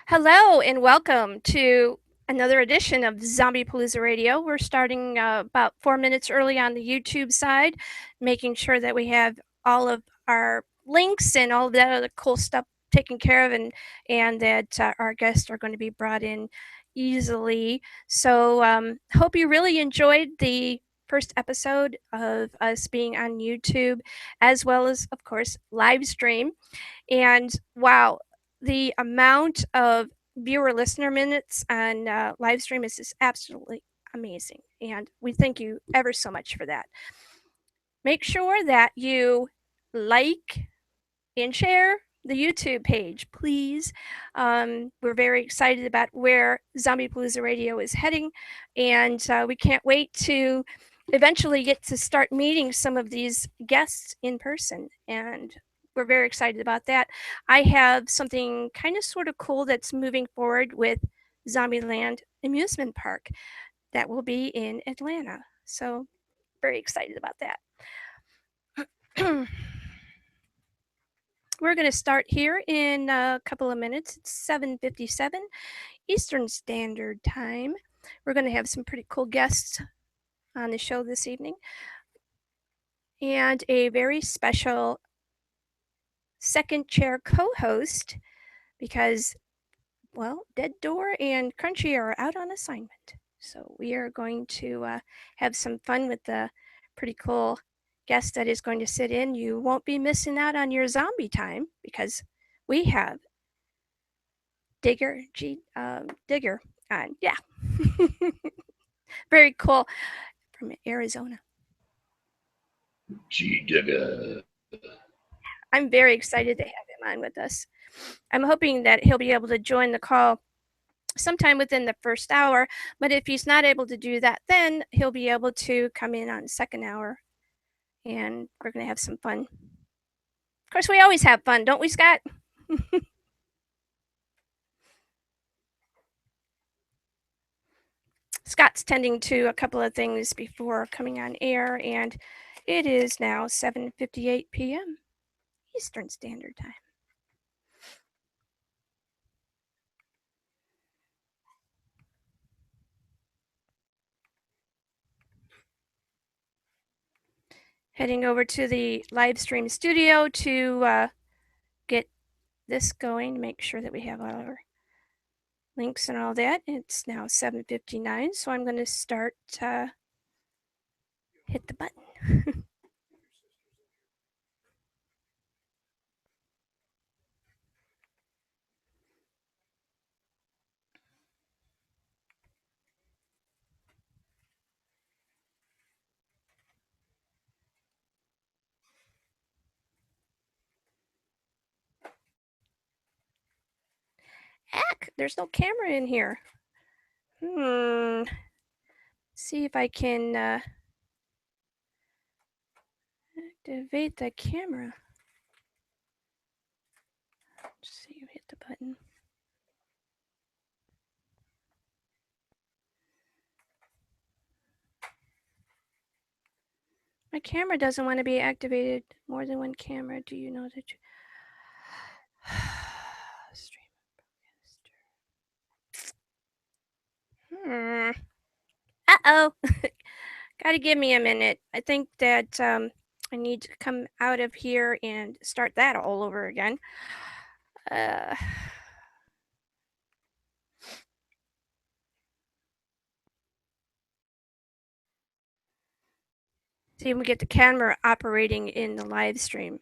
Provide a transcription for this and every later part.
Hello and welcome to another edition of Zombiepalooza Radio. We're starting about 4 minutes early on the YouTube side, making sure that we have all of our links and all of that other cool stuff taken care of, and that our guests are going to be brought in easily. So hope you really enjoyed the first episode of us being on YouTube, as well as, of course, live stream. And wow, the amount of viewer listener minutes on live stream is just absolutely amazing. And we thank you ever so much for that. Make sure that you like and share the YouTube page, please. We're very excited about where Zombiepalooza Radio is heading, and we can't wait to eventually get to start meeting some of these guests in person. And we're very excited about that. I have something kind of sort of cool that's moving forward with Zombieland Amusement Park that will be in Atlanta. So, very excited about that. We're going to start here in a couple of minutes. It's 7:57 Eastern Standard Time. We're going to have some pretty cool guests on the show this evening, and a very special second chair co-host because, well, Dead Door and Crunchy are out on assignment. So we are going to have some fun with the pretty cool guest that is going to sit in. You won't be missing out on your zombie time because we have Digger on. Yeah. Very cool. From Arizona. G Digger. I'm very excited to have him on with us. I'm hoping that he'll be able to join the call sometime within the first hour, but if he's not able to do that, then he'll be able to come in on the second hour, and we're going to have some fun. Of course, we always have fun, don't we, Scott? Scott's tending to a couple of things before coming on air, and it is now 7:58 p.m. Eastern Standard Time. Heading over to the live stream studio to get this going, make sure that we have all our links and all that. It's now 7:59, so I'm going to start hit the button. Heck, there's no camera in here. See if I can activate the camera. Let's see, hit the button. My camera doesn't want to be activated. More than one camera. Do you know that? Stream. Uh-oh. Gotta give me a minute. I think that I need to come out of here and start that all over again. See if we get the camera operating in the live stream.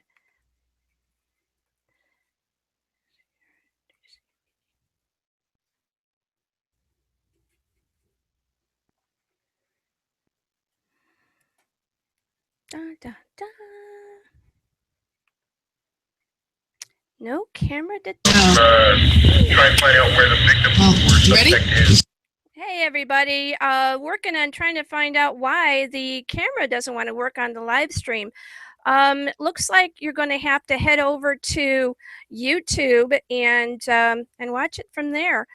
Dun, dun, dun. No camera detected. Try and find out where the victim or suspect is. Hey everybody, working on trying to find out why the camera doesn't want to work on the live stream. Looks like you're going to have to head over to YouTube and watch it from there.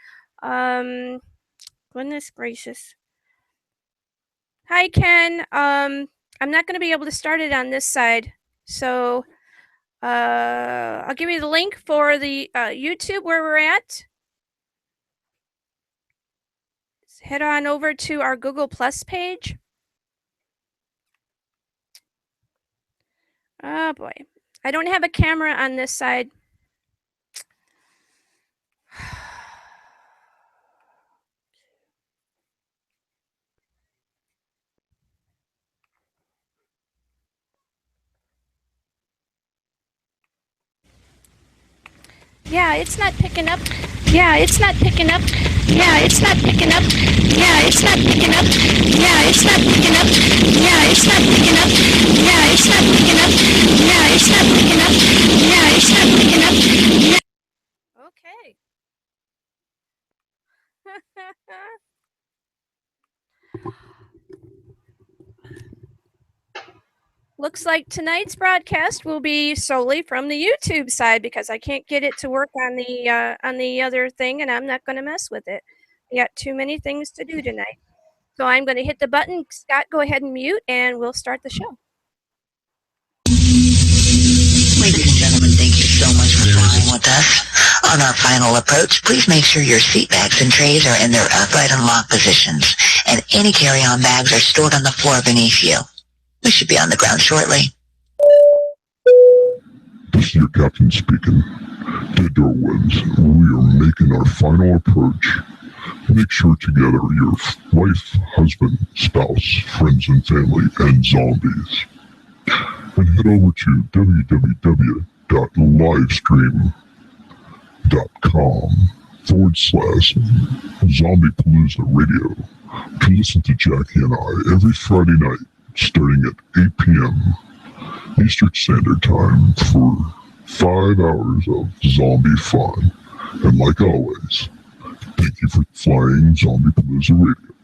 Goodness gracious. Hi Ken. I'm not going to be able to start it on this side, so I'll give you the link for the YouTube where we're at. head on over to our Google Plus page. Oh boy, I don't have a camera on this side. Yeah, it's not picking up. Yeah, it's not picking up. Yeah, it's not picking up. Yeah, it's not picking up. Yeah, it's not picking up. Yeah, it's not picking up. Yeah, it's not picking up. Yeah, it's not picking up. Yeah, it's not picking up. Yeah. Okay. Looks like tonight's broadcast will be solely from the YouTube side because I can't get it to work on the other thing, and I'm not going to mess with it. We got too many things to do tonight. So I'm going to hit the button. Scott, go ahead and mute, and we'll start the show. Ladies and gentlemen, thank you so much for flying with us. On our final approach, please make sure your seat bags and trays are in their upright and locked positions, and any carry-on bags are stored on the floor beneath you. We should be on the ground shortly. This is your captain speaking. Dead door winds. We are making our final approach. Make sure to gather your wife, husband, spouse, friends and family, and zombies. And head over to www.livestream.com/Zombiepalooza Radio to listen to Jackie and I every Friday night starting at 8 p.m. Eastern Standard Time for 5 hours of zombie fun. And like always, thank you for flying Zombiepalooza Radio.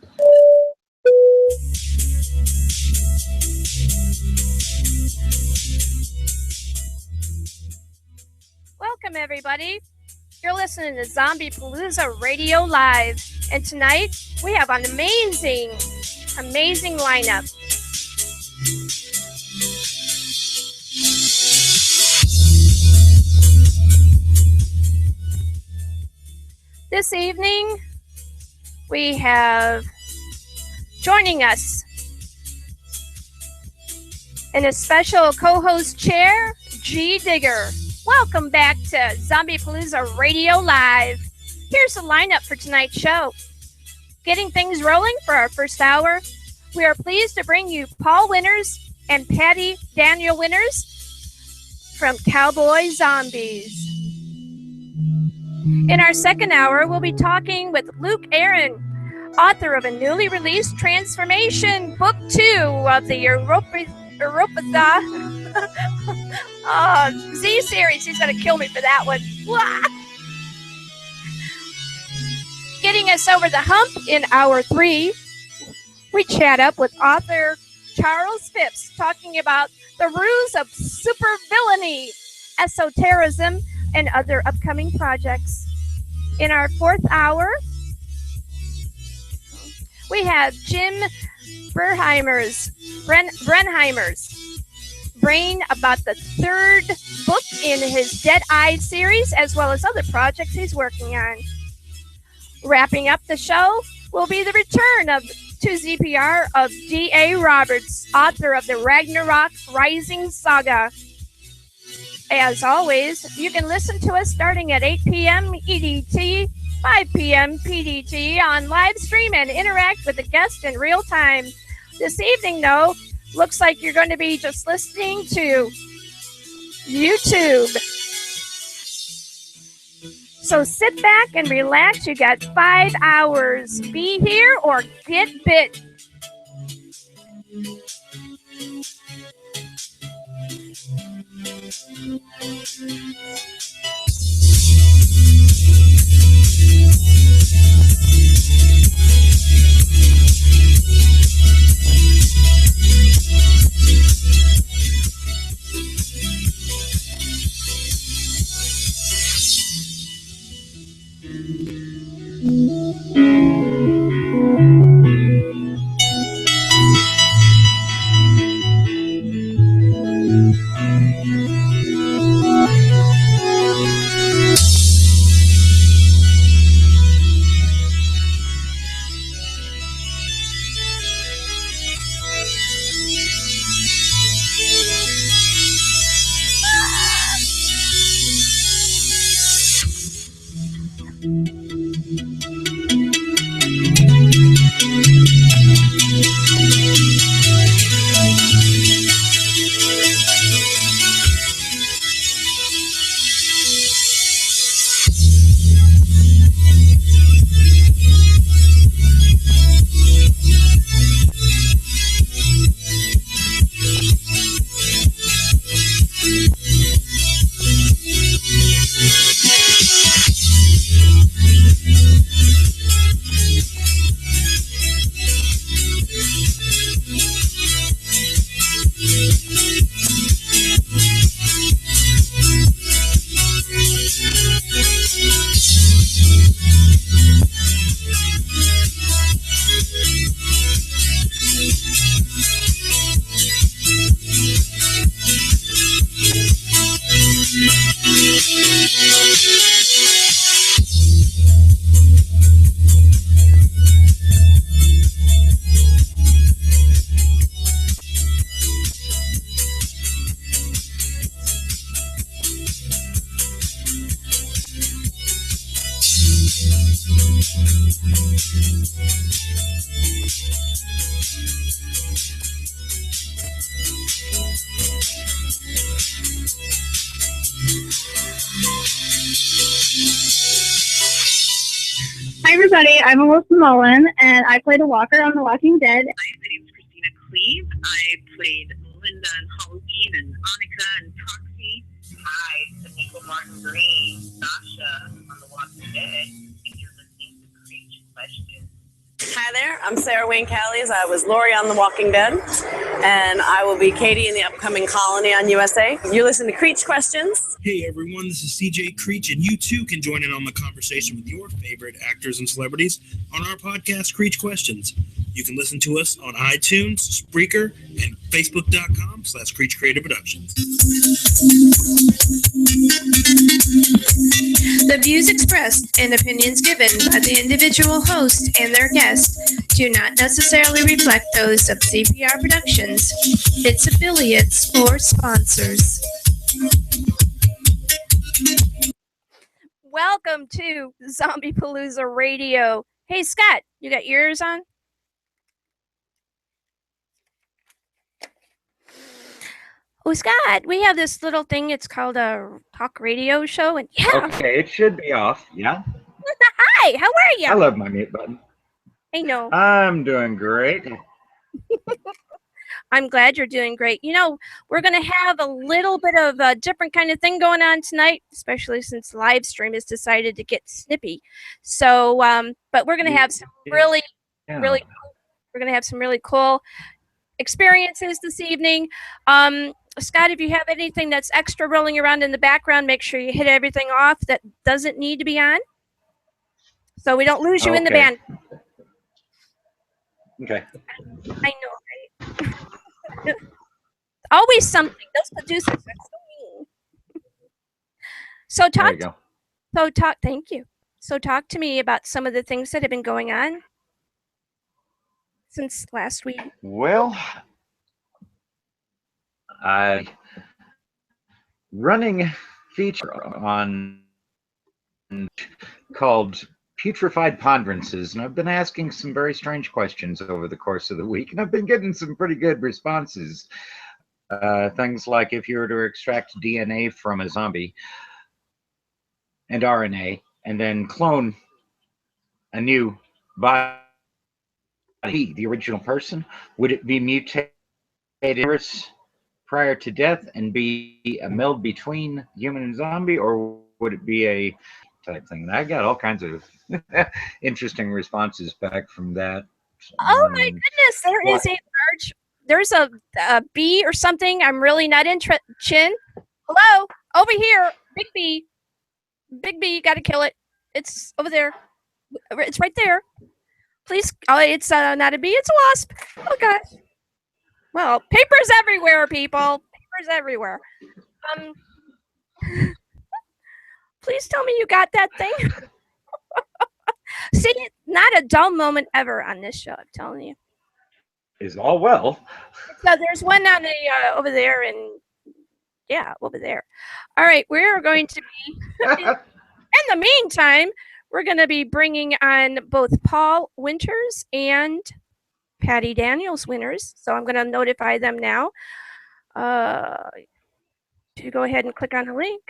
Welcome, everybody. You're listening to Zombiepalooza Radio Live. And tonight, we have an amazing lineup. This evening, we have joining us in a special co-host chair, G. Digger. Welcome back to Zombiepalooza Radio Live. Here's the lineup for tonight's show. Getting things rolling for our first hour, we are pleased to bring you Paul Winters and Patty Daniel Winters from CowboyZombies. In our second hour, we'll be talking with Luke Ahearn, author of a newly released Transformation Book 2 of the Euphoria-Z Series. He's going to kill me for that one. Getting us over the hump in hour 3, we chat up with author Author Phipps talking about the Rules of Supervillainy, Esoterrorism, and other upcoming projects. In our fourth hour, we have Jim Brenheimer's brain about the third book in his Dead Eye series, as well as other projects he's working on. Wrapping up the show will be the return to ZPR of D.A. Roberts, author of the Ragnarok Rising Saga. As always, you can listen to us starting at 8 p.m. EDT, 5 p.m. PDT on live stream and interact with the guest in real time. This evening, though, looks like you're going to be just listening to YouTube. So sit back and relax. You got 5 hours. Be here or get bit. Hi everybody, I'm Alyssa Mullen, and I played a walker on The Walking Dead. Hi, my name's Christina Cleve. I played Linda and Halloween and Annika and Toxie. Hi, Tamika Martin Green, Sasha on The Walking Dead, and you're listening to Creech Questions. Hi there, I'm Sarah Wayne Callies. I was Lori on The Walking Dead, and I will be Katie in the upcoming Colony on USA. You're listening to Creech Questions. Hey everyone, this is CJ Creech, and you too can join in on the conversation with your favorite actors and celebrities on our podcast, Creech Questions. You can listen to us on iTunes, Spreaker, and Facebook.com/Creech Creative Productions. The views expressed and opinions given by the individual host and their guests do not necessarily reflect those of CPR Productions, its affiliates, or sponsors. Welcome to Zombiepalooza Radio. Hey, Scott, you got your ears on? Oh, Scott, we have this little thing. It's called a talk radio show. And yeah. Okay, it should be off. Yeah. Hi, how are you? I love my mute button. I know. I'm doing great. I'm glad you're doing great. You know, we're going to have a little bit of a different kind of thing going on tonight, especially since the live stream has decided to get snippy. So, but we're going to have some really cool, we're going to have some really cool experiences this evening. Scott, if you have anything that's extra rolling around in the background, make sure you hit everything off that doesn't need to be on, so we don't lose you in the band. Okay. I know, right? Always something. Those producers are so mean. So There you go. Thank you. So talk to me about some of the things that have been going on since last week. Well, I running feature on called Putrefied Ponderances, and I've been asking some very strange questions over the course of the week, and I've been getting some pretty good responses. Things like if you were to extract DNA from a zombie and RNA and then clone a new body, the original person, would it be mutated prior to death and be a meld between human and zombie, or would it be a type thing? And I got all kinds of interesting responses back from that. Oh my goodness, there's a bee or something. I'm really not interested. Chin, hello, over here, big bee, gotta kill it. It's over there. It's right there. Please. Oh, it's not a bee. It's a wasp. Oh gosh. Well, papers everywhere, people. Papers everywhere. Please tell me you got that thing. See, not a dull moment ever on this show. I'm telling you. Is all well. So there's one on the over there, and yeah, over there. All right, we're going to be. In the meantime, we're going to be bringing on both Paul Winters and Patty Daniels winners. So I'm going to notify them now. To go ahead and click on the link.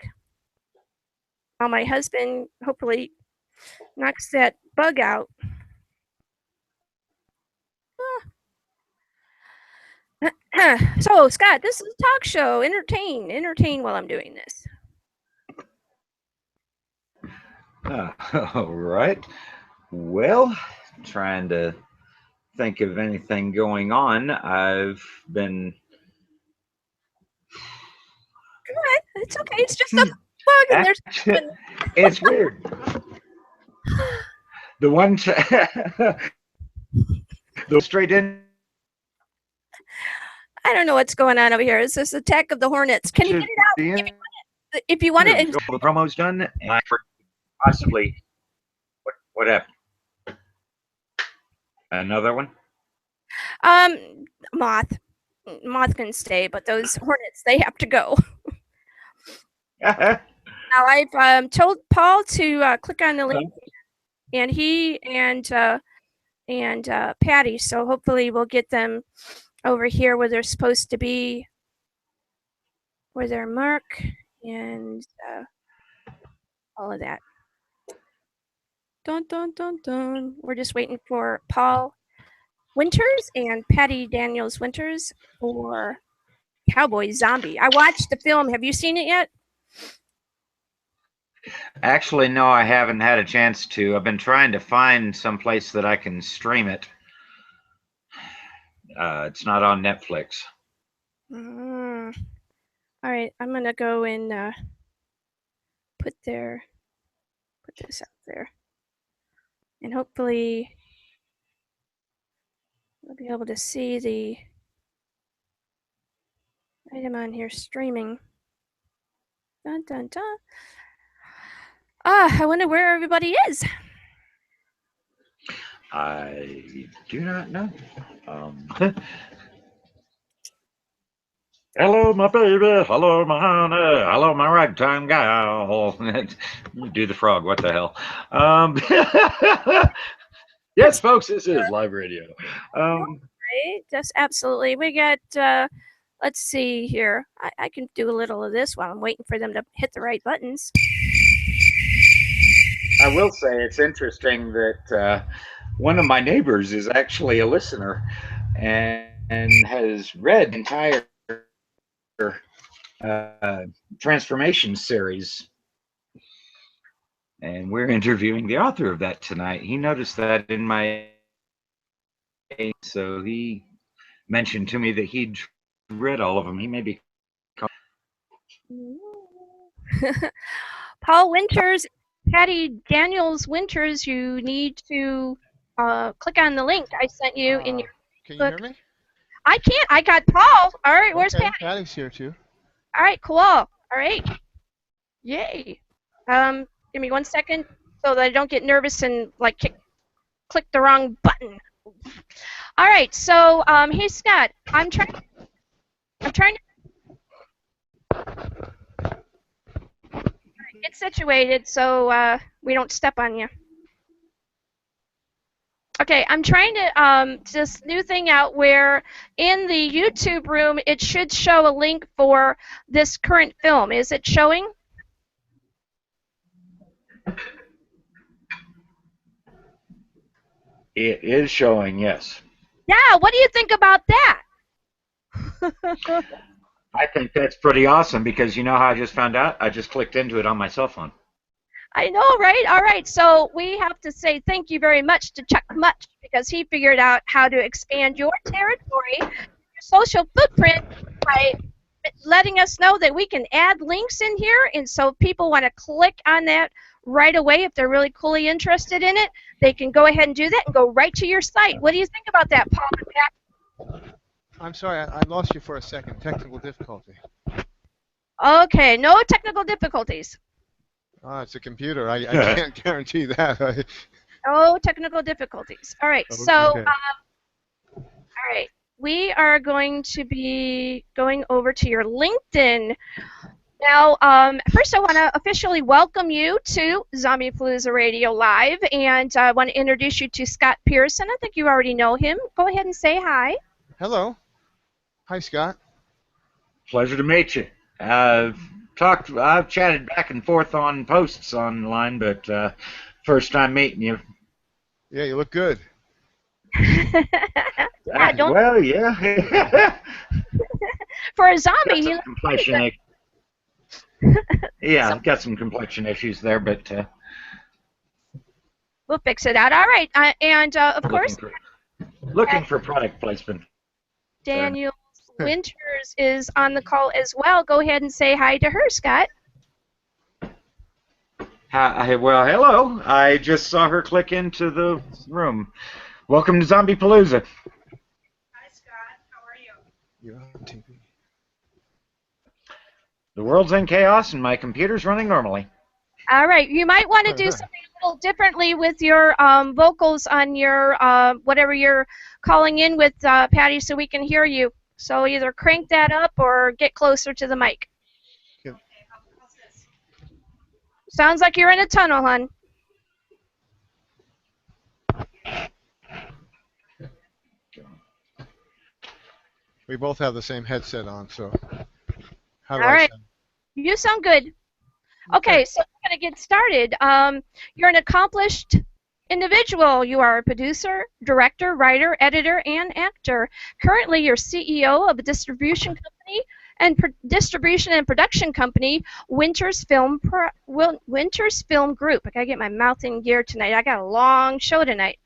While my husband hopefully knocks that bug out. So, Scott, this is a talk show. Entertain while I'm doing this. All right. Well, trying to think of anything going on. I've been. Good. It's okay. It's just a bug, and there's. It's weird. The one go straight in. I don't know what's going on over here. It's this attack of the hornets. Can you get it out? If you want it. The promo's done, and I possibly. What happened? Another one? Moth can stay, but those hornets, they have to go. Now I've told Paul to click on the link and he and Patty. So hopefully we'll get them over here where they're supposed to be, where they're Mark and all of that. Dun dun dun dun. We're just waiting for Paul Winters and Patty Daniels Winters for Cowboy Zombie. I watched the film. Have you seen it yet? Actually, no, I haven't had a chance to. I've been trying to find some place that I can stream it. It's not on Netflix. All right, I'm gonna go and put this out there, and hopefully we'll be able to see the item on here streaming. Dun dun dun. I wonder where everybody is. I do not know. Hello, my baby. Hello, my honey. Hello, my ragtime gal. Do the frog. What the hell? Yes, folks, this is live radio. Right, just absolutely. We got, let's see here. I can do a little of this while I'm waiting for them to hit the right buttons. I will say it's interesting that one of my neighbors is actually a listener and has read the entire Transformation series. And we're interviewing the author of that tonight. He noticed that in my... So he mentioned to me that he'd read all of them. He may be... Paul Winters, Patty Daniels Winters, you need to click on the link I sent you in your Can you hear me? I can't. I got Paul. All right, where's Okay, Patty? Patty's here too. All right, cool. All right. Yay. Give me 1 second so that I don't get nervous and like click the wrong button. All right, so hey Scott, I'm trying to get situated so we don't step on you. Okay, I'm trying to this new thing out where in the YouTube room it should show a link for this current film. Is it showing? It is showing, yes. Yeah, what do you think about that? I think that's pretty awesome because you know how I just found out? I just clicked into it on my cell phone. I know, right? All right, so we have to say thank you very much to Chuck Much because he figured out how to expand your territory, your social footprint by letting us know that we can add links in here, and so if people want to click on that right away if they're really coolly interested in it, they can go ahead and do that and go right to your site. What do you think about that, Paul and Pat? I'm sorry, I lost you for a second. Technical difficulty. Okay, no technical difficulties. It's a computer. I can't guarantee that. No technical difficulties. All right, Okay. so, all right, we are going to be going over to your LinkedIn. Now, first I want to officially welcome you to Zombiepalooza Radio Live, and I want to introduce you to Scott Pearson. I think you already know him. Go ahead and say hi. Hello. Hi, Scott. Pleasure to meet you. I've chatted back and forth on posts online, but first time meeting you. Yeah, you look good. Yeah, don't. Well, yeah. For a zombie, you look complexion yeah, I've got some complexion issues there, but we'll fix it out. All right, and of course, looking for product placement. Daniel Winters is on the call as well. Go ahead and say hi to her, Scott. Hi, well, hello. I just saw her click into the room. Welcome to Zombiepalooza. Hi, Scott. How are you? You're on TV. The world's in chaos and my computer's running normally. All right, you might want to do something a little differently with your vocals on your whatever you're calling in with, Patty, so we can hear you. So either crank that up or get closer to the mic. Okay, Sounds like you're in a tunnel, hon. We both have the same headset on, so how do All I right. sound? You sound good. Okay, so we're going to get started. You're an accomplished individual. You are a producer, director, writer, editor, and actor. Currently, you're CEO of a distribution company and distribution and production company, Winters Film Group. I gotta get my mouth in gear tonight. I got a long show tonight.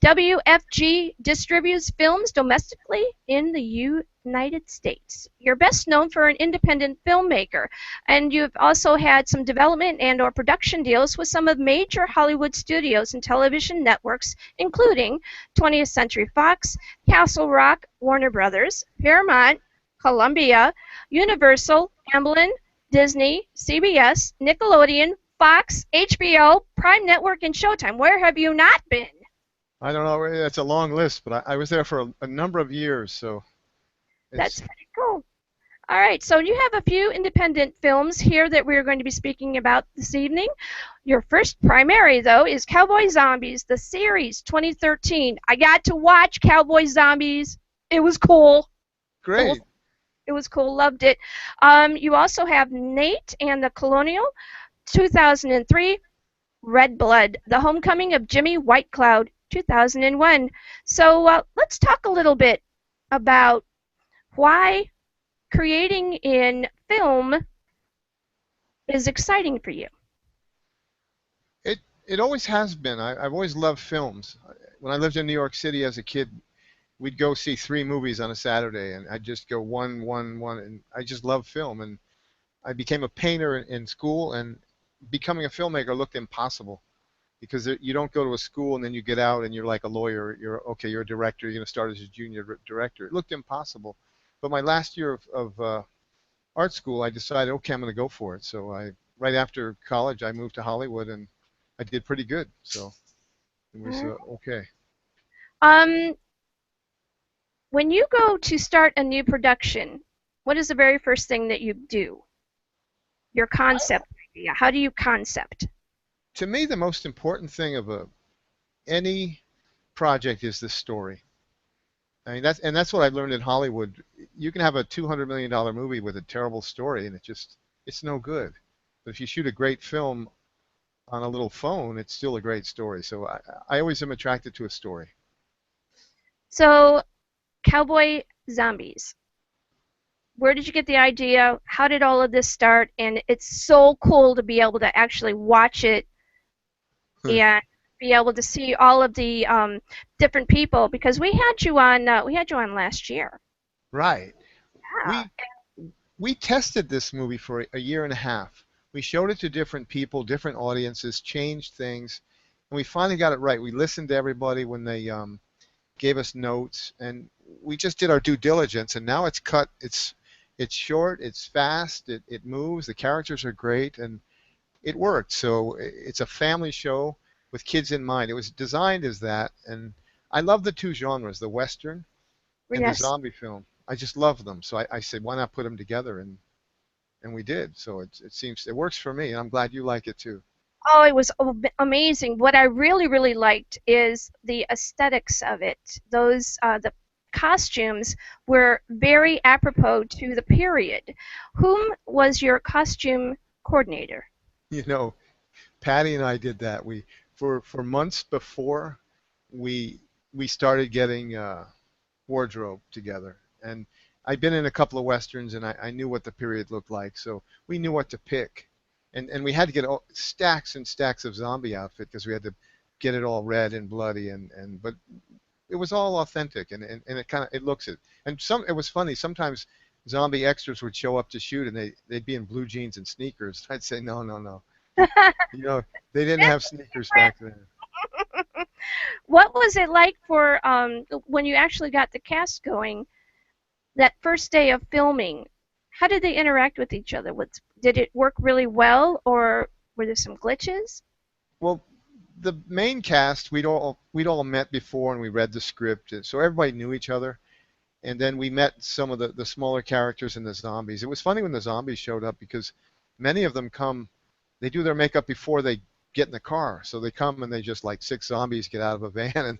WFG distributes films domestically in the United States. You're best known for an independent filmmaker, and you've also had some development and or production deals with some of major Hollywood studios and television networks, including 20th Century Fox, Castle Rock, Warner Brothers, Paramount, Columbia, Universal, Amblin, Disney, CBS, Nickelodeon, Fox, HBO, Prime Network, and Showtime. Where have you not been? I don't know. It's a long list, but I was there for a number of years, so. That's pretty cool. All right, so you have a few independent films here that we're going to be speaking about this evening. Your first primary, though, is CowboyZombies, the series, 2013. I got to watch CowboyZombies. It was cool. Great. It was cool. Loved it. You also have Nate and the Colonial, 2003. Red Blood, The Homecoming of Jimmy Whitecloud, 2001. So let's talk a little bit about why creating in film is exciting for you. It always has been. I've always loved films. When I lived in New York City as a kid, we'd go see 3 movies on a Saturday, and I'd just go one, and I just loved film. And I became a painter in school, and becoming a filmmaker looked impossible because you don't go to a school and then you get out and you're like a lawyer. You're a director. You're going to start as a junior director. It looked impossible. But my last year of art school, I decided, okay, I'm going to go for it. So right after college, I moved to Hollywood, and I did pretty good. So it was okay. When you go to start a new production, what is the very first thing that you do? Your concept idea. How do you concept? To me, the most important thing of any project is the story. I mean, that's what I've learned in Hollywood. You can have a $200 million movie with a terrible story, and it's no good. But if you shoot a great film on a little phone, it's still a great story. So I always am attracted to a story. So, CowboyZombies. Where did you get the idea? How did all of this start? And it's so cool to be able to actually watch it and be able to see all of the different people, because we had you on last year. Right. Yeah. We tested this movie for a year and a half. We showed it to different people, different audiences, changed things, and we finally got it right. We listened to everybody when they gave us notes, and we just did our due diligence, and now it's cut. It's short, it's fast, it moves, the characters are great, and it worked. So it's a family show with kids in mind. It was designed as that, and I love the 2 genres, the Western and the zombie film. I just love them. So I said, why not put them together? And we did. So it works for me, and I'm glad you like it too. Oh, it was amazing. What I really, really liked is the aesthetics of it. Those the costumes were very apropos to the period. Whom was your costume coordinator? You know, Patty and I did that. For months before we started getting wardrobe together, and I'd been in a couple of westerns, and I knew what the period looked like, so we knew what to pick, and we had to get stacks and stacks of zombie outfit because we had to get it all red and bloody, but it was all authentic, and it looks it. And it was funny. Sometimes zombie extras would show up to shoot, and they'd be in blue jeans and sneakers. I'd say no. You know, they didn't have sneakers back then. What was it like for when you actually got the cast going? That first day of filming, how did they interact with each other? Did it work really well, or were there some glitches? Well, the main cast, we'd all met before, and we read the script, so everybody knew each other. And then we met some of the smaller characters in the zombies. It was funny when the zombies showed up because many of them they do their makeup before they get in the car. So they come and they just like 6 zombies get out of a van, and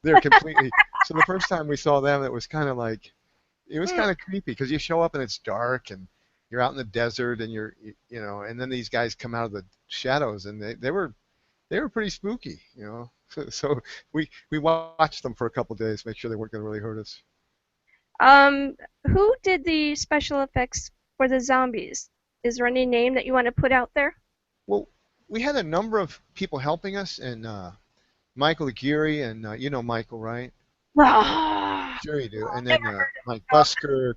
they're completely. So the first time we saw them, it was kind of like, It was kind of creepy because you show up and it's dark and you're out in the desert and and then these guys come out of the shadows and they were pretty spooky, So we watched them for a couple of days, make sure they weren't going to really hurt us. Who did the special effects for the zombies? Is there any name that you want to put out there? Well, we had a number of people helping us, and Michael Aguirre, and you know Michael, right? Sure you do. And then Mike Busker,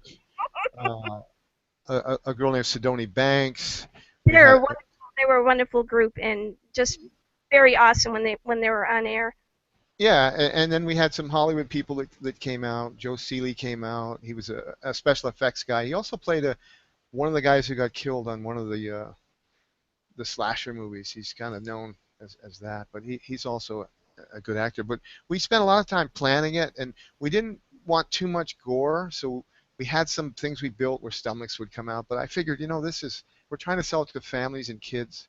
a girl named Sidoni Banks. They were a wonderful group and just very awesome when they were on air. Yeah, and then we had some Hollywood people that came out. Joe Seeley came out. He was a special effects guy. He also played one of the guys who got killed on one of the slasher movies. He's kind of known as that, but he's also a good actor. But we spent a lot of time planning it, and we didn't want too much gore, so we had some things we built where stomachs would come out. But I figured, we're trying to sell it to families and kids.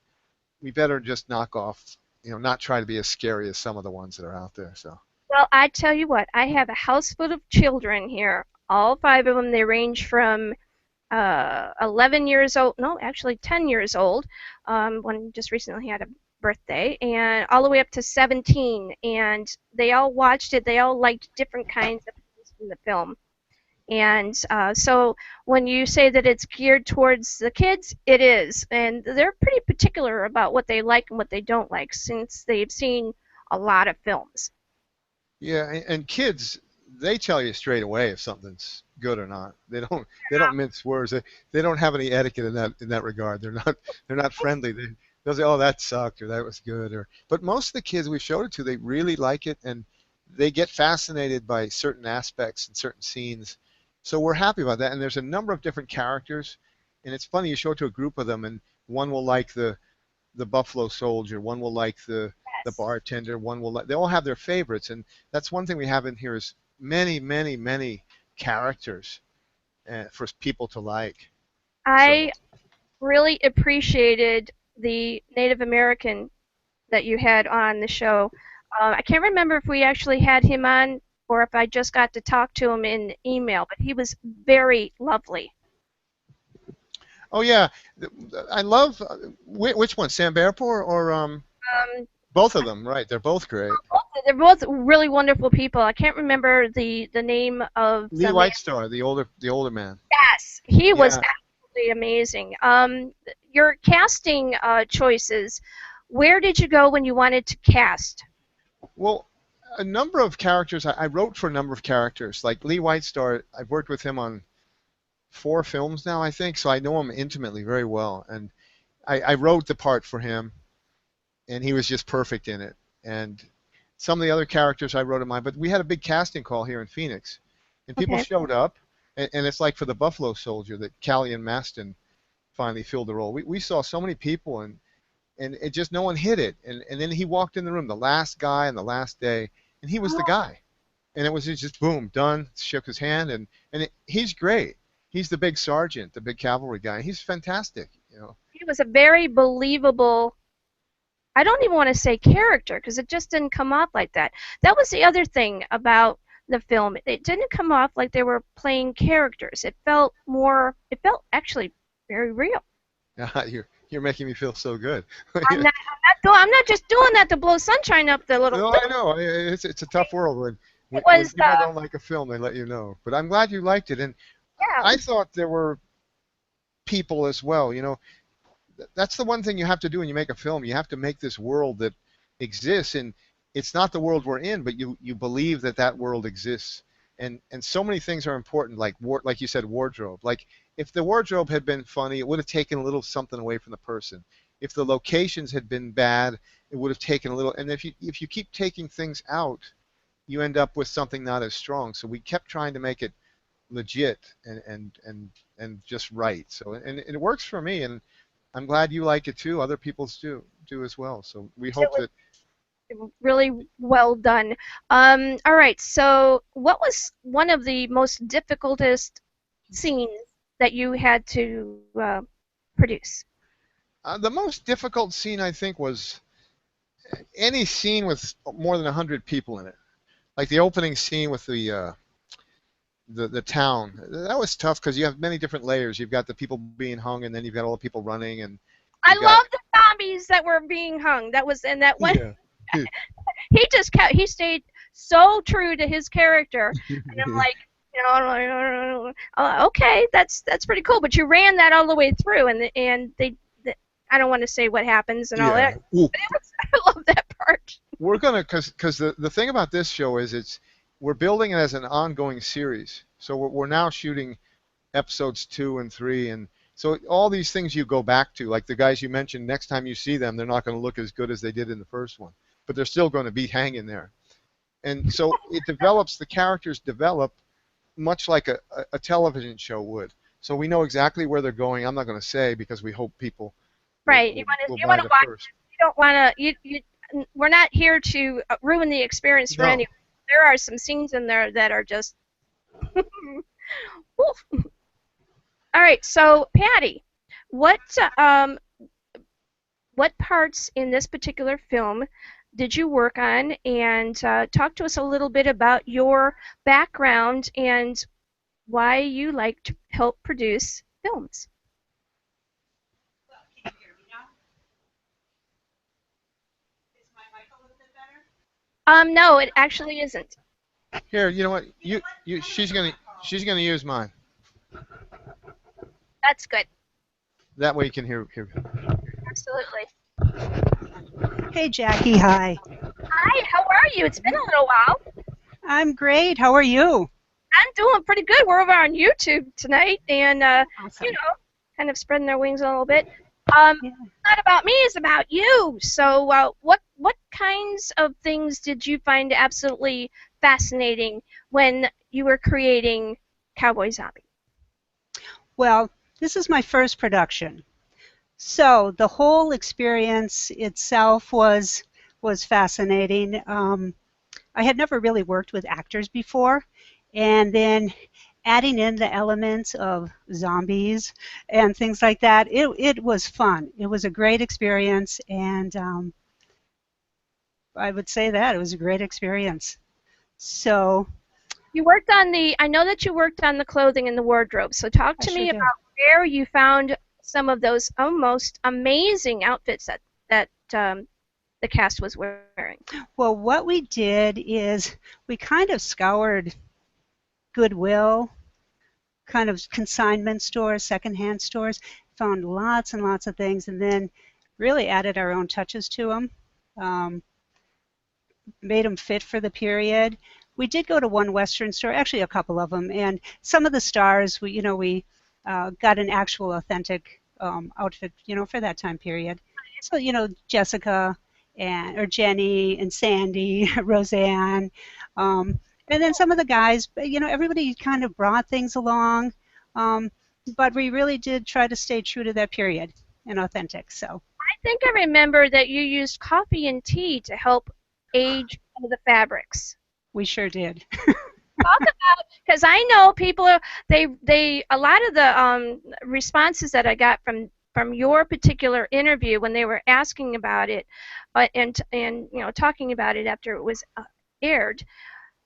We better just knock off, not try to be as scary as some of the ones that are out there. So. Well, I tell you what, I have a house full of children here. All 5 of them, they range from 11 years old, no, actually 10 years old. One just recently had a birthday, and all the way up to 17. And they all watched it. They all liked different kinds of things from the film. And so when you say that it's geared towards the kids, it is. And they're pretty particular about what they like and what they don't like, since they've seen a lot of films. Yeah, and kids, they tell you straight away if something's good or not. They don't mince words. They don't have any etiquette in that regard. They're not friendly. They'll say, "Oh, that sucked," or "That was good." But most of the kids we showed it to, they really like it, and they get fascinated by certain aspects and certain scenes. So we're happy about that. And there's a number of different characters, and it's funny, you show it to a group of them, and one will like the Buffalo Soldier, one will like the bartender, one will like. They all have their favorites, and that's one thing we have in here is many, many, many characters for people to like. I really appreciated the Native American that you had on the show. I can't remember if we actually had him on or if I just got to talk to him in email, but he was very lovely. Oh yeah, I love which one, Sam Bearpour or both of them, right? They're both great. They're both really wonderful people. I can't remember the name of Lee Whitestar, the older man. Yes, he was absolutely amazing. Your casting choices, where did you go when you wanted to cast? Well, a number of characters. I wrote for a number of characters. Like Lee Whitestar, I've worked with him on 4 films now, I think, so I know him intimately very well. And I wrote the part for him, and he was just perfect in it. And some of the other characters I wrote in mine, but we had a big casting call here in Phoenix, and people showed up, and it's like for the Buffalo Soldier that Callie and Maston finally filled the role. We saw so many people, and it just no one hit it. And then he walked in the room, the last guy on the last day, and he was the guy. And it was just boom, done, shook his hand, and he's great. He's the big sergeant, the big cavalry guy. He's fantastic, He was a very believable, I don't even want to say character, because it just didn't come off like that. That was the other thing about the film. It didn't come off like they were playing characters. It felt actually very real. You're making me feel so good. I'm not just doing that to blow sunshine up the little. No, I know. It's a tough world when people don't like a film, they let you know. But I'm glad you liked it, and I thought there were people as well. That's the one thing you have to do when you make a film. You have to make this world that exists, and it's not the world we're in, but you believe that world exists. And so many things are important, like you said, wardrobe. Like if the wardrobe had been funny, it would have taken a little something away from the person. If the locations had been bad, it would have taken a little. And if you keep taking things out, you end up with something not as strong. So we kept trying to make it legit and just right. So and it works for me, and I'm glad you like it too. Other people do as well. So we hope that. Really well done. All right, so what was one of the most difficultest scenes that you had to produce? The most difficult scene, I think, was any scene with more than 100 people in it. Like the opening scene with the the town. That was tough because you have many different layers. You've got the people being hung, and then you've got all the people running, and I love the zombies that were being hung. That was in that one. Yeah. He stayed so true to his character, and I'm like, okay, that's pretty cool. But you ran that all the way through, and they I don't want to say what happens and all that. But I love that part. We're gonna because the thing about this show is we're building it as an ongoing series. So we're now shooting episodes 2 and 3, and so all these things you go back to, like the guys you mentioned. Next time you see them, they're not going to look as good as they did in the first one, but they're still going to be hanging there. And so it develops. The characters develop much like a television show would. So we know exactly where they're going. I'm not going to say because we hope people. Right. You want to watch. First. You don't want to. We're not here to ruin the experience for anyone. There are some scenes in there that are just. All right, so Patty, what parts in this particular film did you work on? And talk to us a little bit about your background and why you like to help produce films. Can you hear me now? Is my mic a little bit better? No, it actually isn't. Here, you know what? She's gonna use mine. That's good. That way you can hear. Absolutely. Hey, Jackie. Hi. Hi. How are you? It's been a little while. I'm great. How are you? I'm doing pretty good. We're over on YouTube tonight, and Awesome. kind of spreading their wings a little bit. It's not about me. It's about you. So, what kinds of things did you find absolutely fascinating when you were creating Cowboy Zombie? Well, this is my first production. So the whole experience itself was fascinating. I had never really worked with actors before, and then adding in the elements of zombies and things like that, it was fun. It was a great experience, and I would say that it was a great experience. So you worked on I know that you worked on the clothing and the wardrobe. So talk to me about where you found some of those almost amazing outfits that the cast was wearing. Well, what we did is we kind of scoured Goodwill, kind of consignment stores, secondhand stores, found lots and lots of things, and then really added our own touches to them, made them fit for the period. We did go to one Western store, actually a couple of them, and some of the stars, we got an actual authentic outfit, for that time period. So, Jessica or Jenny and Sandy, Roseanne, and then some of the guys, everybody kind of brought things along, but we really did try to stay true to that period and authentic. So I think I remember that you used coffee and tea to help age some of the fabrics. We sure did. Talk about, because I know people a lot of the responses that I got from your particular interview when they were asking about it, and talking about it after it was aired,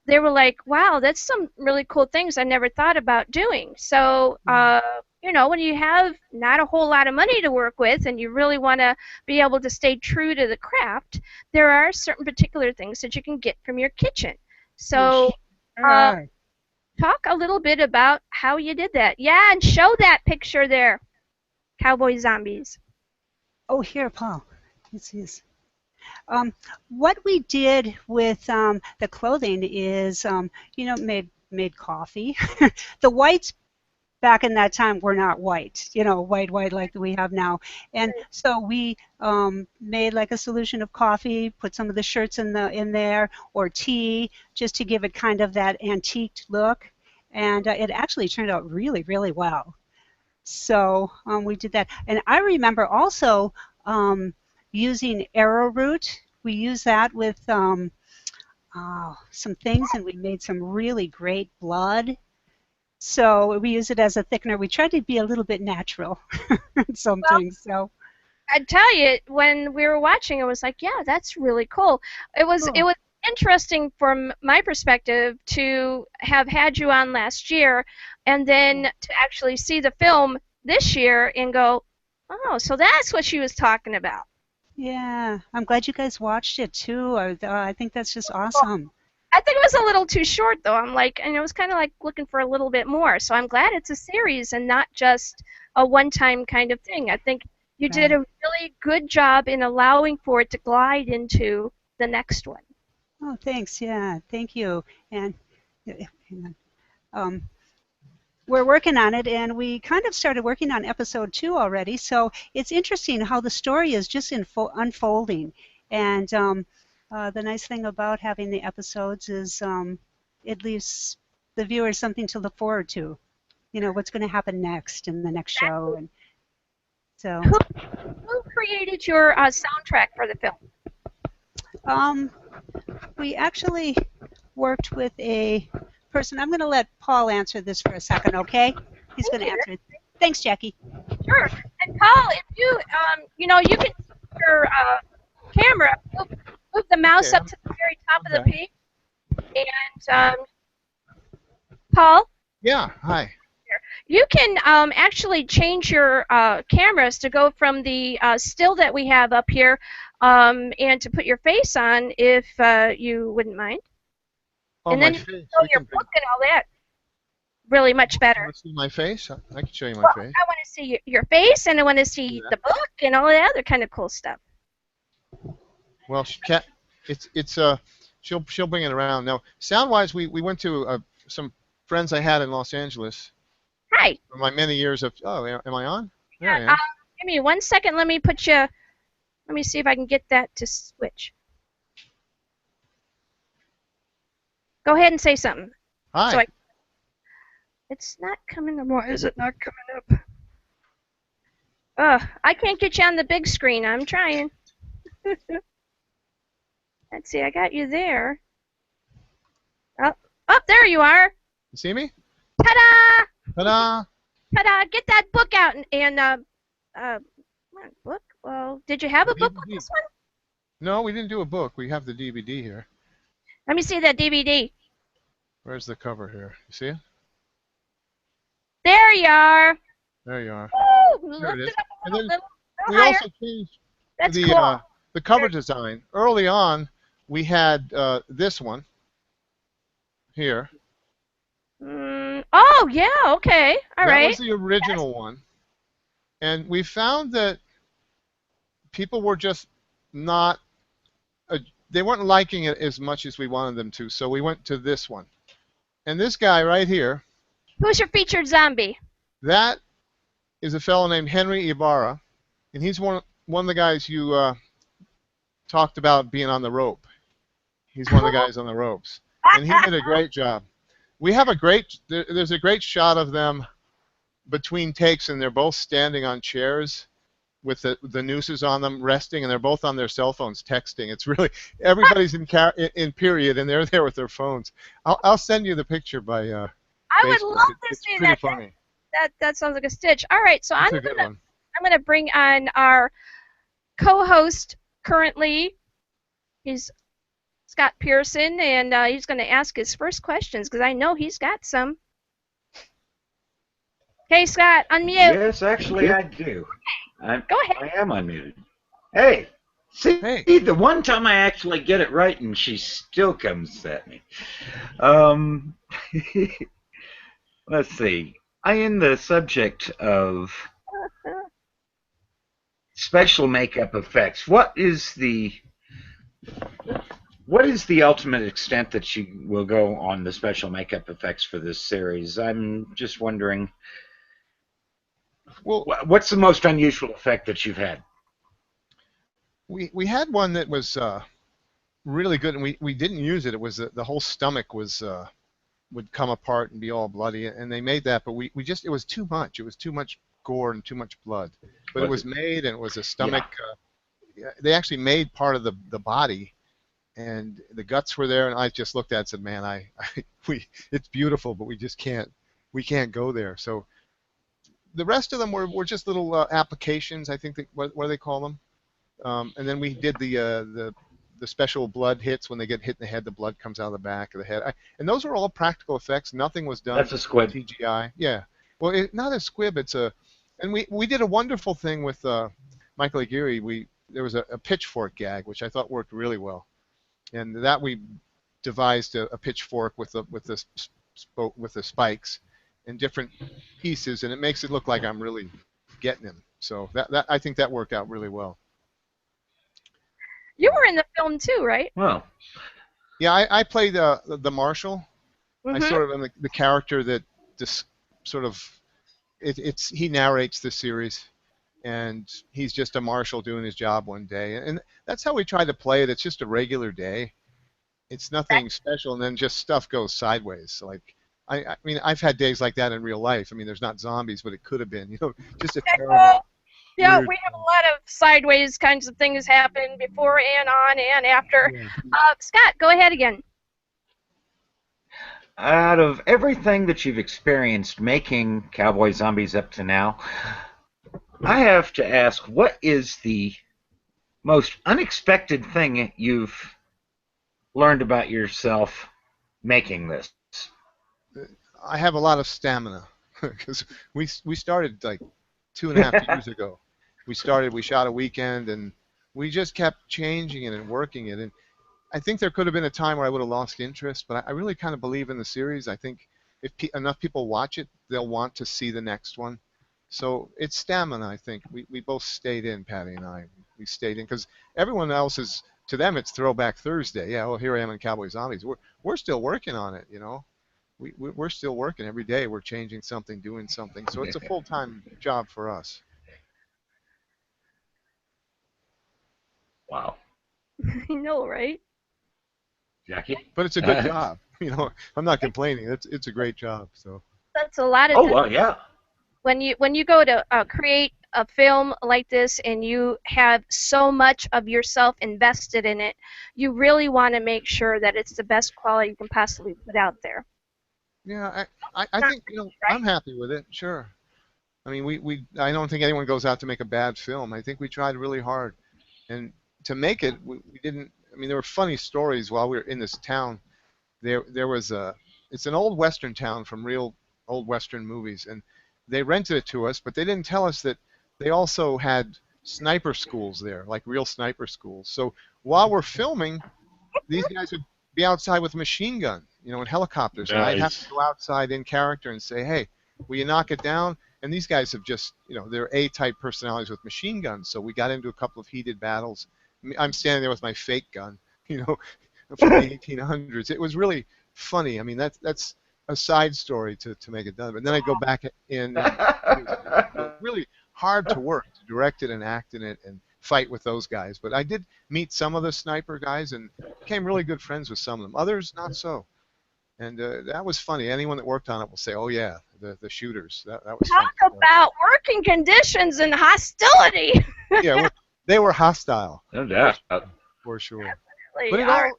they were like, wow, that's some really cool things I never thought about doing. So when you have not a whole lot of money to work with and you really want to be able to stay true to the craft, there are certain particular things that you can get from your kitchen. So talk a little bit about how you did that. Yeah, and show that picture there, Cowboy Zombies. Oh, here, Paul. This is. What we did with the clothing is, made coffee. The whites back in that time were not white, white like we have now. And so we made like a solution of coffee, put some of the shirts in there, or tea, just to give it kind of that antiqued look. And it actually turned out really, really well. So we did that. And I remember also using arrowroot. We used that with some things, and we made some really great blood. So we use it as a thickener. We tried to be a little bit natural in some things. So I'd tell you, when we were watching, I was like, yeah, that's really cool. It was interesting from my perspective to have had you on last year and then to actually see the film this year and go, oh, so that's what she was talking about. Yeah, I'm glad you guys watched it too. I think that's just awesome. I think it was a little too short, though. I'm like, and it was kind of like looking for a little bit more. So I'm glad it's a series and not just a one-time kind of thing. I think you did a really good job in allowing for it to glide into the next one. Oh, thanks. Yeah, thank you. And we're working on it, and we kind of started working on episode 2 already. So it's interesting how the story is just unfolding. And the nice thing about having the episodes is it leaves the viewers something to look forward to. You know, what's going to happen next in the next show. And so, who created your soundtrack for the film? We actually worked with a person. I'm going to let Paul answer this for a second, okay? He's going to answer it. Thanks, Jackie. Sure. And Paul, if you, you know, you can see your camera, move the mouse up to the very top of the page. And Paul? Yeah, hi. You can actually change your cameras to go from the still that we have up here and to put your face on if you wouldn't mind. Oh, and then my face. show your book and all that. Really much better. Want to see my face? I can show you my face. I want to see your face, and I want to see the book and all that other kind of cool stuff. Well, she'll bring it around. Now, sound-wise, we went to some friends I had in Los Angeles. Hi. For my many years of. Oh, am I on? There I am. Give me 1 second. Let me put you. Let me see if I can get that to switch. Go ahead and say something. Hi. So it's not coming up. Why is it not coming up? I can't get you on the big screen. I'm trying. Let's see. I got you there. Oh, there you are. You see me? Ta-da! Ta-da! Ta-da! Get that book out and book. Well, did you have a book with this one? No, we didn't do a book. We have the DVD here. Let me see that DVD. Where's the cover here? You see it? There you are. There you are. Woo! There it is. And then we higher. also changed That's cool. The cover design. Early on, we had this one here. Oh, yeah, okay. All right. That was the original one. And we found that people were just not, they weren't liking it as much as we wanted them to, so we went to this one. And this guy right here. Who's your featured zombie? That is a fellow named Henry Ibarra, and he's one of the guys you talked about being on the rope. He's one of the guys on the ropes. And he did a great job. We have there's a great shot of them between takes, and they're both standing on chairs with the nooses on them, resting, and they're both on their cell phones texting. It's really, everybody's in period, and they're there with their phones. I'll send you the picture by I Facebook. would love to it's see pretty that. Funny. That sounds like a stitch. All right, so I'm It's a good one. gonna bring on our co-host currently. He's Scott Pearson, and he's going to ask his first questions because I know he's got some. Okay, Scott, unmute. Yes, actually, I do. Go ahead. I am unmuted. Hey, see, the one time I actually get it right, and she still comes at me. Let's see. I am the subject of special makeup effects. What is the ultimate extent that you will go on the special makeup effects for this series? I'm just wondering, well, what's the most unusual effect that you've had? We had one that was really good, and we didn't use it. It was the whole stomach would come apart and be all bloody, and they made that, but it was too much. It was too much gore and too much blood. But it was made, and it was a stomach. Yeah. They actually made part of the body, and the guts were there, and I just looked at it and said, man, it's beautiful, but we can't go there. So the rest of them were just little applications, I think, what do they call them? And then we did the the special blood hits when they get hit in the head. The blood comes out of the back of the head. And those were all practical effects. Nothing was done. That's a squib. CGI. Yeah. Well, not a squib. It's a. And we did a wonderful thing with Michael Aguirre. There was a pitchfork gag which I thought worked really well, and that we devised a pitchfork with the spikes in different pieces, and it makes it look like I'm really getting him. So that I think that worked out really well. You were in the film too, right? Well, yeah, I played the marshal. Mm-hmm. I sort of am the character that just sort of he narrates the series, and he's just a marshal doing his job one day, and that's how we try to play it. It's just a regular day. It's nothing special, and then just stuff goes sideways. Like I mean, I've had days like that in real life. I mean, there's not zombies, but it could have been. Just a terrible. Yeah, weird we have a lot of sideways kinds of things happen before and on and after. Yeah. Scott, go ahead again. Out of everything that you've experienced making Cowboy Zombies up to now, I have to ask, what is the most unexpected thing you've learned about yourself making this? I have a lot of stamina because we started like 2.5 years ago. We shot a weekend, and we just kept changing it and working it. And I think there could have been a time where I would have lost interest, but I really kind of believe in the series. I think if enough people watch it, they'll want to see the next one. So it's stamina, I think. We both stayed in, Patty and I. We stayed in because everyone else is, to them, it's Throwback Thursday. Yeah, well, here I am in Cowboy Zombies. We're still working on it, We're still working every day. We're changing something, doing something. So it's a full-time job for us. Wow. I know, right? Jackie? But it's a good job. I'm not complaining. It's a great job. So. That's a lot of. Oh well, yeah. When you go to create a film like this and you have so much of yourself invested in it, you really want to make sure that it's the best quality you can possibly put out there. Yeah, I think I'm happy with it. Sure. I mean, I don't think anyone goes out to make a bad film. I think we tried really hard, and to make it, we didn't. I mean, there were funny stories while we were in this town. There was it's an old Western town from real old Western movies, and they rented it to us, but they didn't tell us that they also had sniper schools there, like real sniper schools. So while we're filming, these guys would be outside with a machine gun, and helicopters. Nice. And I'd have to go outside in character and say, hey, will you knock it down? And these guys have just, they're A-type personalities with machine guns. So we got into a couple of heated battles. I'm standing there with my fake gun, from the 1800s. It was really funny. I mean, that's a side story to make it done. But then I go back in. It was really hard to work, to direct it and act in it and fight with those guys. But I did meet some of the sniper guys and became really good friends with some of them. Others, not so. And that was funny. Anyone that worked on it will say, oh, yeah, the shooters. That was Talk fun. about working conditions and hostility. Yeah, they were hostile. No doubt. For sure. Definitely. But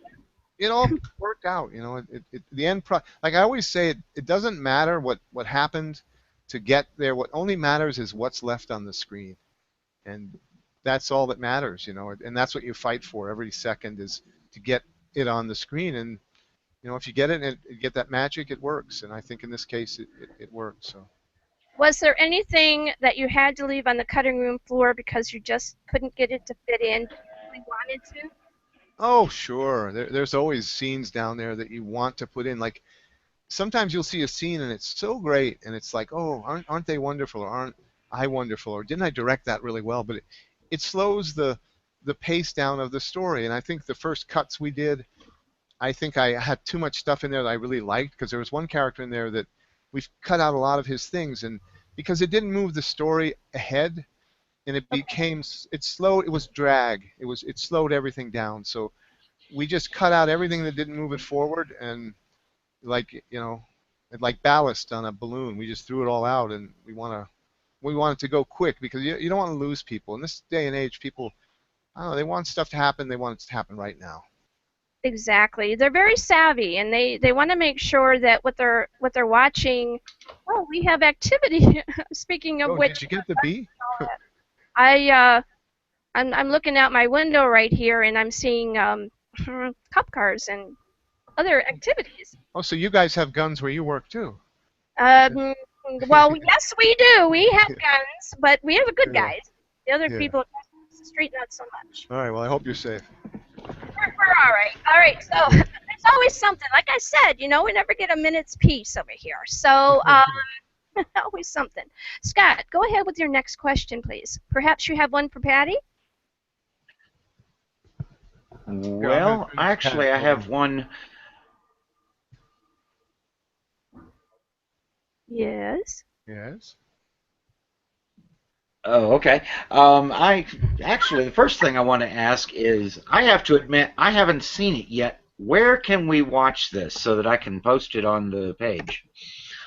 it all worked out, the end like I always say, it doesn't matter what happened to get there. What only matters is what's left on the screen, and that's all that matters, and that's what you fight for every second, is to get it on the screen. And if you get it and get that magic, it works. And I think in this case it worked. So. Was there anything that you had to leave on the cutting room floor because you just couldn't get it to fit in, but you really wanted to? Oh, sure. There's always scenes down there that you want to put in. Like, sometimes you'll see a scene and it's so great, and it's like, oh, aren't they wonderful, or aren't I wonderful, or didn't I direct that really well? But it slows the pace down of the story. And I think the first cuts we did, I think I had too much stuff in there that I really liked, because there was one character in there that we've cut out a lot of his things, and because it didn't move the story ahead. And it became, it was drag. It slowed everything down. So we just cut out everything that didn't move it forward, and like ballast on a balloon, we just threw it all out, and we want it to go quick, because you don't want to lose people. In this day and age, people, I don't know, they want stuff to happen. They want it to happen right now. Exactly. They're very savvy, and they want to make sure that what they're watching. Oh, we have activity. Speaking of which, did you get the bee? I I'm looking out my window right here, and I'm seeing cop cars and other activities. Oh, so you guys have guns where you work too? Well, yes, we do. We have guns, but we have the good Yeah. guys. The other Yeah. people across the street, not so much. All right. Well, I hope you're safe. We're all right. All right. So there's always something. Like I said, we never get a minute's peace over here. So always something. Scott, go ahead with your next question, please. Perhaps you have one for Patty? Well, actually, I have one. Yes. Yes. Oh, okay. The first thing I want to ask is, I have to admit, I haven't seen it yet. Where can we watch this so that I can post it on the page?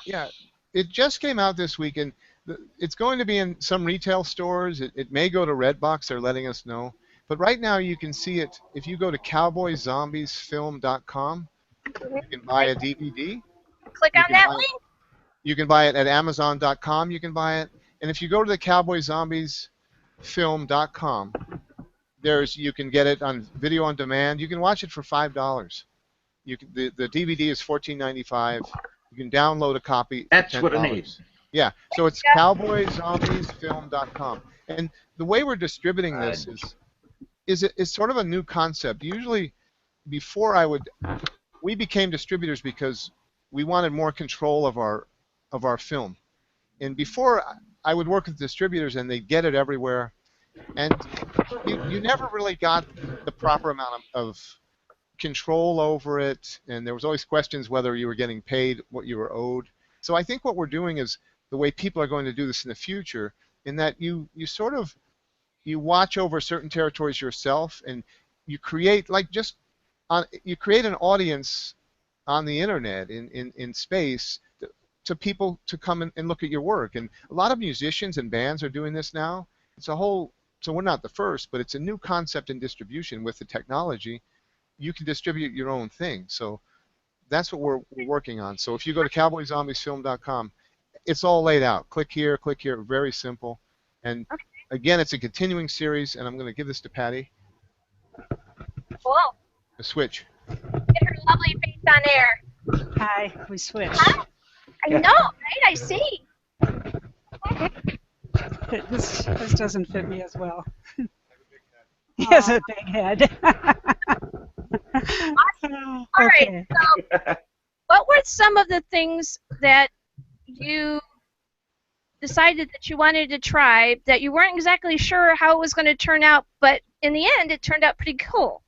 Yeah, it just came out this week, and it's going to be in some retail stores. It may go to Redbox. They're letting us know. But right now you can see it if you go to CowboyZombiesFilm.com. You can buy a DVD. Click on that link. You can buy it at Amazon.com. You can buy it. And if you go to the CowboyZombiesFilm.com, you can get it on video on demand. You can watch it for $5. The DVD is $14.95. You can download a copy. That's for $10. what I need. Yeah. So it's CowboyZombiesFilm.com. And the way we're distributing this is sort of a new concept. Usually, before we became distributors because we wanted more control of our film. And before, I would work with distributors and they'd get it everywhere, and you never really got the proper amount of control over it, and there was always questions whether you were getting paid what you were owed. So I think what we're doing is the way people are going to do this in the future, in that you watch over certain territories yourself, and you create you create an audience on the internet in space to people to come and look at your work. And a lot of musicians and bands are doing this now. So we're not the first, but it's a new concept in distribution with the technology. You can distribute your own thing. So that's what we're working on. So if you go to CowboyZombiesFilm.com, it's all laid out. Click here, very simple. And again, it's a continuing series, and I'm going to give this to Patty. Cool. The switch. Get her lovely face on air. Hi, we switched. Huh? I know, right? I see. This doesn't fit me as well. He has a big head. Awesome. All right. So, what were some of the things that you decided that you wanted to try that you weren't exactly sure how it was going to turn out, but in the end, it turned out pretty cool?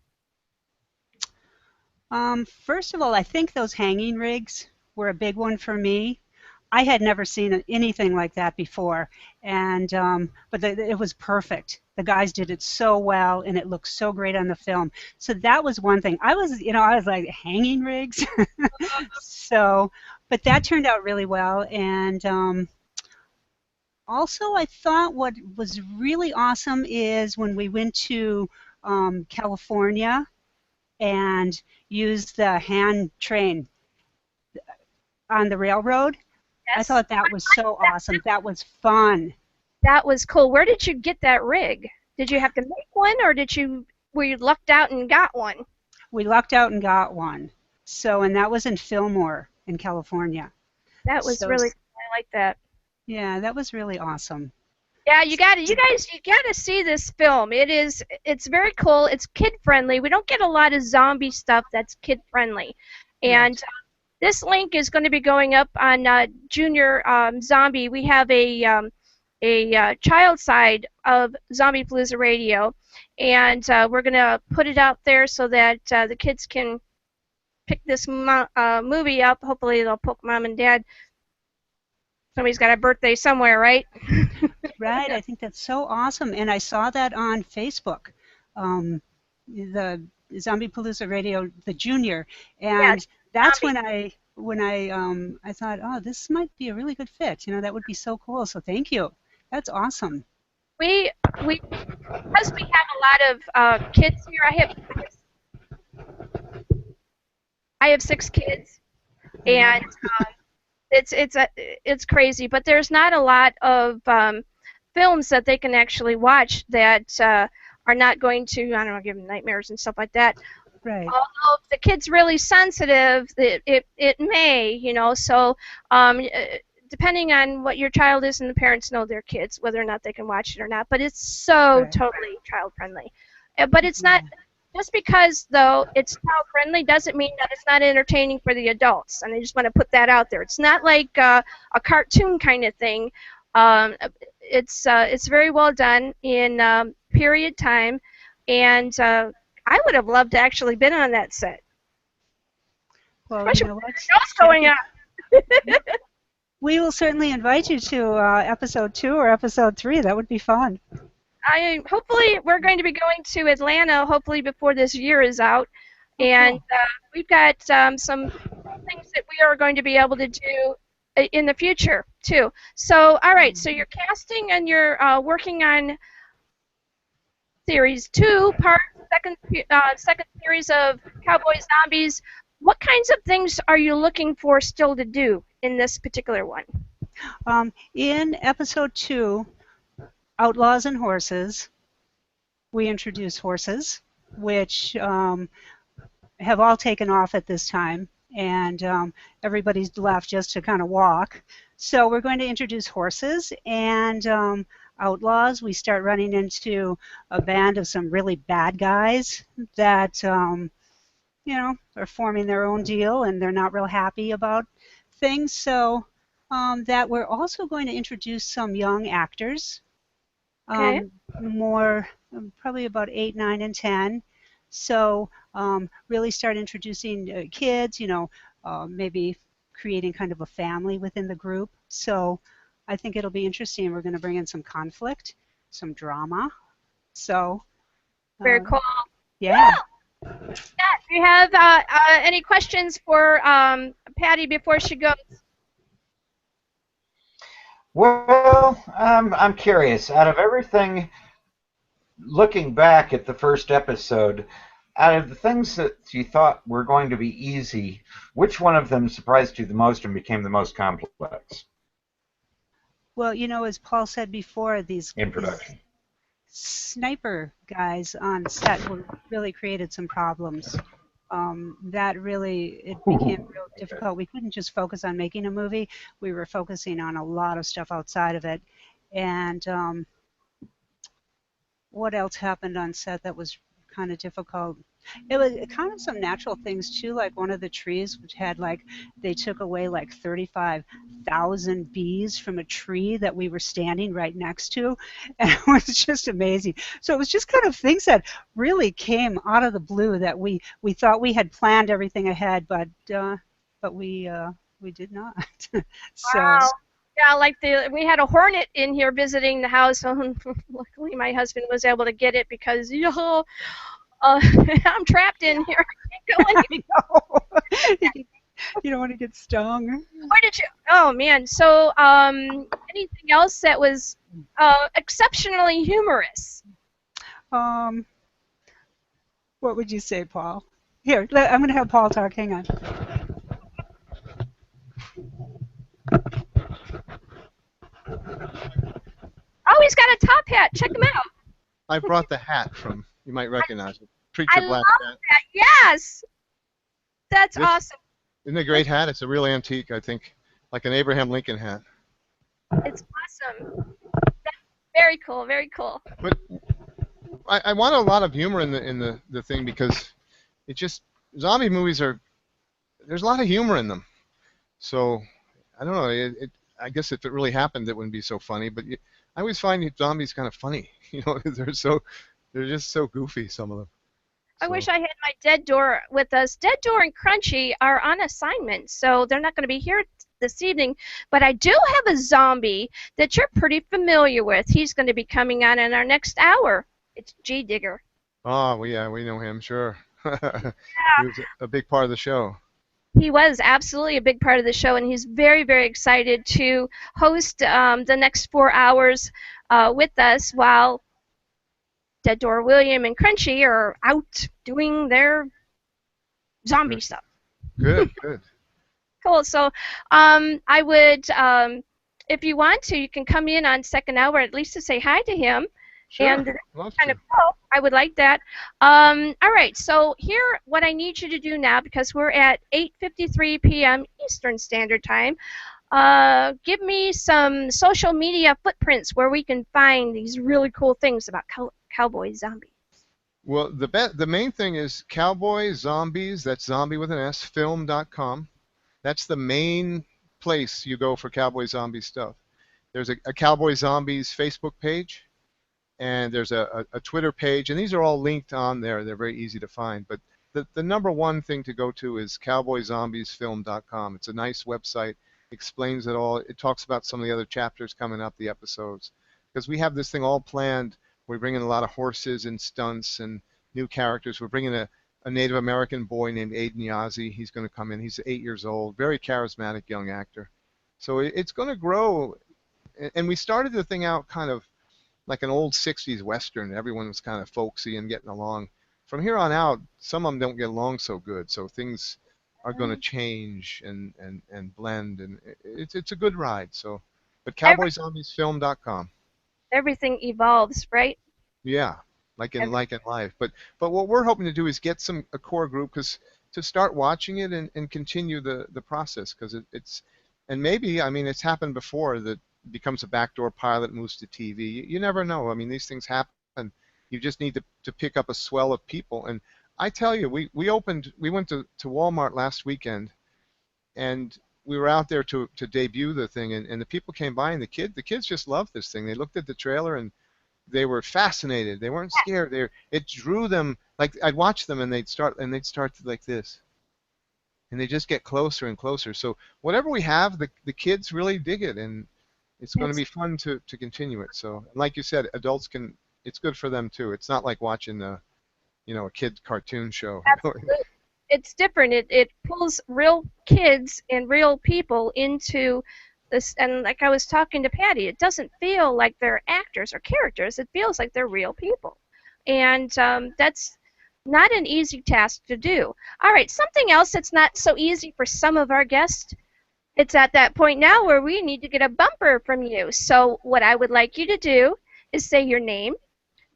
First of all, I think those hanging rigs were a big one for me. I had never seen anything like that before, and but it was perfect. The guys did it so well, and it looked so great on the film. So that was one thing. I was like, hanging rigs. But that turned out really well, and also I thought what was really awesome is when we went to California and used the hand train on the railroad. Yes. I thought that was so awesome. That was fun. That was cool. Where did you get that rig? Did you have to make one, or were you lucked out and got one? We lucked out and got one. And that was in Fillmore in California. That was really cool. I like that. Yeah, that was really awesome. Yeah, you guys gotta see this film. It's very cool. It's kid friendly. We don't get a lot of zombie stuff that's kid friendly, and this link is going to be going up on Junior Zombie. We have a child side of Zombiepalooza Radio, and we're going to put it out there so that the kids can pick this movie up. Hopefully they'll poke mom and dad. Somebody's got a birthday somewhere, right? Right. I think that's so awesome. And I saw that on Facebook, the Zombiepalooza Radio, the Junior, and that's when I thought, oh, this might be a really good fit. That would be so cool. So thank you. That's awesome. Because we have a lot of kids here. I have 6 kids, and it's crazy. But there's not a lot of films that they can actually watch that are not going to, I don't know, give them nightmares and stuff like that. Right. Although if the kid's really sensitive, it may, you know, so depending on what your child is, and the parents know their kids, whether or not they can watch it or not, but it's so totally child-friendly. But it's not, just because, though, it's child-friendly doesn't mean that it's not entertaining for the adults, and I just want to put that out there. It's not like a cartoon kind of thing. It's very well done in period time, and I would have loved to actually been on that set. Well, especially you know with what's going on. We will certainly invite you to episode 2 or episode 3. That would be fun. Hopefully we're going to be going to Atlanta, hopefully before this year is out, and we've got some things that we are going to be able to do in the future too. So, all right, so you're casting and you're working on series 2, second series of Cowboy Zombies. What kinds of things are you looking for still to do in this particular one? In episode 2, Outlaws and Horses, we introduce horses, which have all taken off at this time, and everybody's left just to kind of walk. So we're going to introduce horses, and outlaws. We start running into a band of some really bad guys that you know, are forming their own deal, and they're not real happy about things. So that we're also going to introduce some young actors. More, probably about 8, 9, and 10. So really start introducing kids, you know, maybe creating kind of a family within the group. So I think it'll be interesting. We're going to bring in some conflict, some drama. So very cool. Yeah. Do you have any questions for Patty before she goes? Well, I'm curious. Out of everything, looking back at the first episode, out of the things that you thought were going to be easy, which one of them surprised you the most and became the most complex? Well, you know, as Paul said before, these sniper guys on set really created some problems. That really, it became real difficult. We couldn't just focus on making a movie. We were focusing on a lot of stuff outside of it. And what else happened on set that was kind of difficult? It was kind of some natural things too, like one of the trees which had they took away 35,000 bees from a tree that we were standing right next to, and it was just amazing. So it was just kind of things that really came out of the blue that we thought we had planned everything ahead, but we did not. So. Wow. Yeah, we had a hornet in here visiting the house. Luckily, my husband was able to get it because, I'm trapped in here. I know. You don't want to get stung. Where did you? Oh man. So, anything else that was exceptionally humorous? What would you say, Paul? Here, I'm going to have Paul talk. Hang on. Oh, he's got a top hat. Check him out. I brought the hat from. You might recognize it. Preacher I black love hat. that. Yes. That's awesome. Isn't it a great hat? It's a real antique, I think, like an Abraham Lincoln hat. It's awesome. That's very cool. Very cool. But I want a lot of humor in the thing because it just zombie movies there's a lot of humor in them. So I don't know. I guess if it really happened, it wouldn't be so funny. But I always find zombies kind of funny. You know, they're just so goofy, some of them. I wish I had my Dead Door with us. Dead Door and Crunchy are on assignment, so they're not going to be here this evening. But I do have a zombie that you're pretty familiar with. He's going to be coming on in our next hour. It's G Digger. Oh, well, yeah, we know him, sure. He was a big part of the show. He was absolutely a big part of the show, and he's very, very excited to host the next 4 hours with us while Dead Door William and Crunchy are out doing their zombie stuff. Good. Cool. So I would, if you want to, you can come in on second hour at least to say hi to him. Sure. And Love kind to. of cool. I would like that. All right, so here, what I need you to do now, because we're at 8:53 p.m. Eastern Standard Time, give me some social media footprints where we can find these really cool things about Cowboy Zombies. Well, the main thing is CowboyZombies, that's zombie with an S, film.com. That's the main place you go for Cowboy Zombie stuff. There's a Cowboy Zombies Facebook page, and there's a Twitter page, and these are all linked on there. They're very easy to find. But the number one thing to go to is CowboyZombiesFilm.com. It's a nice website, explains it all. It talks about some of the other chapters coming up, the episodes. Because we have this thing all planned. We're bringing a lot of horses and stunts and new characters. We're bringing a Native American boy named Aiden Yazzie. He's going to come in. He's 8 years old, very charismatic young actor. So it's going to grow. And we started the thing out kind of like an old 60s Western. Everyone was kind of folksy and getting along. From here on out, some of them don't get along so good. So things are going to change and blend. And it's a good ride. So, but CowboyZombiesFilm.com. Everything evolves, right? Yeah, like in life. But what we're hoping to do is get a core group to start watching it and continue the process, because it's and maybe, I mean, it's happened before that becomes a backdoor pilot, moves to TV. You never know. I mean, these things happen. You just need to pick up a swell of people. And I tell you, we went to Walmart last weekend, and we were out there to debut the thing, and the people came by, and the kids just loved this thing. They looked at the trailer and they were fascinated. They weren't scared. It drew them. Like, I'd watch them and they'd start like this, and they just get closer and closer. So whatever we have, the kids really dig it, and it's going to be fun to continue it. So, like you said, adults can. It's good for them too. It's not like watching a kid cartoon show. Absolutely. It's different. It pulls real kids and real people into this. And like I was talking to Patty, it doesn't feel like they're actors or characters. It feels like they're real people. And that's not an easy task to do. All right, something else that's not so easy for some of our guests. It's at that point now where we need to get a bumper from you. So what I would like you to do is say your name,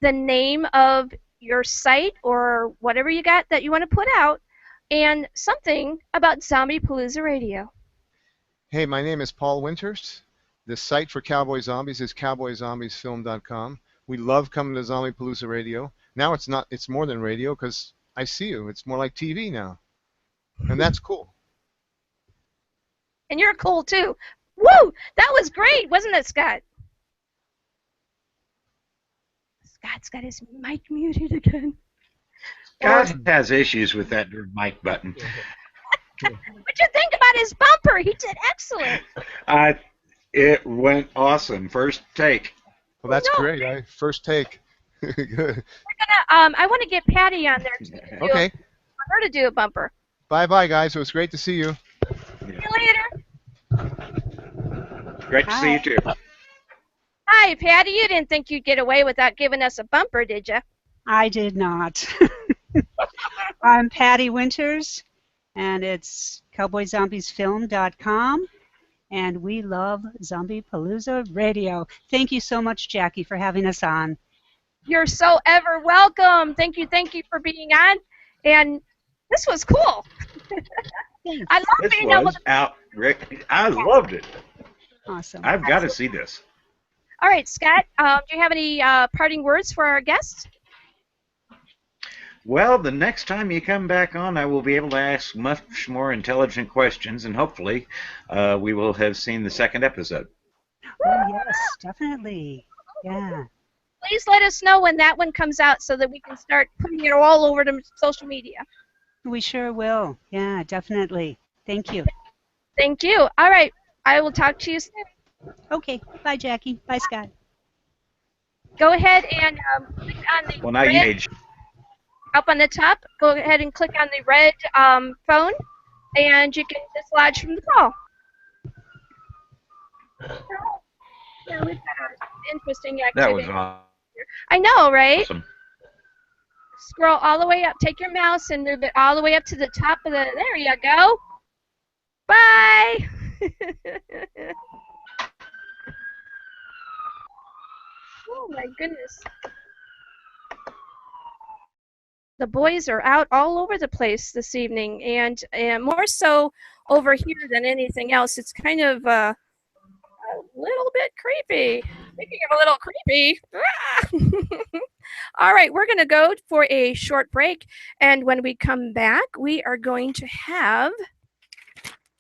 the name of your site or whatever you got that you want to put out, and something about Zombiepalooza Radio. Hey, my name is Paul Winters. The site for Cowboy Zombies is CowboyZombiesFilm.com. We love coming to Zombiepalooza Radio. Now it's more than radio, because I see you. It's more like TV now. And that's cool. And you're cool too. Woo! That was great, wasn't it, Scott? Scott's got his mic muted again. Scott has issues with that mic button. What'd you think about his bumper? He did excellent. It went awesome. First take. Well, that's great. First take. Good. We're gonna. I want to get Patty on there too. Okay. For her to do a bumper. Bye, guys. It was great to see you. See you later. Great to see you too. Hi, Patty. You didn't think you'd get away without giving us a bumper, did you? I did not. I'm Patty Winters, and it's CowboyZombiesFilm.com, and we love Zombiepalooza Radio. Thank you so much, Jackie, for having us on. You're so ever welcome. Thank you for being on. And this was cool. I love being able to. I loved it. Awesome. I've got to see this. All right, Scott, do you have any parting words for our guests? Well, the next time you come back on, I will be able to ask much more intelligent questions, and hopefully we will have seen the second episode. Oh, yes, definitely. Yeah. Please let us know when that one comes out so that we can start putting it all over to social media. We sure will. Yeah, definitely. Thank you. Thank you. All right. I will talk to you soon. Okay. Bye, Jackie. Bye, Scott. Go ahead and click on the red, up on the top. Go ahead and click on the red phone, and you can dislodge from the call. Yeah, we've got interesting activity. That was awesome. I know, right? Awesome. Scroll all the way up. Take your mouse and move it all the way up to the top of the. There you go. Bye. Oh my goodness. The boys are out all over the place this evening, and more so over here than anything else. It's kind of a little bit creepy. Speaking of a little creepy, all right, we're going to go for a short break, and when we come back, we are going to have.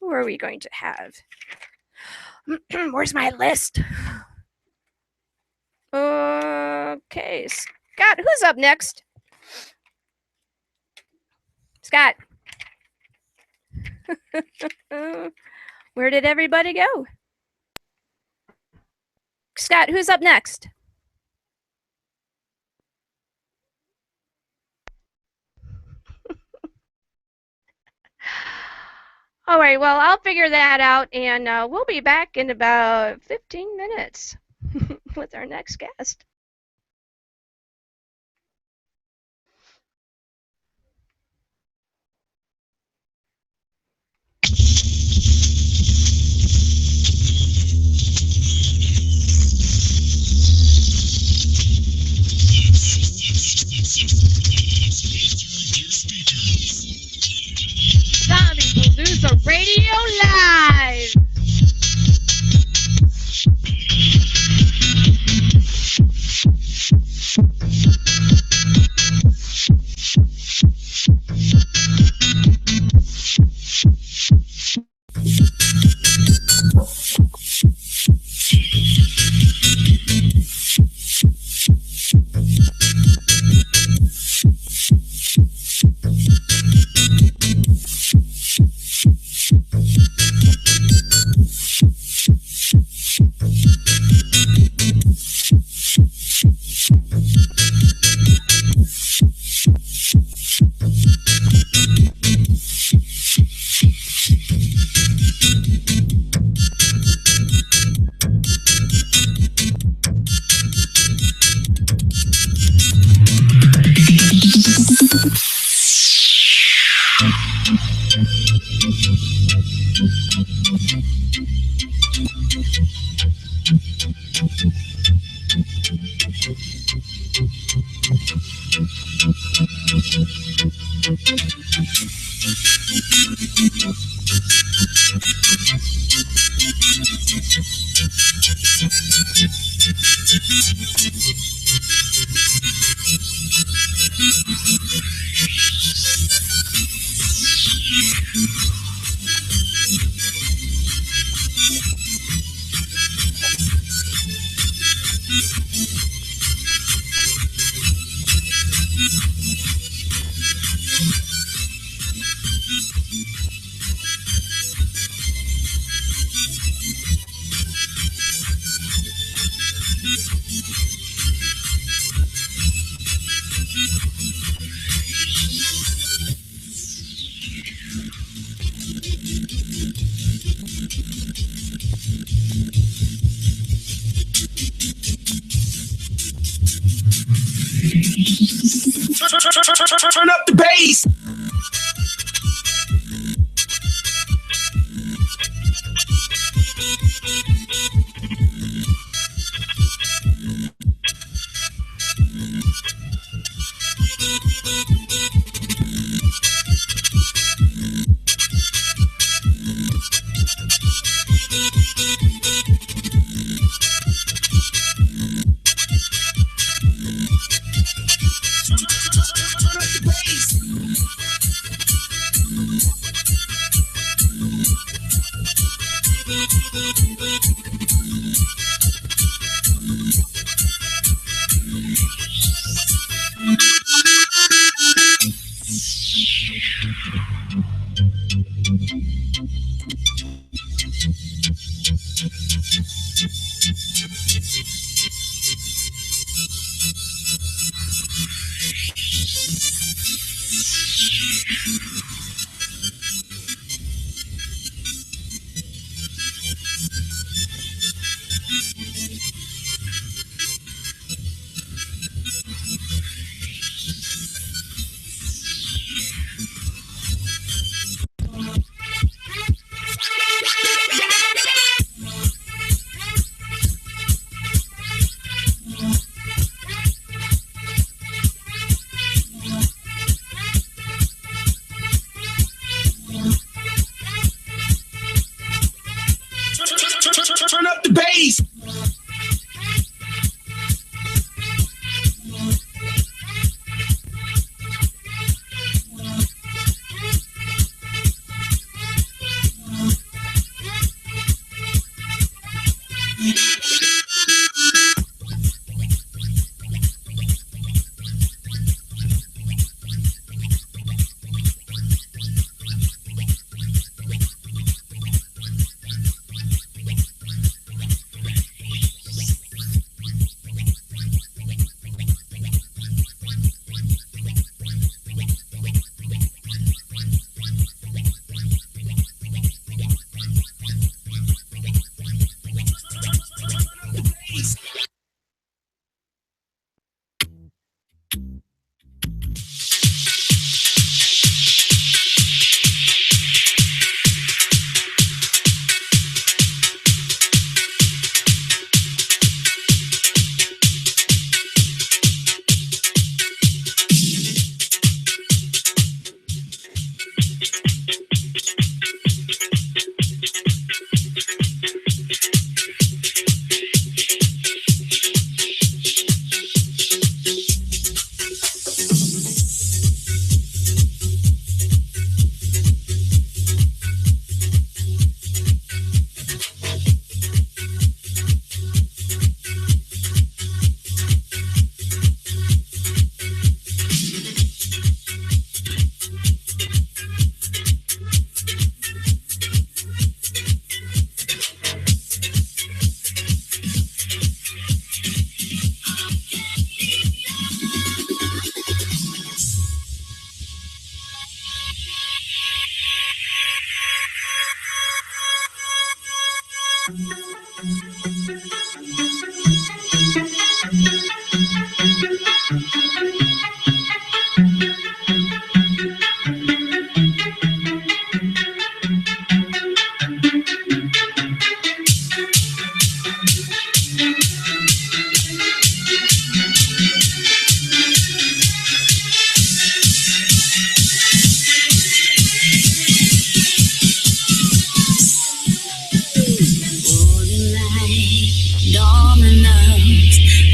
Who are we going to have? Where's my list? Okay, Scott, who's up next? Scott. Where did everybody go? Scott, who's up next? All right, well, I'll figure that out, and we'll be back in about 15 minutes with our next guest. Zombiepalooza Radio Live! Turn up the bass.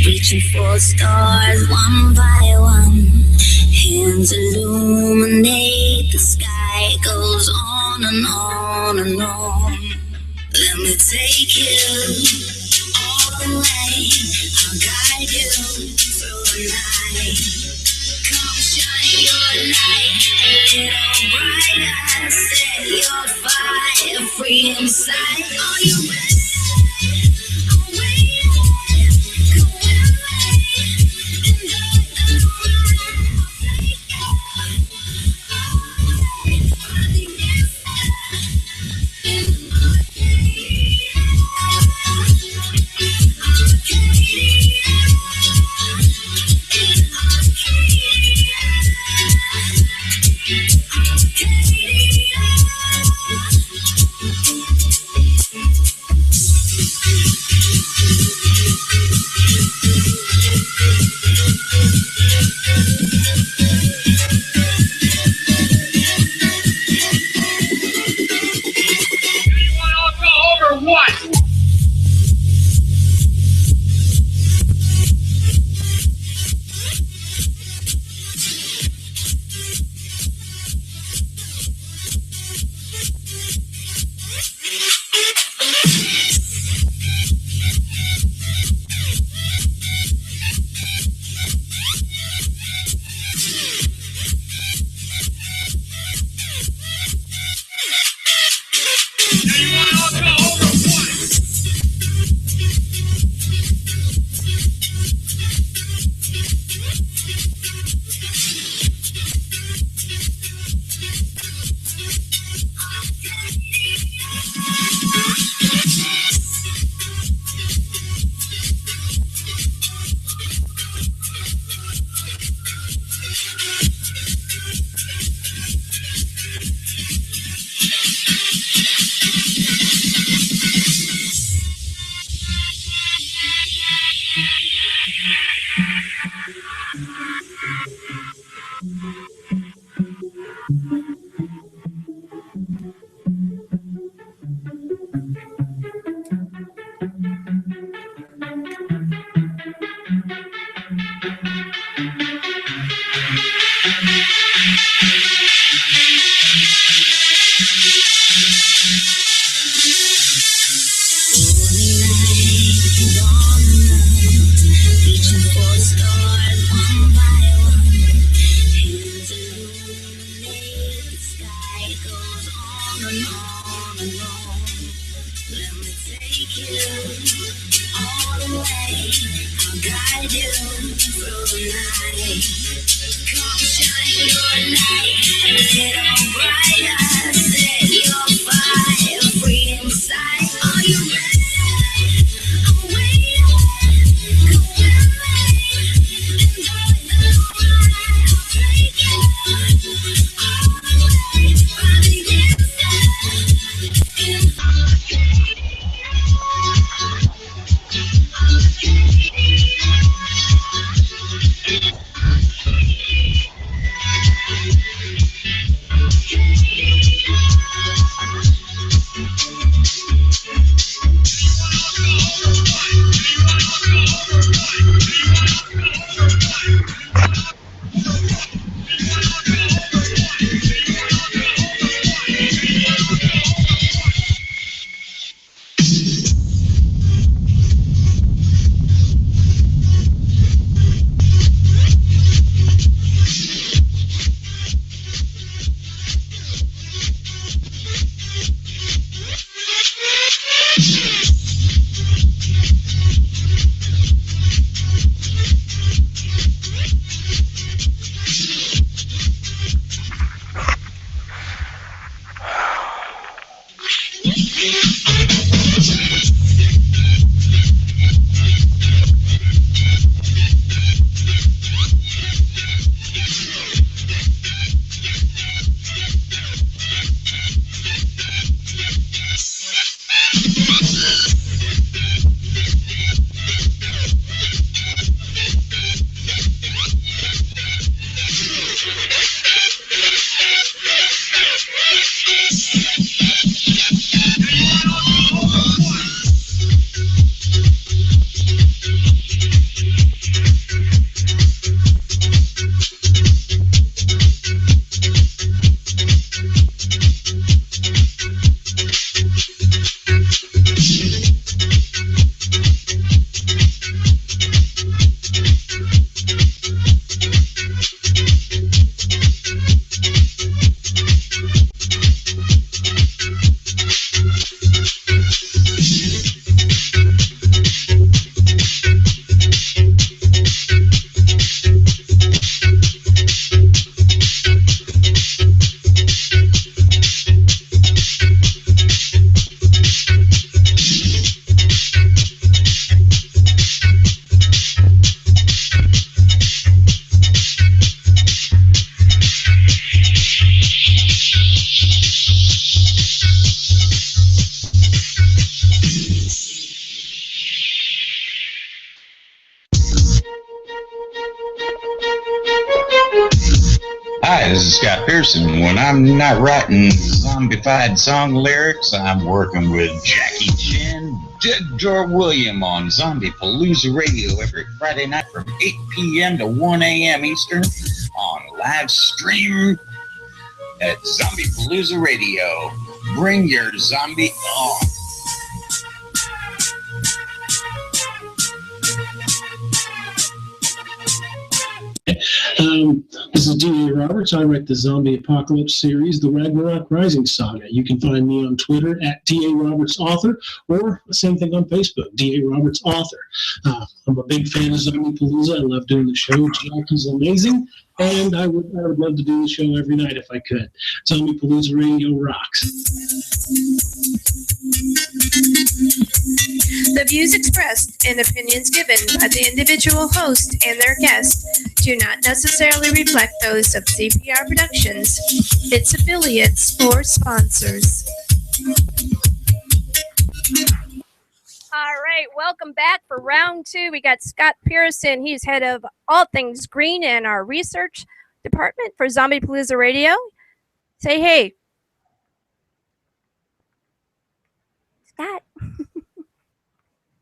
Reaching for stars one by one, hands illuminate the sky, goes on and on and on. Let me take you all the way, I'll guide you through the night. Come shine your light a little brighter, set your fire free inside. Are you ready? Hi, this is Scott Pearson. When I'm not writing zombified song lyrics, I'm working with Jackie Chan, Dead William on Zombiepalooza Radio every Friday night from 8 p.m. to 1 a.m. Eastern on live stream at Zombiepalooza Radio. Bring your zombie on. This is D.A. Roberts. I write the Zombie Apocalypse series, the Ragnarok Rising Saga. You can find me on Twitter at D.A. Roberts Author, or the same thing on Facebook, D.A. Roberts Author. I'm a big fan of Zombiepalooza. I love doing the show. Jackie's amazing, and I would love to do the show every night if I could. Zombiepalooza Radio rocks. The views expressed and opinions given by the individual host and their guests do not necessarily reflect those of CPR Productions, its affiliates, or sponsors. All right, welcome back for round two. We got Scott Pearson. He's head of all things green in our research department for Zombiepalooza Radio. Say hey. Scott.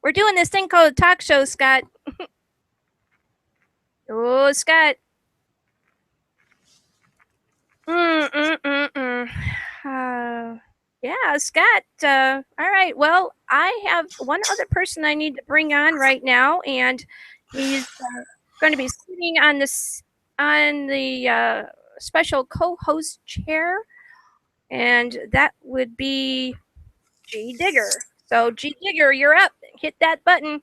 We're doing this thing called a talk show, Scott. Oh, Scott. Yeah, Scott. All right. Well, I have one other person I need to bring on right now, and he's going to be sitting on the special co-host chair, and that would be G Digger. So, G Digger, you're up. Hit that button.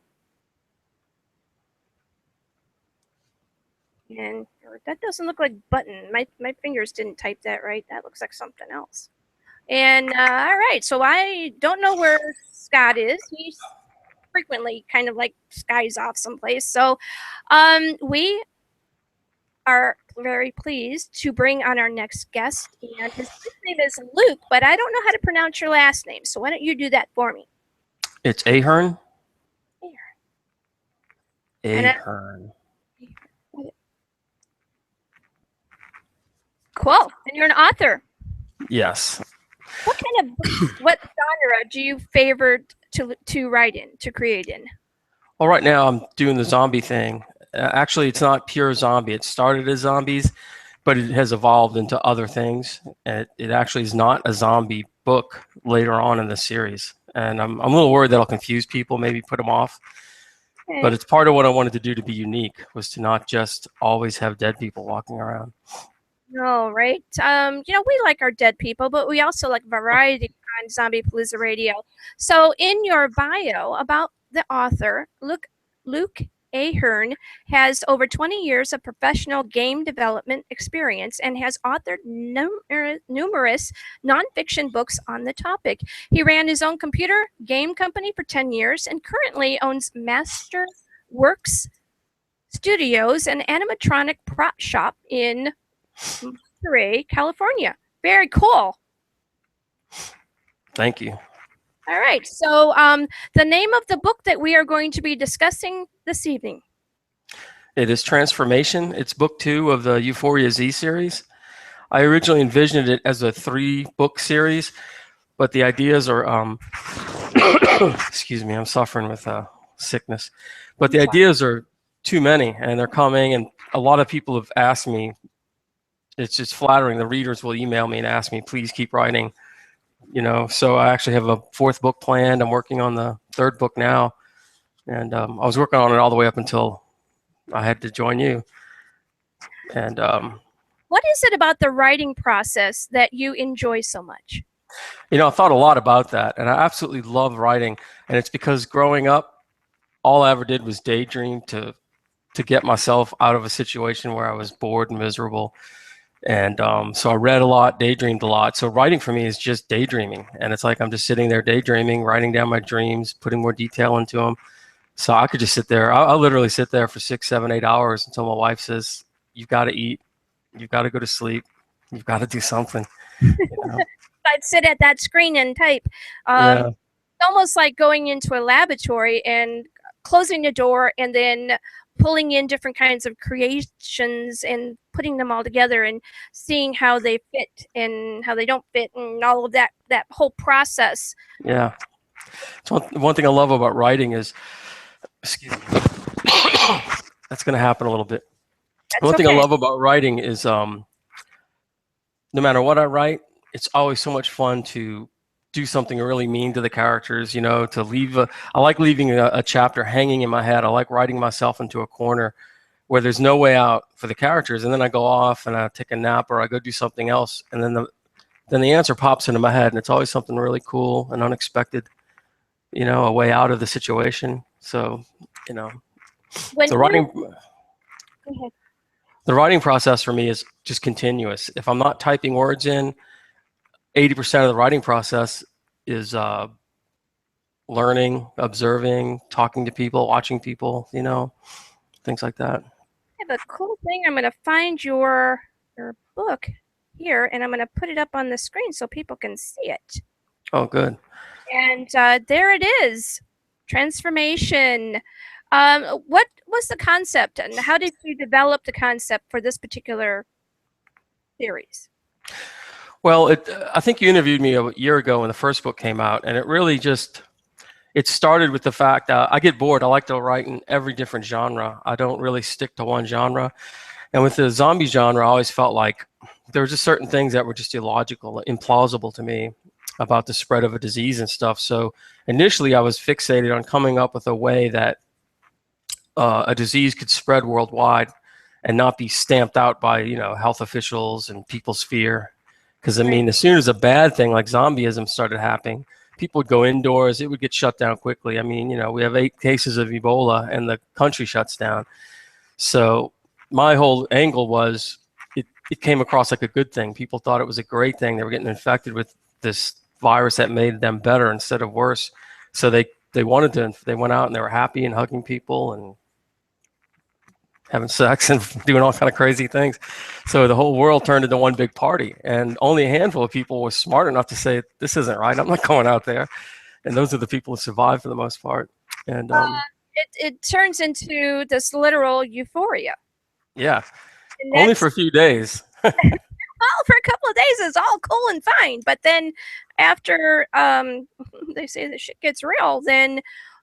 And that doesn't look like button. My fingers didn't type that right. That looks like something else. And all right, so I don't know where Scott is. He's frequently kind of like skies off someplace. So we are very pleased to bring on our next guest. And his name is Luke, but I don't know how to pronounce your last name. So why don't you do that for me? It's Ahearn. Ahearn. Cool. And you're an author. Yes. What kind of what genre do you favor to write in, to create in? Well, right now I'm doing the zombie thing. Actually, it's not pure zombie. It started as zombies, but it has evolved into other things. And it actually is not a zombie book later on in the series. And I'm a little worried that I'll confuse people, maybe put them off. Okay. But it's part of what I wanted to do to be unique, was to not just always have dead people walking around. No, right? We like our dead people, but we also like variety on Zombiepalooza Radio. So in your bio about the author, Luke Ahearn has over 20 years of professional game development experience and has authored numerous nonfiction books on the topic. He ran his own computer game company for 10 years and currently owns Masterworks Studios, an animatronic prop shop in Monterey, California. Very cool. Thank you. All right. So the name of the book that we are going to be discussing this evening. It is Transformation. It's book 2 of the Euphoria-Z series. I originally envisioned it as a 3-book series, but the ideas are, excuse me, I'm suffering with sickness. But the ideas are too many, and they're coming, and a lot of people have asked me. It's just flattering. The readers will email me and ask me, please keep writing. So I actually have a 4th book planned. I'm working on the 3rd book now. And I was working on it all the way up until I had to join you. And what is it about the writing process that you enjoy so much? I thought a lot about that. And I absolutely love writing. And it's because growing up, all I ever did was daydream to get myself out of a situation where I was bored and miserable. And so I read a lot, daydreamed a lot. So writing for me is just daydreaming. And it's like I'm just sitting there daydreaming, writing down my dreams, putting more detail into them. So I could just sit there. I'll literally sit there for 6, 7, 8 hours until my wife says, you've got to eat. You've got to go to sleep. You've got to do something. I'd sit at that screen and type. Yeah. It's almost like going into a laboratory and closing the door and then pulling in different kinds of creations and putting them all together and seeing how they fit and how they don't fit and all of that whole process. Yeah. So one thing I love about writing is, excuse me, that's going to happen a little bit. One thing I love about writing is no matter what I write, it's always so much fun to do something really mean to the characters, you know, to leave I like leaving a chapter hanging in my head. I like writing myself into a corner where there's no way out for the characters, and then I go off and I take a nap or I go do something else, and then the answer pops into my head, and it's always something really cool and unexpected, you know, a way out of the situation. So, you know, the writing process for me is just continuous. If I'm not typing words in, 80% of the writing process is learning, observing, talking to people, watching people, you know, things like that. I have a cool thing. I'm going to find your book here, and I'm going to put it up on the screen so people can see it. Oh, good. And there it is, Transformation. What was the concept, and how did you develop the concept for this particular series? Well, I think you interviewed me a year ago when the first book came out, and it really just, it started with the fact that I get bored. I like to write in every different genre. I don't really stick to one genre. And with the zombie genre, I always felt like there were just certain things that were just illogical, implausible to me about the spread of a disease and stuff. So initially I was fixated on coming up with a way that a disease could spread worldwide and not be stamped out by, you know, health officials and people's fear. Because, I mean, as soon as a bad thing like zombieism started happening, people would go indoors. It would get shut down quickly. I mean, you know, we have 8 cases of Ebola and the country shuts down. So my whole angle was it came across like a good thing. People thought it was a great thing. They were getting infected with this virus that made them better instead of worse. So they wanted to, they went out and they were happy and hugging people and having sex and doing all kind of crazy things. So the whole world turned into one big party, and only a handful of people were smart enough to say, this isn't right, I'm not going out there. And those are the people who survived for the most part. And it turns into this literal euphoria. Yeah, only for a few days. Well, for a couple of days it's all cool and fine, but then after they say the shit gets real, then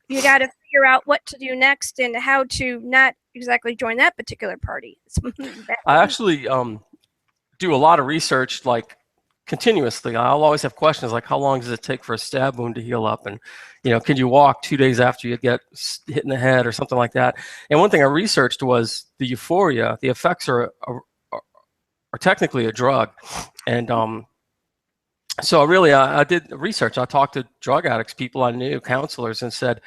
you got to figure out what to do next and how to not exactly join that particular party. I actually do a lot of research, like continuously. I'll always have questions like, how long does it take for a stab wound to heal up? And, you know, can you walk 2 days after you get hit in the head or something like that? And one thing I researched was the euphoria. The effects are technically a drug. And so I did research. I talked to drug addicts, people I knew, counselors, and said,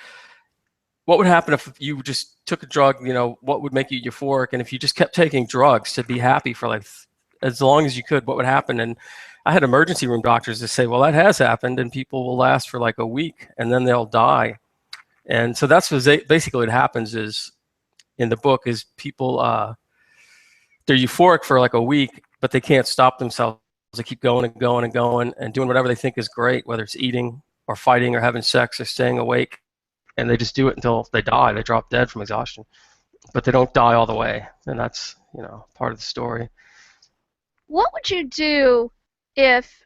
what would happen if you just took a drug, you know, what would make you euphoric? And if you just kept taking drugs to be happy for like as long as you could, what would happen? And I had emergency room doctors that say, well, that has happened, and people will last for like a week and then they'll die. And so that's what basically what happens is in the book is people, they're euphoric for like a week, but they can't stop themselves. They keep going and going and going and doing whatever they think is great, whether it's eating or fighting or having sex or staying awake. And they just do it until they die. They drop dead from exhaustion, but they don't die all the way. And that's, you know, part of the story. What would you do if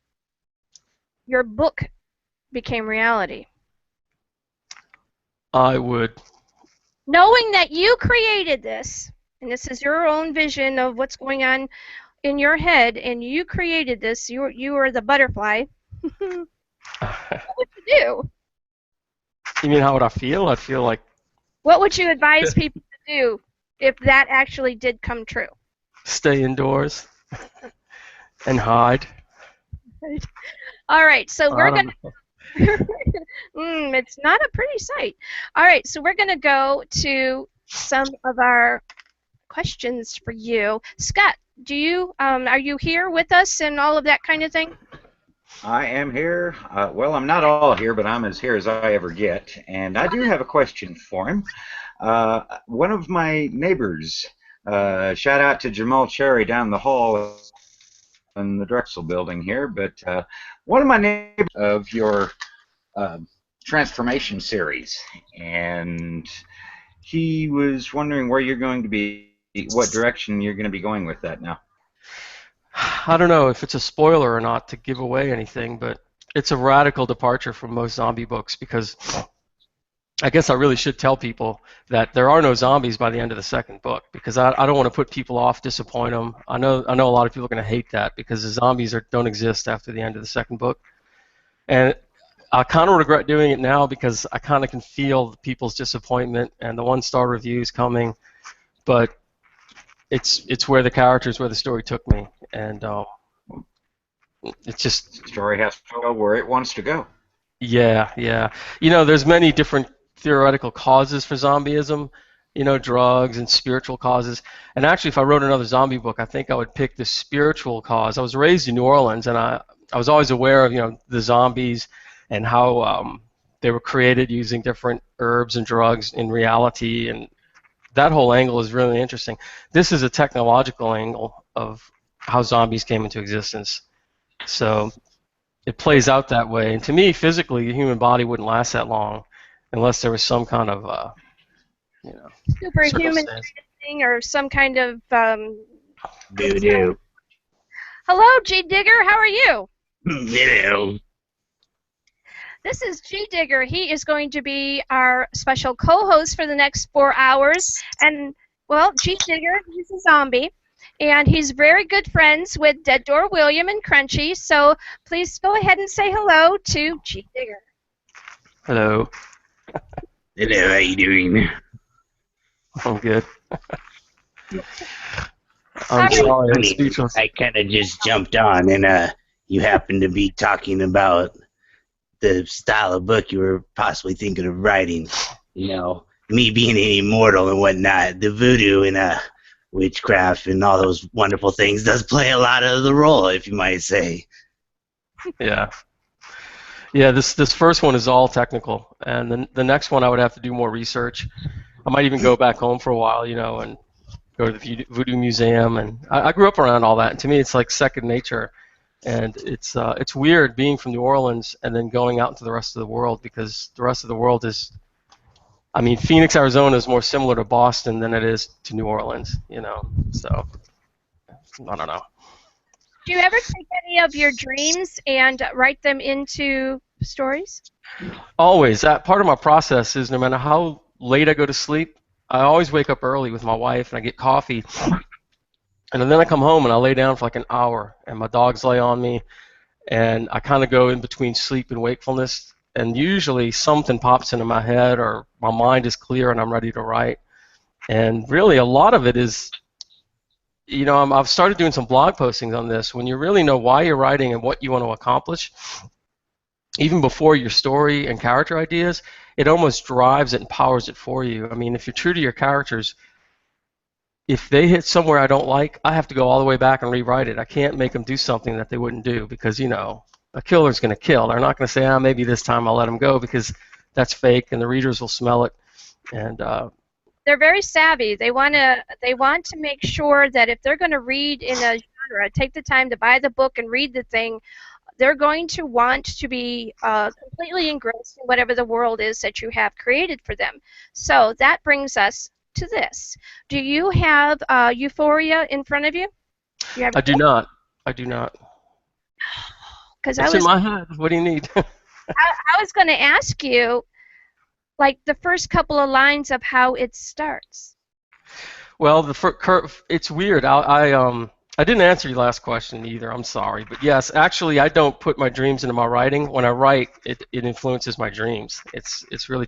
your book became reality? I would. Knowing that you created this, and this is your own vision of what's going on in your head, and you created this, you are the butterfly. What would you do? You mean how would I feel? I'd feel like... What would you advise people to do if that actually did come true? Stay indoors and hide. All right, so we're going to... it's not a pretty sight. All right, so we're going to go to some of our questions for you. Scott, do you are you here with us and all of that kind of thing? I am here. Well, I'm not all here, but I'm as here as I ever get. And I do have a question for him. One of my neighbors, shout out to Jamal Cherry down the hall in the Drexel building here, but one of my neighbors of your transformation series, and he was wondering where you're going to be, what direction you're going to be going with that now. I don't know if it's a spoiler or not to give away anything, but it's a radical departure from most zombie books, because I guess I really should tell people that there are no zombies by the end of the second book, because I don't want to put people off, disappoint them. I know a lot of people are going to hate that, because the zombies don't exist after the end of the second book. And I kind of regret doing it now, because I kind of can feel people's disappointment and the one-star reviews coming, but it's where the characters, where the story took me, and it's just... The story has to go where it wants to go. Yeah. There's many different theoretical causes for zombieism, drugs and spiritual causes. And actually, if I wrote another zombie book, I think I would pick the spiritual cause. I was raised in New Orleans, and I was always aware of, the zombies and how they were created using different herbs and drugs in reality, and that whole angle is really interesting. This is a technological angle of how zombies came into existence. So it plays out that way. And to me, physically, the human body wouldn't last that long unless there was some kind of, superhuman thing or some kind of... Voodoo. Hello, G. Digger. How are you? Hello. This is G. Digger. He is going to be our special co-host for the next 4 hours. And, well, G. Digger, he's a zombie. And he's very good friends with Dead Door William and Crunchy. So please go ahead and say hello to G. Digger. Hello. Hello, how you doing? I'm good. I'm sorry, I'm speechless. I kind of just jumped on, and you happened to be talking about the style of book you were possibly thinking of writing. Me being an immortal and whatnot, the voodoo and witchcraft and all those wonderful things does play a lot of the role, if you might say. Yeah. This first one is all technical, and then the next one I would have to do more research. I might even go back home for a while, and go to the Voodoo Museum, and I grew up around all that, and to me it's like second nature. And it's weird being from New Orleans and then going out into the rest of the world, because the rest of the world is, Phoenix, Arizona is more similar to Boston than it is to New Orleans, so I don't know. Do you ever take any of your dreams and write them into stories? Always. That part of my process is, no matter how late I go to sleep, I always wake up early with my wife and I get coffee. And then I come home and I lay down for like an hour, and my dogs lay on me, and I kind of go in between sleep and wakefulness, and usually something pops into my head or my mind is clear and I'm ready to write. And really a lot of it is, I've started doing some blog postings on this. When you really know why you're writing and what you want to accomplish, even before your story and character ideas, it almost drives it and powers it for you. If you're true to your characters, if they hit somewhere I don't like, I have to go all the way back and rewrite it. I can't make them do something that they wouldn't do, because, a killer's going to kill. They're not going to say, maybe this time I'll let him go, because that's fake and the readers will smell it. And they're very savvy. They want to make sure that if they're going to read in a genre, take the time to buy the book and read the thing, they're going to want to be completely engrossed in whatever the world is that you have created for them. So that brings us to this. Do you have Euphoria in front of you? I do not. Because it's in my head. What do you need? I was going to ask you, like, the first couple of lines of how it starts. Well, it's weird. I didn't answer your last question either. I'm sorry, but yes, actually, I don't put my dreams into my writing. When I write, it influences my dreams. It's really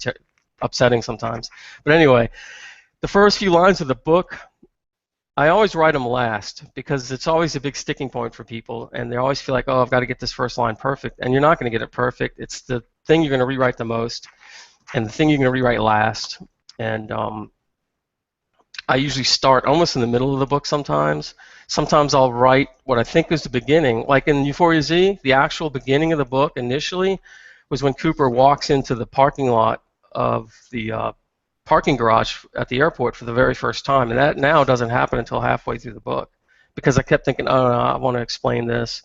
upsetting sometimes. But anyway. The first few lines of the book, I always write them last, because it's always a big sticking point for people, and they always feel like, I've got to get this first line perfect, and you're not going to get it perfect. It's the thing you're going to rewrite the most, and the thing you're going to rewrite last. And I usually start almost in the middle of the book sometimes. Sometimes I'll write what I think is the beginning. Like in Euphoria-Z, the actual beginning of the book initially was when Cooper walks into the parking lot of the parking garage at the airport for the very first time, and that now doesn't happen until halfway through the book, because I kept thinking, no, I want to explain this,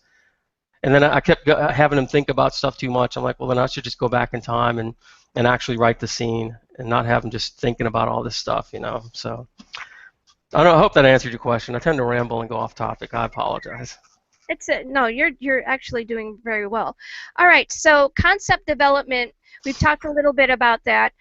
and then I kept having him think about stuff too much. I'm like, well, then I should just go back in time and actually write the scene, and not have them just thinking about all this stuff, you know. So I don't know, I hope that answered your question. I tend to ramble and go off topic. I apologize. No, you're actually doing very well. All right, so concept development, we've talked a little bit about that.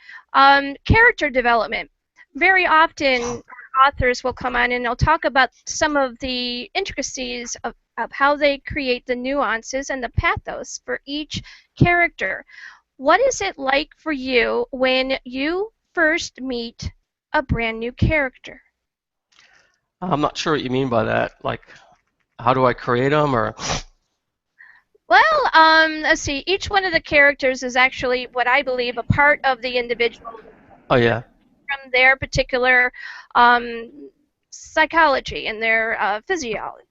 Character development. Very often authors will come on and they'll talk about some of the intricacies of how they create the nuances and the pathos for each character. What is it like for you when you first meet a brand new character? I'm not sure what you mean by that. Like, how do I create them, or? Well, let's see. Each one of the characters is actually what I believe a part of the individual. Oh yeah. From their particular psychology and their physiology,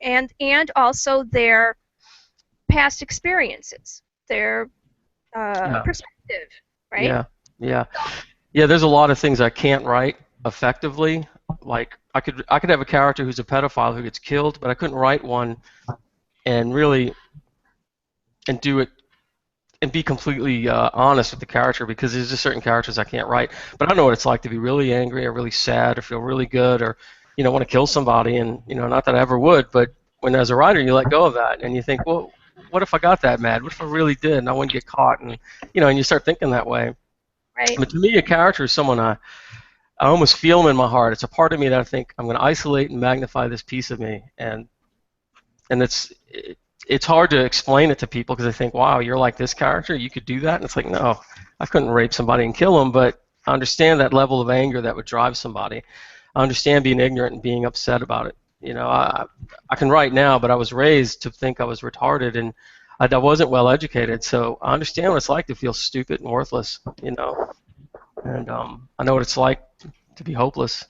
and also their past experiences, their perspective, right? Yeah. There's a lot of things I can't write effectively. Like I could have a character who's a pedophile who gets killed, but I couldn't write one and do it and be completely honest with the character, because there's just certain characters I can't write. But I know what it's like to be really angry or really sad or feel really good or, you know, want to kill somebody. And, you know, not that I ever would, but when as a writer you let go of that and you think, well, what if I got that mad? What if I really did and I wouldn't get caught? And, you know, and you start thinking that way. Right. But to me, a character is someone I almost feel them in my heart. It's a part of me that I think I'm going to isolate and magnify this piece of me. And it's hard to explain it to people because they think, wow, you're like this character, you could do that? And it's like, no, I couldn't rape somebody and kill them, but I understand that level of anger that would drive somebody. I understand being ignorant and being upset about it. You know, I can write now, but I was raised to think I was retarded, and I wasn't well educated, so I understand what it's like to feel stupid and worthless, you know, and I know what it's like to be hopeless.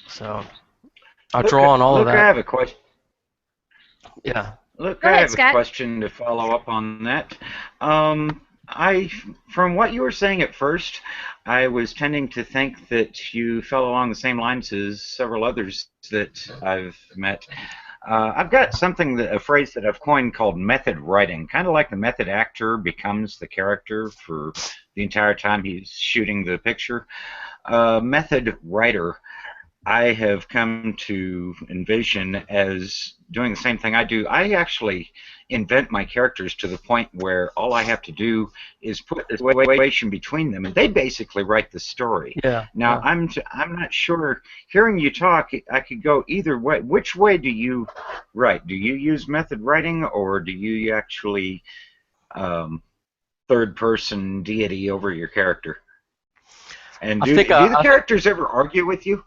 So I draw on all of that. I have a question. Yeah. Look, Go ahead, I have Scott. a question to follow up on that. From what you were saying at first, I was tending to think that you fell along the same lines as several others that I've met. I've got a phrase that I've coined called method writing, kind of like the method actor becomes the character for the entire time he's shooting the picture. Method writer, I have come to envision as doing the same thing I do. I actually invent my characters to the point where all I have to do is put a situation between them, and they basically write the story. Yeah. Now, I'm not sure. Hearing you talk, I could go either way. Which way do you write? Do you use method writing, or do you actually third-person deity over your character? And do the characters ever argue with you?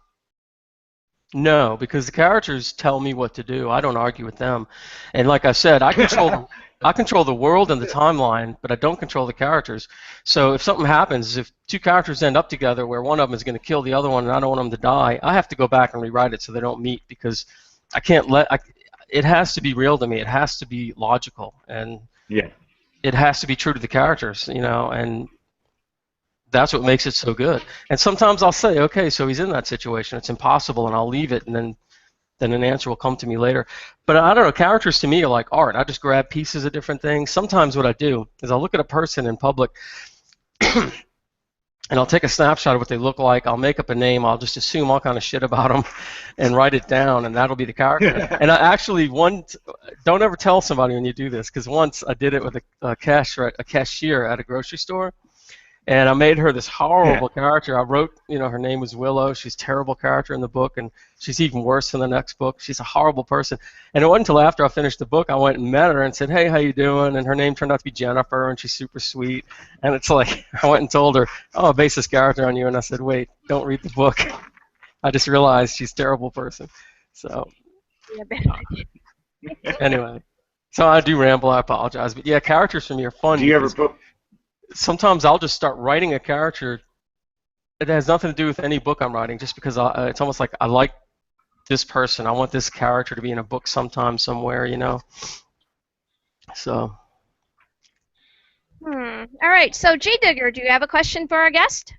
No, because the characters tell me what to do. I don't argue with them. And like I said, I control the world and the timeline, but I don't control the characters. So if something happens, if two characters end up together where one of them is going to kill the other one and I don't want them to die, I have to go back and rewrite it so they don't meet, because I can't it has to be real to me. It has to be logical, and it has to be true to the characters, you know, and that's what makes it so good. And sometimes I'll say, okay, so he's in that situation, it's impossible, and I'll leave it, and then an answer will come to me later. But I don't know, characters to me are like art. I just grab pieces of different things. Sometimes what I do is I'll look at a person in public and I'll take a snapshot of what they look like. I'll make up a name. I'll just assume all kind of shit about them and write it down, and that'll be the character. And I actually don't ever tell somebody when you do this, because once I did it with a cashier at a grocery store. And I made her this horrible character. I wrote, you know, her name was Willow. She's a terrible character in the book, and she's even worse in the next book. She's a horrible person. And it wasn't until after I finished the book I went and met her and said, hey, how you doing? And her name turned out to be Jennifer, and she's super sweet. And it's like, I went and told her, oh, I based this character on you. And I said, wait, don't read the book. I just realized she's a terrible person. So, anyway. So I do ramble. I apologize. But, yeah, characters for me are fun. Do you ever put... Sometimes I'll just start writing a character. It has nothing to do with any book I'm writing, just because it's almost like I like this person. I want this character to be in a book sometime, somewhere, you know. So. All right. So, G Digger, do you have a question for our guest?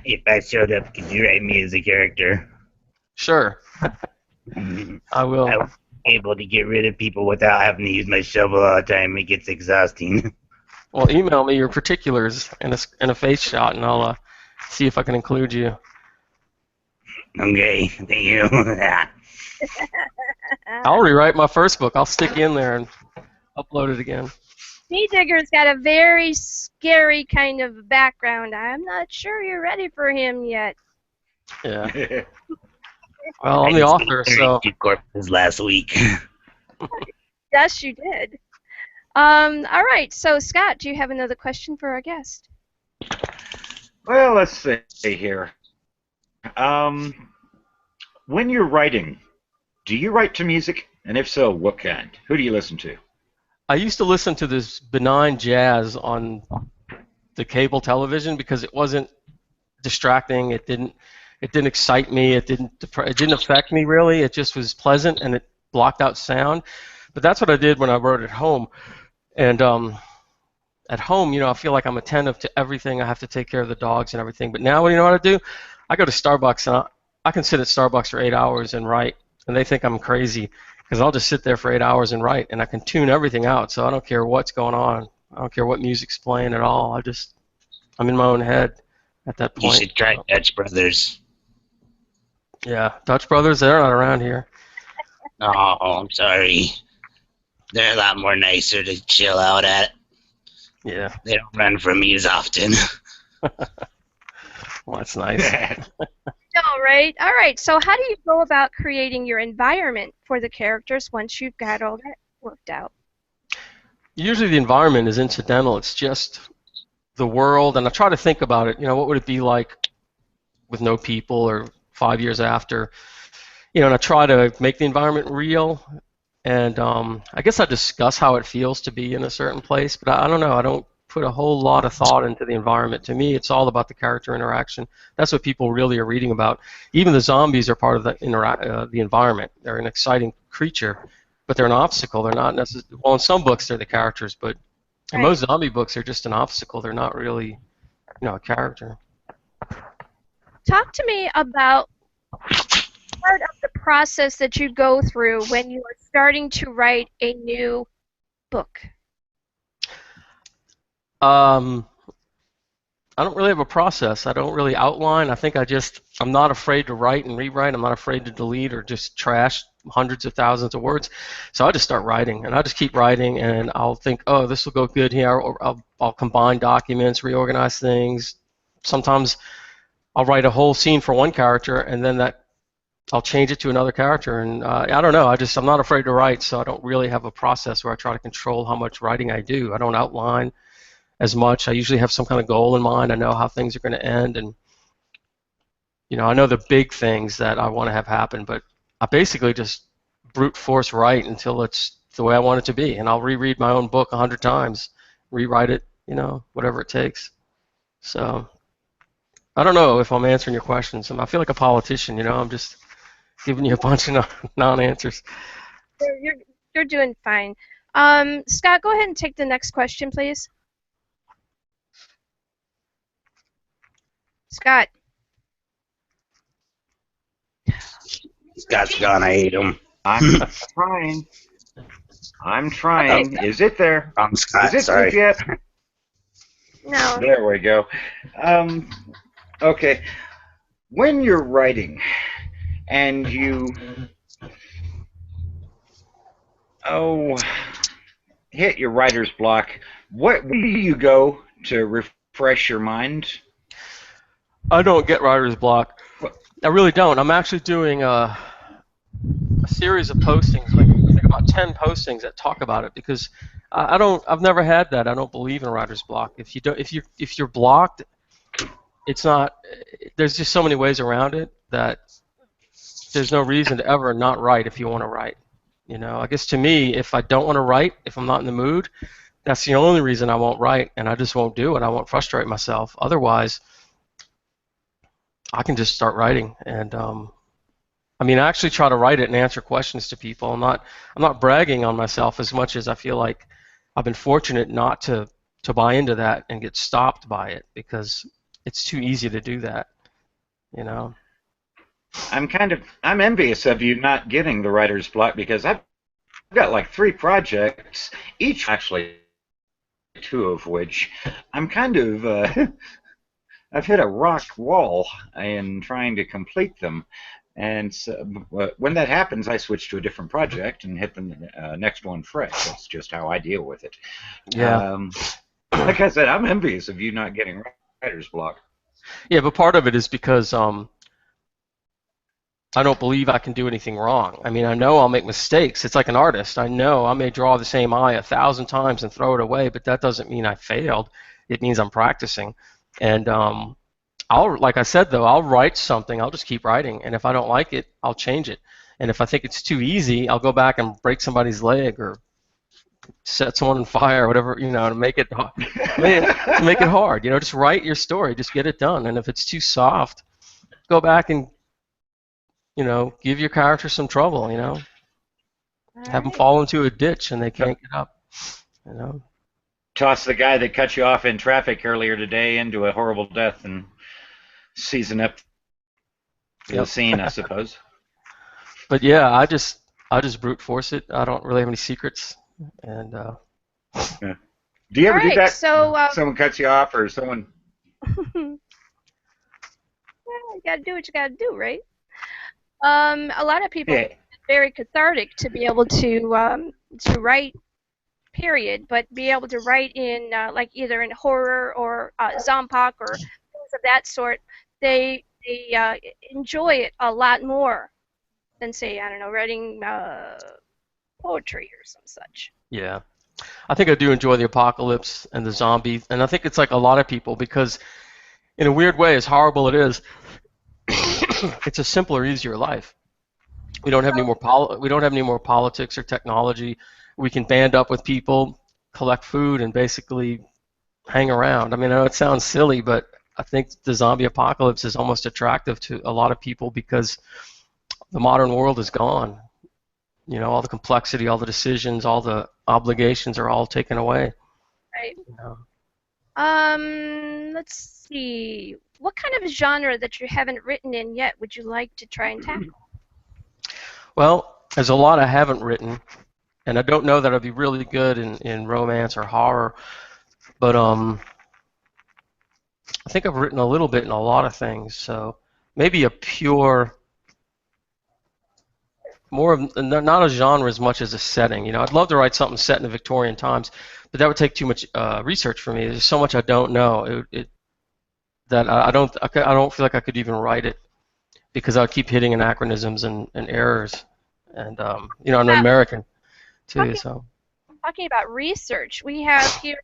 If I showed up, could you write me as a character? Sure. I will. I was able to get rid of people without having to use my shovel all the time. It gets exhausting. Well, email me your particulars and a face shot, and I'll see if I can include you. Okay, thank you. I'll rewrite my first book. I'll stick you in there and upload it again. Sea Digger's got a very scary kind of background. I'm not sure you're ready for him yet. Yeah. Well, I'm the author, so. 2 corpses last week. Yes, you did. All right. So, Scott, do you have another question for our guest? Well, let's see here. When you're writing, do you write to music? And if so, what kind? Who do you listen to? I used to listen to this benign jazz on the cable television because it wasn't distracting. It didn't excite me. It didn't affect me really. It just was pleasant and it blocked out sound. But that's what I did when I wrote at home. And at home, I feel like I'm attentive to everything. I have to take care of the dogs and everything. But now, you know what I do? I go to Starbucks and I can sit at Starbucks for 8 hours and write, and they think I'm crazy because I'll just sit there for 8 hours and write, and I can tune everything out. So I don't care what's going on. I don't care what music's playing at all. I'm in my own head at that point. You should try Dutch Brothers. Yeah, Dutch Brothers, they're not around here. Oh, I'm sorry. They're a lot more nicer to chill out at. Yeah. They don't run from me as often. Well, that's nice. All right. All right. So how do you go about creating your environment for the characters once you've got all that worked out? Usually the environment is incidental. It's just the world, and I try to think about it. What would it be like with no people or 5 years after? And I try to make the environment real. And I guess I discuss how it feels to be in a certain place, but I don't know. I don't put a whole lot of thought into the environment. To me, it's all about the character interaction. That's what people really are reading about. Even the zombies are part of the environment. They're an exciting creature, but they're an obstacle. They're not necessarily. Well, in some books they're the characters, but in most zombie books they're just an obstacle. They're not really, a character. Talk to me about part of the process that you go through when you are starting to write a new book. I don't really have a process. I don't really outline. I think I'm not afraid to write and rewrite. I'm not afraid to delete or just trash hundreds of thousands of words. So I just start writing, and I just keep writing, and I'll think, oh, this will go good here, or I'll combine documents, reorganize things. Sometimes I'll write a whole scene for one character, and then I'll change it to another character, and I don't know. I'm not afraid to write, so I don't really have a process where I try to control how much writing I do. I don't outline as much. I usually have some kind of goal in mind. I know how things are going to end, and I know the big things that I want to have happen, but I basically just brute force write until it's the way I want it to be, and I'll reread my own book 100 times, rewrite it, whatever it takes. So I don't know if I'm answering your questions. I feel like a politician, I'm just giving you a bunch of non-answers. You're doing fine. Scott, go ahead and take the next question, please. Scott. Scott's gone. I ate him. I'm trying. Is it there? I'm Scott. Is it Sorry. yet? No. There we go. Okay. When you're writing and you hit your writer's block, where do you go to refresh your mind? I don't get writer's block. I really don't. I'm actually doing a series of postings, like I think about 10 postings that talk about it, because I've never had that. I don't believe in writer's block. If you're blocked, it's not. There's just so many ways around it that there's no reason to ever not write if you want to write. I guess to me, if I don't want to write, if I'm not in the mood, that's the only reason I won't write, and I just won't do it. I won't frustrate myself. Otherwise, I can just start writing, and I actually try to write it and answer questions to people. I'm not bragging on myself as much as I feel like I've been fortunate not to buy into that and get stopped by it, because it's too easy to do that, I'm envious of you not getting the writer's block, because I've got like 3 projects, each actually two of which I'm kind of I've hit a rock wall in trying to complete them. And so, when that happens, I switch to a different project and hit the next one fresh. That's just how I deal with it. Yeah. Like I said, I'm envious of you not getting writer's block. Yeah, but part of it is because I don't believe I can do anything wrong. I mean, I know I'll make mistakes. It's like an artist. I know I may draw the same eye 1,000 times and throw it away, but that doesn't mean I failed. It means I'm practicing. And like I said, though, I'll write something. I'll just keep writing. And if I don't like it, I'll change it. And if I think it's too easy, I'll go back and break somebody's leg or set someone on fire or whatever, to make it hard. Just write your story. Just get it done. And if it's too soft, go back and, give your character some trouble, Have them fall into a ditch and they can't get up, Toss the guy that cut you off in traffic earlier today into a horrible death and season up the scene, I suppose. But yeah, I just brute force it. I don't really have any secrets. And yeah. Do you ever do that? So, someone cuts you off or someone... Well, you gotta do what you gotta do, right? A lot of people it's very cathartic to be able to write, period, but be able to write in like either in horror or Zompoc or things of that sort. They enjoy it a lot more than, say, I don't know, writing poetry or some such. Yeah, I think I do enjoy the apocalypse and the zombie, and I think it's like a lot of people because, in a weird way, as horrible it is, it's a simpler, easier life. We don't have any more politics or technology. We can band up with people, collect food, and basically hang around. I mean, I know it sounds silly, but I think the zombie apocalypse is almost attractive to a lot of people because the modern world is gone. All the complexity, all the decisions, all the obligations are all taken away. Right. Let's see. What kind of genre that you haven't written in yet would you like to try and tackle? Well, there's a lot I haven't written, and I don't know that I'd be really good in romance or horror, but I think I've written a little bit in a lot of things, so maybe a pure, more of, not a genre as much as a setting. I'd love to write something set in the Victorian times, but that would take too much research for me. There's so much I don't know that I don't feel like I could even write it because I'll keep hitting anachronisms and errors, and I'm an American too. Talking about research, we have here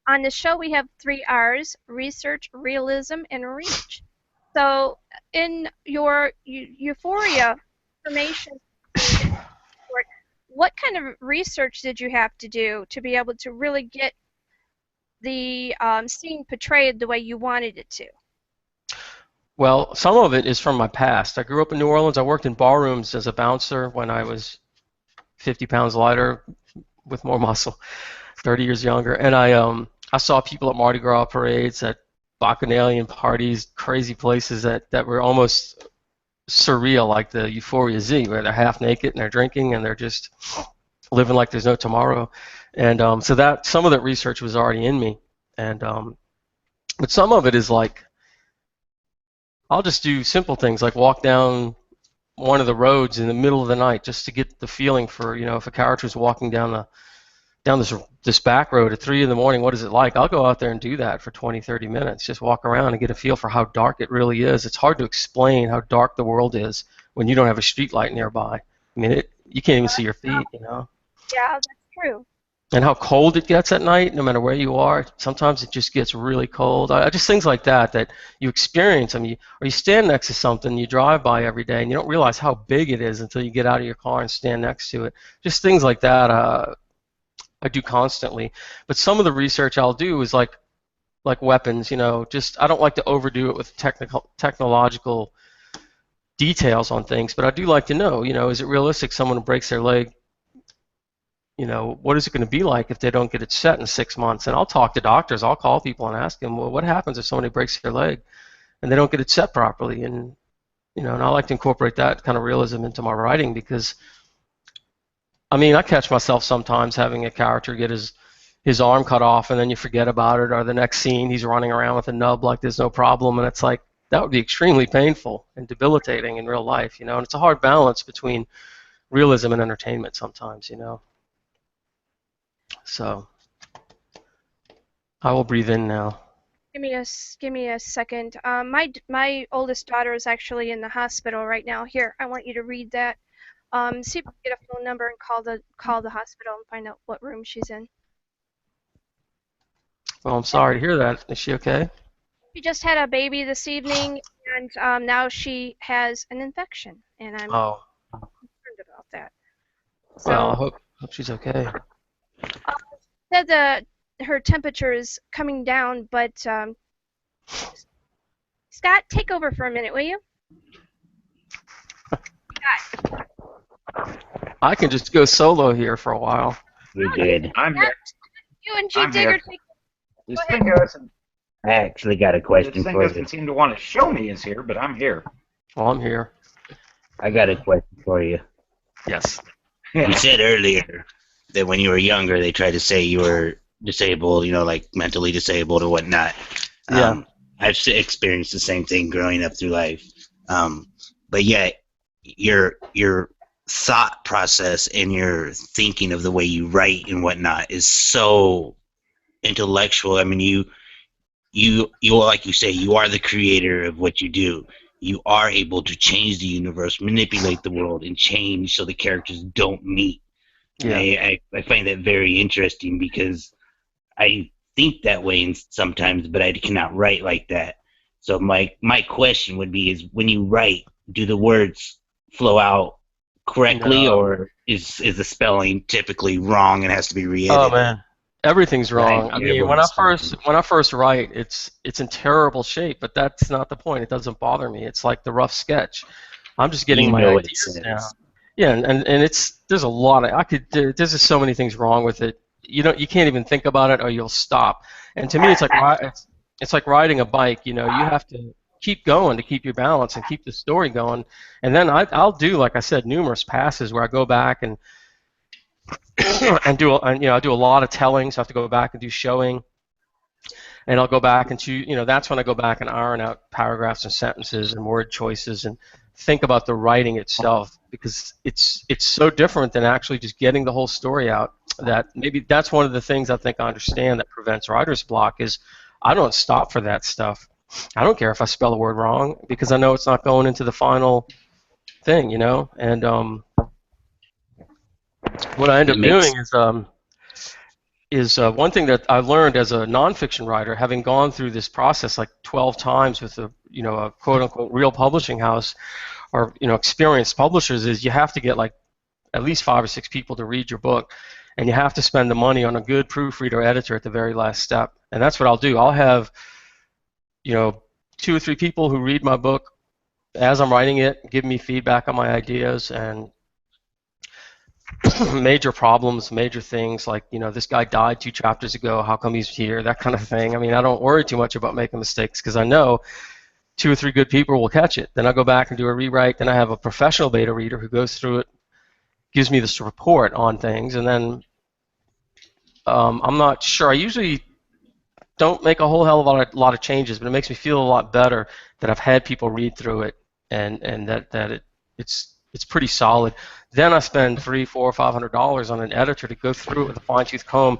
on the show we have 3 R's: research, realism, and reach. So in your Euphoria information, what kind of research did you have to do to be able to really get the scene portrayed the way you wanted it to? Well, some of it is from my past. I grew up in New Orleans. I worked in barrooms as a bouncer when I was 50 pounds lighter with more muscle, 30 years younger. And I saw people at Mardi Gras parades, at Bacchanalian parties, crazy places that were almost surreal, like the Euphoria-Z, where they're half naked and they're drinking and they're just living like there's no tomorrow. And so that some of that research was already in me. And but some of it is like, I'll just do simple things like walk down one of the roads in the middle of the night just to get the feeling for, if a character's walking down this back road at 3 in the morning, what is it like? I'll go out there and do that for 20, 30 minutes, just walk around and get a feel for how dark it really is. It's hard to explain how dark the world is when you don't have a street light nearby. I mean, you can't even see your feet, Yeah, that's true. And how cold it gets at night, no matter where you are. Sometimes it just gets really cold. Just things like that you experience. I mean, or you stand next to something you drive by every day, and you don't realize how big it is until you get out of your car and stand next to it. Just things like that I do constantly. But some of the research I'll do is like weapons. Just I don't like to overdo it with technological details on things, but I do like to know. Is it realistic someone breaks their leg? What is it going to be like if they don't get it set in 6 months? And I'll talk to doctors. I'll call people and ask them, well, what happens if somebody breaks their leg and they don't get it set properly? And and I like to incorporate that kind of realism into my writing because, I mean, I catch myself sometimes having a character get his his arm cut off, and then you forget about it, or the next scene he's running around with a nub like there's no problem, and it's like that would be extremely painful and debilitating in real life, you know. And it's a hard balance between realism and entertainment sometimes, you know. So I will breathe in now. Give me a second. My oldest daughter is actually in the hospital right now. Here, I want you to read that. See if you can get a phone number and call the hospital and find out what room she's in. Well, I'm sorry to hear that. Is she okay? She just had a baby this evening, and now she has an infection, and I'm concerned about that. So, well, I hope she's okay. said that her temperature is coming down, but Scott, take over for a minute, will you? Scott. I can just go solo here for a while. You're good. I'm here. You and G Digger take. This thing doesn't. I actually got a question This thing for you. doesn't seem to want to show me is here, but I'm here. Well, I'm here. I got a question for you. Yes. You said earlier that when you were younger, they tried to say you were disabled, you know, like mentally disabled or whatnot. Yeah. I've experienced the same thing growing up through life. But yet, your thought process and your thinking of the way you write and whatnot is so intellectual. I mean, you like you say, you are the creator of what you do. You are able to change the universe, manipulate the world, and change so the characters don't meet. Yeah. I find that very interesting because I think that way sometimes, but I cannot write like that. So my question would be: is when you write, do the words flow out correctly, or is the spelling typically wrong and has to be re-edited? Oh man, everything's wrong. I mean, when I first write, it's in terrible shape, but that's not the point. It doesn't bother me. It's like the rough sketch. I'm just getting my ideas down. Yeah, and there's a lot of there's just so many things wrong with it. You can't even think about it, or you'll stop. And to me, it's like riding a bike. You know, you have to keep going to keep your balance and keep the story going. And then I'll do, like I said, numerous passes where I go back and I do a lot of telling, so I have to go back and do showing. And I'll go back and that's when I go back and iron out paragraphs and sentences and word choices and think about the writing itself, because it's so different than actually just getting the whole story out. That maybe that's one of the things I think I understand that prevents writer's block is I don't stop for that stuff. I don't care if I spell a word wrong because I know it's not going into the final thing, you know. And what I end up doing is one thing that I learned as a nonfiction writer, having gone through this process like 12 times with a quote-unquote real publishing house or experienced publishers, is you have to get like at least 5 or 6 people to read your book, and you have to spend the money on a good proofreader editor at the very last step. And that's what I'll do. I'll have 2 or 3 people who read my book as I'm writing it, give me feedback on my ideas, and major problems, major things like, this guy died 2 chapters ago, how come he's here, that kind of thing. I mean, I don't worry too much about making mistakes because I know 2 or 3 good people will catch it. Then I'll go back and do a rewrite. Then I have a professional beta reader who goes through it, gives me this report on things, and then I'm not sure. I usually don't make a whole hell of a lot of changes, but it makes me feel a lot better that I've had people read through it and that it's pretty solid. Then I spend $300, $400, $500 on an editor to go through it with a fine-tooth comb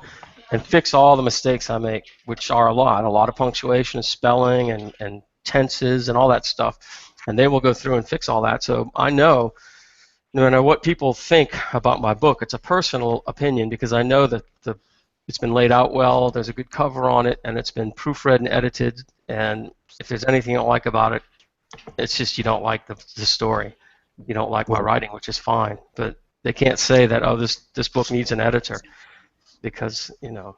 and fix all the mistakes I make, which are a lot of punctuation and spelling and tenses and all that stuff. And they will go through and fix all that. So I know no matter what people think about my book, it's a personal opinion because I know that it's been laid out well, there's a good cover on it, and it's been proofread and edited. And if there's anything you don't like about it, it's just you don't like the story. You don't like my writing, which is fine. But they can't say that, oh, this book needs an editor, because, and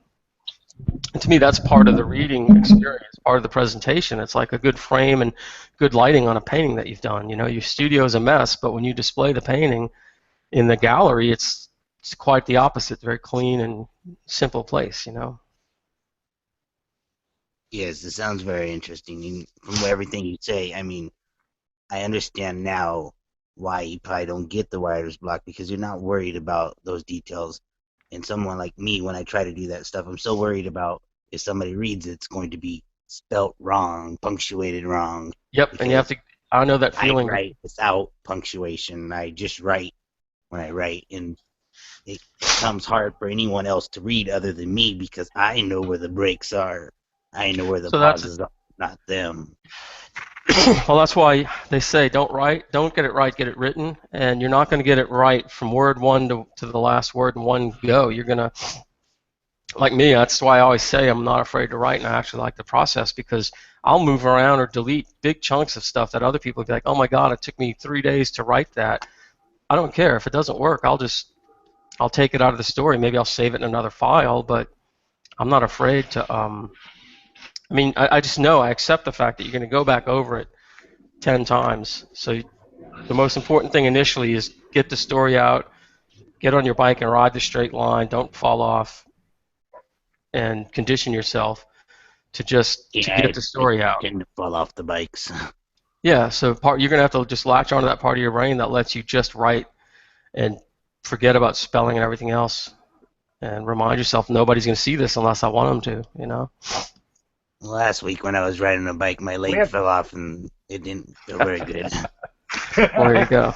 to me that's part of the reading experience, part of the presentation. It's like a good frame and good lighting on a painting that you've done. Your studio is a mess, but when you display the painting in the gallery, it's quite the opposite. Very clean and simple place, Yes, it sounds very interesting. And from everything you say, I mean, I understand now why you probably don't get the writer's block, because you're not worried about those details. And someone like me, when I try to do that stuff, I'm so worried about if somebody reads it, it's going to be spelt wrong, punctuated wrong. Yep, and you have to. I know that feeling. I write without punctuation. I just write when I write, and it becomes hard for anyone else to read other than me because I know where the breaks are. I know where the pauses are, not them. Well, that's why they say don't get it right, get it written, and you're not going to get it right from word one to the last word in one go. You're going to, like me, that's why I always say I'm not afraid to write, and I actually like the process because I'll move around or delete big chunks of stuff that other people would be like, oh my God, it took me 3 days to write that. I don't care. If it doesn't work, I'll take it out of the story. Maybe I'll save it in another file, but I'm not afraid to, I mean, I just know, I accept the fact that you're going to go back over it 10 times. So the most important thing initially is get the story out, get on your bike and ride the straight line, don't fall off, and condition yourself to just to get the story out. Tend to fall off the bikes. Yeah, so you're going to have to just latch onto that part of your brain that lets you just write and forget about spelling and everything else, and remind yourself nobody's going to see this unless I want them to, you know? Last week when I was riding a bike, my leg fell off and it didn't feel very good. There you go.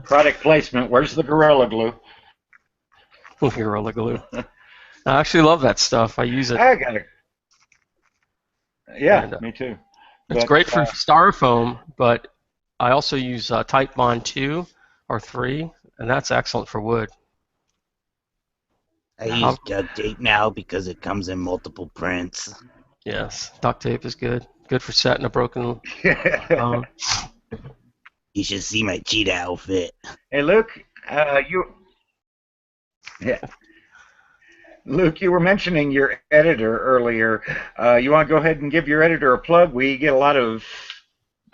Product placement. Where's the Gorilla Glue? Gorilla Glue. I actually love that stuff. I use it. I got it. Yeah, me too. It's great for styrofoam, but I also use Type Bond 2 or 3, and that's excellent for wood. I use duct tape now because it comes in multiple prints. Yes, duct tape is good. Good for setting a broken. You should see my cheetah outfit. Hey, Luke, Luke, you were mentioning your editor earlier. You want to go ahead and give your editor a plug? We get a lot of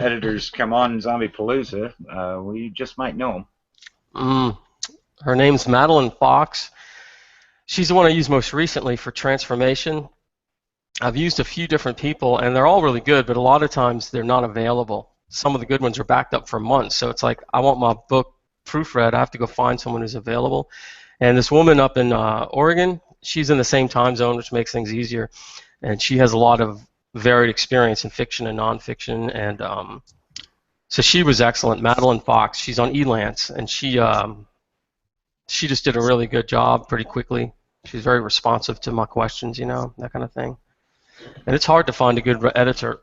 editors come on Zombiepalooza. We just might know them. Her name's Madeline Fox. She's the one I used most recently for transformation. I've used a few different people, and they're all really good, but a lot of times they're not available. Some of the good ones are backed up for months, so it's like I want my book proofread. I have to go find someone who's available. And this woman up in Oregon, she's in the same time zone, which makes things easier, and she has a lot of varied experience in fiction and nonfiction, and so she was excellent. Madeline Fox, she's on Elance, and she just did a really good job pretty quickly. She's very responsive to my questions, you know, that kind of thing. And it's hard to find a good editor.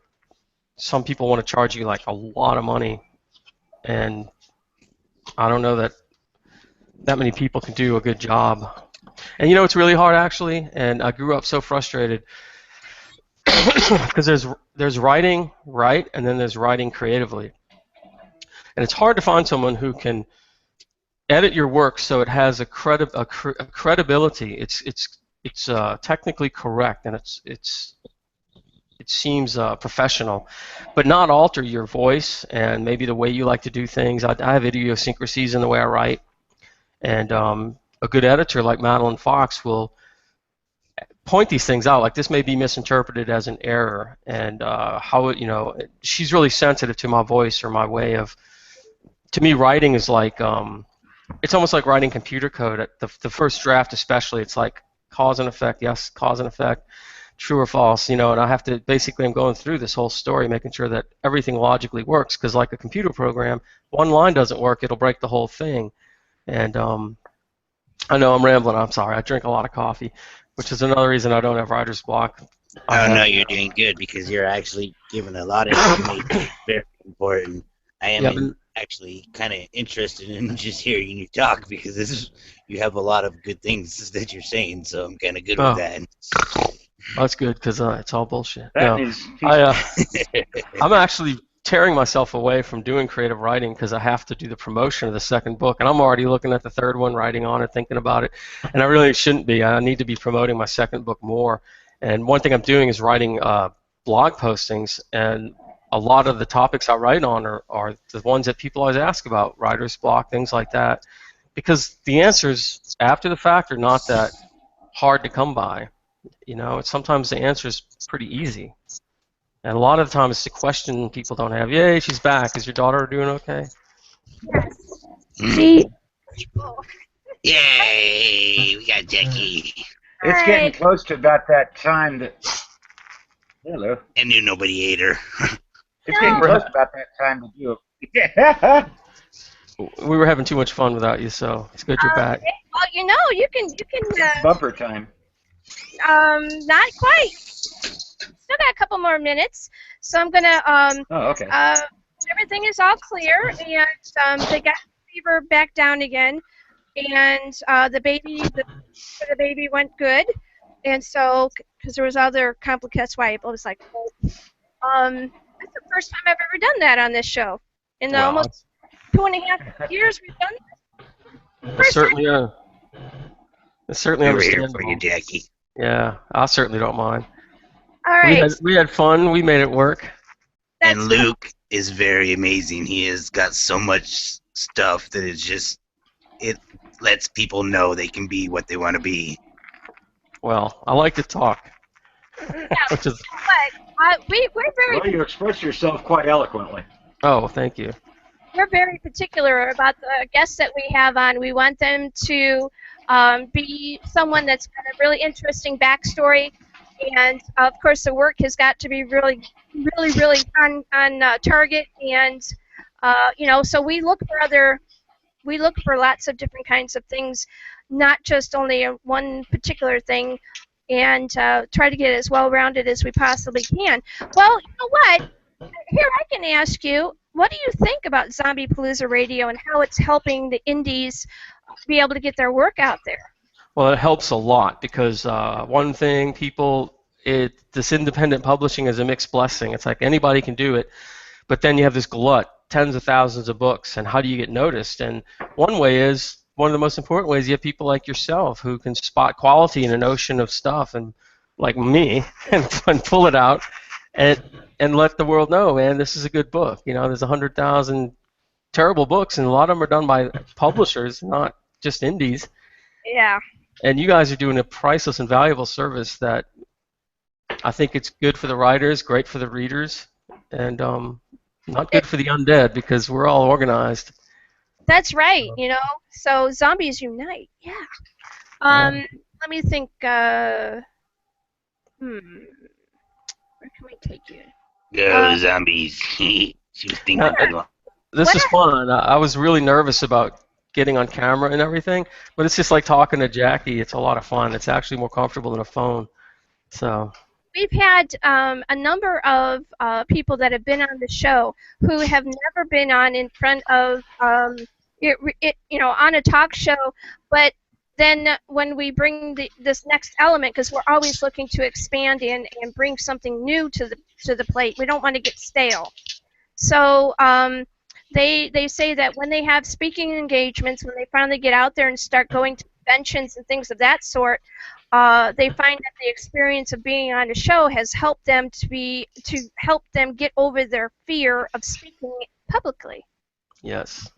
Some people want to charge you like a lot of money, and I don't know that many people can do a good job. And you know, it's really hard actually, and I grew up so frustrated because there's writing right, and then there's writing creatively. And it's hard to find someone who can edit your work so it has a credibility. It's technically correct, and it seems professional, but not alter your voice and maybe the way you like to do things. I have idiosyncrasies in the way I write, and a good editor like Madeline Fox will point these things out. Like this may be misinterpreted as an error, and how it, you know, she's really sensitive to my voice or my way of. To me, writing is like it's almost like writing computer code. The first draft, especially, it's like cause and effect. Yes, cause and effect. True or false, you know, and I have to basically, I'm going through this whole story making sure that everything logically works, because like a computer program, one line doesn't work, it'll break the whole thing. And I know I'm rambling, I'm sorry, I drink a lot of coffee, which is another reason I don't have writer's block. Oh no, you're doing good because you're actually giving a lot of information. Very important. I am actually kind of interested in just hearing you talk because you have a lot of good things that you're saying, so I'm kind of good with that. That's good because it's all bullshit. I'm actually tearing myself away from doing creative writing because I have to do the promotion of the second book, and I'm already looking at the third one, writing on it, thinking about it, and I really shouldn't be. I need to be promoting my second book more. And one thing I'm doing is writing blog postings, and a lot of the topics I write on are the ones that people always ask about, writer's block, things like that, because the answers after the fact are not that hard to come by. You know, sometimes the answer is pretty easy, and a lot of the time it's the question people don't have. Yay, she's back. Is your daughter doing okay? Yes. She. Yay! We got Jackie. It's getting close to about that time that. Hello. I knew nobody ate her. It's getting close to about that time that you. Yeah. We were having too much fun without you, so it's good you're back. Well, you can. Bumper time. Not quite. Still got a couple more minutes, so I'm gonna. Oh, okay. Everything is all clear, and they got the fever back down again, and the baby went good, and so because there was other complications, why it was like, that's the first time I've ever done that on this show in the almost 2.5 years we've done this. It's certainly understandable. For you, Jackie. Yeah, I certainly don't mind. All right. We had fun. We made it work. And Luke is very amazing. He has got so much stuff that it lets people know they can be what they want to be. Well, I like to talk. Yeah, which is... we're very. Well, you express yourself quite eloquently. Oh, thank you. We're very particular about the guests that we have on. We want them to be someone that's got a really interesting backstory, and of course the work has got to be really on target. And so we look for lots of different kinds of things, not just only one particular thing, and try to get as well rounded as we possibly can. Well, you know what? Here I can ask you. What do you think about Zombiepalooza Radio and how it's helping the indies be able to get their work out there? Well, it helps a lot because one thing, this independent publishing is a mixed blessing. It's like anybody can do it, but then you have this glut, tens of thousands of books, and how do you get noticed? And one of the most important ways, you have people like yourself who can spot quality in an ocean of stuff, and like me, and pull it out. And let the world know, man, this is a good book. There's 100,000 terrible books, and a lot of them are done by publishers, not just indies. Yeah. And you guys are doing a priceless and valuable service that I think it's good for the writers, great for the readers, and not good for the undead because we're all organized. That's right, So zombies unite, yeah. Let me think. Where can we take you? Go zombies. She was thinking. This is fun. I was really nervous about getting on camera and everything, but it's just like talking to Jackie. It's a lot of fun. It's actually more comfortable than a phone. So we've had a number of people that have been on the show who have never been on in front of on a talk show, but then when we bring this next element, because we're always looking to expand and bring something new to the plate, we don't want to get stale. So they say that when they have speaking engagements, when they finally get out there and start going to conventions and things of that sort, they find that the experience of being on a show has helped them to help them get over their fear of speaking publicly. Yes.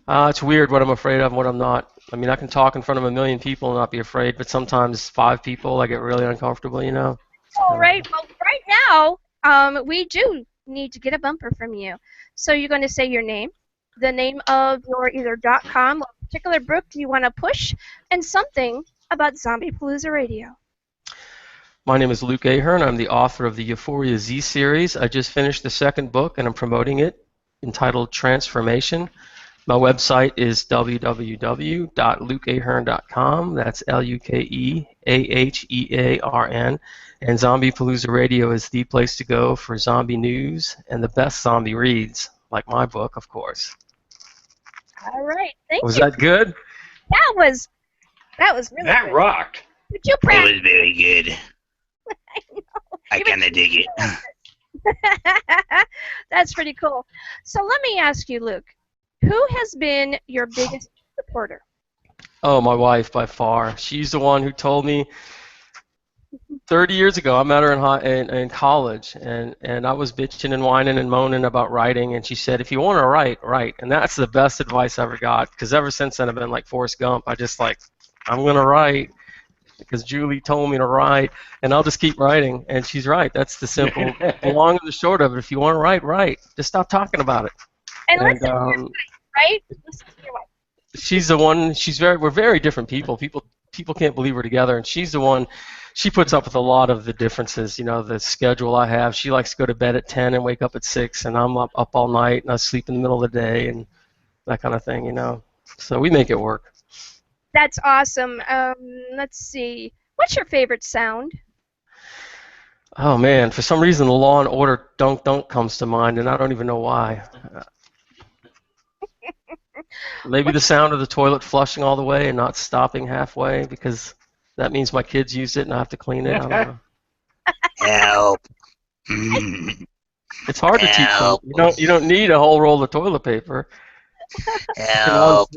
It's weird what I'm afraid of and what I'm not. I mean, I can talk in front of 1 million people and not be afraid, but sometimes 5 people, I get really uncomfortable, All right. Well, right now, we do need to get a bumper from you. So you're going to say your name, the name of your either .com or particular book you want to push, and something about Zombiepalooza Radio. My name is Luke Ahearn. I'm the author of the Euphoria-Z Series. I just finished the second book, and I'm promoting it, entitled Transformation. My website is www.lukeahearn.com. That's LukeAhearn. And Zombiepalooza Radio is the place to go for zombie news and the best zombie reads, like my book, of course. All right. Thank you. Was that good? That was really That good. rocked. Did you It practice? was very good. I know. I kind of dig it. That's pretty cool. So let me ask you, Luke, who has been your biggest supporter? Oh, my wife, by far. She's the one who told me 30 years ago. I met her in college, and I was bitching and whining and moaning about writing, and she said, if you want to write. And that's the best advice I ever got, because ever since then I've been like Forrest Gump. I'm going to write because Julie told me to write, and I'll just keep writing. And she's right. That's the simple, the long and the short of it. If you want to write. Just stop talking about it. And listen to your wife, right? Listen to your wife. she's the one. We're very different people. People can't believe we're together, and she's the one. She puts up with a lot of the differences. The schedule I have. She likes to go to bed at 10 and wake up at 6, and I'm up all night, and I sleep in the middle of the day, and that kind of thing. So we make it work. That's awesome. Let's see. What's your favorite sound? Oh man, for some reason the Law and Order dunk dunk comes to mind, and I don't even know why. Maybe the sound of the toilet flushing all the way and not stopping halfway, because that means my kids use it and I have to clean it. I don't know. Help. It's hard to teach them. You don't need a whole roll of toilet paper. Help.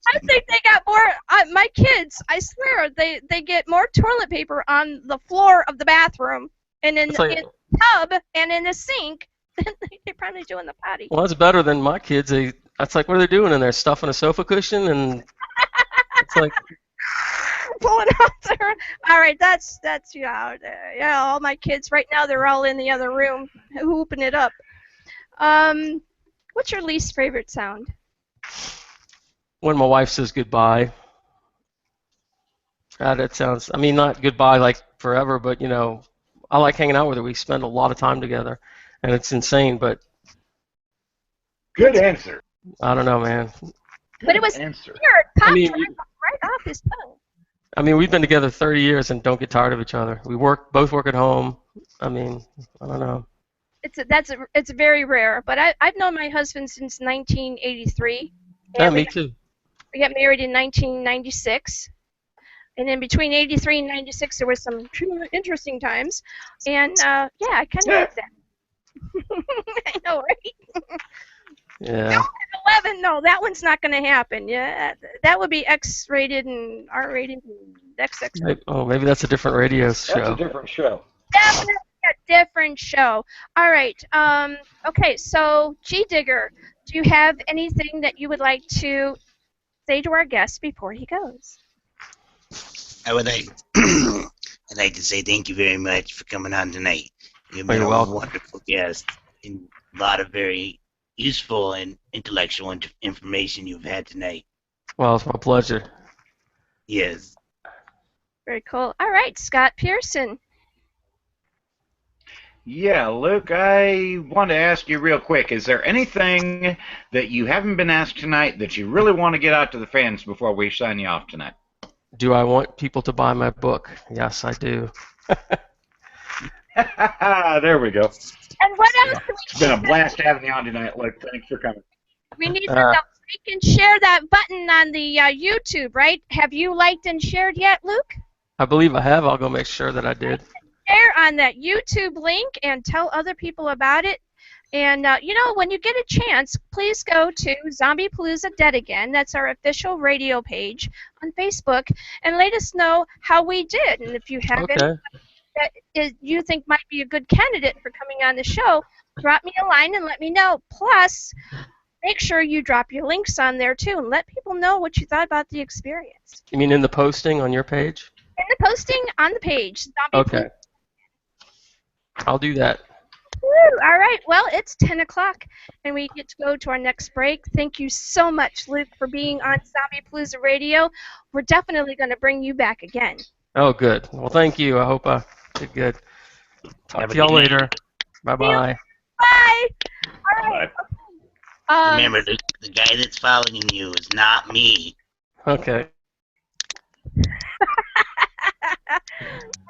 I think they got more. My kids, I swear, they get more toilet paper on the floor of the bathroom and in the tub and in the sink than they probably do in the potty. Well, that's better than my kids. That's like, what are they doing in there? Stuffing a sofa cushion, and it's like pulling out there. All right, that's all my kids right now. They're all in the other room hooping it up. What's your least favorite sound? When my wife says goodbye. That sounds. I mean, not goodbye like forever, but I like hanging out with her. We spend a lot of time together, and it's insane. But good answer. I don't know, man. But it was weird. Popped right off his tongue. I mean, we've been together 30 years and don't get tired of each other. We both work at home. I mean, I don't know. It's very rare. But I've known my husband since 1983. Yeah, me too. We got married in 1996. And then between 83 and 96, there was some interesting times. And, I kind of like that. I know, right? Yeah. 11, no, that one's not going to happen. Yeah, that would be X-rated and R-rated and XX. Oh, maybe that's a different radio show. That's a different show. Definitely a different show. All right. Okay, so G-Digger, do you have anything that you would like to say to our guest before he goes? I would like, I'd like to say thank you very much for coming on tonight. You've been a wonderful guest and a lot of very useful and intellectual information you've had tonight. Well, it's my pleasure. Yes. Very cool. All right, Scott Pearson. Yeah, Luke, I want to ask you real quick, is there anything that you haven't been asked tonight that you really want to get out to the fans before we sign you off tonight? Do I want people to buy my book? Yes, I do. There we go. And what else? It's been a blast having you on tonight, Luke. Thanks for coming. We need to like and share that button on the YouTube, right? Have you liked and shared yet, Luke? I believe I have. I'll go make sure that I did. Share on that YouTube link and tell other people about it. And, when you get a chance, please go to Zombiepalooza Dead Again. That's our official radio page on Facebook. And let us know how we did. And if you have anyone that you think might be a good candidate for coming on the show, drop me a line and let me know. Plus, make sure you drop your links on there, too, and let people know what you thought about the experience. You mean in the posting on your page? In the posting on the page. Okay. I'll do that. Woo, all right, well, it's 10 o'clock, and we get to go to our next break. Thank you so much, Luke, for being on Zombiepalooza Radio. We're definitely going to bring you back again. Oh, good. Well, thank you. I hope I did good. Talk to y'all later. Bye-bye. Bye. All right. Okay. Remember, the guy that's following you is not me. Okay.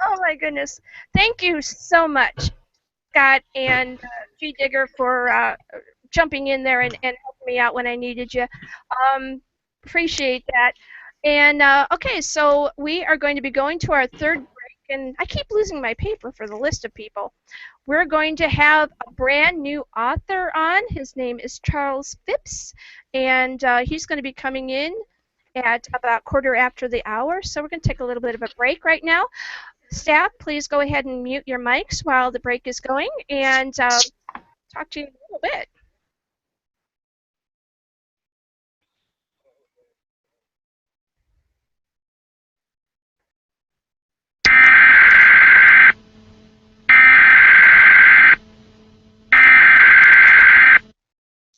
Oh, my goodness. Thank you so much, Scott and G-Digger, for jumping in there and helping me out when I needed you. Appreciate that. And, okay, so we are going to be going to our third break, and I keep losing my paper for the list of people. We're going to have a brand new author on. His name is Author Phipps, and he's going to be coming in at about 1:15. So we're going to take a little bit of a break right now. Staff, please go ahead and mute your mics while the break is going, and talk to you in a little bit.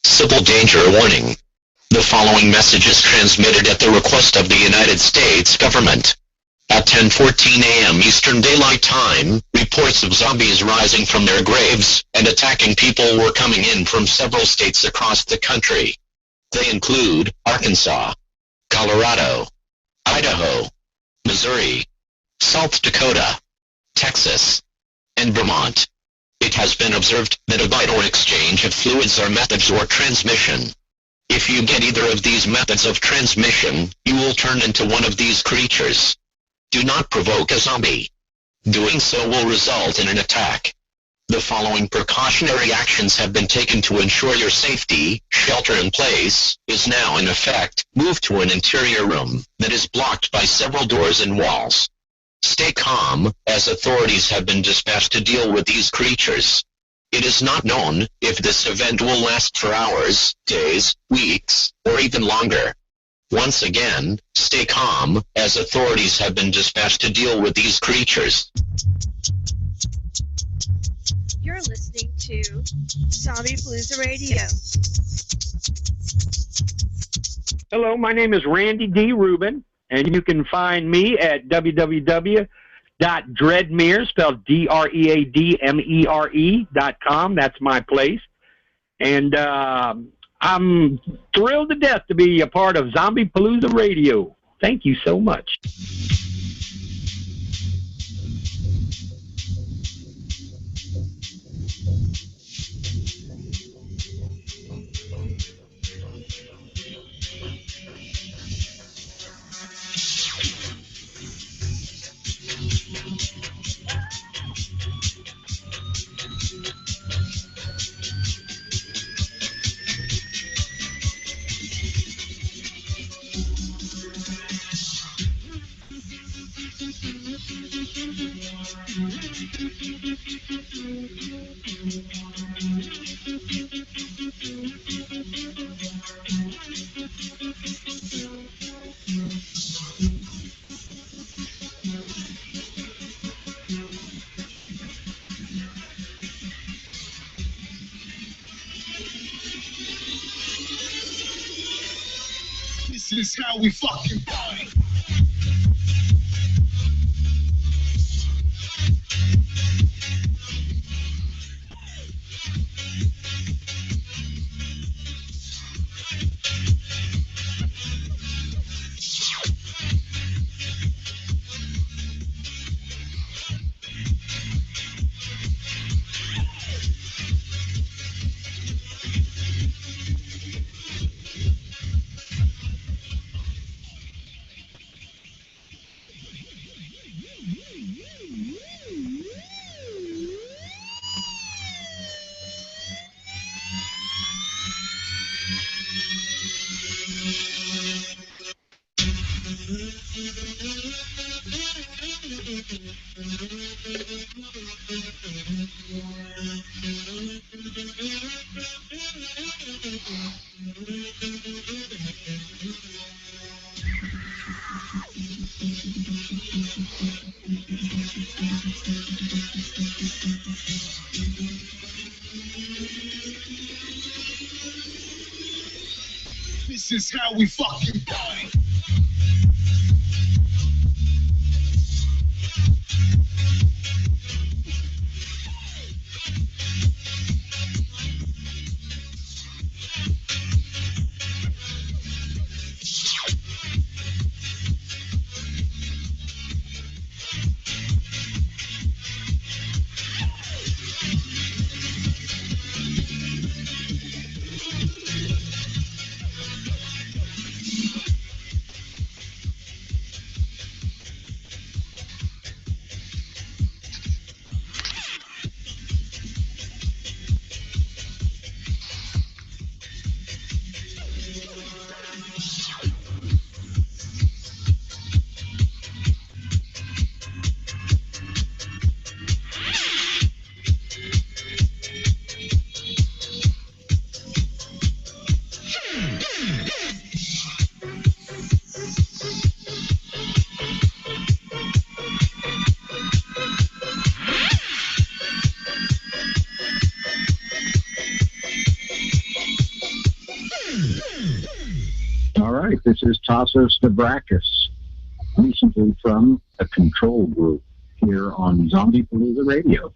Civil danger warning. The following message is transmitted at the request of the United States government. At 10:14 a.m. Eastern Daylight Time, reports of zombies rising from their graves and attacking people were coming in from several states across the country. They include Arkansas, Colorado, Idaho, Missouri, South Dakota, Texas, and Vermont. It has been observed that a vital exchange of fluids or methods or transmission. If you get either of these methods of transmission, you will turn into one of these creatures. Do not provoke a zombie. Doing so will result in an attack. The following precautionary actions have been taken to ensure your safety. Shelter in place is now in effect. Move to an interior room that is blocked by several doors and walls. Stay calm, as authorities have been dispatched to deal with these creatures. It is not known if this event will last for hours, days, weeks, or even longer. Once again, stay calm, as authorities have been dispatched to deal with these creatures. You're listening to Zombiepalooza Radio. Hello, my name is Randy D. Rubin, and you can find me at www.dreadmere, spelled DREADMERE.com. That's my place. And I'm thrilled to death to be a part of Zombiepalooza Radio. Thank you so much. This is how we fucking party. This is how we fucking party. right, this is Tassos Stavrakis, recently from a control group here on Zombiepalooza Radio.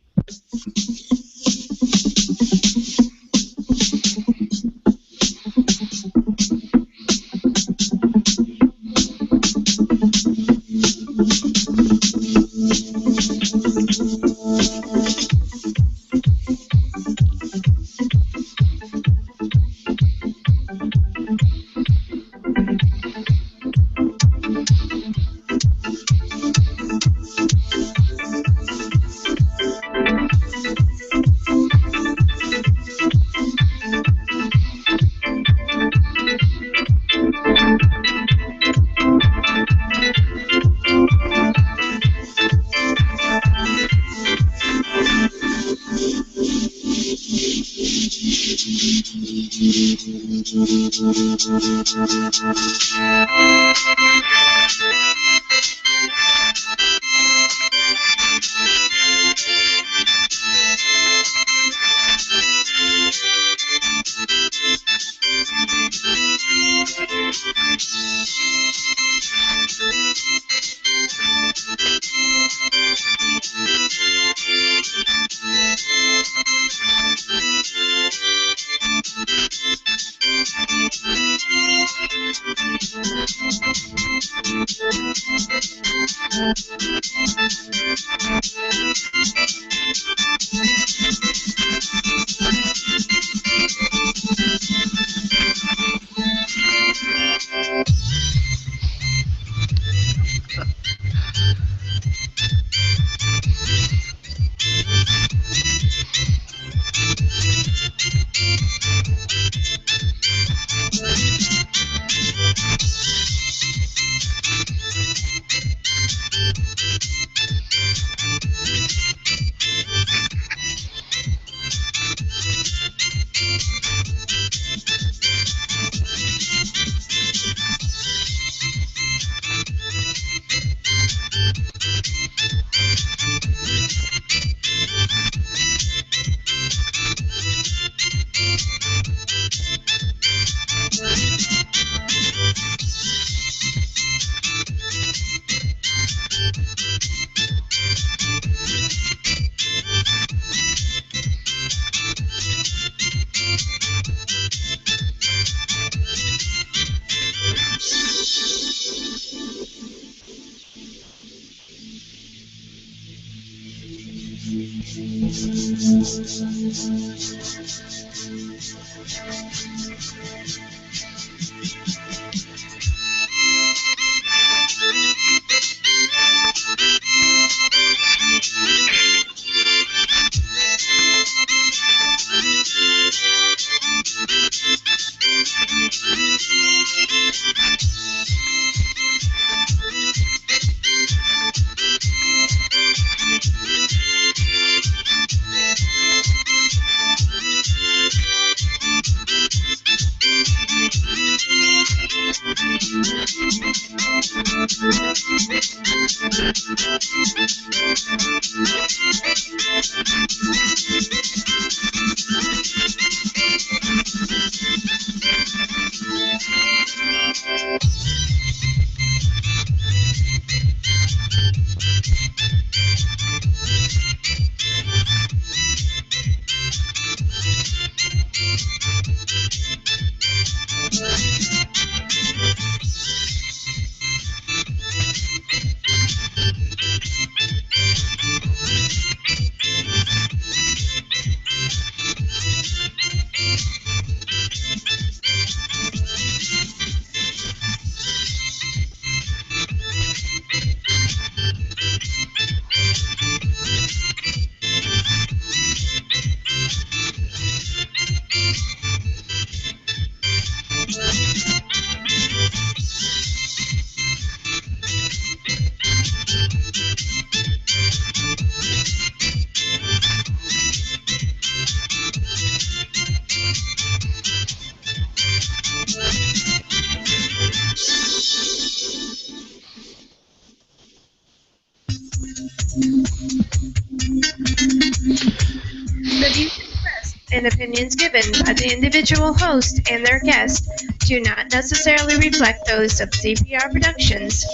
The views expressed and opinions given by the individual host and their guest do not necessarily reflect those of CPR Productions,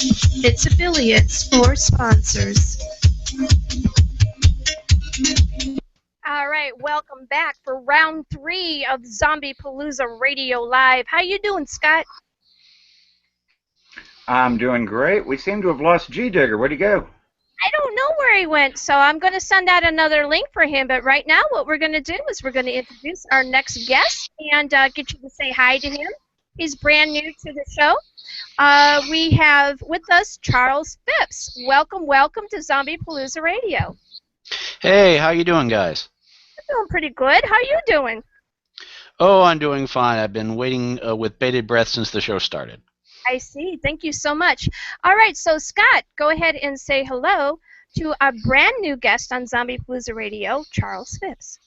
its affiliates, or sponsors. All right, welcome back for round 3 of Zombiepalooza Radio Live. How you doing, Scott? I'm doing great. We seem to have lost G-Digger. Where'd he go? I don't know where he went, so I'm going to send out another link for him. But right now, what we're going to do is we're going to introduce our next guest and get you to say hi to him. He's brand new to the show. We have with us Charles Phipps. Welcome, welcome to Zombiepalooza Radio. Hey, how you doing, guys? I'm doing pretty good. How you doing? Oh, I'm doing fine. I've been waiting with bated breath since the show started. I see. Thank you so much. All right, so Scott, go ahead and say hello to our brand new guest on Zombiepalooza Radio, Charles Phipps.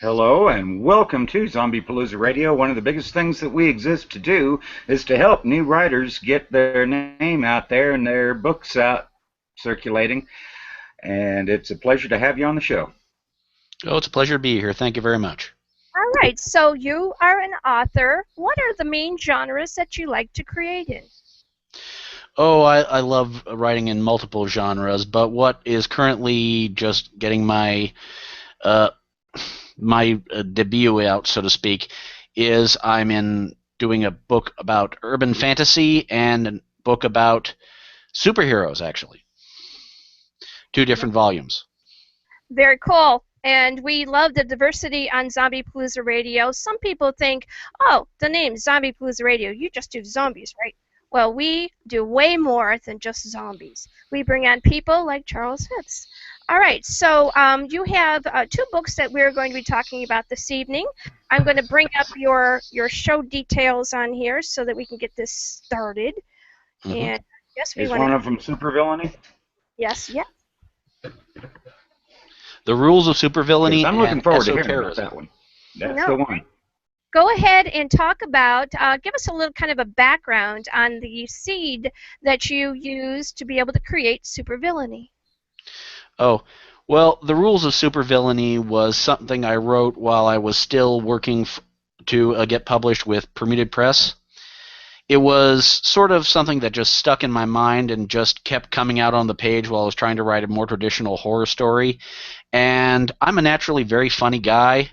Hello and welcome to Zombiepalooza Radio. One of the biggest things that we exist to do is to help new writers get their name out there and their books out circulating. And it's a pleasure to have you on the show. Oh, it's a pleasure to be here. Thank you very much. All right, so you are an author. What are the main genres that you like to create in? Oh, I love writing in multiple genres, but what is currently just getting my debut out, so to speak, is I'm doing a book about urban fantasy and a book about superheroes, actually. 2 different volumes. Very cool. And we love the diversity on Zombiepalooza Radio. Some people think, oh, the name Zombiepalooza Radio, you just do zombies, right? Well, we do way more than just zombies. We bring on people like Charles Phipps. All right, so you have 2 books that we're going to be talking about this evening. I'm going to bring up your show details on here so that we can get this started. Mm-hmm. And yes, we Is want one of them Supervillainy? Yes, yes. The Rules of Supervillainy. I'm looking forward to Esoterrorism. hearing about that one. That's the one. Go ahead and talk about, give us a little kind of a background on the seed that you used to be able to create supervillainy. Oh, well, the Rules of Supervillainy was something I wrote while I was still working to get published with Permuted Press. It was sort of something that just stuck in my mind and just kept coming out on the page while I was trying to write a more traditional horror story. And I'm a naturally very funny guy,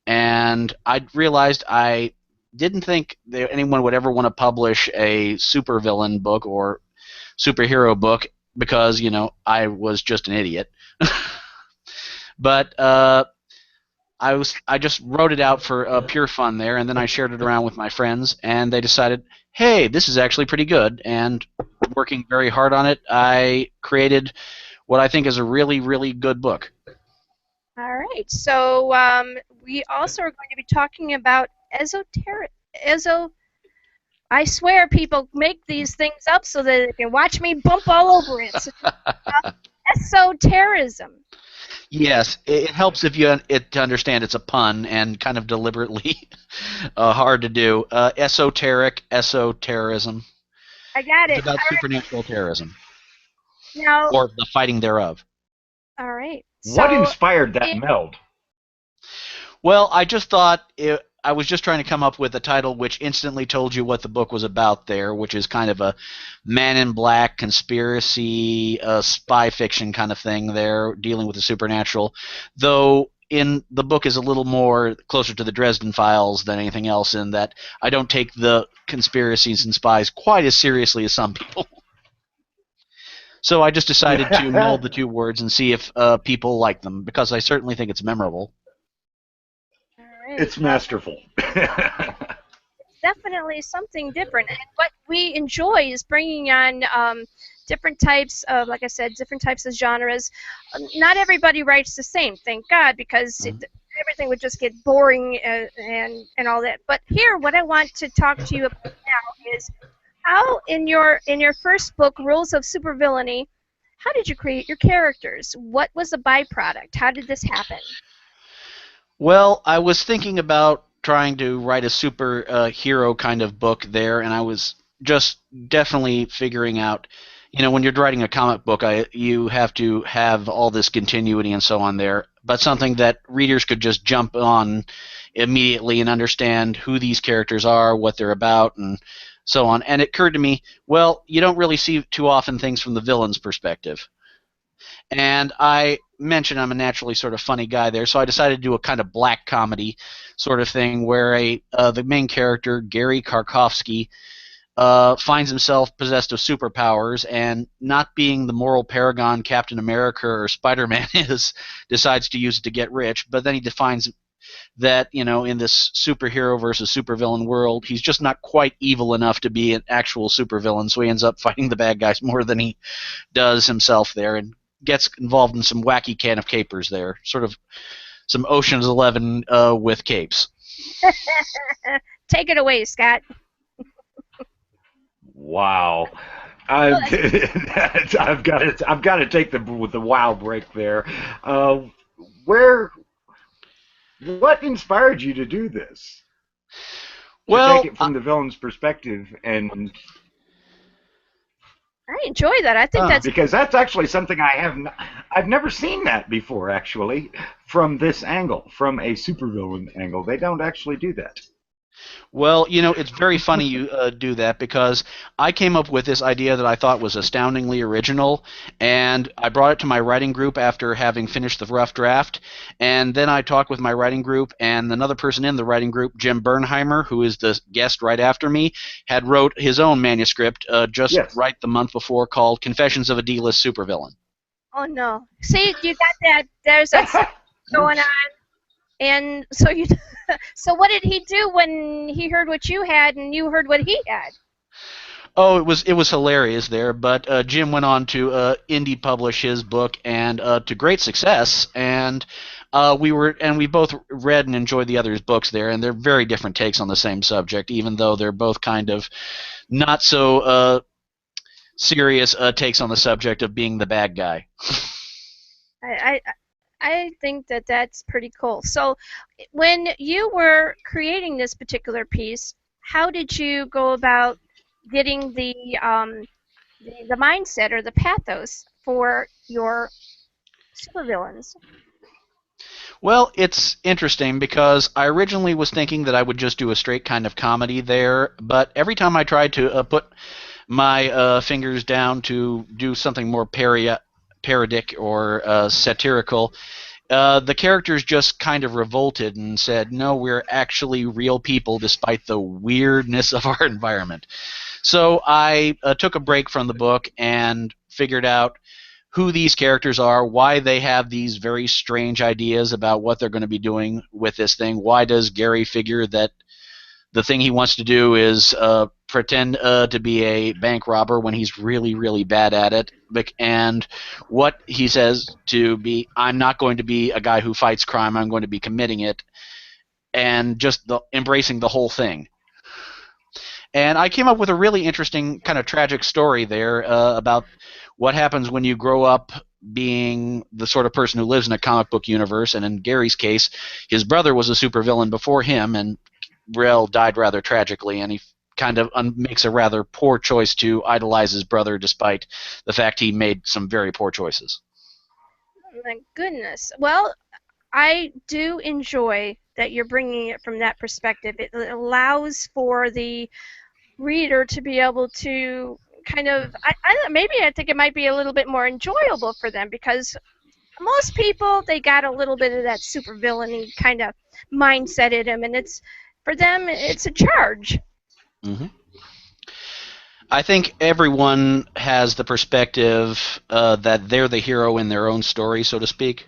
and I realized I didn't think that anyone would ever want to publish a supervillain book or superhero book because, you know, I was just an idiot. But I just wrote it out for pure fun there, and then I shared it around with my friends, and they decided, hey, this is actually pretty good. And working very hard on it, I created what I think is a really, really good book. All right, so we also are going to be talking about I swear people make these things up so that they can watch me bump all over it. Esoterrorism. Yes, it helps if you to understand it's a pun and kind of deliberately hard to do. Esoterrorism. I got it. It's about supernatural terrorism. Now, or the fighting thereof. All right. What inspired that meld? Well, I just thought I was just trying to come up with a title which instantly told you what the book was about there, which is kind of a Man in Black conspiracy, spy fiction kind of thing there, dealing with the supernatural. Though in the book is a little more closer to the Dresden Files than anything else in that I don't take the conspiracies and spies quite as seriously as some people. So I just decided to meld the 2 words and see if people like them, because I certainly think it's memorable. It's masterful. It's definitely something different. And what we enjoy is bringing on different types of, like I said, different types of genres. Not everybody writes the same, thank God, because everything would just get boring and all that. But here, what I want to talk to you about now is how in your first book, Rules of Supervillainy, how did you create your characters? What was the byproduct? How did this happen? Well, I was thinking about trying to write a superhero kind of book there, and I was just definitely figuring out, you know, when you're writing a comic book, you have to have all this continuity and so on there, but something that readers could just jump on immediately and understand who these characters are, what they're about, and so on. And it occurred to me, well, you don't really see too often things from the villain's perspective. And I mentioned I'm a naturally sort of funny guy there, so I decided to do a kind of black comedy sort of thing where the main character, Gary Karkovsky, finds himself possessed of superpowers, and not being the moral paragon Captain America or Spider-Man is, decides to use it to get rich. But then he defines that, in this superhero versus supervillain world, he's just not quite evil enough to be an actual supervillain, so he ends up fighting the bad guys more than he does himself there, and gets involved in some wacky can of capers there, sort of some Ocean's 11 with capes. Take it away, Scott. Wow. I've got to take the wow break there. What inspired you to do this? Well, to take it from the villain's perspective, and I enjoy that. I think that's because that's actually something I've never seen that before, actually, from this angle, from a supervillain angle. They don't actually do that. Well, it's very funny you do that, because I came up with this idea that I thought was astoundingly original, and I brought it to my writing group after having finished the rough draft, and then I talked with my writing group, and another person in the writing group, Jim Brenheimer, who is the guest right after me, had wrote his own manuscript right the month before, called Confessions of a D-List Supervillain. Oh, no. See, you got that. There's that going on. And so so what did he do when he heard what you had and you heard what he had? Oh, it was hilarious there, but Jim went on to indie publish his book, and to great success, and we both read and enjoyed the other's books there, and they're very different takes on the same subject, even though they're both kind of not so serious takes on the subject of being the bad guy. I think that that's pretty cool. So when you were creating this particular piece, how did you go about getting the mindset or the pathos for your supervillains? Well, it's interesting, because I originally was thinking that I would just do a straight kind of comedy there, but every time I tried to put my fingers down to do something more parodic or satirical, the characters just kind of revolted and said, no, we're actually real people despite the weirdness of our environment. So I took a break from the book and figured out who these characters are, why they have these very strange ideas about what they're going to be doing with this thing. Why does Gary figure that the thing he wants to do is pretend to be a bank robber when he's really, really bad at it? And what he says to be, I'm not going to be a guy who fights crime, I'm going to be committing it, and just embracing the whole thing. And I came up with a really interesting kind of tragic story there about what happens when you grow up being the sort of person who lives in a comic book universe, and in Gary's case, his brother was a supervillain before him, and Rel died rather tragically, and he kind of makes a rather poor choice to idolize his brother, despite the fact he made some very poor choices. Oh my goodness. Well, I do enjoy that you're bringing it from that perspective. It allows for the reader to be able to kind of, I think it might be a little bit more enjoyable for them, because most people, they got a little bit of that supervillainy kind of mindset in them, and for them, it's a charge. Mm-hmm. I think everyone has the perspective that they're the hero in their own story, so to speak.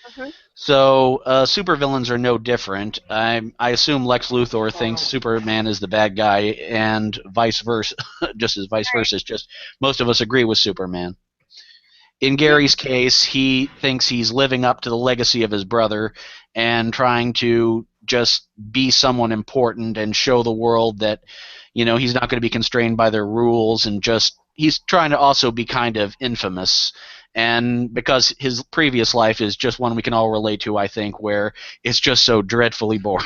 Mm-hmm. So supervillains are no different. I assume Lex Luthor thinks Superman is the bad guy, and vice versa, just as vice versa. It's just most of us agree with Superman. In Gary's case, he thinks he's living up to the legacy of his brother and trying to just be someone important and show the world that, he's not going to be constrained by their rules, and just he's trying to also be kind of infamous. And because his previous life is just one we can all relate to, I think, where it's just so dreadfully boring.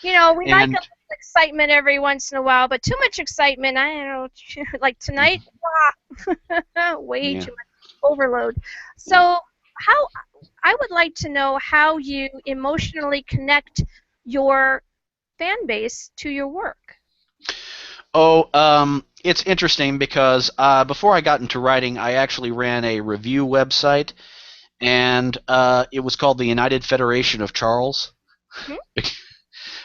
We like a little excitement every once in a while, but too much excitement, I don't know, like tonight, way too much overload. So I would like to know how you emotionally connect your fan base to your work? Oh, it's interesting because before I got into writing, I actually ran a review website, and it was called the United Federation of Charles,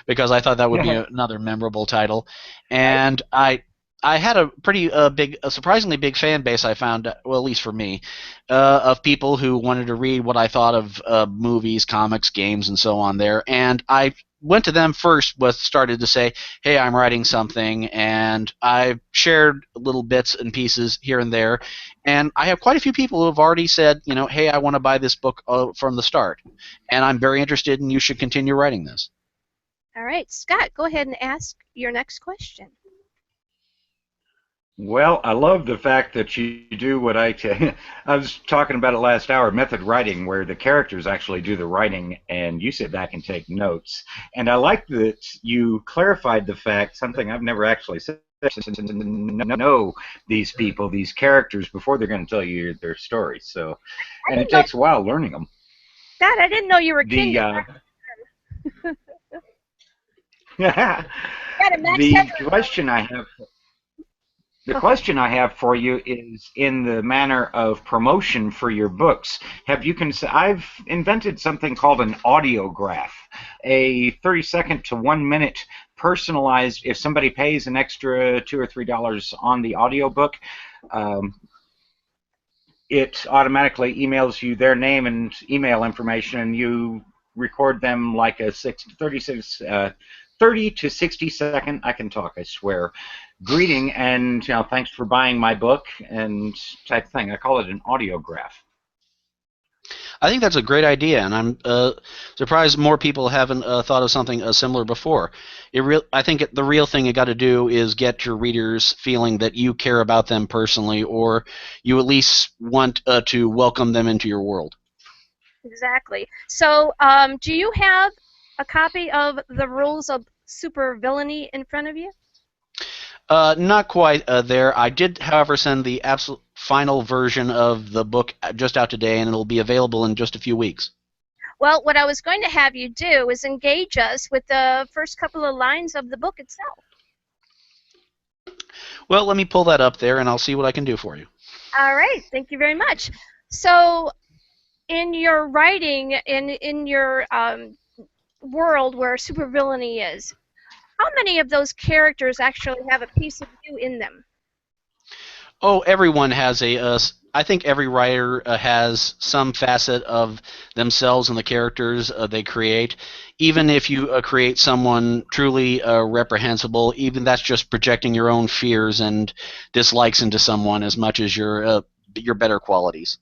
because I thought that would be another memorable title. And I had a pretty a surprisingly big fan base. I found, well, at least for me, of people who wanted to read what I thought of movies, comics, games, and so on there. And I went to them first, started to say, hey, I'm writing something, and I shared little bits and pieces here and there. And I have quite a few people who have already said, hey, I want to buy this book from the start, and I'm very interested, and you should continue writing this. All right, Scott, go ahead and ask your next question. Well, I love the fact that you do what I was talking about it last hour, method writing, where the characters actually do the writing and you sit back and take notes. And I like that you clarified the fact, something I've never actually said, know these people, these characters, before they're going to tell you their story. So, and it takes a while learning them. Scott, I didn't know you were kidding. The question I have for you is in the manner of promotion for your books. I've invented something called an audiograph, a 30-second to 1 minute personalized. If somebody pays an extra $2 or $3 on the audiobook, it automatically emails you their name and email information, and you record them like a 30 to 60 second, I can talk, I swear, greeting and thanks for buying my book and type thing. I call it an audiograph. I think that's a great idea, and I'm surprised more people haven't thought of something similar before. I think the real thing you got to do is get your readers feeling that you care about them personally, or you at least want to welcome them into your world. Exactly. So, do you have a copy of the Rules of Supervillainy in front of you? Not quite there. I did, however, send the absolute final version of the book just out today, and it'll be available in just a few weeks. Well, what I was going to have you do is engage us with the first couple of lines of the book itself. Well, let me pull that up there, and I'll see what I can do for you. All right. Thank you very much. So, in your writing, in your world where supervillainy is, how many of those characters actually have a piece of you in them? Oh, everyone has I think every writer has some facet of themselves in the characters they create. Even if you create someone truly reprehensible, even that's just projecting your own fears and dislikes into someone as much as your better qualities.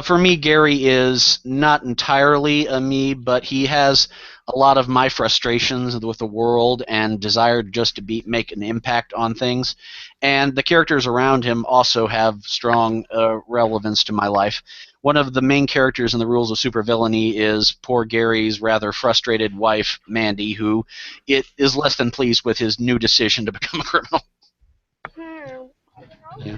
For me, Gary is not entirely me, but he has a lot of my frustrations with the world and desire just to make an impact on things. And the characters around him also have strong relevance to my life. One of the main characters in the Rules of Supervillainy is poor Gary's rather frustrated wife, Mandy, who is less than pleased with his new decision to become a criminal. Yeah.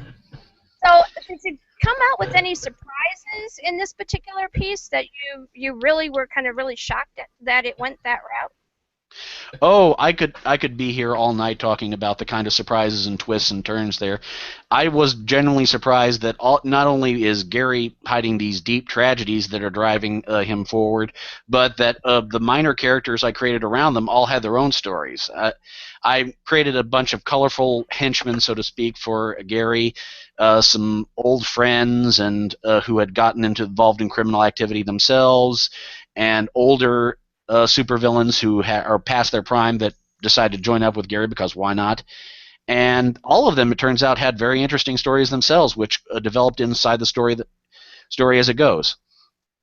So, did you come out with any surprises in this particular piece that you really were kind of really shocked that it went that route? Oh, I could be here all night talking about the kind of surprises and twists and turns there. I was genuinely surprised that not only is Gary hiding these deep tragedies that are driving him forward, but that the minor characters I created around them all had their own stories. I created a bunch of colorful henchmen, so to speak, for Gary, some old friends and who had gotten involved in criminal activity themselves, and older supervillains who are past their prime that decide to join up with Gary because why not? And all of them, it turns out, had very interesting stories themselves, which developed inside the story as it goes.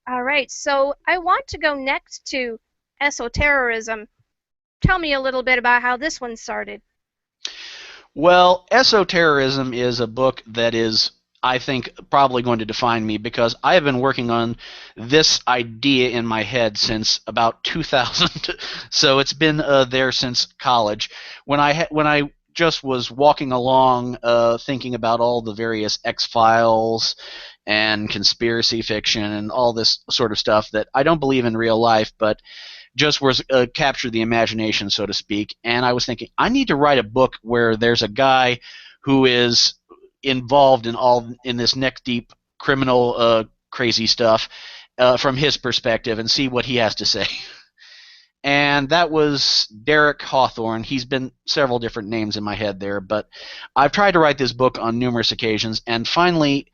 All right, so I want to go next to Esoterrorism. Tell me a little bit about how this one started. Well, Esoterrorism is a book that is, I think, probably going to define me because I have been working on this idea in my head since about 2000. So it's been there since college. When I just was walking along thinking about all the various X-Files and conspiracy fiction and all this sort of stuff that I don't believe in real life, but just was captured the imagination, so to speak. And I was thinking, I need to write a book where there's a guy who is involved in this neck-deep criminal crazy stuff from his perspective and see what he has to say. And that was Derek Hawthorne. He's been several different names in my head there, but I've tried to write this book on numerous occasions, and finally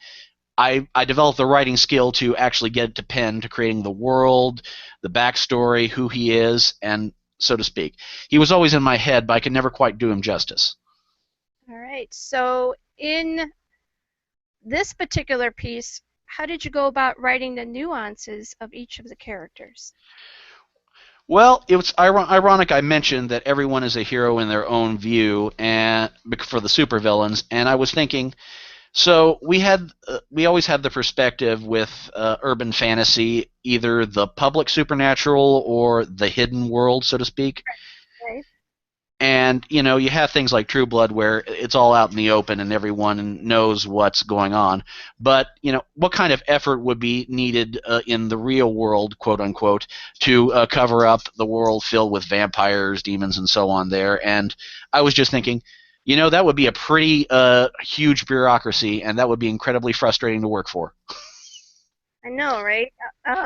I developed the writing skill to actually get it to pen, to creating the world, the backstory, who he is, and so to speak. He was always in my head, but I could never quite do him justice. All right. So in this particular piece, how did you go about writing the nuances of each of the characters? Well, it was ironic I mentioned that everyone is a hero in their own view and for the supervillains, and I was thinking, so we always had the perspective with urban fantasy, either the public supernatural or the hidden world, so to speak. Right. And, you have things like True Blood where it's all out in the open and everyone knows what's going on. But, what kind of effort would be needed in the real world, quote unquote, to cover up the world filled with vampires, demons, and so on there? And I was just thinking, that would be a pretty huge bureaucracy, and that would be incredibly frustrating to work for. I know, right?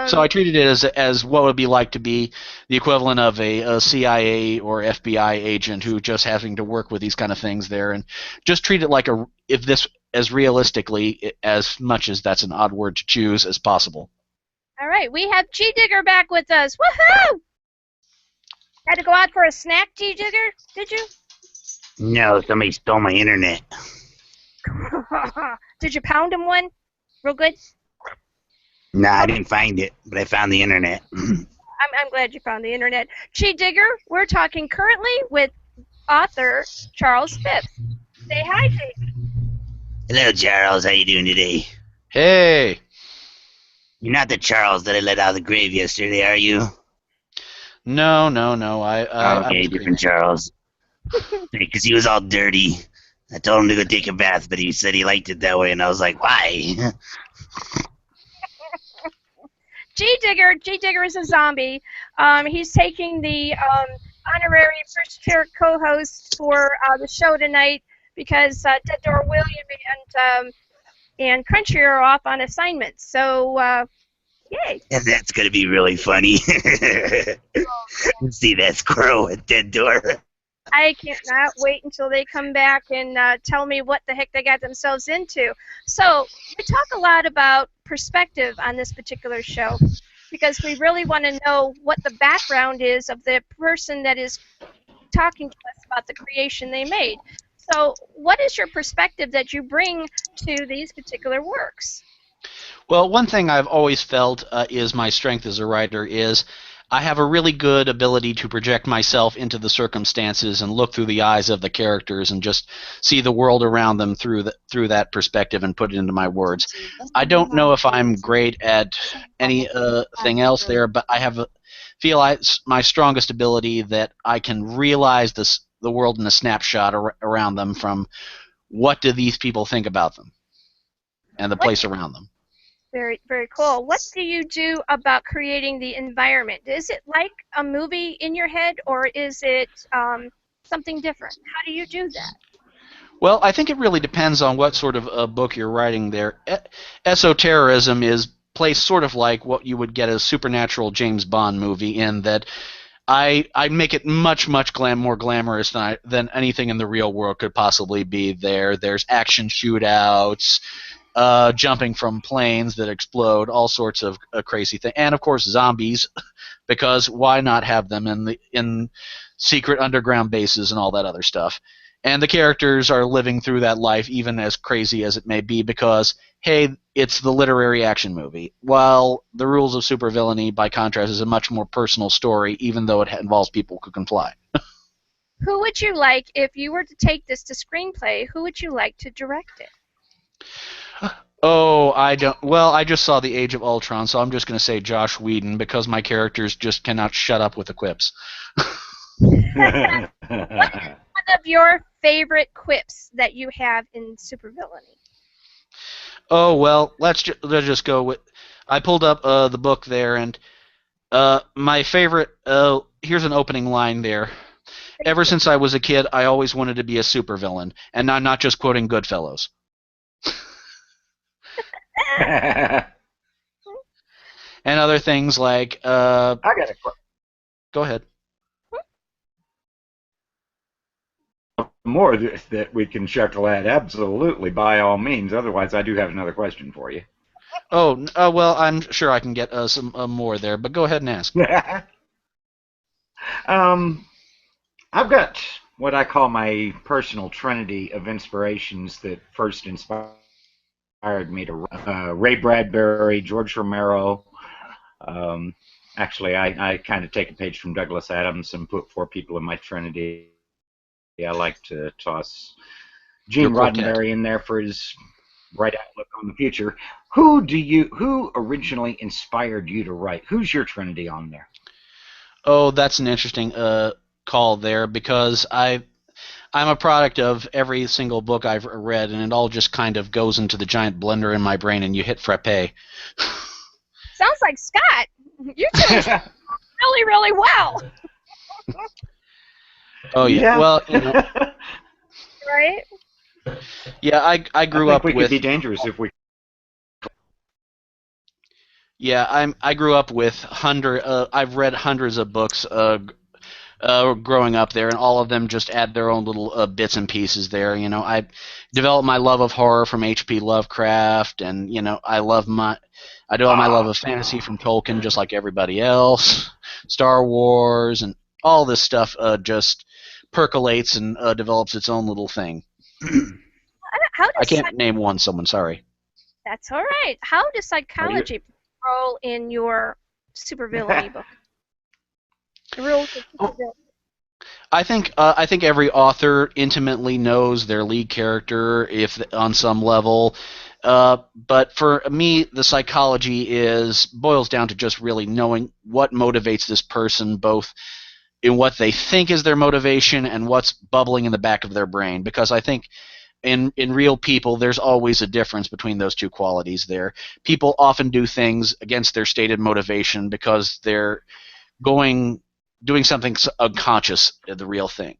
So I treated it as what it would be like to be the equivalent of a CIA or FBI agent who just having to work with these kind of things there, and just treat it like as realistically, as much as that's an odd word to choose, as possible. All right, we have G Digger back with us. Woohoo! Had to go out for a snack, G Digger? Did you? No, somebody stole my internet. Did you pound him one? Real good? Nah, I didn't find it, but I found the internet. I'm glad you found the internet. G Digger, we're talking currently with author Charles Phipps. Say hi, G. Hello, Charles. How you doing today? Hey. You're not the Charles that I let out of the grave yesterday, are you? No. Okay, different Charles. Because he was all dirty. I told him to go take a bath, but he said he liked it that way, and I was like, why? G Digger is a zombie. He's taking the honorary first chair co-host for the show tonight because Dead Door William and Crunchy are off on assignment. So, yay! And that's gonna be really funny. See that squirrel at Dead Door. I cannot wait until they come back and tell me what the heck they got themselves into. So we talk a lot about perspective on this particular show because we really want to know what the background is of the person that is talking to us about the creation they made. So what is your perspective that you bring to these particular works? Well, one thing I've always felt is my strength as a writer is I have a really good ability to project myself into the circumstances and look through the eyes of the characters and just see the world around them through that perspective and put it into my words. I don't know if I'm great at anything else there, but I feel it's my strongest ability that I can realize the world in a snapshot around them from what do these people think about them and the place around them. Very, very cool. What do you do about creating the environment? Is it like a movie in your head, or is it something different? How do you do that? Well, I think it really depends on what sort of a book you're writing there. Esoterrorism is placed sort of like what you would get a supernatural James Bond movie in that I make it much more glamorous than anything in the real world could possibly be there. There's action shootouts, jumping from planes that explode, all sorts of crazy things, and of course zombies, because why not have them in secret underground bases and all that other stuff? And the characters are living through that life, even as crazy as it may be, because hey, it's the literary action movie. While the Rules of Supervillainy, by contrast, is a much more personal story, even though it involves people who can fly. Who would you like, if you were to take this to screenplay, who would you like to direct it? Oh, I don't. Well, I just saw The Age of Ultron, so I'm just going to say Josh Whedon because my characters just cannot shut up with the quips. What is one of your favorite quips that you have in Supervillainy? Oh well, let's just go with. I pulled up the book there, and My favorite. Here's an opening line there. Ever since I was a kid, I always wanted to be a supervillain, and I'm not just quoting Goodfellas. And other things like. I got a question. Go ahead. More that we can chuckle at, absolutely, by all means. Otherwise, I do have another question for you. Oh, well, I'm sure I can get some more there, but go ahead and ask. I've got what I call my personal trinity of inspirations that first inspired me to Ray Bradbury, George Romero. Actually, I kind of take a page from Douglas Adams and put 4 people in my trinity. I like to toss Gene Roddenberry in there for his bright outlook on the future. Who originally inspired you to write? Who's your trinity on there? Oh, that's an interesting call there, because I'm a product of every single book I've read, and it all just kind of goes into the giant blender in my brain, and you hit frappe. Sounds like Scott. You two really, really well. Oh yeah. Well, you know, right? Yeah, I grew up we with. Could be dangerous if we. Yeah, I grew up with I've read hundreds of books growing up there, and all of them just add their own little bits and pieces there. You know, I developed my love of horror from H.P. Lovecraft, and you know, I developed my love of fantasy from Tolkien, just like everybody else. Star Wars and all this stuff just percolates and develops its own little thing. I can't name one. Someone, sorry. That's all right. How does psychology role in your supervillainy book? The rules of supervillainy. I think every author intimately knows their lead character, if on some level. But for me, the psychology boils down to just really knowing what motivates this person, both in what they think is their motivation and what's bubbling in the back of their brain. Because I think in real people, there's always a difference between those two qualities there. People often do things against their stated motivation because they're doing something unconscious, the real thing.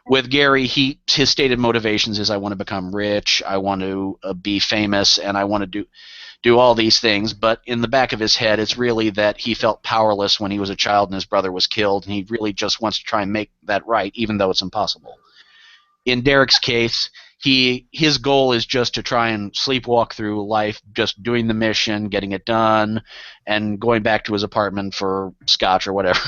With Gary, his stated motivations is I want to become rich, I want to be famous, and I want to do all these things. But in the back of his head, it's really that he felt powerless when he was a child and his brother was killed, and he really just wants to try and make that right, even though it's impossible. In Derek's case, his goal is just to try and sleepwalk through life, just doing the mission, getting it done, and going back to his apartment for scotch or whatever.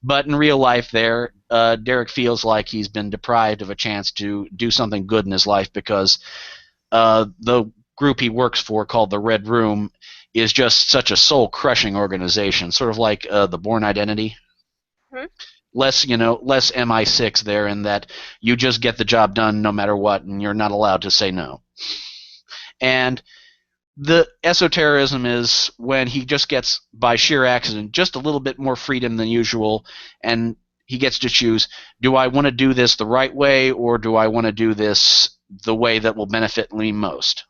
But in real life Derek feels like he's been deprived of a chance to do something good in his life because the group he works for, called the Red Room, is just such a soul-crushing organization, sort of like the Bourne Identity. Mm-hmm. Less MI6 there, in that you just get the job done no matter what, and you're not allowed to say no. And the esoterrorism is when he just gets, by sheer accident, just a little bit more freedom than usual, and he gets to choose, do I want to do this the right way, or do I want to do this the way that will benefit me most?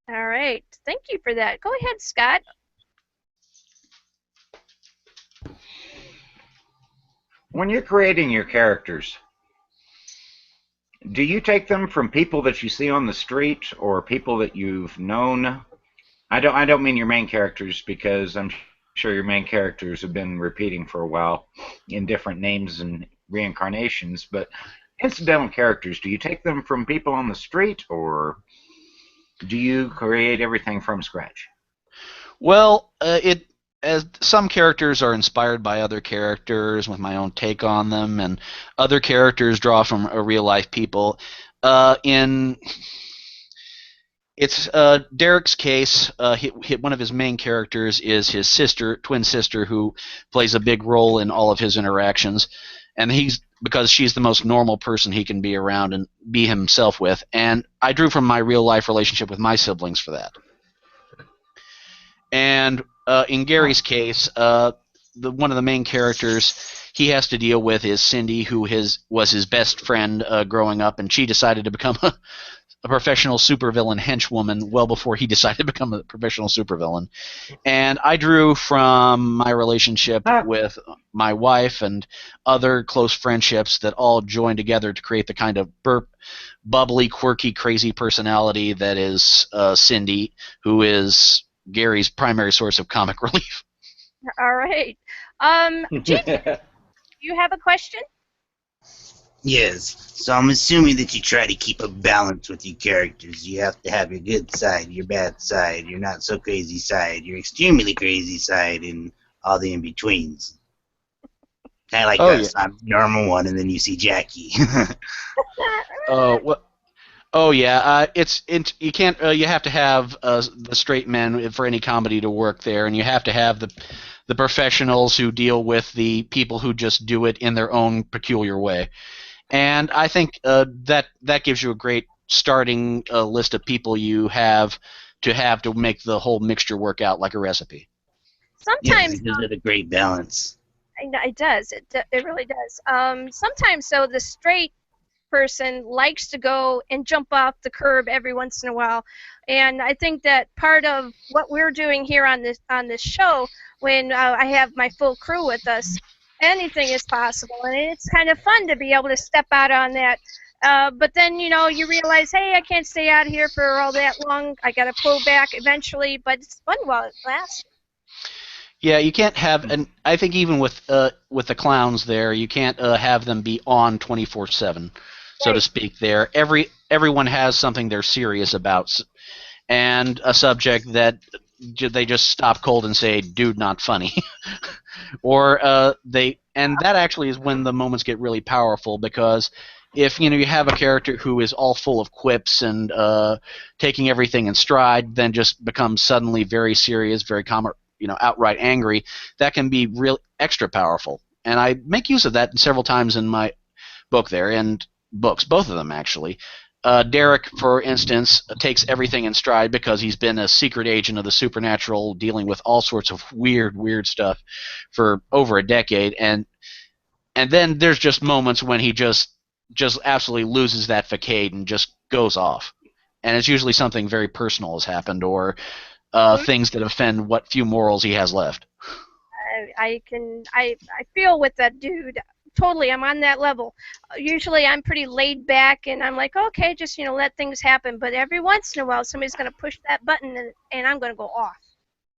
All right. Thank you for that. Go ahead, Scott. When you're creating your characters, do you take them from people that you see on the street or people that you've known? I don't mean your main characters, because I'm sure your main characters have been repeating for a while in different names and reincarnations, but incidental characters, do you take them from people on the street, or do you create everything from scratch? Well, as some characters are inspired by other characters with my own take on them, and other characters draw from real life people. In Derek's case, one of his main characters is his twin sister, who plays a big role in all of his interactions, and because she's the most normal person he can be around and be himself with. And I drew from my real life relationship with my siblings for that. And in Gary's case, one of the main characters he has to deal with is Cindy, who was his best friend growing up, and she decided to become a professional supervillain henchwoman well before he decided to become a professional supervillain. And I drew from my relationship with my wife and other close friendships that all joined together to create the kind of bubbly, quirky, crazy personality that is Cindy, who is Gary's primary source of comic relief. All right. Jason, do you have a question? Yes. So I'm assuming that you try to keep a balance with your characters. You have to have your good side, your bad side, your not so crazy side, your extremely crazy side, and all the in-betweens. Kind of like us. Yeah. I'm normal one, and then you see Jackie. You can't. You have to have the straight men for any comedy to work there, and you have to have the professionals who deal with the people who just do it in their own peculiar way. And I think that gives you a great starting list of people you have to make the whole mixture work out like a recipe. Sometimes it gives it a great balance. It does. It really does. Sometimes, so the straight person likes to go and jump off the curb every once in a while, and I think that part of what we're doing here on this show, when I have my full crew with us, anything is possible, and it's kind of fun to be able to step out on that. But then, you realize, hey, I can't stay out here for all that long. I got to pull back eventually, but it's fun while it lasts. Yeah, you can't have, and I think even with the clowns there, you can't have them be on 24/7, so to speak. There, everyone has something they're serious about, and a subject that they just stop cold and say, "Dude, not funny," or and that actually is when the moments get really powerful, because if you have a character who is all full of quips and taking everything in stride, then just becomes suddenly very serious, very outright angry, that can be real extra powerful. And I make use of that several times in my book there, and books, both of them actually. Derek, for instance, takes everything in stride because he's been a secret agent of the supernatural, dealing with all sorts of weird stuff for over a decade, and then there's just moments when he just absolutely loses that facade and just goes off, and it's usually something very personal has happened, or things that offend what few morals he has left. I feel with that dude. Totally, I'm on that level. Usually I'm pretty laid back, and I'm like, okay, just let things happen. But every once in a while, somebody's going to push that button, and I'm going to go off.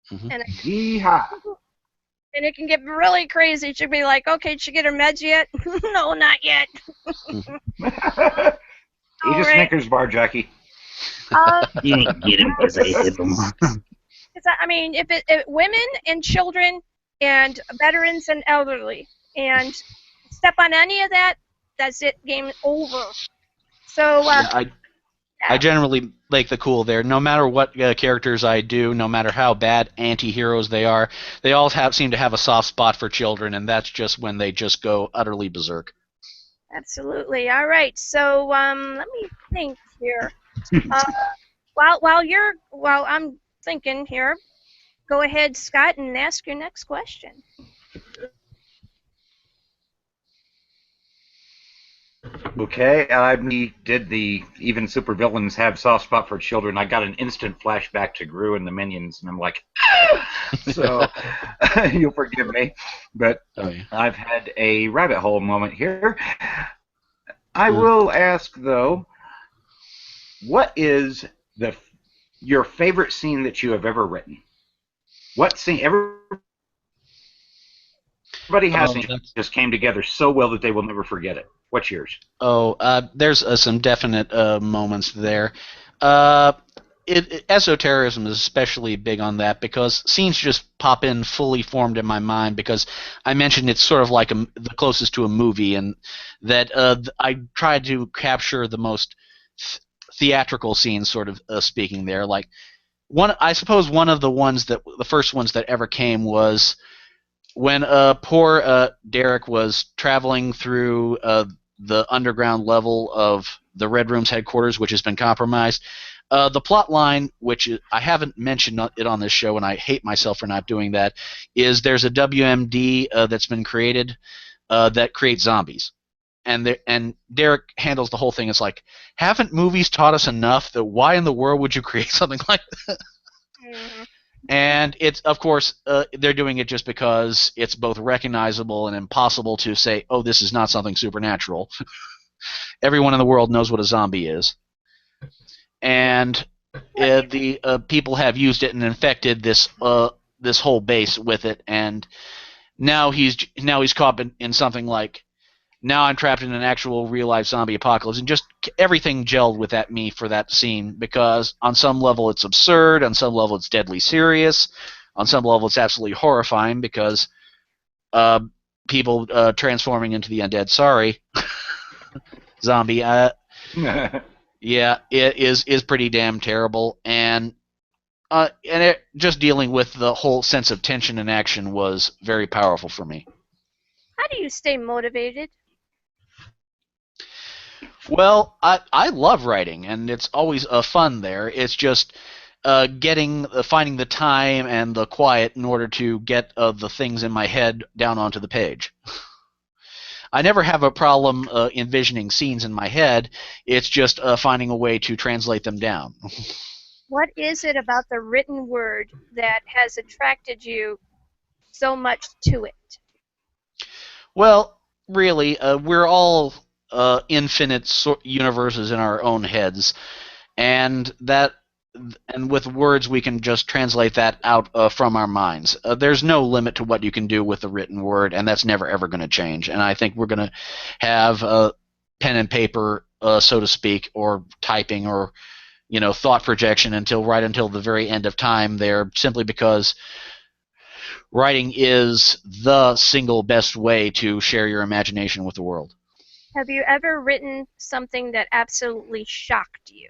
Mm-hmm. And Yeehaw! And it can get really crazy. She'll be like, okay, did she get her meds yet? No, not yet. Eat a Snickers bar, Jackie. You didn't get him because I hit him. I mean, if women and children and veterans and elderly, and step on any of that, that's it, game over. So I generally like the cool there. No matter what characters I do, no matter how bad anti-heroes they are, they all seem to have a soft spot for children, and that's just when they just go utterly berserk. Absolutely. All right. So let me think here. While I'm thinking here, go ahead, Scott, and ask your next question. Okay, we did the even supervillains have soft spot for children. I got an instant flashback to Gru and the Minions, and I'm like, so you'll forgive me, but I've had a rabbit hole moment here. I will ask though, what is your favorite scene that you have ever written? What scene? Everybody has just came together so well that they will never forget it. What's yours? There's some definite moments there. Esoterrorism is especially big on that because scenes just pop in fully formed in my mind, because I mentioned it's sort of like the closest to a movie, and that I tried to capture the most theatrical scenes, sort of speaking there. Like I suppose one of the first ones that ever came was when poor Derek was traveling through the underground level of the Red Room's headquarters, which has been compromised. The plot line, which I haven't mentioned it on this show, and I hate myself for not doing that, is there's a WMD that's been created that creates zombies. and Derek handles the whole thing. It's like, haven't movies taught us enough that why in the world would you create something like that? And it's, of course, they're doing it just because it's both recognizable and impossible to say, oh, this is not something supernatural. Everyone in the world knows what a zombie is. And the people have used it and infected this whole base with it, and now he's caught in something like, now I'm trapped in an actual real-life zombie apocalypse, and just everything gelled with me for that scene, because on some level it's absurd, on some level it's deadly serious, on some level it's absolutely horrifying, because people transforming into the undead, zombie, yeah, it is pretty damn terrible, and just dealing with the whole sense of tension and action was very powerful for me. How do you stay motivated? Well, I love writing, and it's always fun there. It's just finding the time and the quiet in order to get the things in my head down onto the page. I never have a problem envisioning scenes in my head. It's just finding a way to translate them down. What is it about the written word that has attracted you so much to it? Well, really, we're all infinite universes in our own heads, and with words we can just translate that out from our minds. There's no limit to what you can do with the written word, and that's never ever going to change. And I think we're going to have pen and paper, so to speak, or typing, or thought projection until the very end of time there, simply because writing is the single best way to share your imagination with the world. Have you ever written something that absolutely shocked you?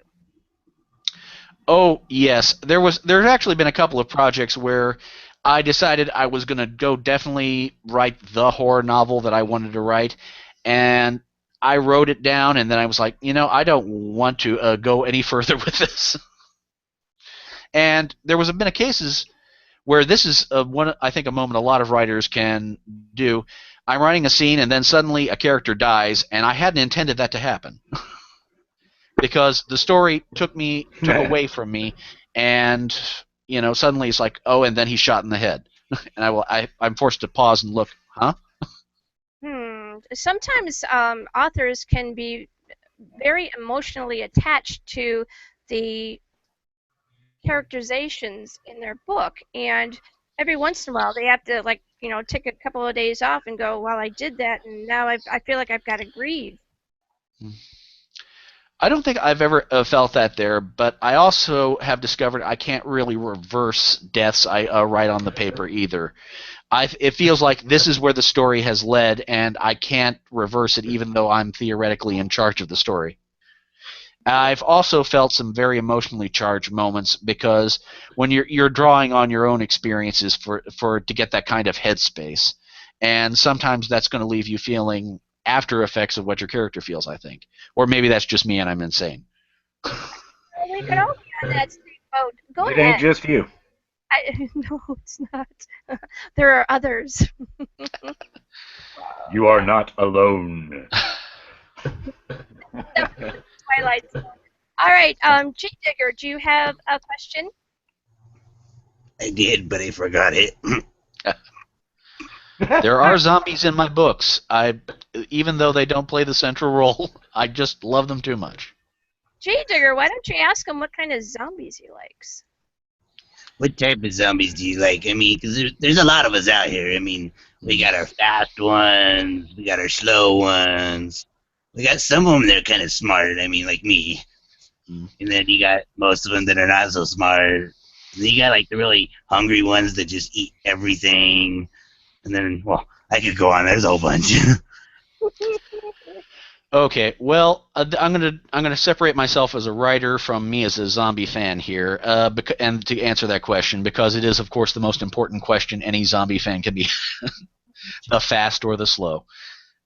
Oh, yes. There's actually been a couple of projects where I decided I was going to go definitely write the horror novel that I wanted to write, and I wrote it down, and then I was like, I don't want to go any further with this. And there been a cases where this is a moment a lot of writers can do. I'm writing a scene, and then suddenly a character dies, and I hadn't intended that to happen. Because the story took away from me, and suddenly it's like, oh, and then he's shot in the head, and I'm forced to pause and look, huh? Sometimes authors can be very emotionally attached to the characterizations in their book, and every once in a while they have to take a couple of days off and go, well, I did that, and now I feel like I've got to grieve. I don't think I've ever felt that there, but I also have discovered I can't really reverse deaths I write on the paper either. It feels like this is where the story has led, and I can't reverse it even though I'm theoretically in charge of the story. I've also felt some very emotionally charged moments, because when you're drawing on your own experiences to get that kind of headspace, and sometimes that's going to leave you feeling after effects of what your character feels, I think. Or maybe that's just me and I'm insane. We could all be on that same boat. Go ahead. It ain't just you. No, it's not. There are others. You are not alone. Twilight Zone. All right, G Digger, do you have a question? I did, but I forgot it. There are zombies in my books. Even though they don't play the central role, I just love them too much. G Digger, why don't you ask him what kind of zombies he likes? What type of zombies do you like? I mean, because there's a lot of us out here. I mean, we got our fast ones, we got our slow ones. We got some of them that are kind of smart, I mean, like me. And then you got most of them that are not so smart. And then you got, the really hungry ones that just eat everything. And then, well, I could go on. There's a whole bunch. Okay, well, I'm gonna separate myself as a writer from me as a zombie fan here, and to answer that question, because it is, of course, the most important question any zombie fan can be: the fast or the slow.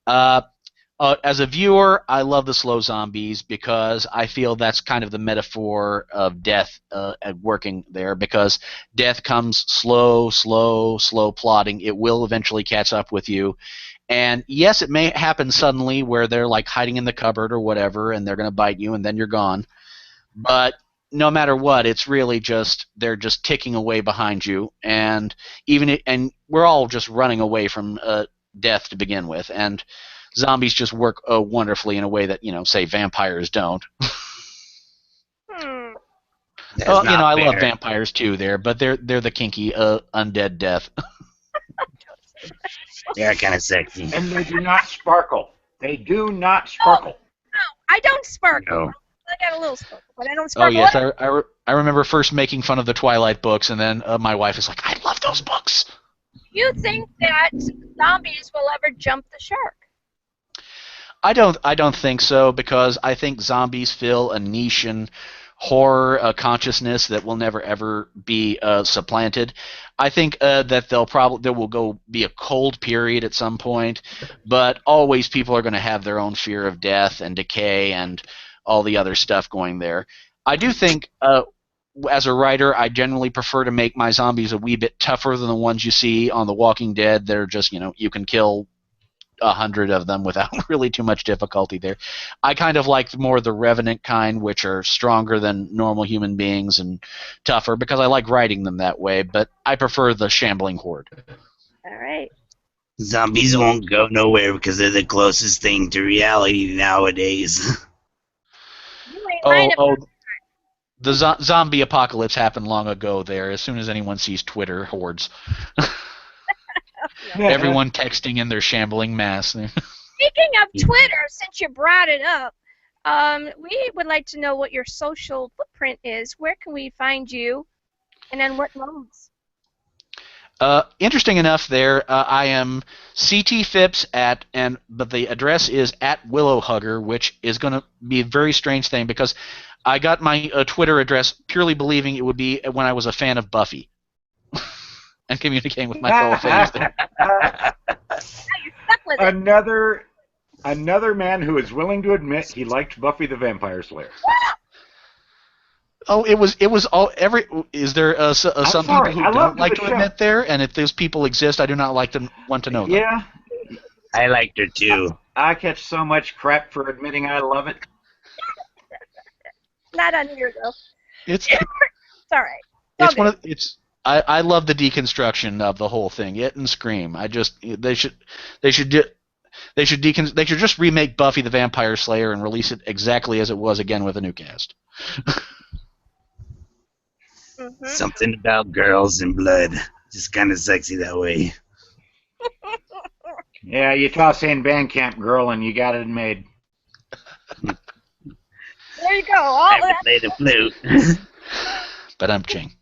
As a viewer, I love the slow zombies because I feel that's kind of the metaphor of death at working there, because death comes slow plodding. It will eventually catch up with you, And yes, it may happen suddenly where they're like hiding in the cupboard or whatever, and they're going to bite you, and then you're gone. But no matter what, it's really just they're just ticking away behind you, and and we're all just running away from death to begin with, and zombies just work wonderfully in a way that say vampires don't. Well, I love vampires too, but they're the kinky undead death. They're kind of sexy. And they do not sparkle. They do not sparkle. No, I don't sparkle. No. I got a little sparkle, but I don't Oh sparkle. yes, I remember first making fun of the Twilight books, and then my wife is like, "I love those books." You think that zombies will ever jump the shark? I don't think so, because I think zombies fill a niche in horror consciousness that will never ever be supplanted. I think that there will go be a cold period at some point, but always people are going to have their own fear of death and decay and all the other stuff going there. I do think as a writer, I generally prefer to make my zombies a wee bit tougher than the ones you see on The Walking Dead. They're just, you can kill 100 of them without really too much difficulty there. I kind of like more the Revenant kind, which are stronger than normal human beings and tougher, because I like writing them that way, but I prefer the shambling horde. All right. Zombies won't go nowhere because they're the closest thing to reality nowadays. The zombie apocalypse happened long ago there. As soon as anyone sees Twitter, hordes. Everyone texting in their shambling mass. Speaking of Twitter, since you brought it up, we would like to know what your social footprint is. Where can we find you, and on what modes? Interesting enough, there I am CT Phipps but the address is @WillowHugger, which is going to be a very strange thing because I got my Twitter address purely believing it would be when I was a fan of Buffy. And communicating with my fellow fans there. Another man who is willing to admit he liked Buffy the Vampire Slayer. Oh, it was all every. Is there some people who don't like to admit there? And if those people exist, I do not want to know them. Yeah, I liked her too. I catch so much crap for admitting I love it. Not on here though. It's all right. It's one of I love the deconstruction of the whole thing. It and Scream. They should just remake Buffy the Vampire Slayer and release it exactly as it was again with a new cast. Something about girls and blood. Just kind of sexy that way. Yeah, you toss in Bandcamp Girl and you got it made. There you go. I have to play the flute. But I'm ching.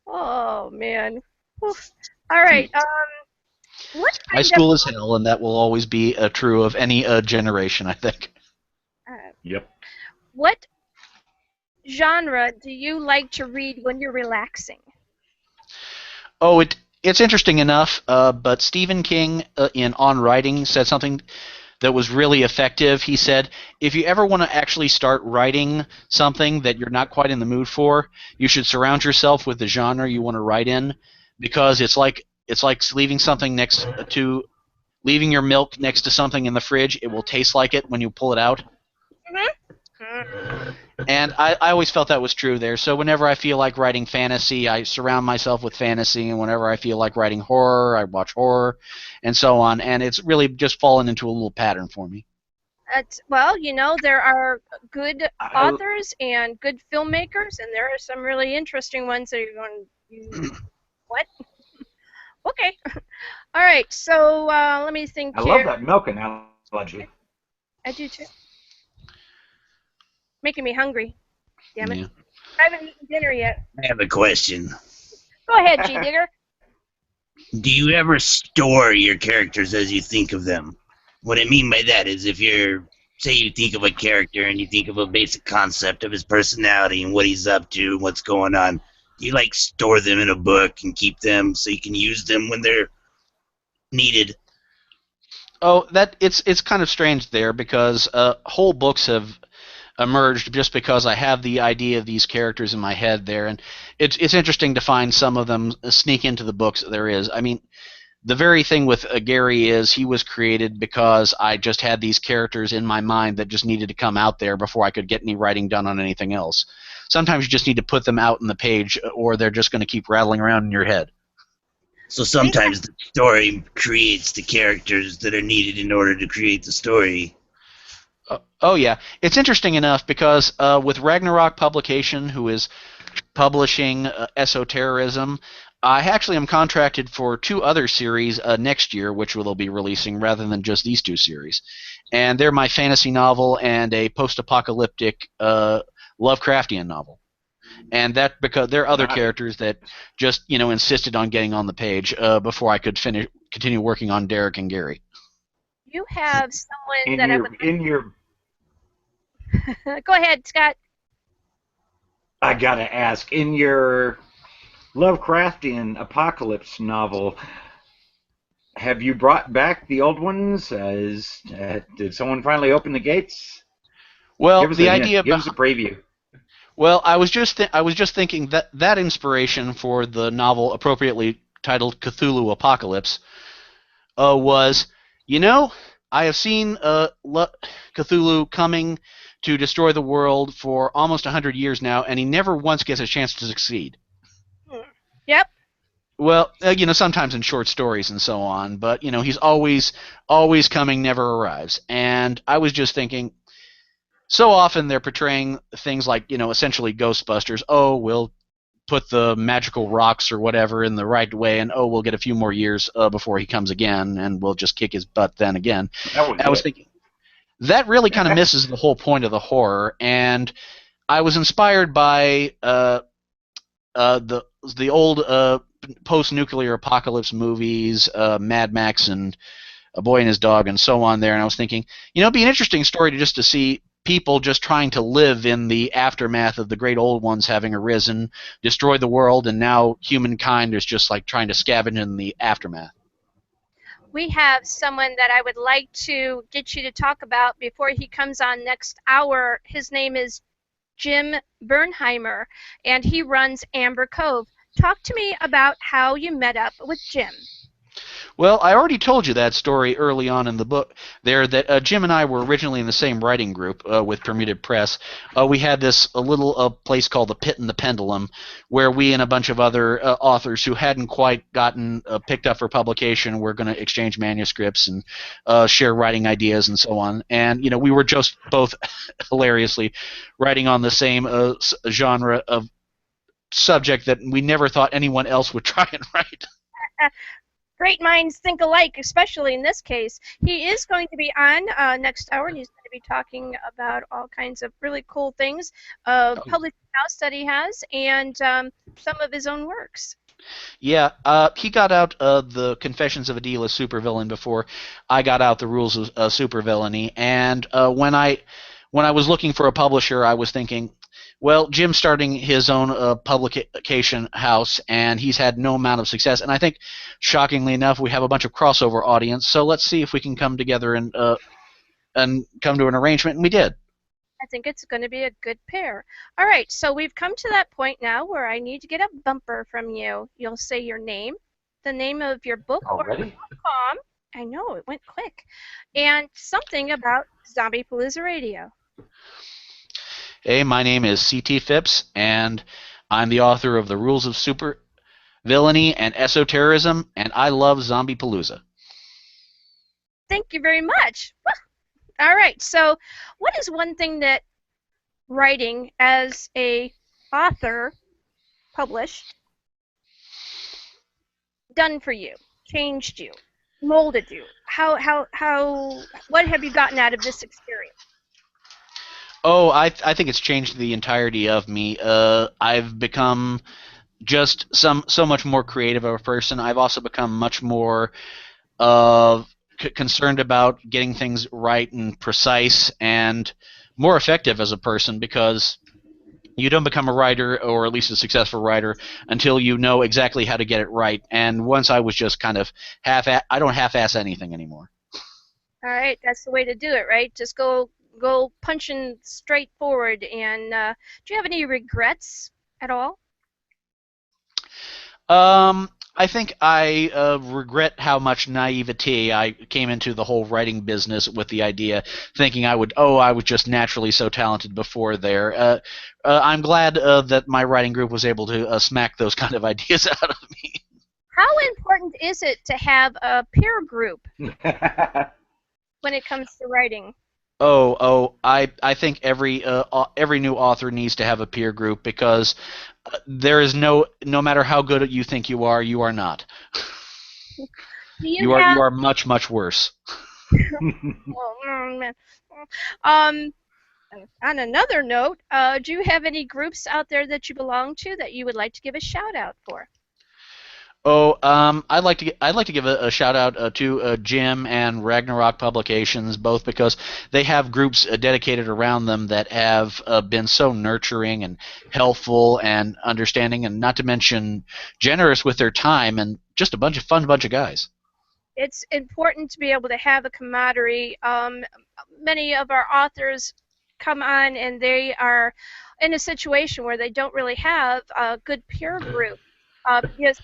Oh man. All right. High school is hell, and that will always be true of any generation, I think. Yep. What genre do you like to read when you're relaxing? Oh, it's interesting enough, but Stephen King in On Writing said something that was really effective. He said, if you ever want to actually start writing something that you're not quite in the mood for, you should surround yourself with the genre you want to write in, because it's like leaving your milk next to something in the fridge. It will taste like it when you pull it out. And I always felt that was true there. So whenever I feel like writing fantasy, I surround myself with fantasy, and whenever I feel like writing horror, I watch horror, and so on. And it's really just fallen into a little pattern for me. Well, there are good authors and good filmmakers, and there are some really interesting ones that you're going, what? Okay. All right, so let me think I here. love that milk analogy. I do too. Making me hungry. Damn it. Yeah. I haven't eaten dinner yet. I have a question. Go ahead, G Digger. Do you ever store your characters as you think of them? What I mean by that is if say you think of a character and you think of a basic concept of his personality and what he's up to and what's going on, do you store them in a book and keep them so you can use them when they're needed? Oh, it's kind of strange there, because whole books have emerged just because I have the idea of these characters in my head there, and it's interesting to find some of them sneak into the books there is. I mean, the very thing with Gary is he was created because I just had these characters in my mind that just needed to come out there before I could get any writing done on anything else. Sometimes you just need to put them out in the page, or they're just going to keep rattling around in your head. So sometimes the story creates the characters that are needed in order to create the story. Oh yeah, it's interesting enough because with Ragnarok Publication, who is publishing Esoterrorism, I actually am contracted for 2 other series next year, which they'll be releasing rather than just these 2 series. And they're my fantasy novel and a post-apocalyptic Lovecraftian novel. And that because there are other characters that just insisted on getting on the page before I could continue working on Derek and Gary. You have someone I would. In your Go ahead, Scott. I gotta ask, in your Lovecraftian apocalypse novel, have you brought back the old ones? Did someone finally open the gates? Well, give us a preview. Well, I was just thinking that inspiration for the novel, appropriately titled Cthulhu Apocalypse, was, I have seen Cthulhu coming to destroy the world for almost 100 years now, and he never once gets a chance to succeed. Yep. Well, sometimes in short stories and so on, but he's always coming, never arrives. And I was just thinking, so often they're portraying things like, essentially Ghostbusters. Oh, we'll put the magical rocks or whatever in the right way, and we'll get a few more years before he comes again, and we'll just kick his butt then again. I was thinking, that really kind of misses the whole point of the horror, and I was inspired by the old post-nuclear apocalypse movies, Mad Max and A Boy and His Dog and so on there, and I was thinking, it'd be an interesting story to see people just trying to live in the aftermath of the great old ones having arisen, destroyed the world, and now humankind is just like trying to scavenge in the aftermath. We have someone that I would like to get you to talk about before he comes on next hour. His name is Jim Brenheimer, and he runs Amber Cove. Talk to me about how you met up with Jim. Well, I already told you that story early on in the book there, that Jim and I were originally in the same writing group with Permuted Press. We had this little place called the Pit and the Pendulum, where we and a bunch of other authors who hadn't quite gotten picked up for publication were going to exchange manuscripts and share writing ideas and so on. And, we were just both hilariously writing on the same genre of subject that we never thought anyone else would try and write. Great minds think alike, especially in this case. He is going to be on next hour, and he's going to be talking about all kinds of really cool things, publishing house that he has, and some of his own works. Yeah, he got out the Confessions of a D-List Supervillain before I got out the Rules of Supervillainy, and when I was looking for a publisher, I was thinking, well, Jim's starting his own publication house, and he's had no amount of success. And I think, shockingly enough, we have a bunch of crossover audience. So let's see if we can come together and come to an arrangement. And we did. I think it's going to be a good pair. All right, so we've come to that point now where I need to get a bumper from you. You'll say your name, the name of your book, Already? or .com. I know, it went quick. And something about Zombiepalooza Radio. Hey, my name is C.T. Phipps, and I'm the author of the Rules of Supervillainy and Esoterrorism, and I love Zombiepalooza. Thank you very much. All right, so what is one thing that writing as a author, published, done for you, changed you, molded you? What have you gotten out of this experience? Oh, I think it's changed the entirety of me. I've become just so much more creative of a person. I've also become much more concerned about getting things right and precise and more effective as a person, because you don't become a writer, or at least a successful writer, until you know exactly how to get it right. And once I was just kind of I don't half-ass anything anymore. All right, that's the way to do it, right? Just go punching straight forward. And do you have any regrets at all? I think I regret how much naivety I came into the whole writing business with the idea, thinking I was just naturally so talented before there. I'm glad that my writing group was able to smack those kind of ideas out of me. How important is it to have a peer group when it comes to writing? I think every new author needs to have a peer group, because there is no matter how good you think you are not. You are much, much worse. Oh, man. On another note, do you have any groups out there that you belong to that you would like to give a shout out for? I'd like to give a shout out to Jim and Ragnarok Publications, both because they have groups dedicated around them that have been so nurturing and helpful and understanding, and not to mention generous with their time, and just a bunch of guys. It's important to be able to have a camaraderie. Many of our authors come on and they are in a situation where they don't really have a good peer group. Because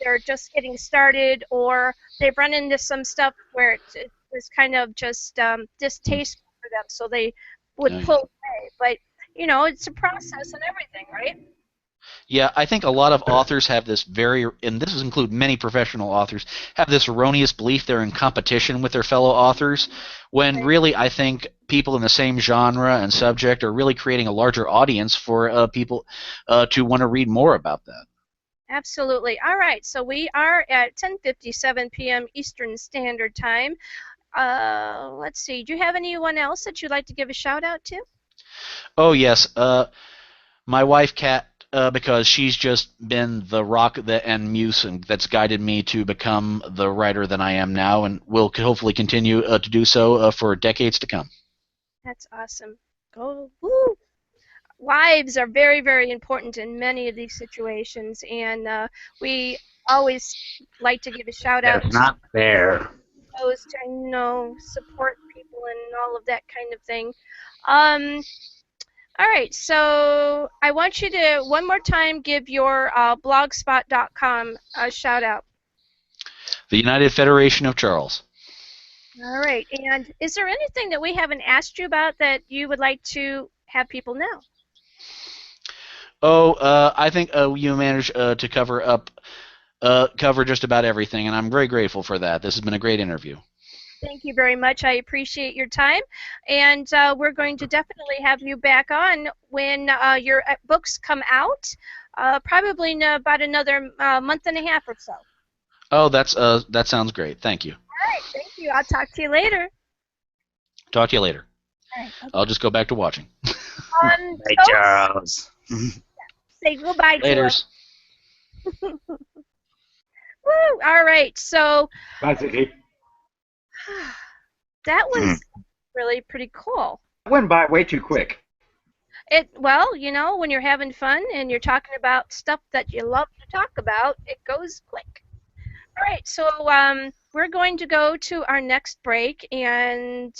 they're just getting started, or they've run into some stuff where it was kind of just distasteful for them, so they would pull away. But, it's a process and everything, right? Yeah, I think a lot of authors have this and this include many professional authors, have this erroneous belief they're in competition with their fellow authors, when really I think people in the same genre and subject are really creating a larger audience for people to want to read more about that. Absolutely. All right, so we are at 10:57 p.m. Eastern Standard Time. Let's see. Do you have anyone else that you'd like to give a shout out to? Oh yes, my wife Kat, because she's just been the rock and muse that's guided me to become the writer that I am now, and will hopefully continue to do so for decades to come. That's awesome. Go woo! Wives are very, very important in many of these situations, and we always like to give a shout out. That's not fair. Those to support people and all of that kind of thing. All right, so I want you to one more time give your blogspot.com a shout out. The United Federation of Charles. All right, and is there anything that we haven't asked you about that you would like to have people know? I think you managed to cover just about everything, and I'm very grateful for that. This has been a great interview. Thank you very much. I appreciate your time, and we're going to definitely have you back on when your books come out, probably in about another month and a half or so. Oh, that sounds great. Thank you. All right, thank you. I'll talk to you later. Talk to you later. All right, okay. I'll just go back to watching. Bye, Charles. Say goodbye, Laters. Woo! All right, so Bye, Ziggy. that was really pretty cool. It went by way too quick. Well, when you're having fun and you're talking about stuff that you love to talk about, it goes quick. All right, so we're going to go to our next break, and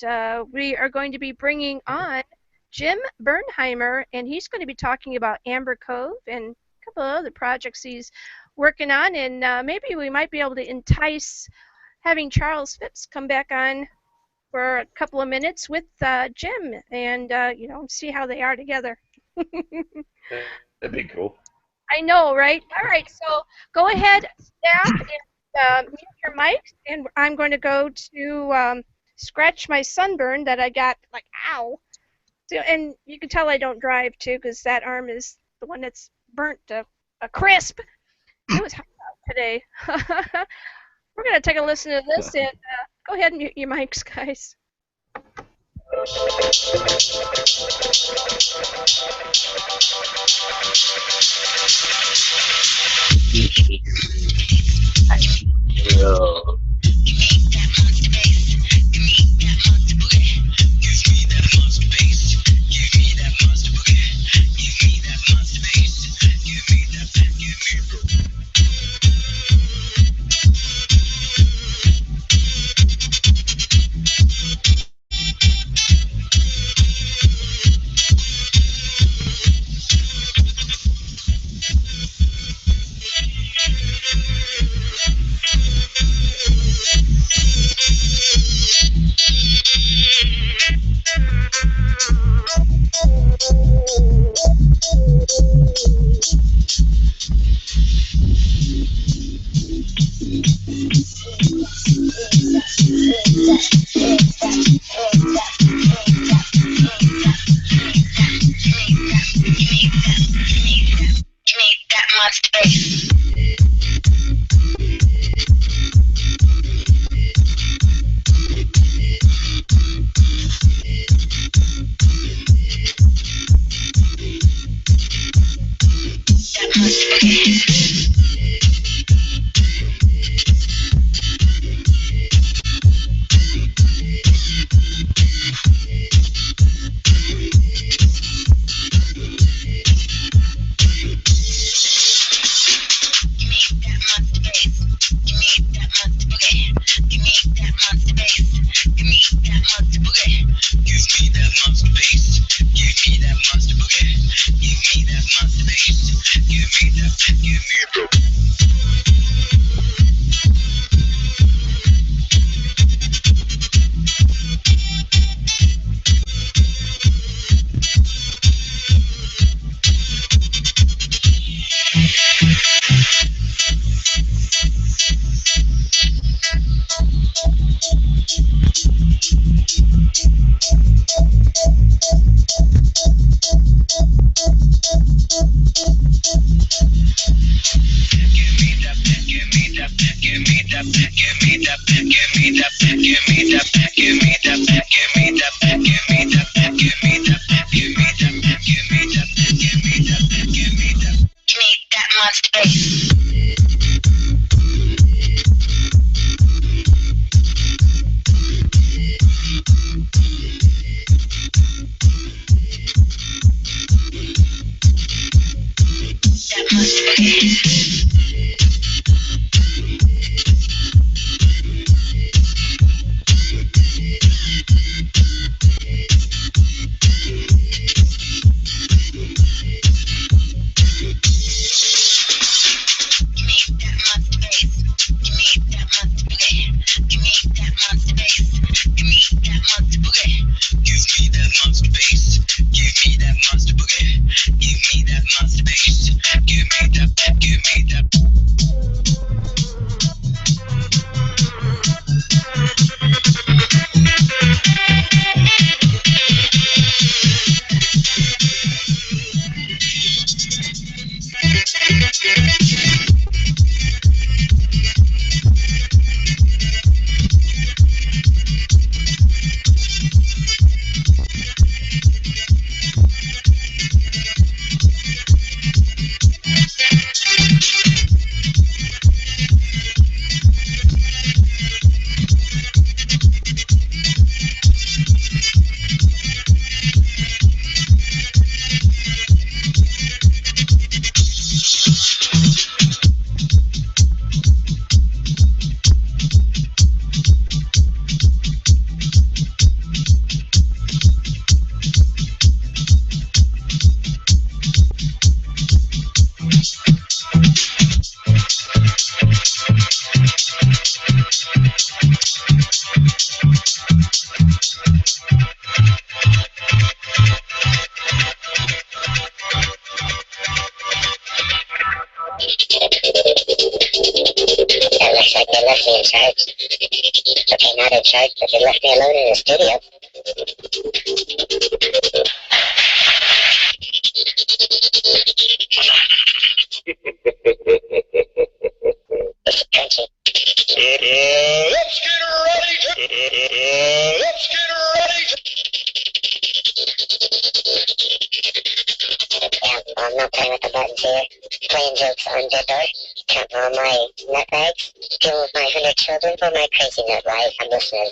we are going to be bringing on Jim Brenheimer, and he's going to be talking about Amber Cove and a couple of other projects he's working on, and maybe we might be able to entice having Charles Phipps come back on for a couple of minutes with Jim, and see how they are together. That'd be cool. I know, right? All right, so go ahead, staff, and mute your mics, and I'm going to go to scratch my sunburn that I got, like, ow. So, and you can tell I don't drive, too, because that arm is the one that's burnt to a crisp. It was hot out today. We're going to take a listen to this, and go ahead and mute your mics, guys. monster bass.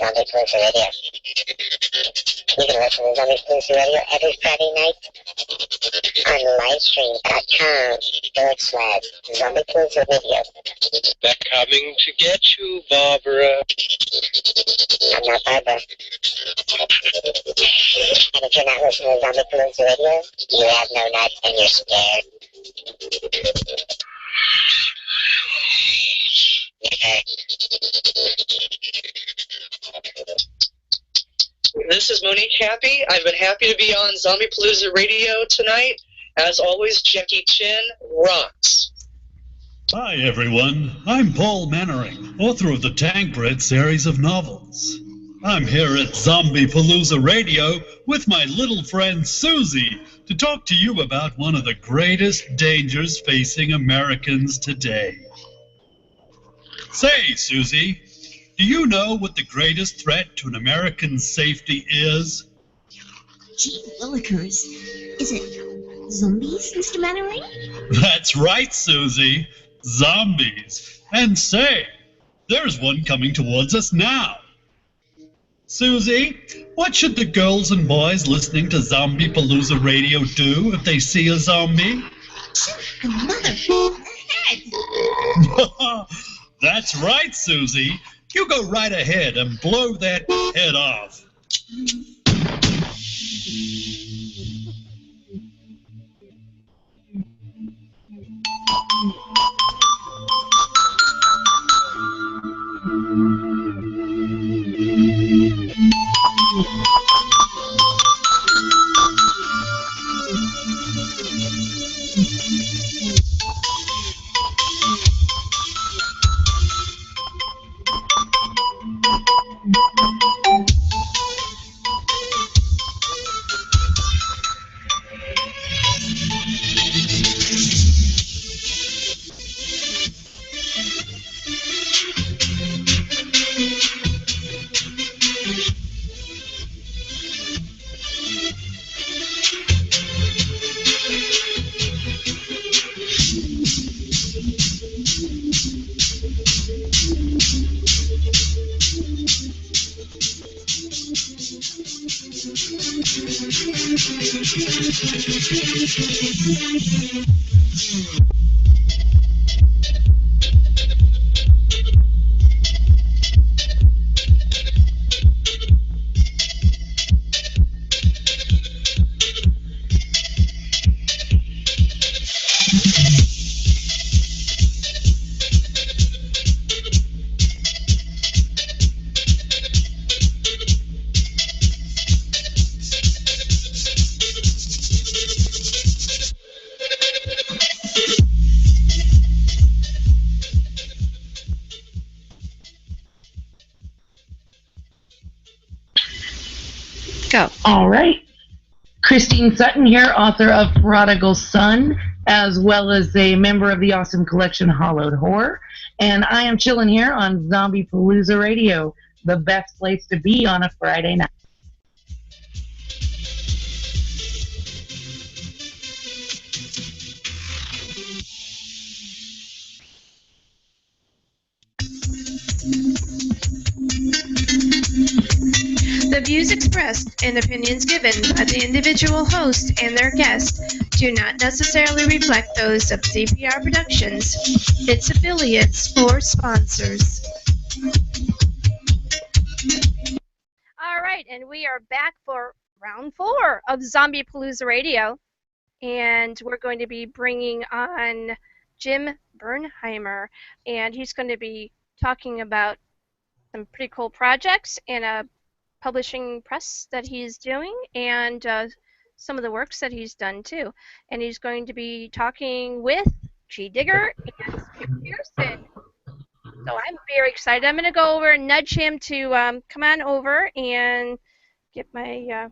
Zombiepalooza Radio. You can listen to Zombiepalooza Radio every Friday night on livestream.com/Zombiepalooza Radio. They're coming to get you, Barbara. I'm not Barbara. And if you're not listening to Zombiepalooza Radio, you have no nuts and you're scared. This is Monique Happy. I've been happy to be on Zombiepalooza Radio tonight. As always, Jackie Chin rocks. Hi, everyone. I'm Paul Mannering, author of the Tank Bread series of novels. I'm here at Zombiepalooza Radio with my little friend Susie to talk to you about one of the greatest dangers facing Americans today. Say, Susie, do you know what the greatest threat to an American's safety is? Gee willikers. Is it zombies, Mr. Mannering? That's right, Susie. Zombies. And say, there's one coming towards us now. Susie, what should the girls and boys listening to Zombiepalooza Radio do if they see a zombie? Another head. That's right, Susie. You go right ahead and blow that head off. Go. All right. Christine Sutton here, author of Prodigal Son, as well as a member of the awesome collection Hollowed Horror. And I am chilling here on Zombiepalooza Radio, the best place to be on a Friday night. The views expressed and opinions given by the individual host and their guest do not necessarily reflect those of CPR Productions, its affiliates, or sponsors. All right, and we are back for round 4 of Zombiepalooza Radio, and we're going to be bringing on Jim Brenheimer, and he's going to be talking about some pretty cool projects and a publishing press that he's doing, and some of the works that he's done too. And he's going to be talking with G. Digger and Skip Pearson. So I'm very excited. I'm going to go over and nudge him to come on over and get my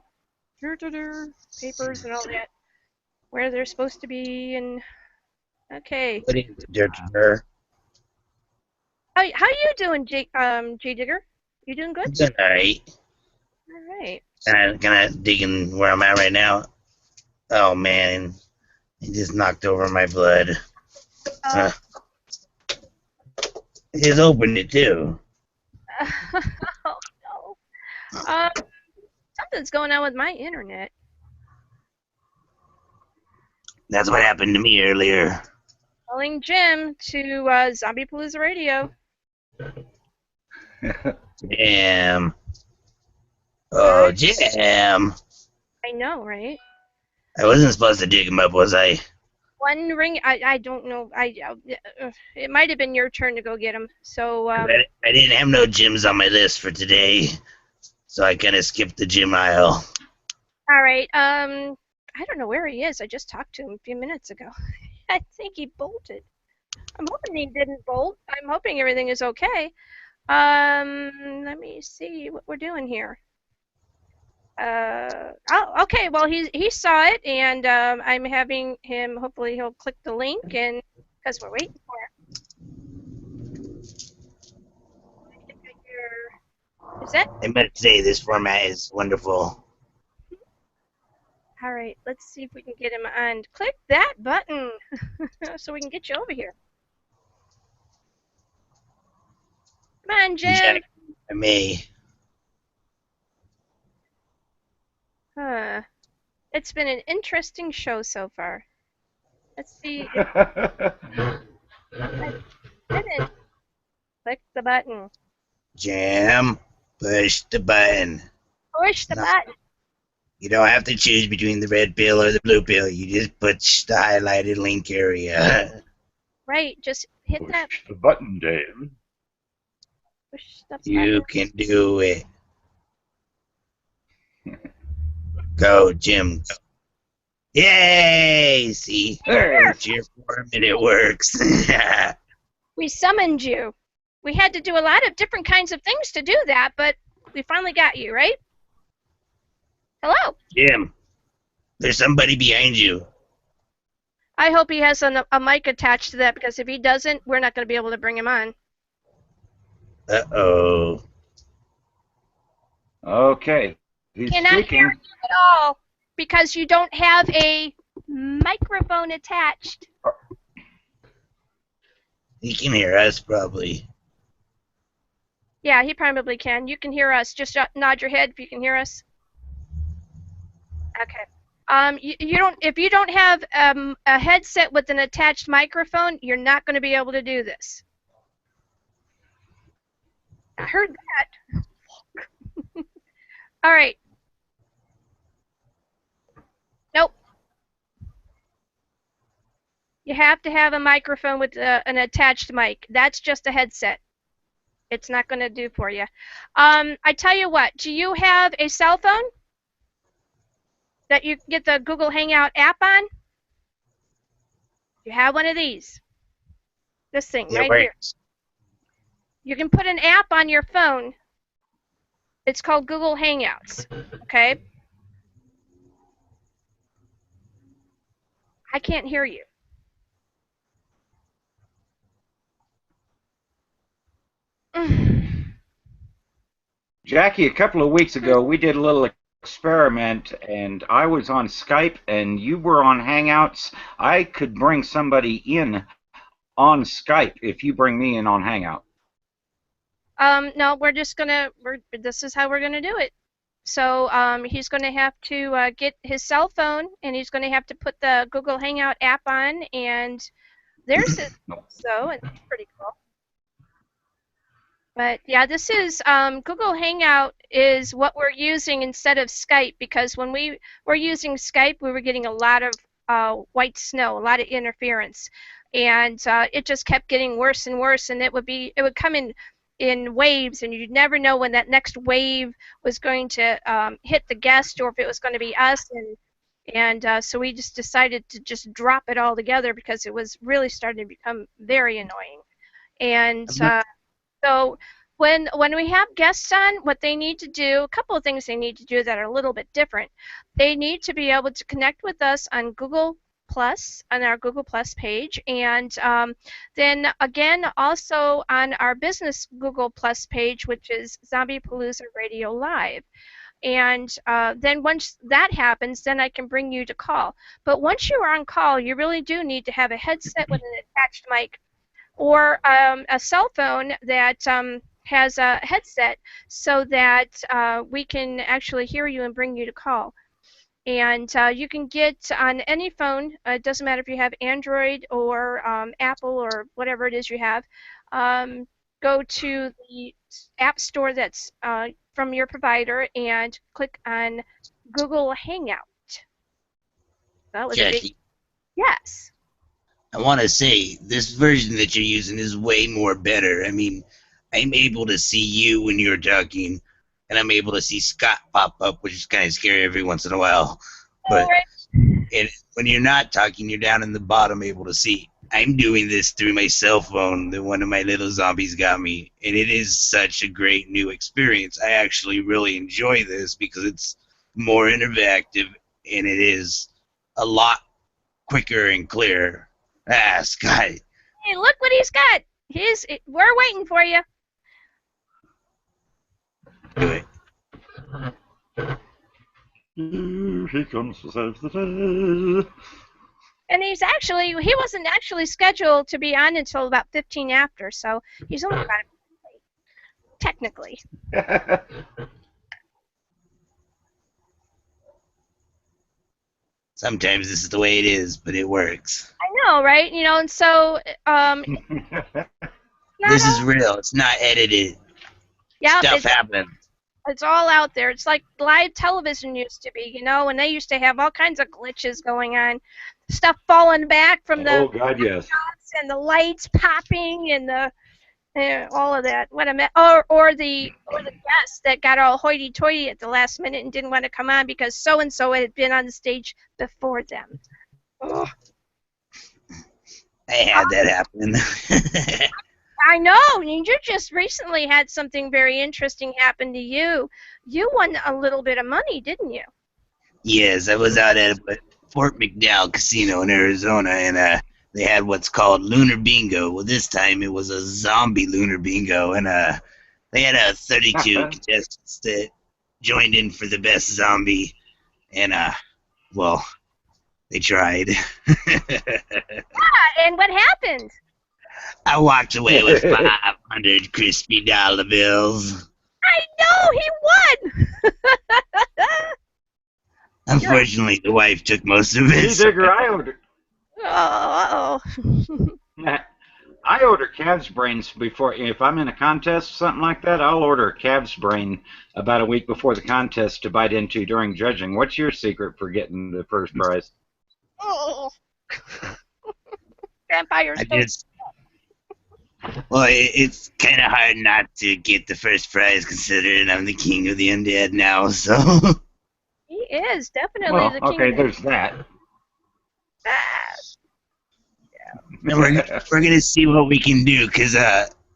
papers and all that where they're supposed to be. And okay. How you doing, G. Digger? You doing good? Doing all right. All right. Kind of digging where I'm at right now. Oh man, it just knocked over my blood. It just opened it too. Oh no. Something's going on with my internet. That's what happened to me earlier. Calling Jim to Zombiepalooza Radio. Damn. Oh, Jim. I know, right? I wasn't supposed to dig him up, was I? One ring. I don't know. It might have been your turn to go get him. So. I didn't have no gyms on my list for today, so I kind of skipped the gym aisle. All right. I don't know where he is. I just talked to him a few minutes ago. I think he bolted. I'm hoping he didn't bolt. I'm hoping everything is okay. Let me see what we're doing here. Oh, okay. Well, he saw it, and I'm having him. Hopefully, he'll click the link, and because we're waiting for it. Is that? I must say, this format is wonderful. All right. Let's see if we can get him on. Click that button so we can get you over here. Come on, Jim. Me. Huh. It's been an interesting show so far. Let's see. Click the button. Jim, push the button. Push the button. You don't have to choose between the red pill or the blue pill. You just push the highlighted link area. Right. Just hit that. Push the button, Dave. Push the button. You can do it. Go, Jim. Yay! See? Cheer for him and it works. We summoned you. We had to do a lot of different kinds of things to do that, but we finally got you, right? Hello? Jim, there's somebody behind you. I hope he has a mic attached to that, because if he doesn't, we're not going to be able to bring him on. Uh-oh. Okay. He's Cannot speaking. hear you at all because you don't have a microphone attached. He can hear us, probably. Yeah, he probably can. You can hear us. Just nod your head if you can hear us. Okay. You don't. If you don't have a headset with an attached microphone, you're not going to be able to do this. I heard that. All right. Nope. You have to have a microphone with an attached mic. That's just a headset. It's not going to do for you. I tell you what. Do you have a cell phone that you can get the Google Hangout app on? You have one of these. This thing right here. You can put an app on your phone. It's called Google Hangouts. Okay? I can't hear you. Jackie, a couple of weeks ago, we did a little experiment, and I was on Skype, and you were on Hangouts. I could bring somebody in on Skype if you bring me in on Hangout. No, we're just gonna. This is how we're gonna do it. So he's gonna have to get his cell phone, and he's gonna have to put the Google Hangout app on, and there's his. So it's pretty cool. But yeah, this is Google Hangout is what we're using instead of Skype, because when we were using Skype, we were getting a lot of white snow, a lot of interference, and it just kept getting worse and worse, and it would come in waves, and you'd never know when that next wave was going to hit the guest or if it was going to be us, and so we just decided to just drop it all together because it was really starting to become very annoying. And so when we have guests on, what they need to do, a couple of things they need to do that are a little bit different. They need to be able to connect with us on Google Plus, on our Google Plus page, and then again also on our business Google Plus page, which is Zombiepalooza Radio Live. And then once that happens, then I can bring you to call. But once you are on call, you really do need to have a headset with an attached mic, or a cell phone that has a headset, so that we can actually hear you and bring you to call. And you can get on any phone, it doesn't matter if you have Android or Apple or whatever it is you have, go to the app store that's from your provider and click on Google Hangout. That was Jackie, a big... Yes. I want to say, this version that you're using is way more better. I mean, I'm able to see you when you're talking, and I'm able to see Scott pop up, which is kind of scary every once in a while. But when you're not talking, you're down in the bottom able to see. I'm doing this through my cell phone that one of my little zombies got me, and it is such a great new experience. I actually really enjoy this because it's more interactive, and it is a lot quicker and clearer. Ah, Scott. Hey, look what he's got. We're waiting for you. Do it. He comes to save the day. And he wasn't actually scheduled to be on until about 15 after, so he's only about a minute late, technically. Sometimes this is the way it is, but it works. I know, right? And so This is real. It's not edited. yeah, Stuff happens. It's all out there. It's like live television used to be, and they used to have all kinds of glitches going on, stuff falling back from the Oh God, yes. shots and the lights popping and all of that. What I meant, or the guest that got all hoity-toity at the last minute and didn't want to come on because so and so had been on the stage before them. Ugh. I had that happen. I know. You just recently had something very interesting happen to you. You won a little bit of money, didn't you? Yes, I was out at Fort McDowell Casino in Arizona, and they had what's called Lunar Bingo. Well, this time it was a zombie Lunar Bingo, and they had 32 contestants that joined in for the best zombie, and well, they tried. And what happened? I walked away with 500 crispy dollar bills. I know, he won! Unfortunately, the wife took most of it. I owed her. Oh, I order calves brains before. If I'm in a contest or something like that, I'll order a calves brain about a week before the contest to bite into during judging. What's your secret for getting the first prize? Oh. Vampires. Well, it's kind of hard not to get the first prize considering I'm the king of the undead now, so... He is definitely Well, the king. okay, of there's that. And we're going to see what we can do, because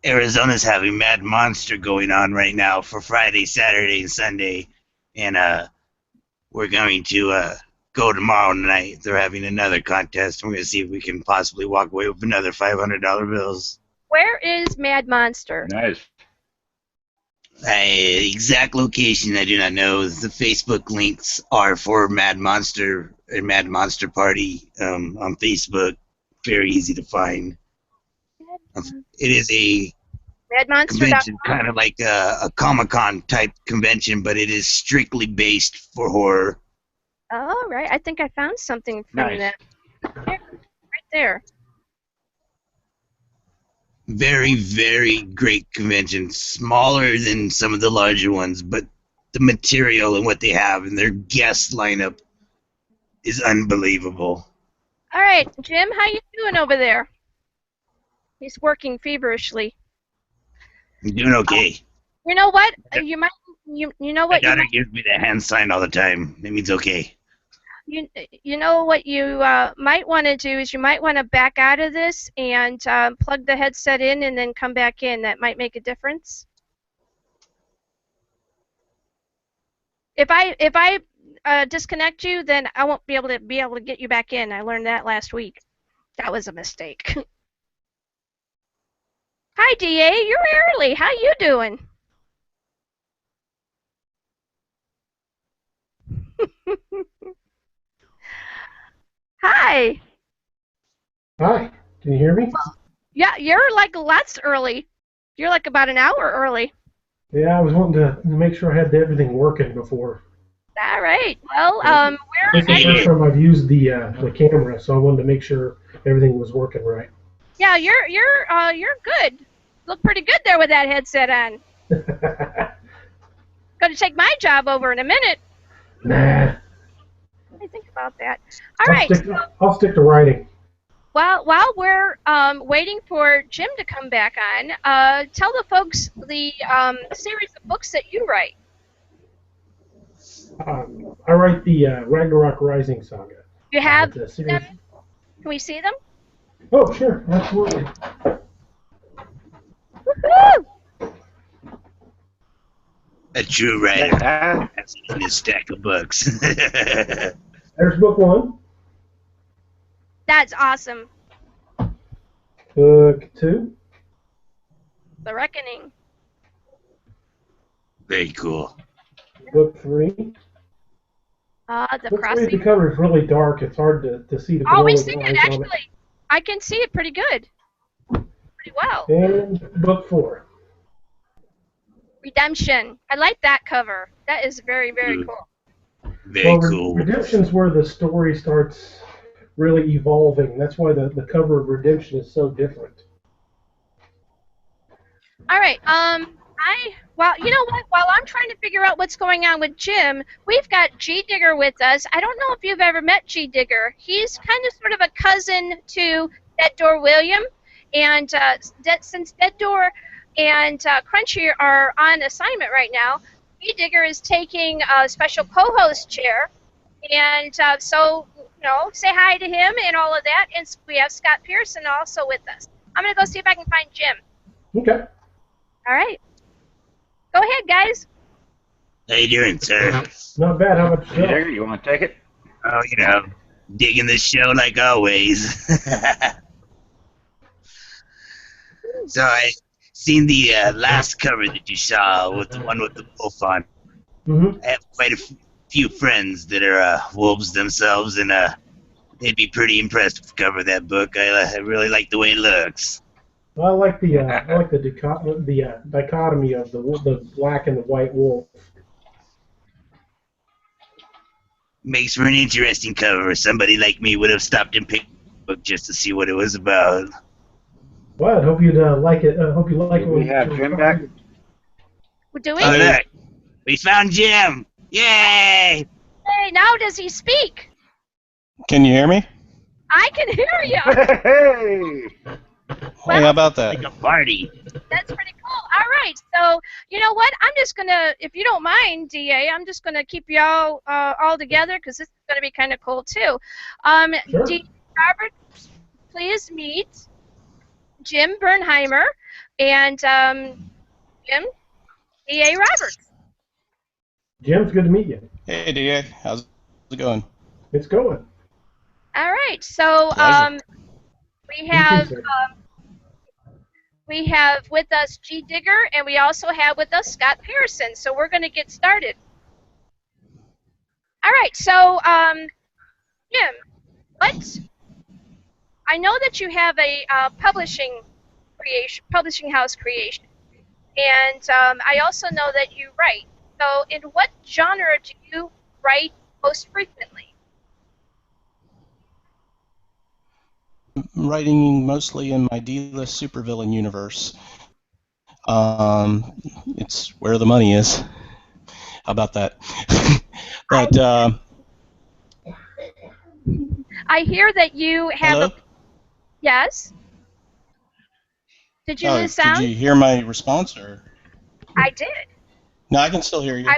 Arizona's having Mad Monster going on right now for Friday, Saturday, and Sunday, and we're going to go tomorrow night. They're having another contest. We're going to see if we can possibly walk away with another $500 bills. Where is Mad Monster? Nice. Exact location I do not know. The Facebook links are for Mad Monster and Mad Monster Party on Facebook. Very easy to find. It is a convention, kind of like a Comic-Con type convention, but it is strictly based for horror. Oh, right. I think I found something from that. Right there. Very, very great convention. Smaller than some of the larger ones, but the material and what they have and their guest lineup is unbelievable. All right, Jim, how you doing over there? He's working feverishly. I'm doing okay. You know what? You might. You know what? My daughter gives me the hand sign all the time. It means okay. You know what you might want to do is you might want to back out of this and plug the headset in and then come back in. That might make a difference. If I disconnect you, then I won't be able to get you back in. I learned that last week. That was a mistake. Hi, DA. You're early. How you doing? Hi. Hi. Can you hear me? Yeah, you're like lots early. You're like about an hour early. Yeah, I was wanting to make sure I had everything working before. All right. Well, This is the first time I've used the camera, so I wanted to make sure everything was working right. Yeah, you're good. Look pretty good there with that headset on. Going to take my job over in a minute. Nah. Let me think about that. All right. I'll stick to writing. While we're waiting for Jim to come back on, tell the folks the series of books that you write. I write the Ragnarok Rising saga. You have It's a them? series. Can we see them? Oh, sure, absolutely. A true writer has in his stack of books. There's book one. That's awesome. Book two. The Reckoning. Very cool. Book three. The Book three, Crossing. the cover is really dark. It's hard to see the Oh, we glowing see it lines on actually. I can see it pretty good. Pretty well. And book four. Redemption. I like that cover. That is very, very cool. Very cool. Redemption's where the story starts really evolving. That's why the cover of Redemption is so different. All right. Well, you know what? While I'm trying to figure out what's going on with Jim, we've got G Digger with us. I don't know if you've ever met G Digger. He's kind of sort of a cousin to Dead Door William, and since Dead Door and Crunchy are on assignment right now, G Digger is taking a special co-host chair, and so say hi to him and all of that. And we have Scott Pearson also with us. I'm gonna go see if I can find Jim. Okay. All right. Go ahead, guys. How you doing, sir? Not bad. How much? There, you want to take it? Oh, digging this show like always. So I seen the last cover that you saw with the one with the wolf on. Mm-hmm. I have quite a few friends that are wolves themselves, and they'd be pretty impressed with the cover of that book. I really like the way it looks. Well, I like the dichotomy of the black and the white wolf. Makes for an interesting cover. Somebody like me would have stopped and picked the book just to see what it was about. Well, I hope you'd like it. I hope you like it. We have Jim back. Do we? Oh, look. We found Jim. Yay! Hey, now does he speak? Can you hear me? I can hear you. Hey! Hey, how about that? Like a party. That's pretty cool. All right. So, you know what? I'm just going to, if you don't mind, DA, I'm just going to keep you all together because this is going to be kind of cool, too. Sure. Robert, please meet Jim Brenheimer and Jim, DA Roberts. Jim, it's good to meet you. Hey, DA. How's it going? It's going. All right. So, Pleasure. we have with us G Digger, and we also have with us Scott Pearson. So we're going to get started. All right. So, Jim, I know that you have a publishing house creation, and I also know that you write. So, in what genre do you write most frequently? I'm writing mostly in my D-list supervillain universe. It's where the money is. How about that? But I hear that you have hello? Yes? Did you lose sound? Did you hear my response? Or? I did. No, I can still hear you.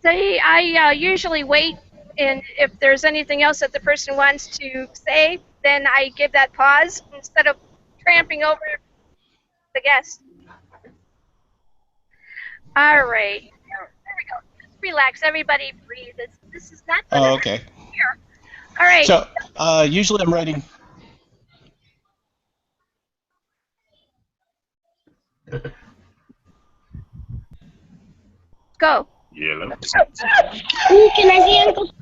See, I usually wait, and if there's anything else that the person wants to say, then I give that pause instead of tramping over the guest. All right. There we go. Just relax. Everybody breathe. This is not the okay. here. All right. So, usually I'm writing... Go. Yellow. Can I see Uncle?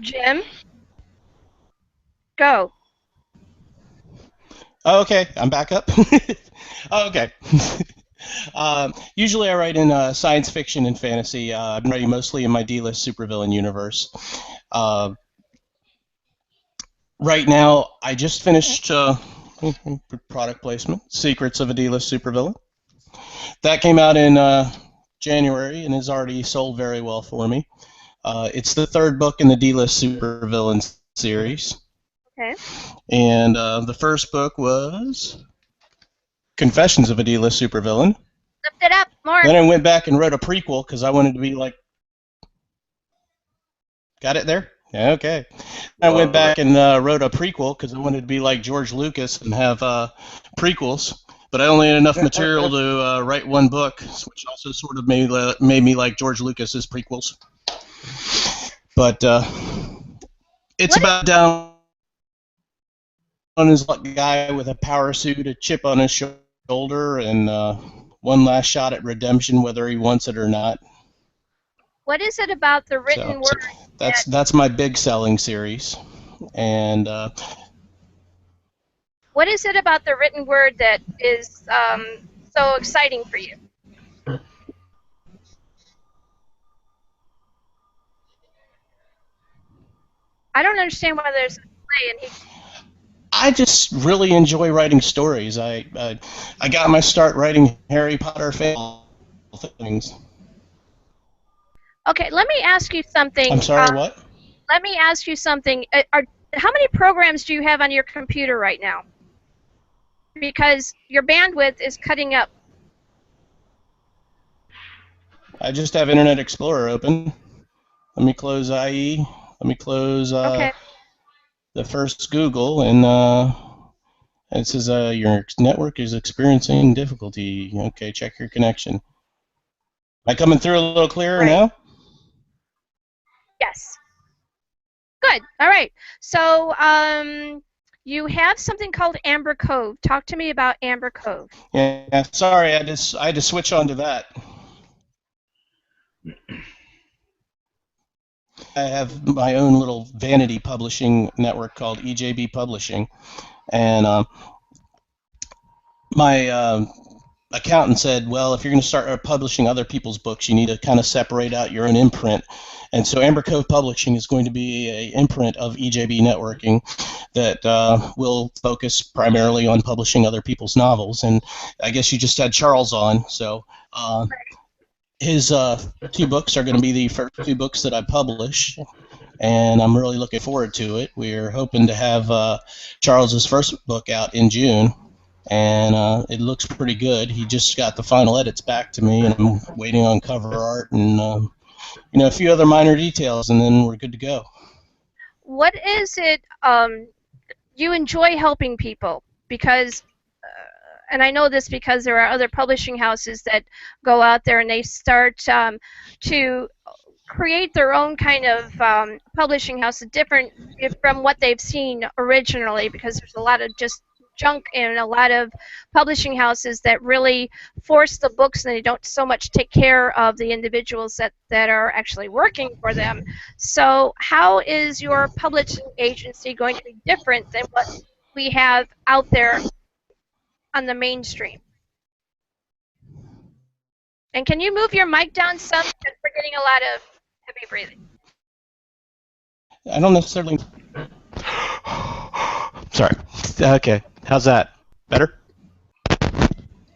Jim? Go. Oh, okay, I'm back up. Okay. Usually I write in science fiction and fantasy. I'm writing mostly in my D-list supervillain universe. Right now, I just finished product placement, Secrets of a D-list supervillain. That came out in January and has already sold very well for me. It's the third book in the D-list supervillain series. Okay. And the first book was Confessions of a D-list supervillain. Lift it up more. Then I went back and wrote a prequel because I wanted to be like Got it there? Yeah, okay. I went back and wrote a prequel because I wanted to be like George Lucas and have prequels, but I only had enough material to write one book, which also sort of made me like George Lucas's prequels. But it's about down on his luck guy with a power suit, a chip on his shoulder, and one last shot at redemption, whether he wants it or not. What is it about the written word? That's my big selling series, and what is it about the written word that is so exciting for you? I don't understand why there's a delay in here. I just really enjoy writing stories. I got my start writing Harry Potter fan things. Okay, let me ask you something. I'm sorry, what? Let me ask you something. How many programs do you have on your computer right now? Because your bandwidth is cutting up. I just have Internet Explorer open. Let me close IE. Let me close the first Google, and it says your network is experiencing difficulty. Okay, check your connection. Am I coming through a little clearer now? Yes. Good. All right. So you have something called Amber Cove. Talk to me about Amber Cove. Yeah. Sorry, I had to switch on to that. I have my own little vanity publishing network called EJB Publishing, and my accountant said, well, if you're going to start publishing other people's books, you need to kind of separate out your own imprint. And so Amber Cove Publishing is going to be an imprint of EJB Networking that will focus primarily on publishing other people's novels. And I guess you just had Charles on, so his 2 books are going to be the first 2 books that I publish, and I'm really looking forward to it. We're hoping to have Charles's first book out in June, and it looks pretty good. He just got the final edits back to me, and I'm waiting on cover art and a few other minor details, and then we're good to go. What is it you enjoy helping people? Because and I know this because there are other publishing houses that go out there and they start to create their own kind of publishing house, different from what they've seen originally, because there's a lot of just junk in a lot of publishing houses that really force the books and they don't so much take care of the individuals that are actually working for them. So how is your publishing agency going to be different than what we have out there on the mainstream? And can you move your mic down some, because we're getting a lot of heavy breathing? I don't necessarily... Sorry. Okay. How's that? Better?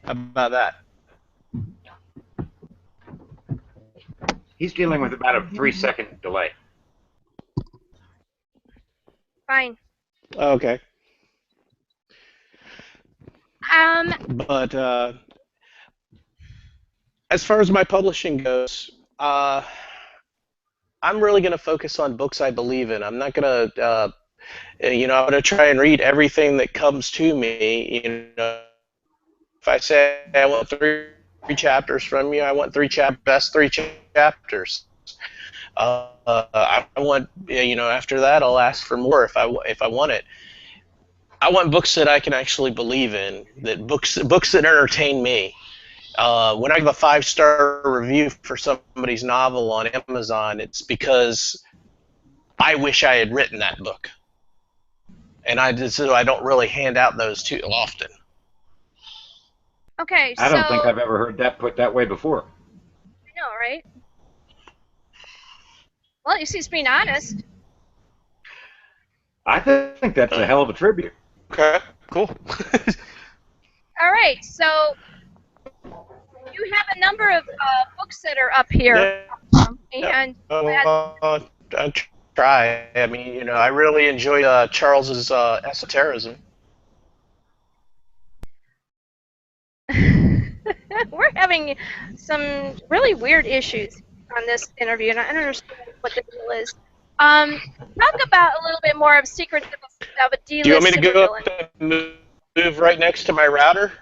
How about that? He's dealing with about a 3-second delay. Fine. Okay. But as far as my publishing goes, I'm really going to focus on books I believe in. I'm not going to, I'm going to try and read everything that comes to me. If I say I want 3 chapters from you, I want best 3 chapters. I want, after that I'll ask for more if I want it. I want books that I can actually believe in, books that entertain me. When I give a 5-star review for somebody's novel on Amazon, it's because I wish I had written that book. And I don't really hand out those too often. Okay, I don't think I've ever heard that put that way before. I know, right? Well, you see, he's being honest. I think that's a hell of a tribute. Okay, cool. All right, so you have a number of books that are up here, and I try. I mean, I really enjoyed Charles's Esoterrorism. We're having some really weird issues on this interview, and I don't understand what the deal is. Talk about a little bit more of Secrets of a D-List Do you want me to go Supervillain. up and move right next to my router?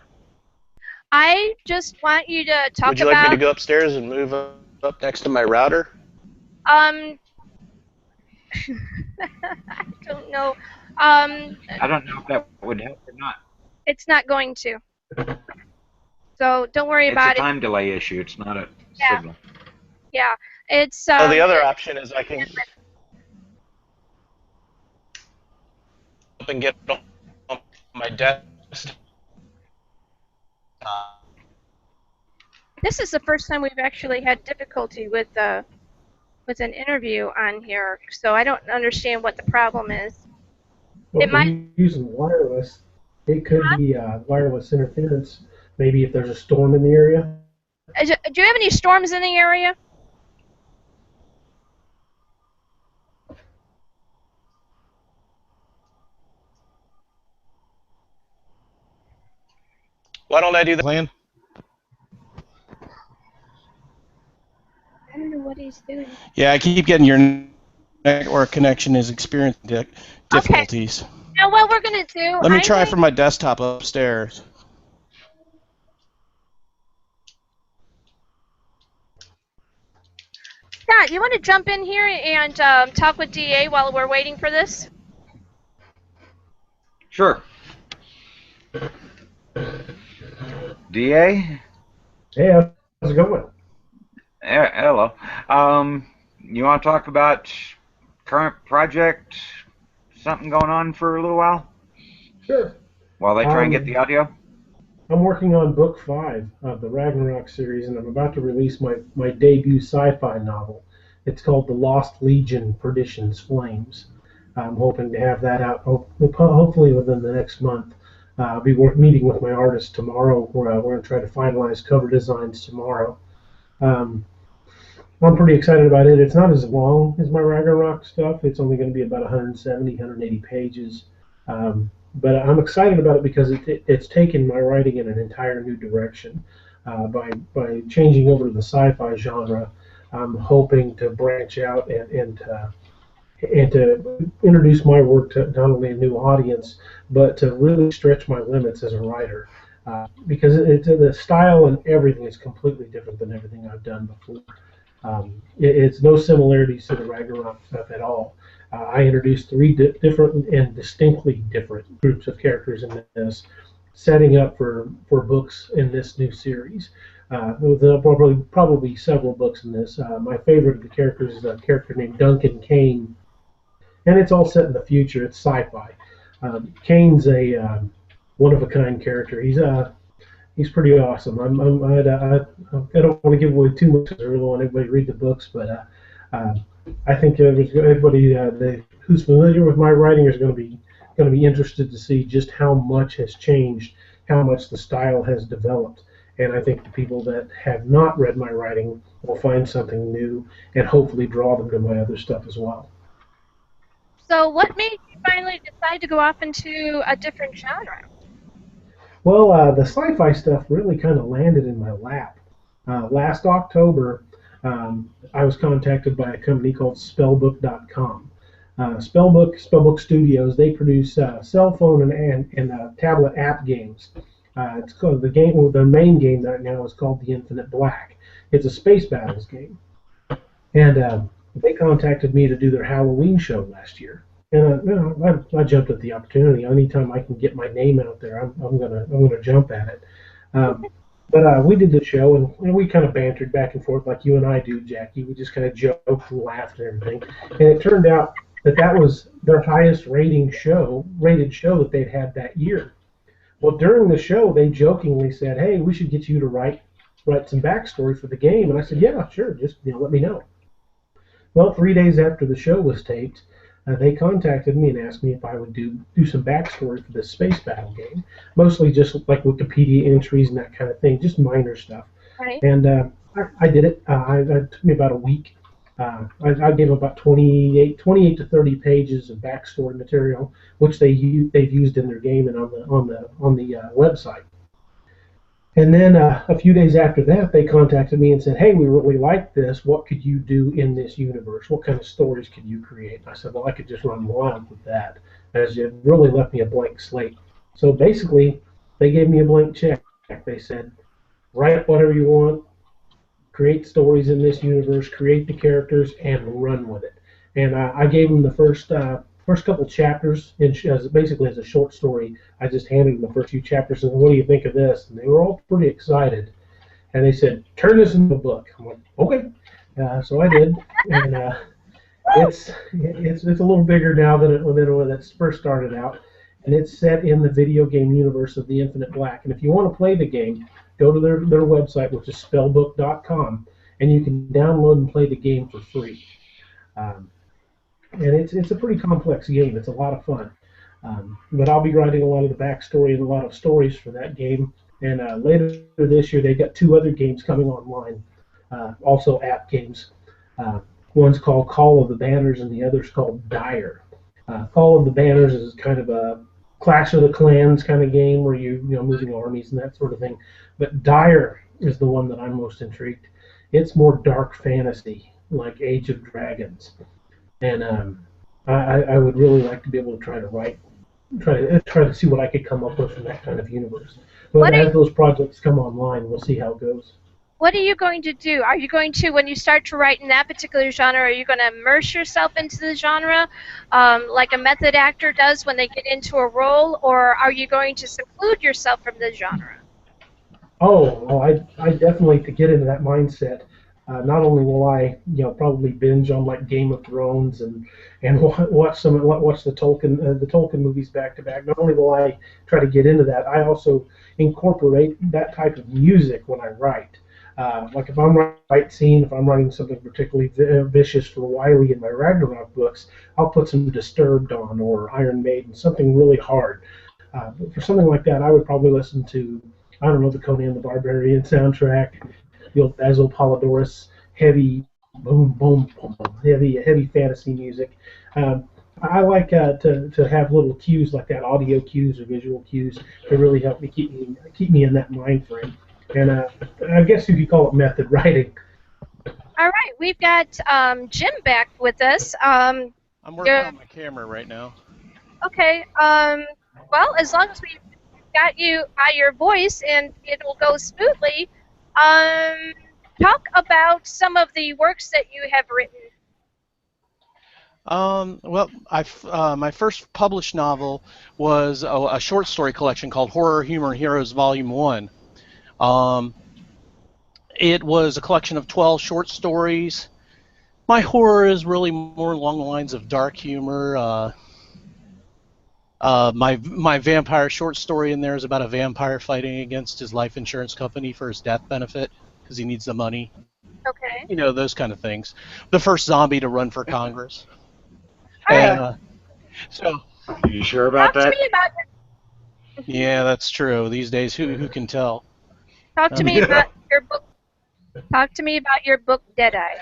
I just want you to talk Would you like me about. to go upstairs and move up next to my router? I don't know. I don't know if that would help or not. It's not going to. So don't worry It's about a time delay issue. It's not a signal. Yeah, it's. Well, the other option is I can up and get on my desk. This is the first time we've actually had difficulty with an interview on here, so I don't understand what the problem is. Well, It if we're might. using wireless, it could be wireless interference. Maybe if there's a storm in the area. Do you have any storms in the area? Why don't I do the plan? I don't know what he's doing. Yeah, I keep getting your network connection is experiencing difficulties. Now what we're gonna do? Let me try from my desktop upstairs. Scott, you want to jump in here and talk with DA while we're waiting for this? Sure. DA? Hey, how's it going? Hello. You want to talk about current project? Something going on for a little while? Sure. While they try and get the audio? I'm working on book 5 of the Ragnarok series, and I'm about to release my debut sci-fi novel. It's called The Lost Legion: Perdition's Flames. I'm hoping to have that out hopefully within the next month. I'll be meeting with my artist tomorrow. We're going to try to finalize cover designs tomorrow. I'm pretty excited about it. It's not as long as my Ragnarok stuff. It's only going to be about 170, 180 pages. But I'm excited about it because it's taken my writing in an entire new direction. By changing over to the sci-fi genre, I'm hoping to branch out and to introduce my work to not only a new audience, but to really stretch my limits as a writer. Because the style and everything is completely different than everything I've done before. It's no similarities to the Ragnarok stuff at all. I introduced 3 different and distinctly different groups of characters in this, setting up for books in this new series. There'll probably be several books in this. My favorite of the characters is a character named Duncan Kane, and it's all set in the future. It's sci-fi. Kane's a one-of-a-kind character. He's pretty awesome. I don't want to give away too much because I really want everybody to read the books, but I think everybody who's familiar with my writing is going to be interested to see just how much has changed, how much the style has developed, and I think the people that have not read my writing will find something new and hopefully draw them to my other stuff as well. So what made you finally decide to go off into a different genre? Well, the sci-fi stuff really kind of landed in my lap. Last October, I was contacted by a company called Spellbook.com. Spellbook Studios, they produce cell phone and tablet app games. It's called the main game right now is called The Infinite Black. It's a space battles game. And they contacted me to do their Halloween show last year. And I jumped at the opportunity. Anytime I can get my name out there, I'm gonna jump at it. But we did the show, and we kind of bantered back and forth like you and I do, Jackie. We just kind of joked and laughed and everything. And it turned out that was their highest rated show that they'd had that year. Well, during the show, they jokingly said, "Hey, we should get you to write some backstory for the game." And I said, "Yeah, sure. Just let me know." Well, 3 days after the show was taped, they contacted me and asked me if I would do some backstory for this space battle game, mostly just like Wikipedia entries and that kind of thing, just minor stuff. Right. And I did it. It took me about a week. I gave about 28 to 30 pages of backstory material, which they've used in their game and on the website. And then a few days after that, they contacted me and said, "Hey, we really like this. What could you do in this universe? What kind of stories could you create?" And I said, "Well, I could just run wild with that." As it really left me a blank slate. So basically, they gave me a blank check. They said, "Write whatever you want, create stories in this universe, create the characters, and run with it." And I gave them the first couple chapters basically as a short story. I just handed them the first few chapters and said, "What do you think of this?" And they were all pretty excited. And they said, "Turn this into a book." I'm like, "Okay." So I did, and it's a little bigger now than when it first started out, and it's set in the video game universe of the Infinite Black. And if you want to play the game, go to their website, which is spellbook.com, and you can download and play the game for free. And it's a pretty complex game. It's a lot of fun. But I'll be writing a lot of the backstory and a lot of stories for that game. And later this year, they've got 2 other games coming online, also app games. One's called Call of the Banners, and the other's called Dire. Call of the Banners is kind of a Clash of the Clans kind of game where you're moving armies and that sort of thing. But Dire is the one that I'm most intrigued. It's more dark fantasy, like Age of Dragons. And I would really like to be able to try to see what I could come up with in that kind of universe. But as those projects come online, we'll see how it goes. What are you going to do? Are you going to, when you start to write in that particular genre, are you going to immerse yourself into the genre like a method actor does when they get into a role, or are you going to seclude yourself from the genre? Oh, well, I definitely to get into that mindset. Not only will I, probably binge on like Game of Thrones and watch the Tolkien movies back to back. Not only will I try to get into that, I also incorporate that type of music when I write. Like if I'm writing a fight scene, if I'm writing something particularly vicious for Wiley in my Ragnarok books, I'll put some Disturbed on or Iron Maiden, something really hard. But for something like that, I would probably listen to, I don't know, the Conan the Barbarian soundtrack, the old Basil Polidorus, heavy boom, boom, boom, heavy fantasy music. I like to have little cues like that, audio cues or visual cues, to really help me keep me in that mind frame. And I guess you could call it method writing. All right, we've got Jim back with us. I'm working on my camera right now. Okay. Well, as long as we've got you by your voice and it'll go smoothly, talk about some of the works that you have written. Well, my first published novel was a short story collection called Horror, Humor, Heroes Volume 1. It was a collection of 12 short stories. My horror is really more along the lines of dark humor. My vampire short story in there is about a vampire fighting against his life insurance company for his death benefit because he needs the money. Okay. You know, those kind of things. The first zombie to run for Congress. So. You sure about that? Talk to me about Yeah, that's true. These days, who can tell? Talk to me about your book. Talk to me about your book, Deadeye.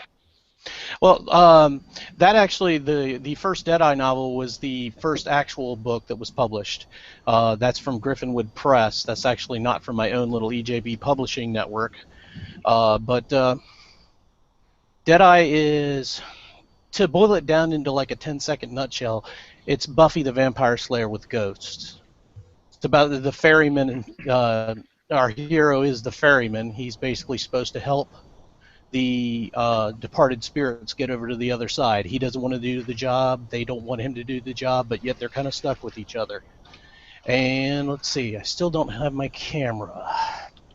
Well, that actually, the first Deadeye novel was the first actual book that was published. That's from Griffinwood Press. That's actually not from my own little EJB publishing network. But Deadeye is, to boil it down into like a 10-second nutshell, it's Buffy the Vampire Slayer with ghosts. It's about the ferryman. Our hero is the ferryman. He's basically supposed to help the departed spirits get over to the other side. He doesn't want to do the job. They don't want him to do the job, but yet they're kind of stuck with each other. And let's see, I still don't have my camera.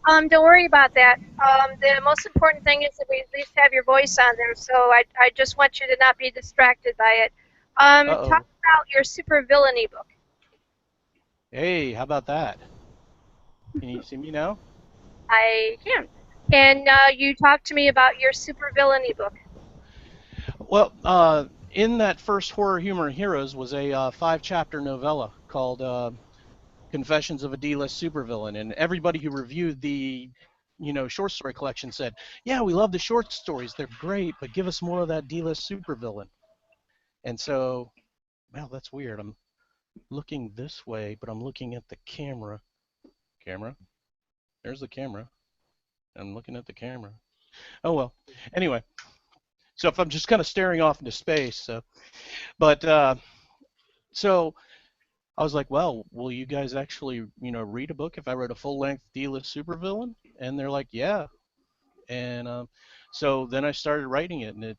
Don't worry about that. The most important thing is that we at least have your voice on there, so I just want you to not be distracted by it. Talk about your supervillainy book. Hey, how about that? Can you see me now? I can. Can you talk to me about your supervillainy book? Well, in that first Horror, Humor, and Heroes was a 5-chapter novella called Confessions of a D-List Supervillain, and everybody who reviewed the short story collection said, yeah, we love the short stories, they're great, but give us more of that D-List supervillain. And so, well, that's weird. I'm looking this way, but I'm looking at the camera. There's the camera. I'm looking at the camera. Oh well. Anyway, so if I'm just kind of staring off into space, so I was like, well, will you guys actually, read a book if I wrote a full-length D-list supervillain? And they're like, yeah. And so then I started writing it, and it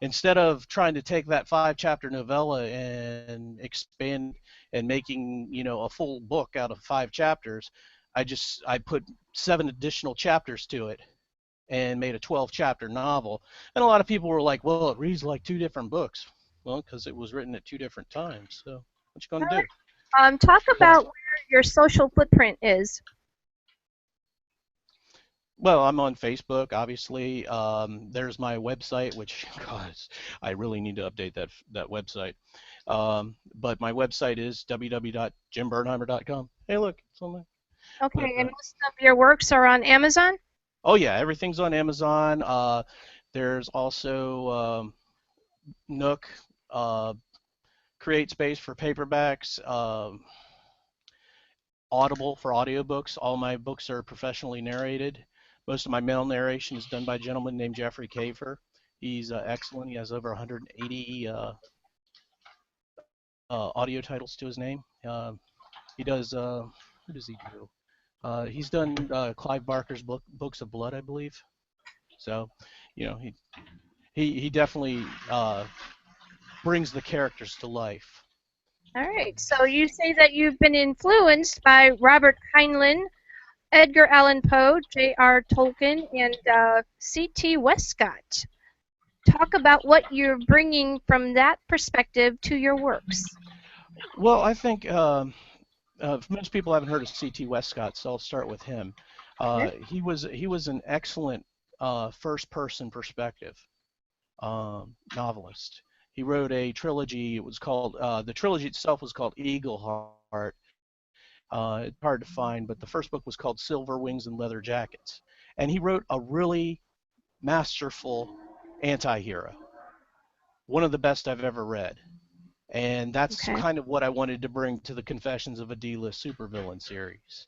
instead of trying to take that 5-chapter novella and expand and making a full book out of 5 chapters, I put 7 additional chapters to it and made a 12-chapter novel. And a lot of people were like, well, it reads like 2 different books. Well, because it was written at 2 different times. So what you gonna do? Talk about where your social footprint is. Well, I'm on Facebook, obviously. There's my website, which, God, I really need to update that website. But my website is www.jimbrenheimer.com. Hey, look, it's on there. Okay, and most of your works are on Amazon? Oh, yeah, everything's on Amazon. There's also Nook, Create Space for paperbacks, Audible for audiobooks. All my books are professionally narrated. Most of my male narration is done by a gentleman named Jeffrey Kafer. He's excellent. He has over 180 audio titles to his name. He does, who does he do? He's done Clive Barker's Books of Blood, I believe. So, he definitely brings the characters to life. All right, so you say that you've been influenced by Robert Heinlein, Edgar Allan Poe, J.R. Tolkien, and C.T. Westcott. Talk about what you're bringing from that perspective to your works. Well, I think most people haven't heard of C.T. Westcott, so I'll start with him. He was an excellent first-person perspective novelist. He wrote a trilogy. It was called the trilogy itself was called Eagle Heart. It's hard to find, but the first book was called Silver Wings and Leather Jackets, and he wrote a really masterful anti-hero, one of the best I've ever read. And that's kind of what I wanted to bring to the Confessions of a D-List Supervillain series.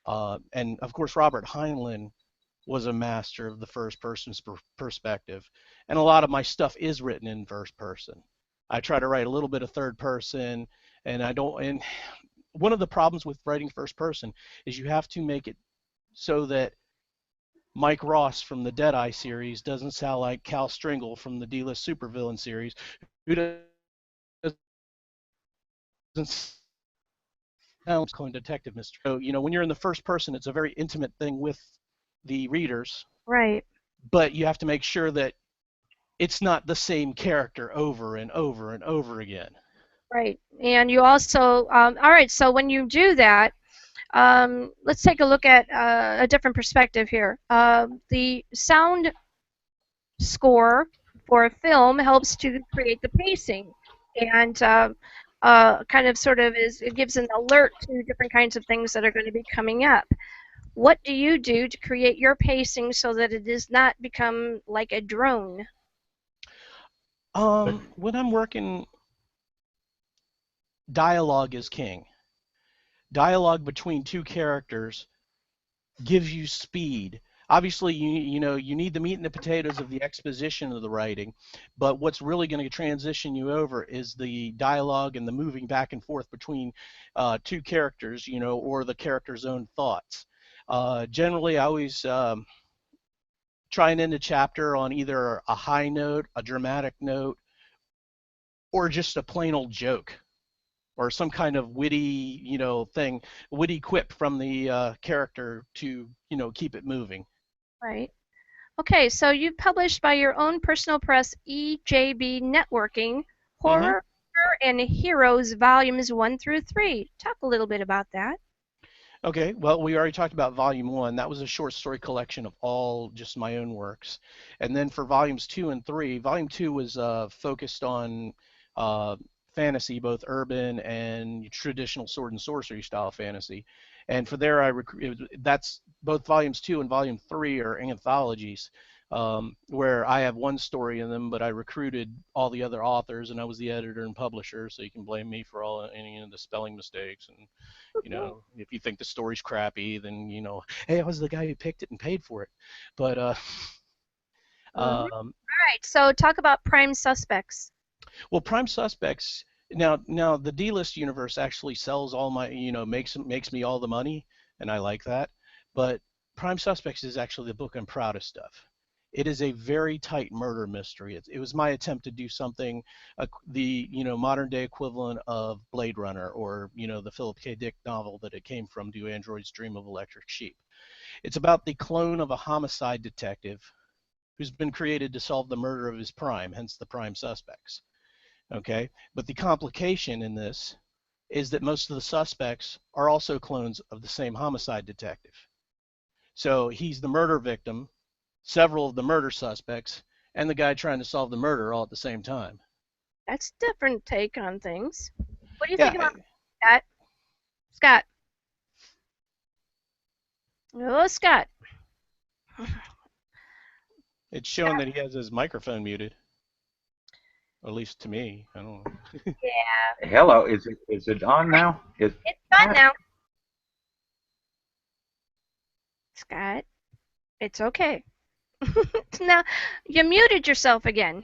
And of course, Robert Heinlein was a master of the first person's perspective, and a lot of my stuff is written in first person. I try to write a little bit of third person, and one of the problems with writing first person is you have to make it so that Mike Ross from the Deadeye series doesn't sound like Cal Stringle from the D-List Supervillain series, who doesn't sound like Detective Mystery. So, when you're in the first person, it's a very intimate thing with the readers. Right. But you have to make sure that it's not the same character over and over and over again. Right, and you also, all right, so when you do that, let's take a look at a different perspective here. The sound score for a film helps to create the pacing, and kind of sort of it gives an alert to different kinds of things that are going to be coming up. What do you do to create your pacing so that it does not become like a drone? When I'm working, dialogue is king. Dialogue between 2 characters gives you speed. Obviously, you need the meat and the potatoes of the exposition of the writing, but what's really going to transition you over is the dialogue and the moving back and forth between 2 characters, or the character's own thoughts. Generally, I always try and end a chapter on either a high note, a dramatic note, or just a plain old joke, or some kind of witty, witty quip from the character to, keep it moving. Right. Okay, so you've published by your own personal press, EJB Networking, Horror and Heroes Volumes 1 through 3. Talk a little bit about that. Okay, well, we already talked about Volume 1. That was a short story collection of all just my own works. And then for Volumes 2 and 3, Volume 2 was focused on fantasy, both urban and traditional sword and sorcery style fantasy. And for there, that's both Volumes 2 and Volume 3 are anthologies. where I have one story in them, but I recruited all the other authors, and I was the editor and publisher, so you can blame me for any of the spelling mistakes. And if you think the story's crappy, then hey, I was the guy who picked it and paid for it. But All right, so talk about Prime Suspects. well, Prime Suspects. Now the D-list universe actually sells all my, makes me all the money, and I like that. But Prime Suspects is actually the book I'm proudest of. It is a very tight murder mystery. It was my attempt to do something, the modern day equivalent of Blade Runner, or the Philip K. Dick novel that it came from, Do Androids Dream of Electric Sheep. It's about the clone of a homicide detective who's been created to solve the murder of his prime, hence the Prime Suspects. Okay, but the complication in this is that most of the suspects are also clones of the same homicide detective. So he's the murder victim, several of the murder suspects, and the guy trying to solve the murder all at the same time. That's a different take on things. What do you think about Scott? Scott. Oh, Scott. It's showing that he has his microphone muted. At least to me. I don't know. Yeah. Hello, is it on now? It's on now. Scott, it's okay. Now, you muted yourself again.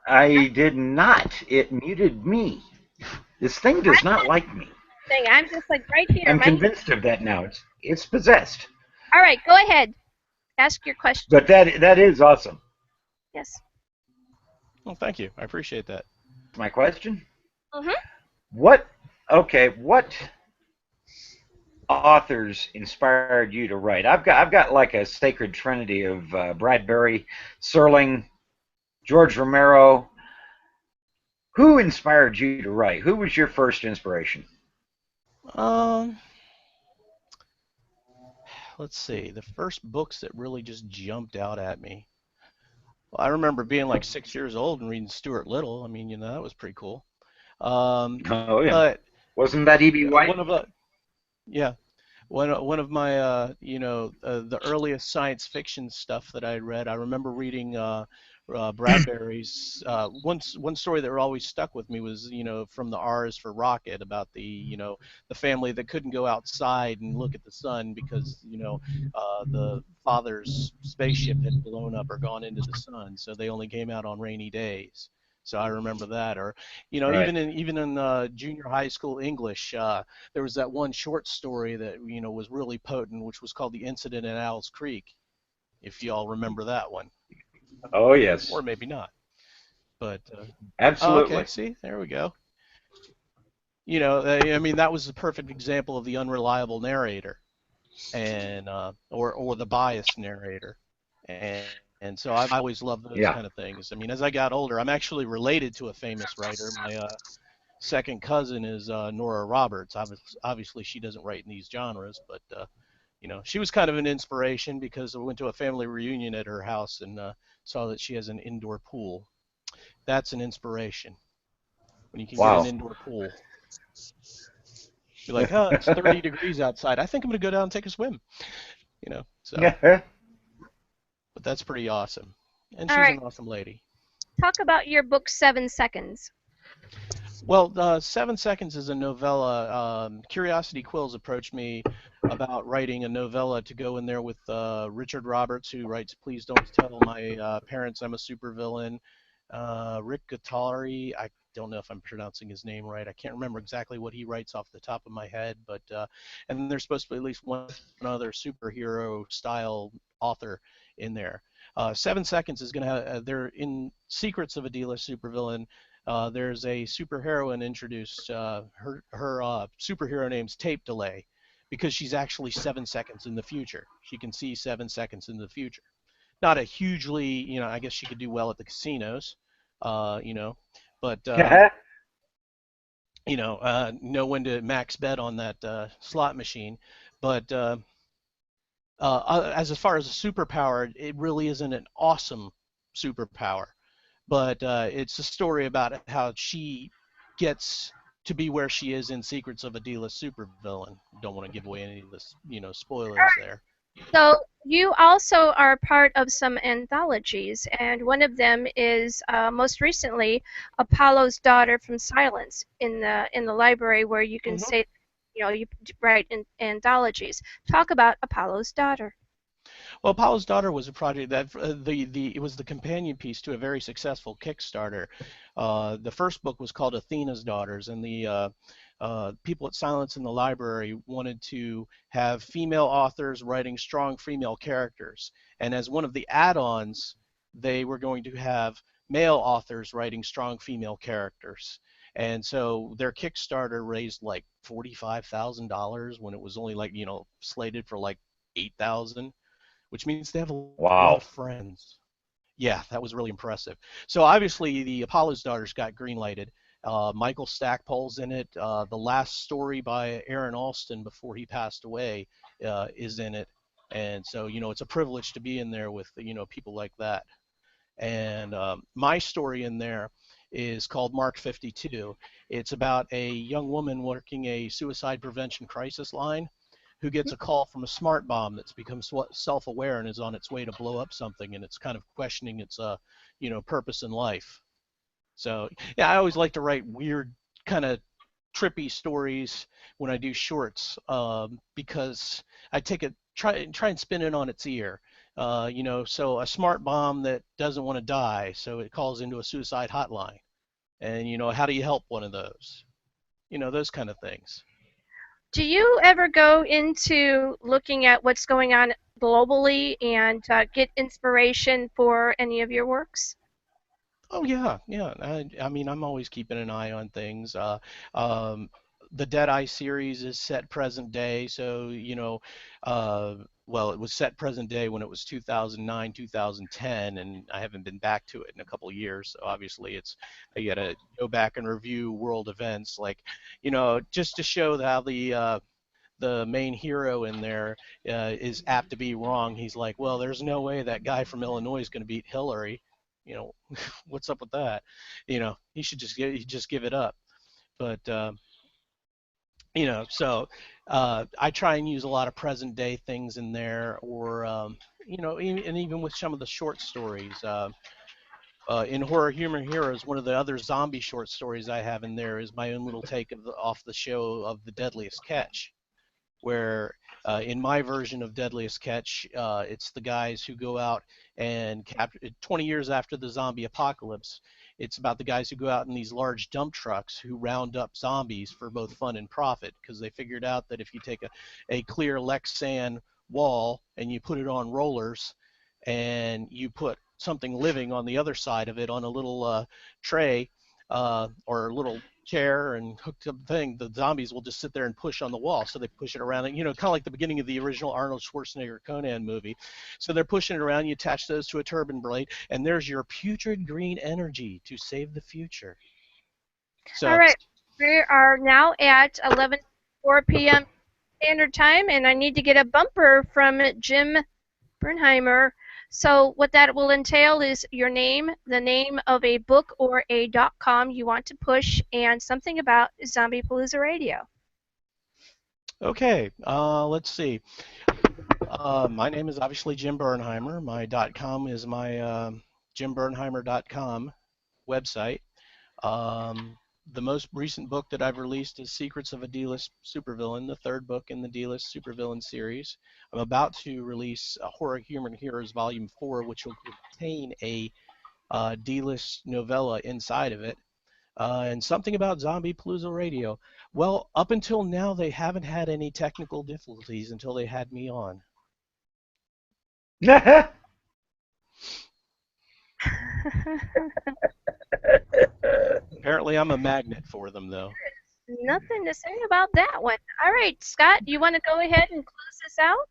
I did not. It muted me. This thing does not like me. I'm just like right here. I'm convinced of that now. It's possessed. All right, go ahead. Ask your question. But that is awesome. Yes. Well, thank you. I appreciate that. My question? Mm-hmm. What authors inspired you to write? I've got like a sacred trinity of Bradbury, Serling, George Romero. Who inspired you to write? Who was your first inspiration? Let's see. The first books that really just jumped out at me. Well, I remember being like 6 years old and reading Stuart Little. I mean, that was pretty cool. Oh yeah. But wasn't that E.B. White? One of my the earliest science fiction stuff that I read. I remember reading Bradbury's one story that always stuck with me was from the R is for Rocket, about the the family that couldn't go outside and look at the sun because the father's spaceship had blown up or gone into the sun, so they only came out on rainy days. So I remember that. Or Right. even in junior high school English, there was that one short story that was really potent, which was called The Incident at Owl's Creek, if you all remember that one. Oh yes. Or maybe not. But Absolutely. okay, see, there we go. I mean, that was the perfect example of the unreliable narrator, and or the biased narrator, and so I've always loved those kind of things. I mean, as I got older, I'm actually related to a famous writer. My second cousin is Nora Roberts. Obviously, she doesn't write in these genres, but she was kind of an inspiration because I went to a family reunion at her house and saw that she has an indoor pool. That's an inspiration. When you can get an indoor pool. You're like, oh, it's 30 degrees outside. I think I'm going to go down and take a swim. So. But that's pretty awesome. And she's an awesome lady. Talk about your book, 7 Seconds. Well, 7 Seconds is a novella. Curiosity Quills approached me about writing a novella to go in there with Richard Roberts, who writes Please Don't Tell My Parents I'm a Supervillain. Rick Guattari, I don't know if I'm pronouncing his name right. I can't remember exactly what he writes off the top of my head, but and there's supposed to be at least one other superhero style author in there. 7 Seconds is going to have, they're in Secrets of a D-list Supervillain. There's a superheroine introduced. Her superhero name's Tape Delay, because she's actually 7 seconds in the future. She can see 7 seconds in the future. Not a hugely, I guess she could do well at the casinos, but know when to max bet on that slot machine. But as far as a superpower, it really isn't an awesome superpower. But it's a story about how she gets to be where she is in Secrets of a D-list Supervillain. Don't want to give away any of the spoilers there. So you also are part of some anthologies, and one of them is most recently Apollo's Daughter from Silence in the library, where you can say, you write in anthologies. Talk about Apollo's Daughter. Well, Apollo's Daughter was a project that it was the companion piece to a very successful Kickstarter. The first book was called Athena's Daughters, and the people at Silence in the Library wanted to have female authors writing strong female characters. And as one of the add-ons, they were going to have male authors writing strong female characters. And so their Kickstarter raised like $45,000 when it was only like, slated for like 8,000, which means they have a lot of friends. Yeah, that was really impressive. So obviously the Apollo's Daughters got greenlighted. Michael Stackpole's in it. The last story by Aaron Alston before he passed away is in it. And so, it's a privilege to be in there with, people like that. And my story in there is called Mark 52. It's about a young woman working a suicide prevention crisis line who gets a call from a smart bomb that's become self-aware and is on its way to blow up something, and it's kind of questioning its purpose in life. So yeah, I always like to write weird kind of trippy stories when I do shorts, because I try and spin it on its ear. So a smart bomb that doesn't want to die, so it calls into a suicide hotline, and how do you help one of those? Those kind of things. Do you ever go into looking at what's going on globally and get inspiration for any of your works? Oh yeah. I mean, I'm always keeping an eye on things. The Deadeye series is set present day, so well, it was set present day when it was 2009, 2010, and I haven't been back to it in a couple of years. So obviously, I got to go back and review world events, like just to show how the main hero in there is apt to be wrong. He's like, well, there's no way that guy from Illinois is going to beat Hillary. What's up with that? He should just give it up. But so I try and use a lot of present day things in there, or even with some of the short stories. In Horror Humor Heroes, one of the other zombie short stories I have in there is my own little take off the show of The Deadliest Catch, where in my version of Deadliest Catch, it's the guys who go out and capture 20 years after the zombie apocalypse. It's about the guys who go out in these large dump trucks who round up zombies for both fun and profit, because they figured out that if you take a clear Lexan wall and you put it on rollers and you put something living on the other side of it on a little tray or a little chair and hooked up thing, the zombies will just sit there and push on the wall. So they push it around, and kind of like the beginning of the original Arnold Schwarzenegger Conan movie. So they're pushing it around. You attach those to a turbine blade, and there's your putrid green energy to save the future. So, all right, we are now at 11:04 p.m. Standard Time, and I need to get a bumper from Jim Brenheimer. So what that will entail is your name, the name of a book or a .com you want to push, and something about Zombiepalooza Radio. Okay, let's see. My name is obviously Jim Brenheimer. My .com is my jimbrenheimer.com website. The most recent book that I've released is Secrets of a D-List Supervillain, the third book in the D-List Supervillain series. I'm about to release Horror Humor Heroes Volume 4, which will contain a D-List novella inside of it, and something about Zombiepalooza Radio. Well, up until now, they haven't had any technical difficulties until they had me on. Apparently, I'm a magnet for them, though. Nothing to say about that one. All right, Scott, you want to go ahead and close this out?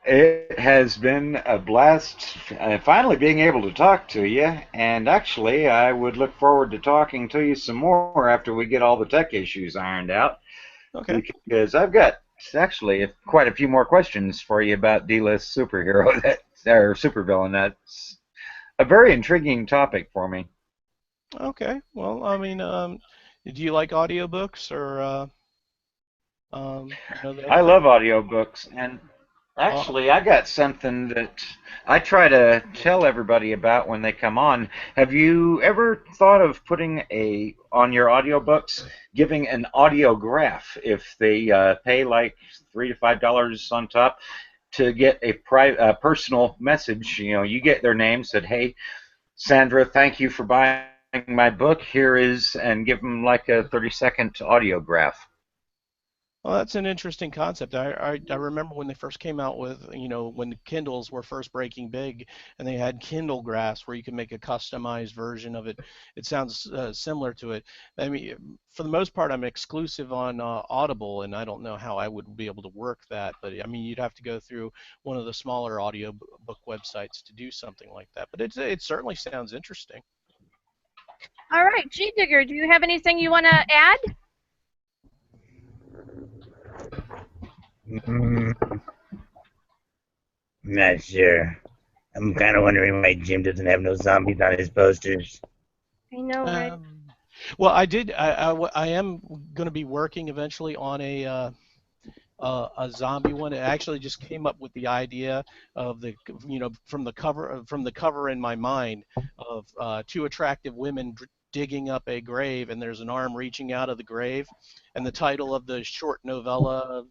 It has been a blast finally being able to talk to you, and actually I would look forward to talking to you some more after we get all the tech issues ironed out. Okay. Because I've got actually quite a few more questions for you about D-list superhero or supervillain. That's a very intriguing topic for me. Okay. Well, I mean, do you like audiobooks or? I love audiobooks, and Actually, I got something that I try to tell everybody about when they come on. Have you ever thought of putting on your audiobooks, giving an audiograph if they pay like $3 to $5 on top to get a personal message? You know, you get their name, said, "Hey, Sandra, thank you for buying my book. Here is," and give them like a 30-second audiograph. Well, that's an interesting concept. I remember when they first came out with, when the Kindles were first breaking big, and they had Kindle graphs where you could make a customized version of it. It sounds similar to it. I mean, for the most part, I'm exclusive on Audible, and I don't know how I would be able to work that. But I mean, you'd have to go through one of the smaller audiobook websites to do something like that. But it certainly sounds interesting. All right, G Digger, do you have anything you want to add? Not sure. I'm kind of wondering why Jim doesn't have no zombies on his posters. I know, right? Well, I am going to be working eventually on a zombie one. It actually just came up with the idea of from the cover in my mind of two attractive women digging up a grave, and there's an arm reaching out of the grave, and the title of the short novella,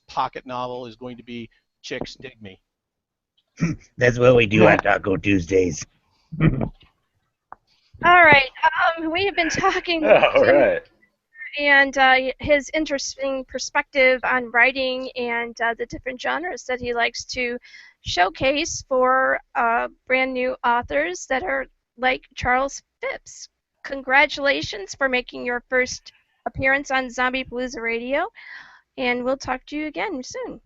pocket novel, is going to be "Chicks Dig Me." That's what we do on Taco Tuesdays. All right, we have been talking and his interesting perspective on writing and the different genres that he likes to showcase for brand new authors that are like Charles Phipps. Congratulations for making your first appearance on Zombiepalooza Radio, and we'll talk to you again soon.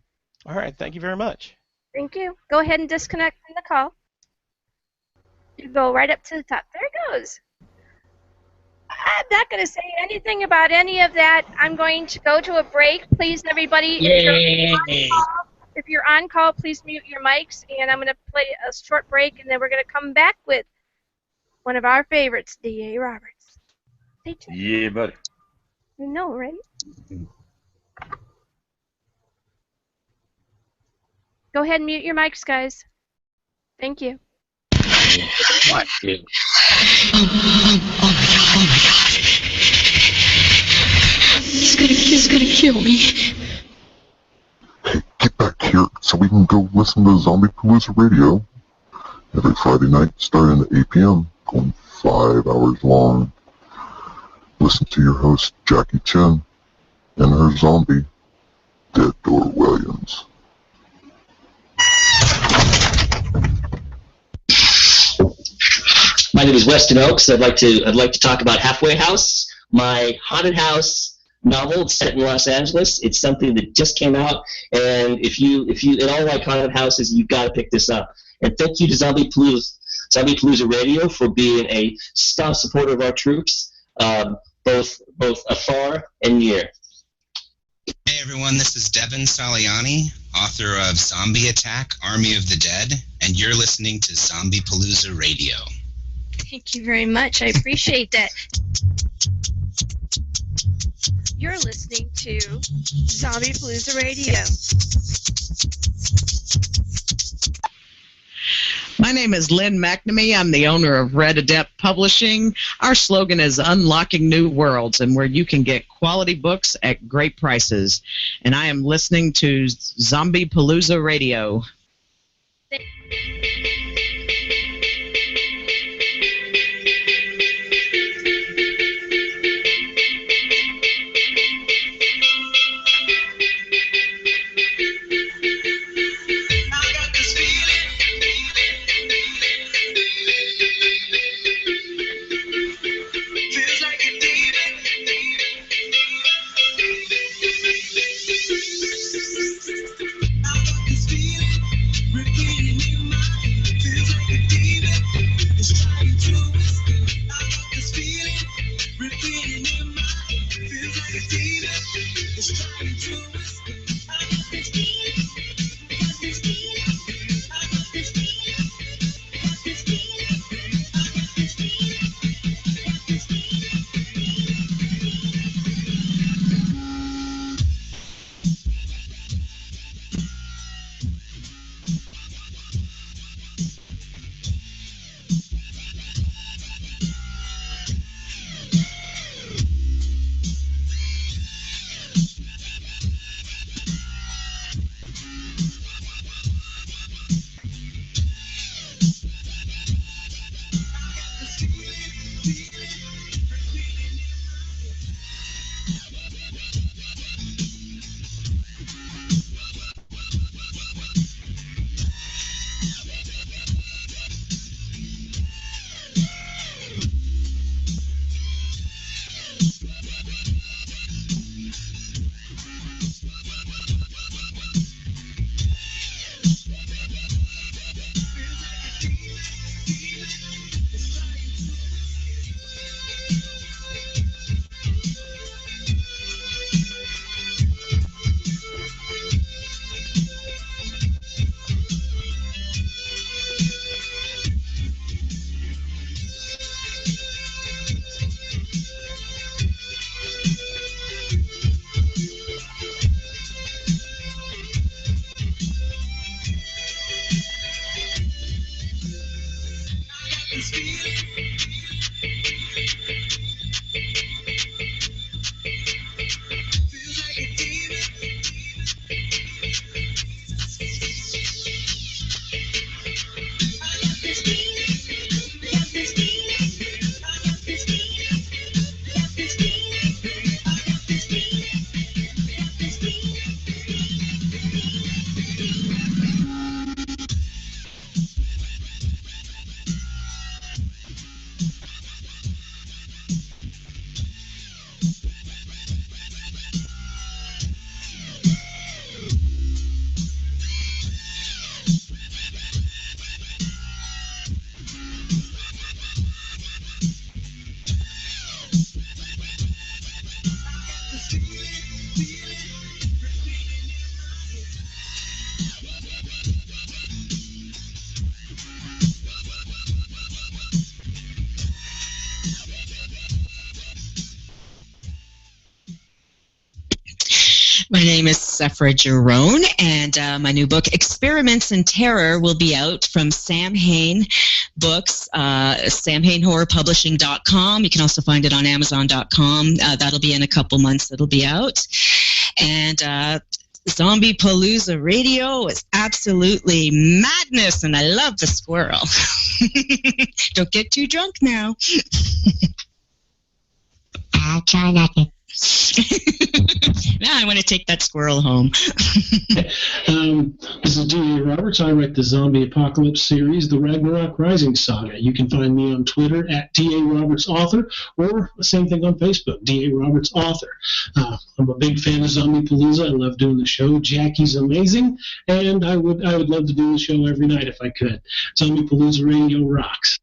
All right, thank you very much. Thank you. Go ahead and disconnect from the call. You go right up to the top. There it goes. I'm not going to say anything about any of that. I'm going to go to a break. Please, everybody, if you're on call, please mute your mics, and I'm going to play a short break, and then we're going to come back with one of our favorites, D.A. Roberts. Stay tuned. Yeah, buddy. You know, right? Go ahead and mute your mics, guys. Thank you. What, dude? Oh my god. He's gonna kill me. Get back here so we can go listen to Zombiepalooza Radio every Friday night starting at 8 p.m. going 5 hours long. Listen to your host Jackie Chin and her zombie, Dead Door Williams. My name is Weston Oakes. I'd like to talk about Halfway House, my haunted house novel. It's set in Los Angeles. It's something that just came out, and if you at all like haunted houses, you've got to pick this up. And thank you to Zombiepalooza Radio for being a staunch supporter of our troops, both afar and near. Hey everyone, this is Devin Saliani, author of Zombie Attack, Army of the Dead, and you're listening to Zombiepalooza Radio. Thank you very much. I appreciate that. You're listening to Zombiepalooza Radio. My name is Lynn McNamee. I'm the owner of Red Adept Publishing. Our slogan is Unlocking New Worlds, and where you can get quality books at great prices. And I am listening to Zombiepalooza Radio. Repeating in my My name is Sephra Jerome, and my new book, Experiments in Terror, will be out from Sam Hain Books, samhainhorrorpublishing.com. You can also find it on amazon.com. That'll be in a couple months. It'll be out. And Zombiepalooza Radio is absolutely madness, and I love the squirrel. Don't get too drunk now. I'll try not to. Now I want to take that squirrel home. This is D.A. Roberts. I write the Zombie Apocalypse series, the Ragnarok Rising Saga. You can find me on Twitter at D.A. Roberts Author, or the same thing on Facebook, D.A. Roberts Author. I'm a big fan of Zombiepalooza. I love doing the show. Jackie's amazing, and I would love to do the show every night if I could. Zombiepalooza Radio rocks.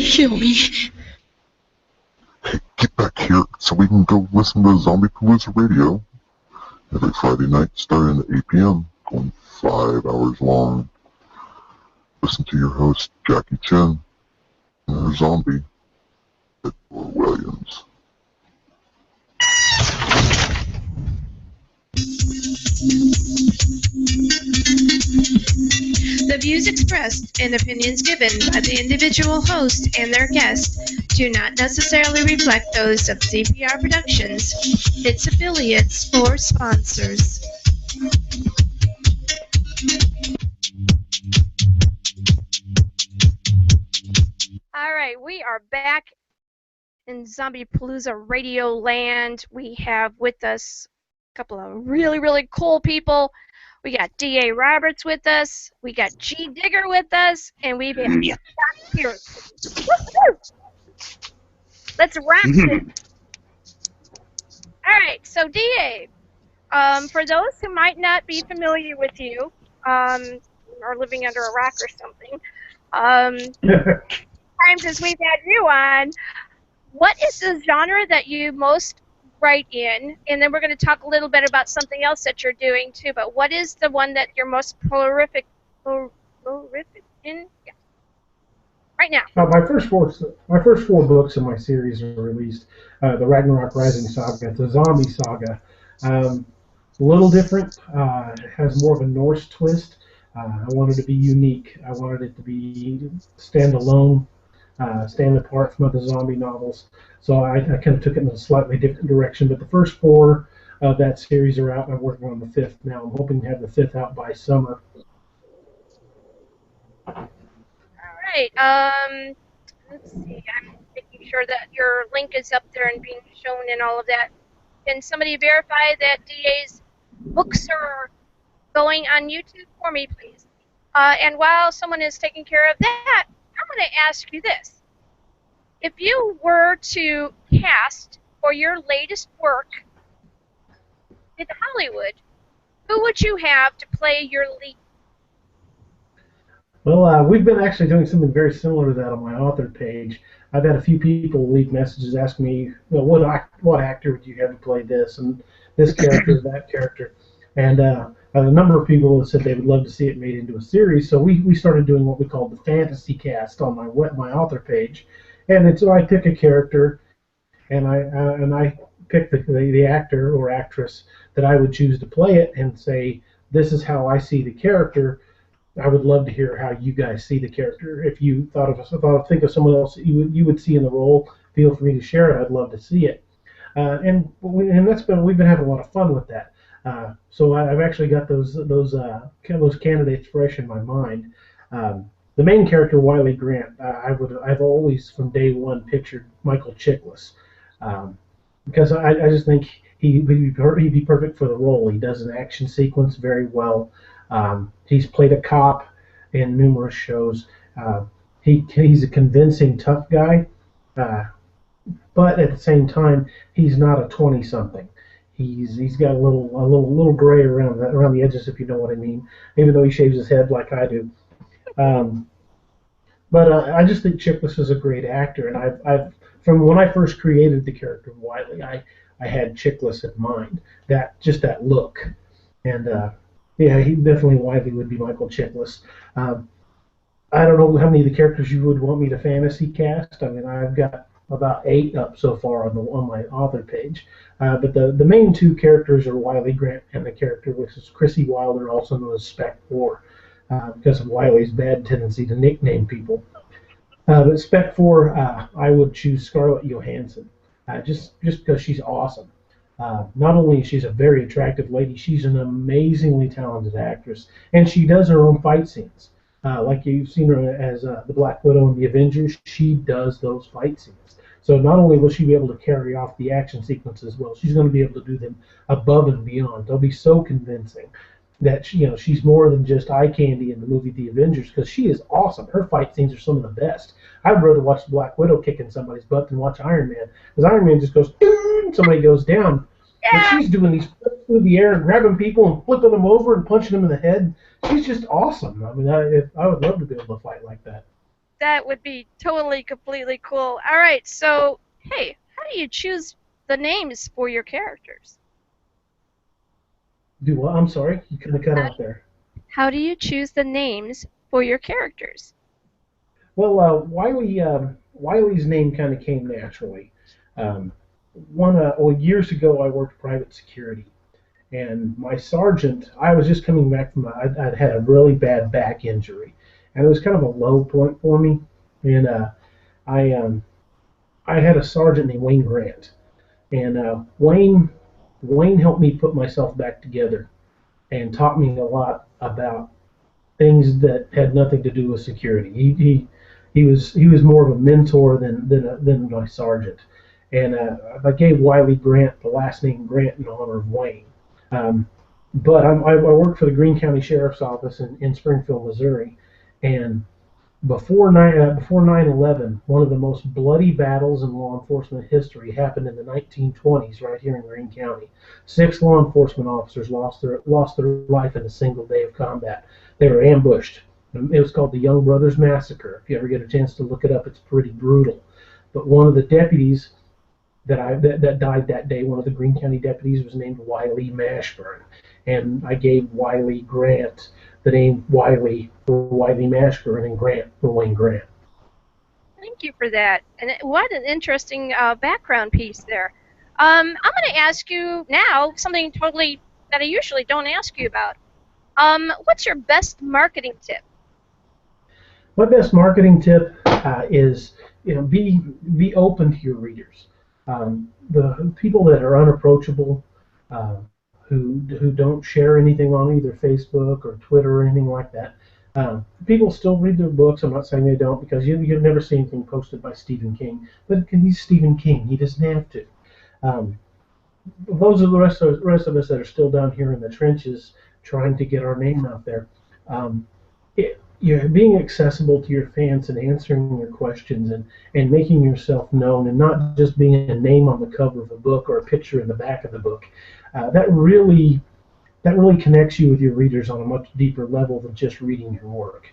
Kill me. Get back here so we can go listen to Zombiepalooza Radio every Friday night starting at 8 p.m., going 5 hours long. Listen to your host, Jackie Chin, and our zombie, Edward Williams. The views expressed and opinions given by the individual host and their guest do not necessarily reflect those of CPR Productions, its affiliates, or sponsors. All right, we are back in Zombiepalooza Radio land. We have with us a couple of really, really cool people. We got D.A. Roberts with us, we got G. Digger with us, and we've got here. Let's wrap this. All right, so D.A., for those who might not be familiar with you, or living under a rock or something, times as we've had you on, what is the genre that you most write in? And then we're going to talk a little bit about something else that you're doing too, but what is the one that you're most prolific in? Yeah. Right now. My first four books in my series are released. The Ragnarok Rising Saga. It's a zombie saga. A little different. It has more of a Norse twist. I wanted it to be unique. I wanted it to be standalone, stand apart from other zombie novels. So I kind of took it in a slightly different direction. But the first four of that series are out. I'm working on the fifth now. I'm hoping to have the fifth out by summer. All right. Let's see. I'm making sure that your link is up there and being shown and all of that. Can somebody verify that DA's books are going on YouTube for me, please? And while someone is taking care of that, I'm going to ask you this. If you were to cast for your latest work in Hollywood, who would you have to play your lead? Well, we've been actually doing something very similar to that on my author page. I've had a few people leave messages asking me, what actor would you have to play this and this character, that character, and a number of people have said they would love to see it made into a series. So we started doing what we call the fantasy cast on my author page, and it's I pick a character, and I pick the actor or actress that I would choose to play it, and say this is how I see the character. I would love to hear how you guys see the character. If you think of someone else that you would see in the role, feel free to share it. I'd love to see it. And we've been having a lot of fun with that. So I've actually got those candidates fresh in my mind. The main character, Wiley Grant, I've always from day one pictured Michael Chiklis, because I just think he'd be perfect for the role. He does an action sequence very well. He's played a cop in numerous shows. He's a convincing tough guy, but at the same time, he's not a 20-something. He's got a little gray around the edges, if you know what I mean. Even though he shaves his head like I do. But I just think Chiklis is a great actor, and I've from when I first created the character of Wiley, I had Chiklis in mind. That look, and yeah, he definitely Wiley would be Michael Chiklis. I don't know how many of the characters you would want me to fantasy cast. I mean, I've got about 8 up so far on my author page. But the main 2 characters are Wiley Grant and the character which is Chrissy Wilder, also known as Spec 4, because of Wiley's bad tendency to nickname people. But Spec 4, I would choose Scarlett Johansson, just because she's awesome. Not only is she a very attractive lady, she's an amazingly talented actress, and she does her own fight scenes. Like you've seen her as the Black Widow in the Avengers, she does those fight scenes. So not only will she be able to carry off the action sequences well, she's going to be able to do them above and beyond. They'll be so convincing that she's more than just eye candy in the movie The Avengers, because she is awesome. Her fight scenes are some of the best. I'd rather watch Black Widow kicking somebody's butt than watch Iron Man, because Iron Man just goes, and somebody goes down. But she's doing these flips through the air and grabbing people and flipping them over and punching them in the head. She's just awesome. I mean, I would love to be able to fight like that. That would be totally, completely cool. All right, so, hey, how do you choose the names for your characters? Do what? I'm sorry, you couldn't have cut out there. How do you choose the names for your characters? Well, Wiley's name kind of came naturally. Years ago, I worked private security, and my sergeant, I was just coming back from I'd had a really bad back injury, and it was kind of a low point for me, and I had a sergeant named Wayne Grant, and Wayne helped me put myself back together, and taught me a lot about things that had nothing to do with security. He was more of a mentor than my sergeant. And I gave Wiley Grant the last name Grant in honor of Wayne. But I worked for the Greene County Sheriff's Office in Springfield, Missouri, and before 9/11, one of the most bloody battles in law enforcement history happened in the 1920s right here in Greene County. 6 law enforcement officers lost their life in a single day of combat. They were ambushed. It was called the Young Brothers Massacre. If you ever get a chance to look it up, it's pretty brutal. But one of the deputies that died that day, one of the Greene County deputies, was named Wiley Mashburn, and I gave Wiley Grant the name Wiley for Wiley Mashburn and Grant for Wayne Grant. Thank you for that, and what an interesting background piece there. I'm going to ask you now something totally that I usually don't ask you about. What's your best marketing tip? My best marketing tip is be open to your readers. The people that are unapproachable, who don't share anything on either Facebook or Twitter or anything like that, people still read their books. I'm not saying they don't, because you'll never see anything posted by Stephen King. But he's Stephen King. He doesn't have to. Those are the rest of us that are still down here in the trenches trying to get our name out there. You're being accessible to your fans and answering your questions and making yourself known, and not just being a name on the cover of a book or a picture in the back of the book. That really that really connects you with your readers on a much deeper level than just reading your work.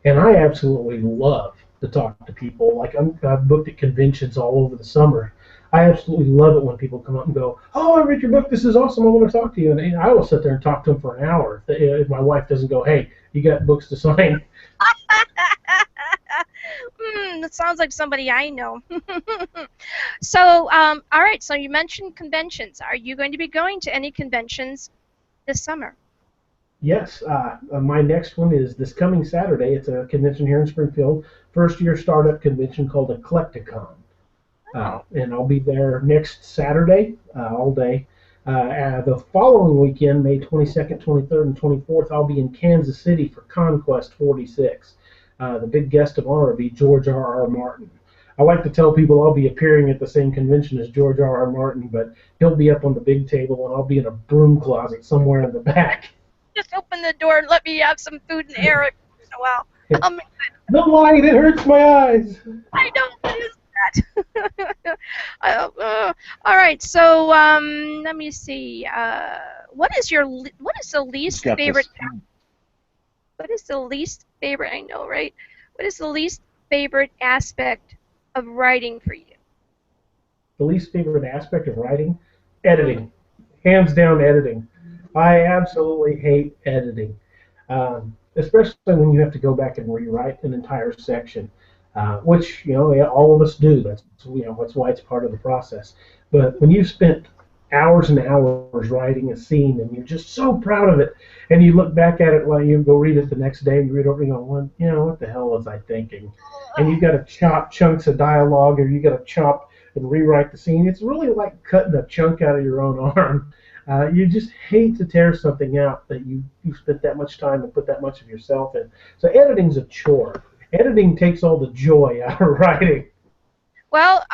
And I absolutely love to talk to people. Like I've booked at conventions all over the summer. I absolutely love it when people come up and go, "Oh, I read your book. This is awesome. I want to talk to you." And I will sit there and talk to them for an hour if my wife doesn't go, "Hey, you got books to sign." That sounds like somebody I know. So, all right. So you mentioned conventions. Are you going to be going to any conventions this summer? Yes, my next one is this coming Saturday. It's a convention here in Springfield, first-year startup convention called Eclecticon. And I'll be there next Saturday, all day. The following weekend, May 22nd, 23rd, and 24th, I'll be in Kansas City for Conquest 46. The big guest of honor will be George R.R. Martin. I like to tell people I'll be appearing at the same convention as George R.R. Martin, but he'll be up on the big table, and I'll be in a broom closet somewhere in the back. Just open the door and let me have some food and air every once in a while. The light, it hurts my eyes. I know, what is that? All right, so let me see. What is the least favorite? What is the least favorite? I know, right? What is the least favorite aspect of writing for you? The least favorite aspect of writing? Editing. Hands down, editing. I absolutely hate editing, especially when you have to go back and rewrite an entire section, which all of us do. That's why it's part of the process. But when you've spent hours and hours writing a scene and you're just so proud of it, and you look back at it while you go read it the next day and you read over and go, what the hell was I thinking? And you've got to chop chunks of dialogue, or you got to chop and rewrite the scene. It's really like cutting a chunk out of your own arm. You just hate to tear something out that you spent that much time and put that much of yourself in. So editing's a chore. Editing takes all the joy out of writing. Well,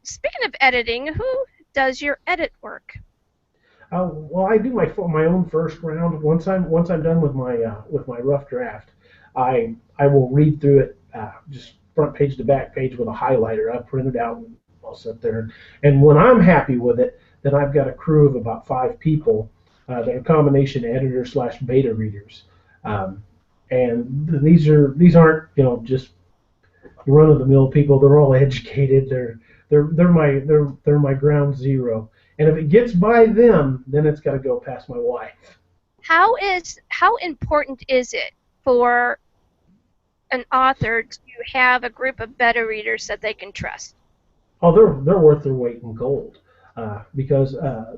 speaking of editing, who does your edit work? Well, I do my own first round. Once I'm done with my rough draft, I will read through it just front page to back page with a highlighter. I print it out and I'll sit there. And when I'm happy with it, then I've got a crew of about 5 people. They're a combination editors / beta readers, and these aren't just run-of-the-mill people. They're all educated. They're my ground zero. And if it gets by them, then it's got to go past my wife. How important is it for an author to have a group of beta readers that they can trust? Oh, they're worth their weight in gold. Because a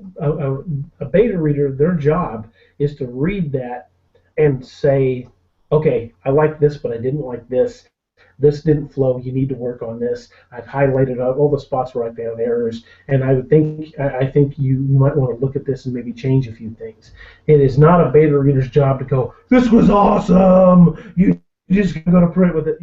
beta reader, their job is to read that and say, okay, I like this, but I didn't like this. This didn't flow. You need to work on this. I've highlighted all the spots where I found errors, and I think you might want to look at this and maybe change a few things. It is not a beta reader's job to go, this was awesome. You just go to print with it.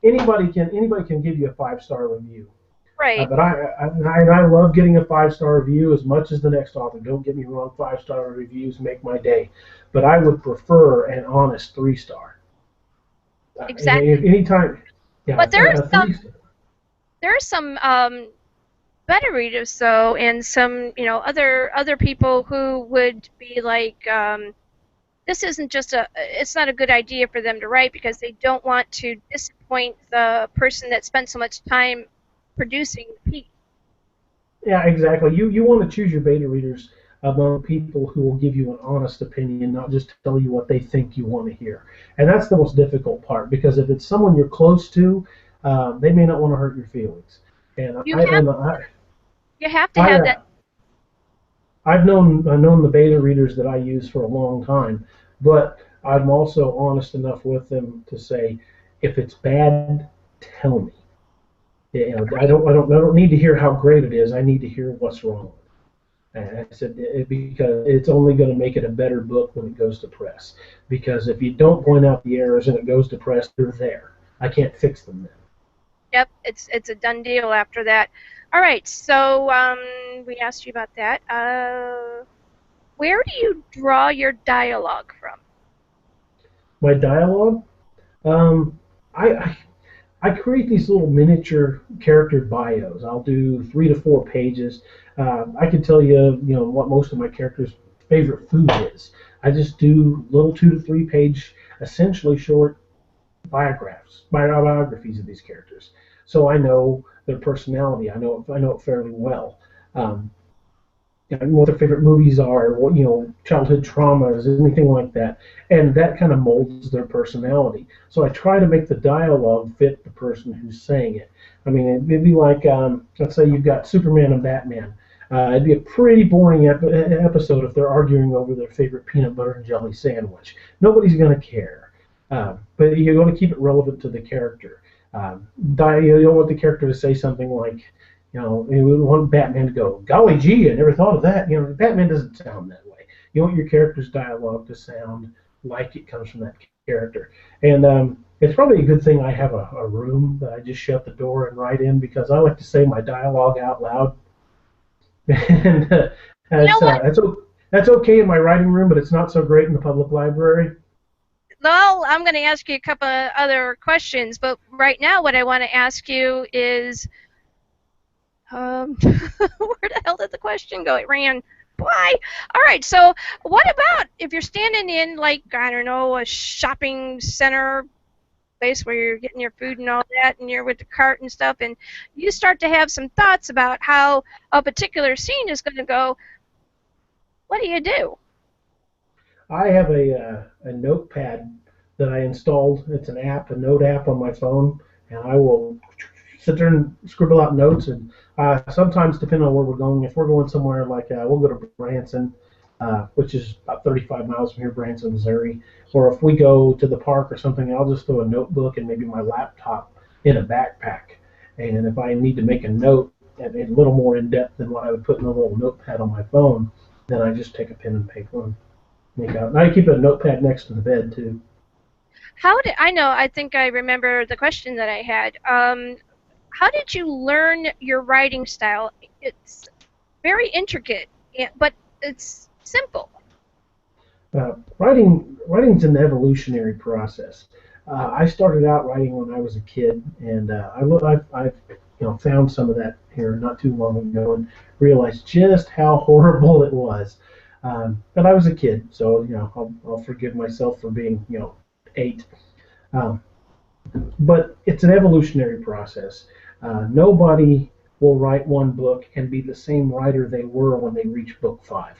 Anybody can give you a 5-star review. Right. But I love getting a 5-star review as much as the next author. Don't get me wrong, 5-star reviews make my day. But I would prefer an honest 3-star. Exactly. Anytime. Yeah, but there are some beta readers though, and some other people who would be like, this isn't just it's not a good idea for them to write because they don't want to disappoint the person that spent so much time producing the piece. Yeah, exactly. You want to choose your beta readers among people who will give you an honest opinion, not just tell you what they think you want to hear. And that's the most difficult part, because if it's someone you're close to, they may not want to hurt your feelings. And you have to have that. I've known the beta readers that I use for a long time, but I'm also honest enough with them to say, if it's bad, tell me. I don't need to hear how great it is. I need to hear what's wrong. And I said because it's only going to make it a better book when it goes to press. Because if you don't point out the errors and it goes to press, they're there. I can't fix them then. Yep, it's a done deal after that. All right, so we asked you about that. Where do you draw your dialogue from? My dialogue? I create these little miniature character bios. I'll do 3 to 4 pages. I can tell you, what most of my characters favorite food is. I just do little 2 to 3 page, essentially short biographies of these characters. So I know their personality. I know it fairly well. What their favorite movies are, childhood traumas, anything like that, and that kind of molds their personality. So I try to make the dialogue fit the person who's saying it. I mean, it'd be like, let's say you've got Superman and Batman. It'd be a pretty boring episode if they're arguing over their favorite peanut butter and jelly sandwich. Nobody's going to care. But you're going to keep it relevant to the character. You don't want the character to say something like, you want Batman to go, golly gee, I never thought of that. Batman doesn't sound that way. You want your character's dialogue to sound like it comes from that character. And it's probably a good thing I have a room that I just shut the door and write in, because I like to say my dialogue out loud. And that's okay in my writing room, but it's not so great in the public library. Well, I'm going to ask you a couple of other questions, but right now what I want to ask you is, where the hell did the question go? It ran. Why? All right, so what about if you're standing in, like, I don't know, a shopping center place where you're getting your food and all that, and you're with the cart and stuff, and you start to have some thoughts about how a particular scene is going to go, what do you do? I have a notepad that I installed. It's an app, a note app on my phone, and I will sit there and scribble out notes. And sometimes, depending on where we're going, if we're going somewhere like we'll go to Branson, which is about 35 miles from here, Branson, Missouri, or if we go to the park or something, I'll just throw a notebook and maybe my laptop in a backpack. And if I need to make a note a little more in depth than what I would put in a little notepad on my phone, then I just take a pen and paper and make out. And I keep a notepad next to the bed too. I think I remember the question that I had. How did you learn your writing style? It's very intricate, but it's simple. Writing's an evolutionary process. I started out writing when I was a kid, and I've found some of that here not too long ago and realized just how horrible it was. But I was a kid, so I'll forgive myself for being 8. But it's an evolutionary process. Nobody will write one book and be the same writer they were when they reach book 5.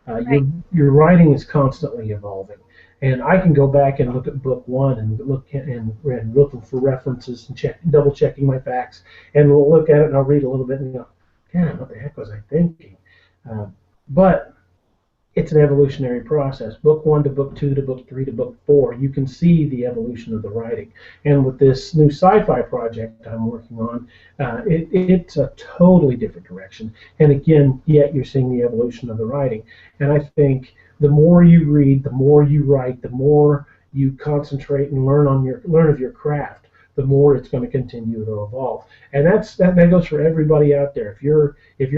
Right. Your writing is constantly evolving, and I can go back and look at book 1 and looking for references and double checking my facts, and we'll look at it and I'll read a little bit and go, "Damn, what the heck was I thinking?" But it's an evolutionary process. Book 1 to book 2 to book 3 to book 4, you can see the evolution of the writing. And with this new sci-fi project I'm working on, it's a totally different direction. And again, yet you're seeing the evolution of the writing. And I think the more you read, the more you write, the more you concentrate and learn of your craft, the more it's going to continue to evolve. And that goes for everybody out there. If you're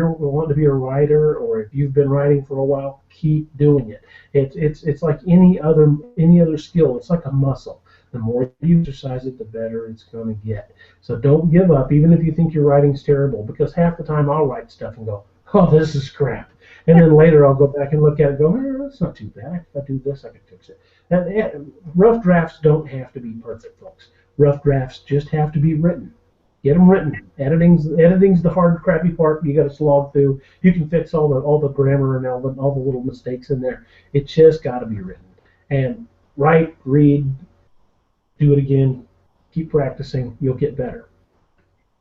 wanting to be a writer, or if you've been writing for a while, keep doing it. It's like any other skill. It's like a muscle. The more you exercise it, the better it's going to get. So don't give up, even if you think your writing's terrible, because half the time I'll write stuff and go, "Oh, this is crap." And then later I'll go back and look at it and go, "That's not too bad. If I do this, I can fix it." And rough drafts don't have to be perfect, folks. Rough drafts just have to be written. Get them written. Editing's the hard, crappy part you got to slog through. You can fix all the grammar and all the little mistakes in there. It just got to be written. And write, read, do it again. Keep practicing. You'll get better.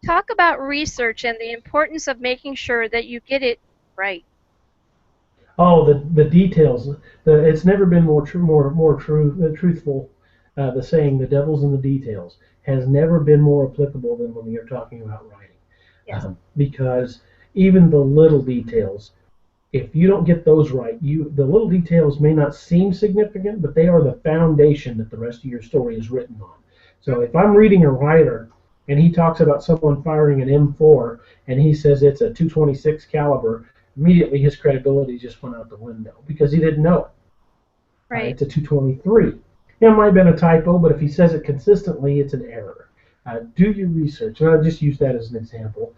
Talk about research and the importance of making sure that you get it right. Oh, the details. It's never been more truthful. The saying, "The devil's in the details," has never been more applicable than when you're talking about writing. Yes. Because even the little details, if you don't get those right, the little details may not seem significant, but they are the foundation that the rest of your story is written on. So if I'm reading a writer and he talks about someone firing an M4 and he says it's a .226 caliber, immediately his credibility just went out the window because he didn't know it. Right. It's a .223. It might have been a typo, but if he says it consistently, it's an error. Do your research. And I'll just use that as an example.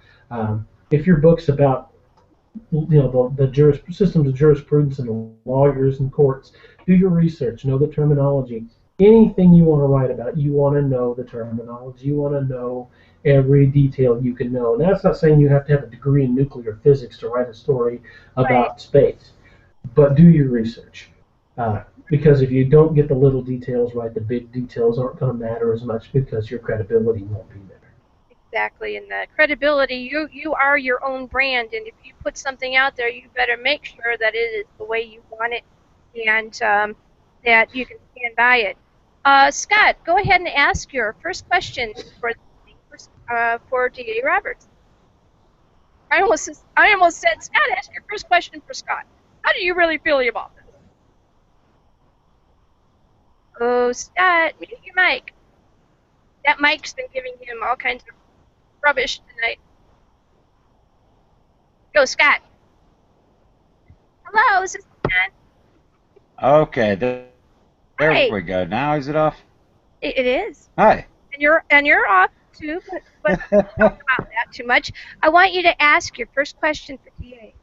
If your book's about the systems of jurisprudence and the lawyers and courts. Do your research, know the terminology. Anything you want to write about, you want to know the terminology. You want to know every detail you can know. And that's not saying you have to have a degree in nuclear physics to write a story about space, but do your research. Because if you don't get the little details right, the big details aren't going to matter as much because your credibility won't be there. Exactly, and the credibility, you are your own brand, and if you put something out there, you better make sure that it is the way you want it, and that you can stand by it. Scott, go ahead and ask your first question for D.A. Roberts. I almost said, Scott, ask your first question for Scott. How do you really feel about this? Oh, Scott, mute your mic. That mic's been giving him all kinds of rubbish tonight. Go, Scott. Hello, is this Scott? Okay, there we go. Now is it off? It is. Hi. And you're off too, but don't talk about that too much. I want you to ask your first question for DA.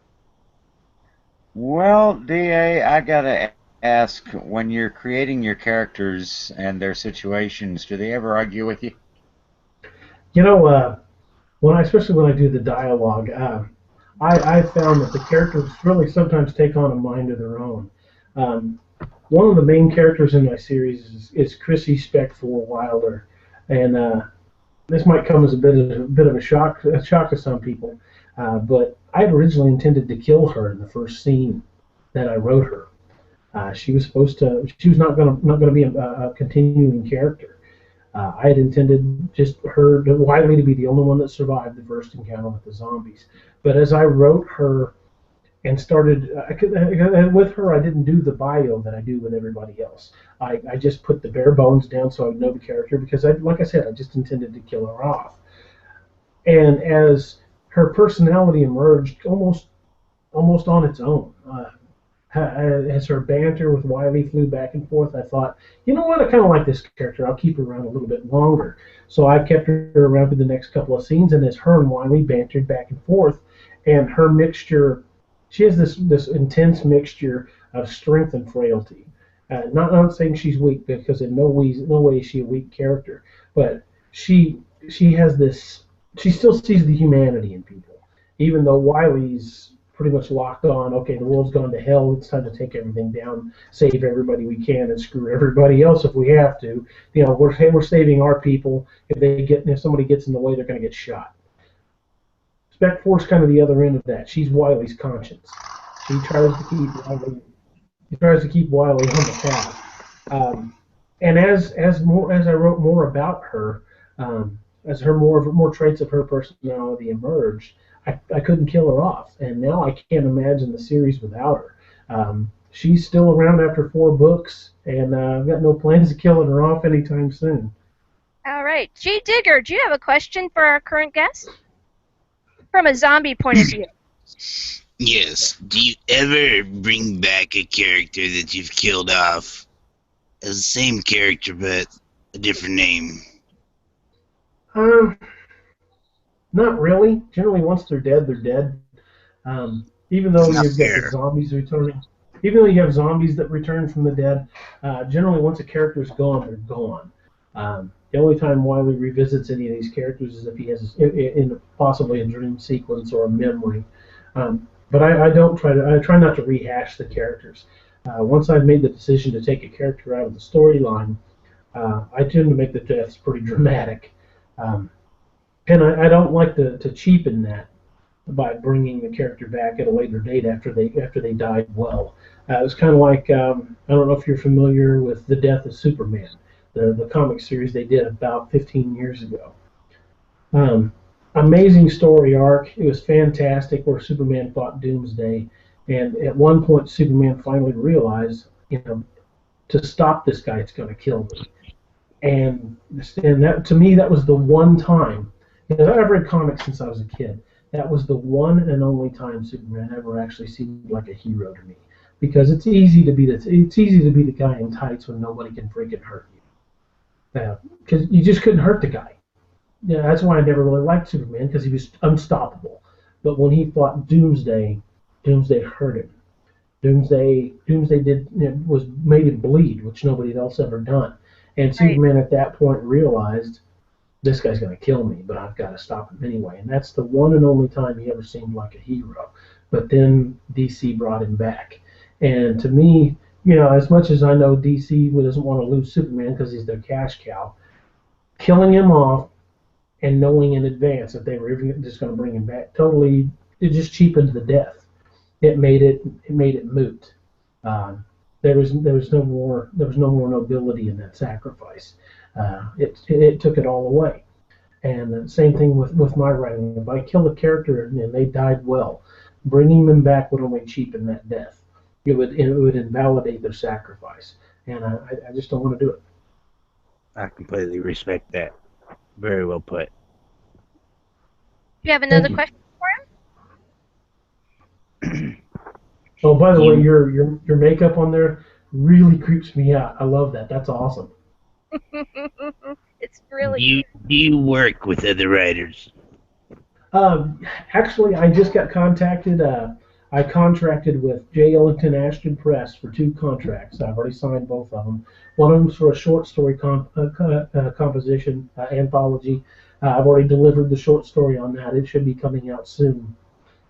Well, DA, I gotta ask, when you're creating your characters and their situations, do they ever argue with you? You know, especially when I do the dialogue, I found that the characters really sometimes take on a mind of their own. One of the main characters in my series is Chrissy Speck for Wilder, and this might come as a bit of a shock to some people, but I had originally intended to kill her in the first scene that I wrote her. She was not going to be a continuing character. I had intended just Wiley to be the only one that survived the first encounter with the zombies. But as I wrote her and started with her, I didn't do the bio that I do with everybody else. I just put the bare bones down so I would know the character because, like I said, I just intended to kill her off. And as her personality emerged almost on its own, as her banter with Wiley flew back and forth, I thought, you know what, I kind of like this character. I'll keep her around a little bit longer. So I kept her around for the next couple of scenes, and as her and Wiley bantered back and forth, and her mixture, she has this intense mixture of strength and frailty. Not saying she's weak, because in no way is she a weak character, but she has this. She still sees the humanity in people, even though Wiley's pretty much locked on. Okay, the world's gone to hell. It's time to take everything down, save everybody we can, and screw everybody else if we have to. You know, we're saving our people. If somebody gets in the way, they're going to get shot. Spec Force kind of the other end of that. She's Wiley's conscience. She tries to keep Wiley on the path. And as I wrote more about her, as her more traits of her personality emerged, I couldn't kill her off, and now I can't imagine the series without her. She's still around after 4 books, and I've got no plans of killing her off anytime soon. All right. G. Digger, do you have a question for our current guest? From a zombie point of view. Yes. Do you ever bring back a character that you've killed off as the same character but a different name? Not really. Generally, once they're dead, they're dead. Even though you've got the zombies returning, even though you have zombies that return from the dead, generally once a character's gone, they're gone. The only time Wiley revisits any of these characters is if he has in possibly a dream sequence or a memory. But I try not to rehash the characters. Once I've made the decision to take a character out of the storyline, I tend to make the deaths pretty dramatic. And I don't like to cheapen that by bringing the character back at a later date after they died well. It's kind of like, I don't know if you're familiar with The Death of Superman, the comic series they did about 15 years ago. Amazing story arc. It was fantastic, where Superman fought Doomsday, and at one point Superman finally realized, to stop this guy, it's going to kill me. And that, to me, that was the one time. I've read comics since I was a kid. That was the one and only time Superman ever actually seemed like a hero to me, because it's easy to be the guy in tights when nobody can freaking hurt you. Because you just couldn't hurt the guy. Yeah, that's why I never really liked Superman, because he was unstoppable. but when he fought Doomsday, Doomsday hurt him. Doomsday was made him bleed, which nobody else ever done. And Superman at that point realized, this guy's going to kill me, but I've got to stop him anyway. And that's the one and only time he ever seemed like a hero. But then DC brought him back. And to me, as much as I know DC doesn't want to lose Superman because he's their cash cow, killing him off and knowing in advance that they were just going to bring him back, totally, it just cheapened the death. It made it moot. There was no more nobility in that sacrifice. It took it all away. And the same thing with my writing. If I kill a character and they died well, bringing them back would only cheapen that death. It would invalidate their sacrifice, and I just don't want to do it. I completely respect that. Very well put. Do you have another question for him? Oh, by the way, your makeup on there really creeps me out. I love that. That's awesome. It's really. Do you work with other writers? Actually, I just got contacted. I contracted with J. Ellington Ashton Press for 2 contracts. I've already signed both of them. One of them's for a short story composition anthology. I've already delivered the short story on that. It should be coming out soon.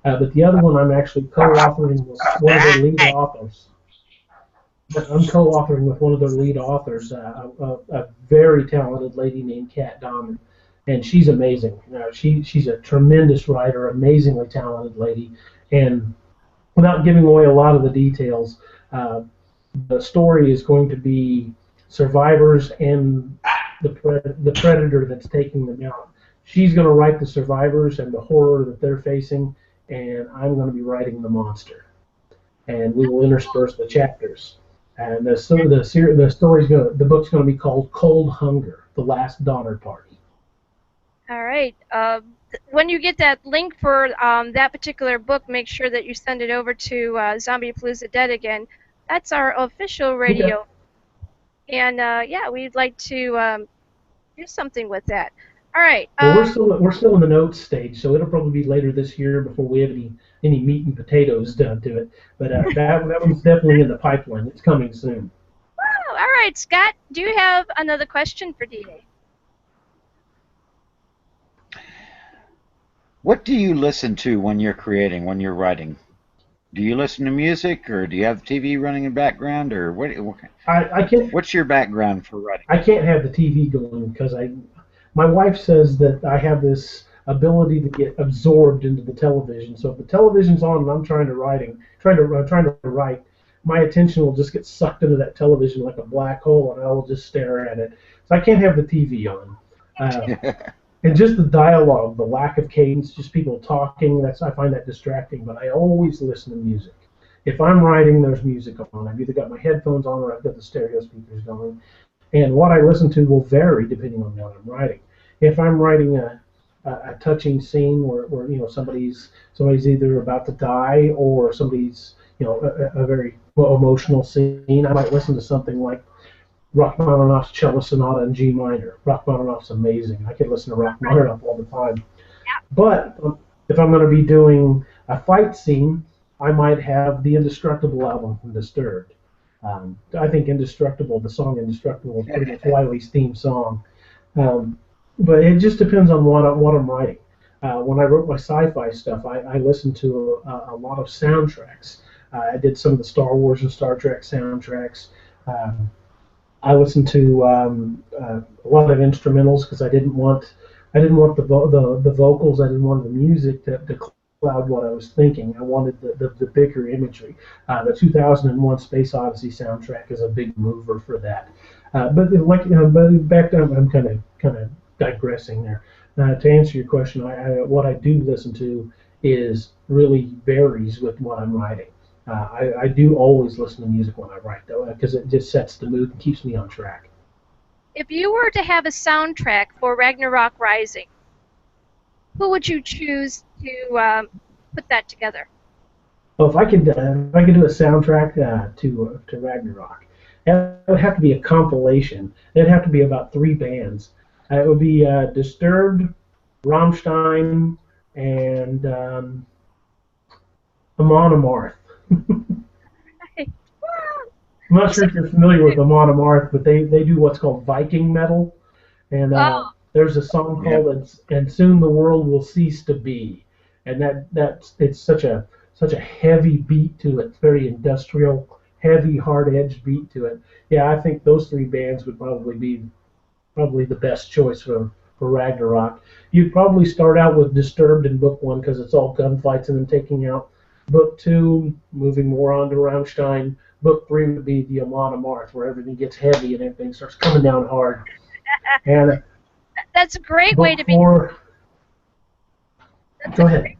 But the other one I'm actually co-authoring with one of their lead authors. I'm co-authoring with one of their lead authors, a very talented lady named Kat Dahman, and she's amazing. She's a tremendous writer, amazingly talented lady, and without giving away a lot of the details, the story is going to be survivors and the predator that's taking them out. She's going to write the survivors and the horror that they're facing, and I'm going to be writing the monster. And we will intersperse the chapters. And the book's going to be called Cold Hunger: The Last Donner Party. All right. When you get that link for that particular book, make sure that you send it over to Zombiepalooza Dead Again. That's our official radio. Okay. And yeah, we'd like to do something with that. All right. Well, we're still in the notes stage, so it'll probably be later this year before we have any meat and potatoes done to it. But that one's definitely in the pipeline. It's coming soon. Wow. All right, Scott. Do you have another question for DA? What do you listen to when you're creating, when you're writing? Do you listen to music, or do you have TV running in the background, or what? I can't. What's your background for writing? I can't have the TV going because my wife says that I have this ability to get absorbed into the television. So if the television's on and I'm trying to write, my attention will just get sucked into that television like a black hole, and I will just stare at it. So I can't have the TV on. And just the dialogue, the lack of cadence, just people talking, I find that distracting, but I always listen to music. If I'm writing, there's music on. I've either got my headphones on or I've got the stereo speakers going. And what I listen to will vary depending on what I'm writing. If I'm writing a touching scene where somebody's either about to die or somebody's a very emotional scene, I might listen to something like Rachmaninoff's Cello Sonata in G minor. Rachmaninoff's amazing. I can listen to Rachmaninoff all the time. Yeah. But if I'm going to be doing a fight scene, I might have the Indestructible album from Disturbed. I think the song Indestructible is pretty much Wiley's theme song. But it just depends on what I'm writing. When I wrote my sci-fi stuff, I listened to a lot of soundtracks. I did some of the Star Wars and Star Trek soundtracks. I listened to a lot of instrumentals because I didn't want the vocals. I didn't want the music to cloud what I was thinking. I wanted the bigger imagery. The 2001 Space Odyssey soundtrack is a big mover for that. But back down, I'm kind of digressing there. To answer your question, what I do listen to is really varies with what I'm writing. I do always listen to music when I write, though, because it just sets the mood and keeps me on track. If you were to have a soundtrack for Ragnarok Rising, who would you choose to put that together? Well, if I could do a soundtrack to Ragnarok, it would have to be a compilation. It'd have to be about 3 bands. It would be Disturbed, Rammstein, and Amon Amarth. I'm not sure if you're familiar with Amon Amarth, but they do what's called Viking metal, and there's a song called "And Soon the World Will Cease to Be," and it's such a heavy beat to it. It's very industrial, heavy, hard-edged beat to it. Yeah, I think those three bands would probably be the best choice for Ragnarok. You'd probably start out with Disturbed in book 1 because it's all gunfights and then taking out. Book 2, moving more on to Rammstein. Book 3 would be the Amon Amarth, where everything gets heavy and everything starts coming down hard. And that's a great way to be. Go ahead.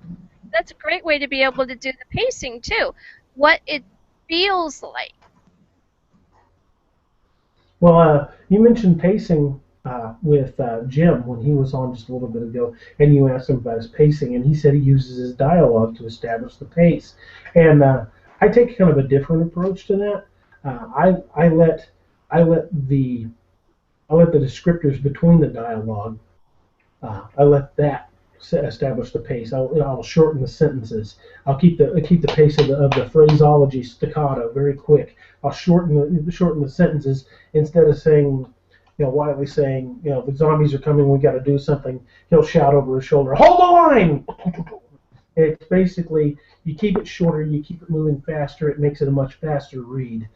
That's a great way to be able to do the pacing too. What it feels like. Well, you mentioned pacing with Jim when he was on just a little bit ago, and you asked him about his pacing, and he said he uses his dialogue to establish the pace. And I take kind of a different approach to that. I let the descriptors between the dialogue. I let that establish the pace. I'll shorten the sentences. I'll keep the pace of the phraseology staccato, very quick. I'll shorten the sentences instead of saying, Wiley saying, the zombies are coming, we got to do something. He'll shout over his shoulder, "Hold the line!" It's basically, you keep it shorter, you keep it moving faster. It makes it a much faster read.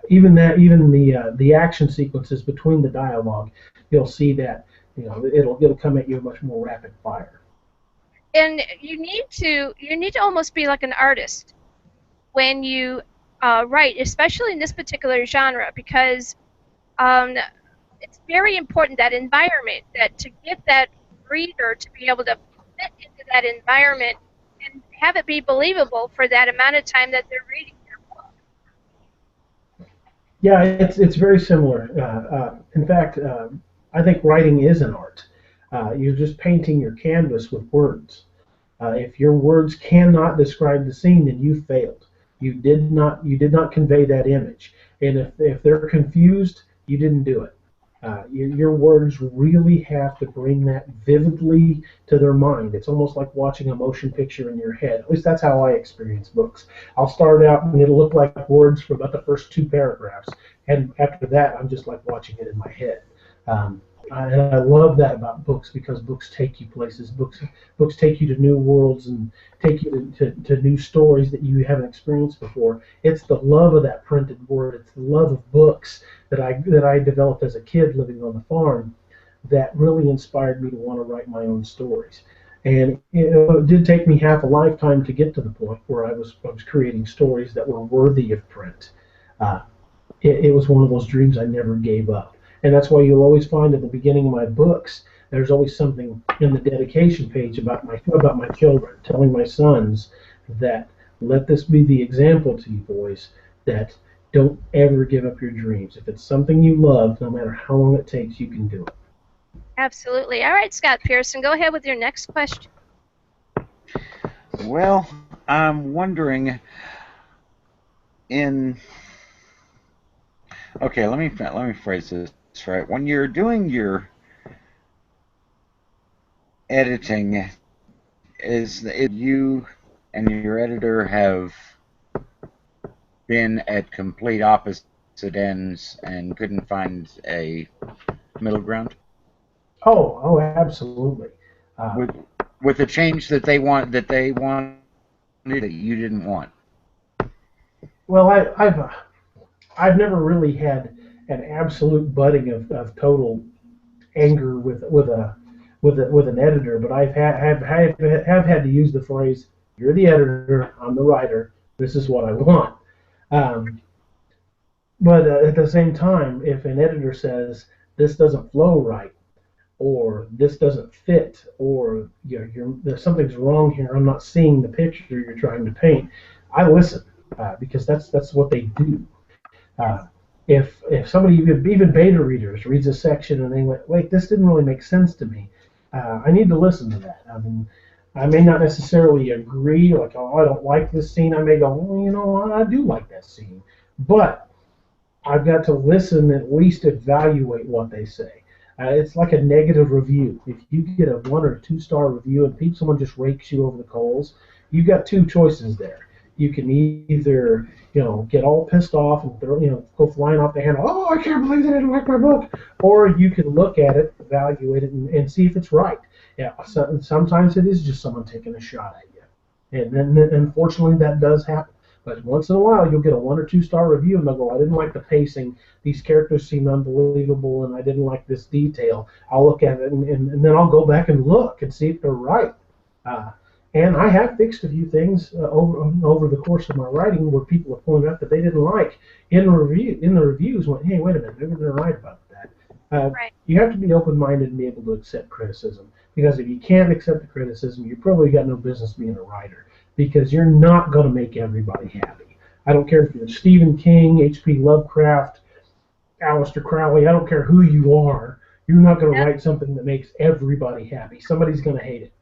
Even the action sequences between the dialogue, you'll see that it'll come at you much more rapid fire. And you need to almost be like an artist when you write, especially in this particular genre, because it's very important, that environment, that to get that reader to be able to fit into that environment and have it be believable for that amount of time that they're reading your book. Yeah, it's very similar. In fact, I think writing is an art. You're just painting your canvas with words. If your words cannot describe the scene, then you failed. You did not convey that image. And if they're confused, you didn't do it. Your words really have to bring that vividly to their mind. It's almost like watching a motion picture in your head. At least that's how I experience books. I'll start out and it'll look like words for about the first 2 paragraphs, and after that, I'm just like watching it in my head. And I love that about books, because books take you places. Books take you to new worlds and take you to new stories that you haven't experienced before. It's the love of that printed word. It's the love of books that I developed as a kid living on the farm that really inspired me to want to write my own stories. And it did take me half a lifetime to get to the point where I was creating stories that were worthy of print. It was one of those dreams I never gave up. And that's why you'll always find at the beginning of my books, there's always something in the dedication page about my children, telling my sons that let this be the example to you boys, that don't ever give up your dreams. If it's something you love, no matter how long it takes, you can do it. Absolutely. All right, Scott Pearson, go ahead with your next question. Well, I'm wondering okay, let me phrase this right. When you're doing your editing, is you and your editor have been at complete opposite ends and couldn't find a middle ground? Oh, absolutely. With the change that they wanted that you didn't want. Well, I've never really had an absolute butting of total anger with an editor, but have had to use the phrase, "You're the editor, I'm the writer. This is what I want." But at the same time, if an editor says this doesn't flow right, or this doesn't fit, or there's something's wrong here, I'm not seeing the picture you're trying to paint, I listen, because that's what they do. If somebody, even beta readers, reads a section and they went, "Wait, this didn't really make sense to me," I need to listen to that. I mean, I may not necessarily agree, like, "Oh, I don't like this scene." I may go, "Well, you know what, I do like that scene," but I've got to listen, at least evaluate what they say. It's like a negative review. If you get a 1 or 2 star review and someone just rakes you over the coals, you've got two choices there. You can either, get all pissed off and go flying off the handle. Oh, I can't believe they didn't like my book. Or you can look at it, evaluate it, and see if it's right. Yeah, sometimes it is just someone taking a shot at you, and then unfortunately that does happen. But once in a while, you'll get a 1 or 2 star review, and they'll go, I didn't like the pacing. These characters seem unbelievable, and I didn't like this detail. I'll look at it, and then I'll go back and look and see if they're right. And I have fixed a few things over the course of my writing where people have pointed out that they didn't like in the reviews. Went, hey, wait a minute, maybe they're right about that. Right. You have to be open-minded and be able to accept criticism, because if you can't accept the criticism, you probably got no business being a writer, because you're not going to make everybody happy. I don't care if you're Stephen King, H.P. Lovecraft, Aleister Crowley. I don't care who you are. You're not going to write something that makes everybody happy. Somebody's going to hate it.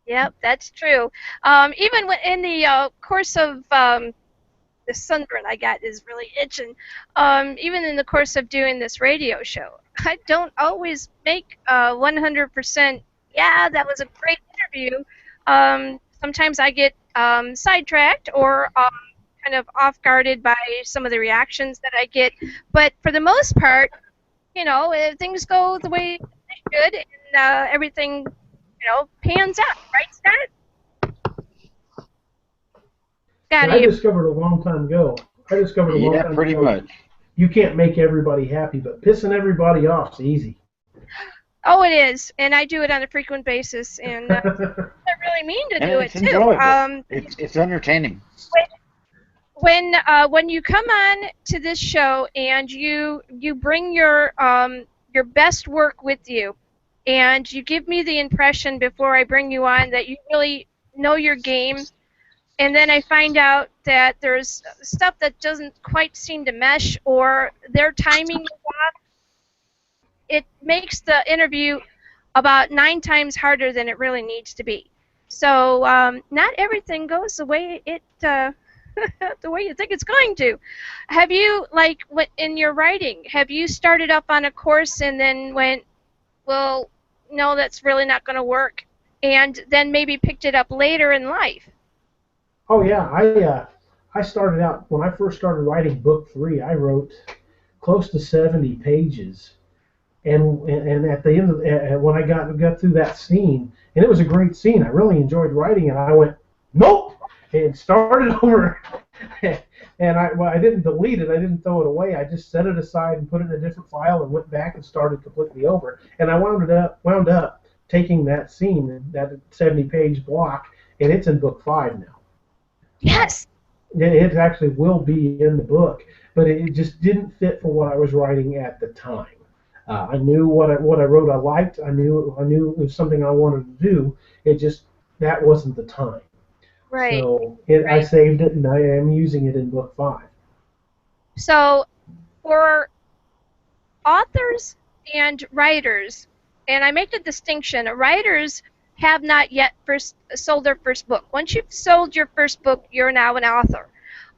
Yep, that's true. Even in the course of the sunburn I got is really itching. Even in the course of doing this radio show, I don't always make 100%. Yeah, that was a great interview. Sometimes I get sidetracked or kind of off-guarded by some of the reactions that I get. But for the most part, things go the way they should, and everything pans out, right, Scott? Scott, I discovered a long time ago. Pretty much. You can't make everybody happy, but pissing everybody off is easy. Oh, it is, and I do it on a frequent basis, and I really mean to do it too. Enjoyable. It's entertaining. When you come on to this show and you bring your best work with you, and you give me the impression before I bring you on that you really know your game, and then I find out that there's stuff that doesn't quite seem to mesh or their timing is off, it makes the interview about 9 times harder than it really needs to be. So not everything goes the way the way you think it's going to. Have you, in your writing, have you started up on a course and then went, well, no, that's really not going to work, and then maybe picked it up later in life? Oh yeah, I started out when I first started writing book 3. I wrote close to 70 pages, and at the end of when I got through that scene, and it was a great scene. I really enjoyed writing it. I went, nope, and started over. And I didn't delete it. I didn't throw it away. I just set it aside and put it in a different file and went back and started completely over. And I wound up taking that scene, that 70-page block, and it's in book 5 now. Yes. It actually will be in the book, but it just didn't fit for what I was writing at the time. I knew what I wrote I liked. I knew it was something I wanted to do. It just, that wasn't the time. Right. So I saved it, and I am using it in book 5. So for authors and writers, and I make the distinction, writers have not yet sold their first book. Once you've sold your first book, you're now an author.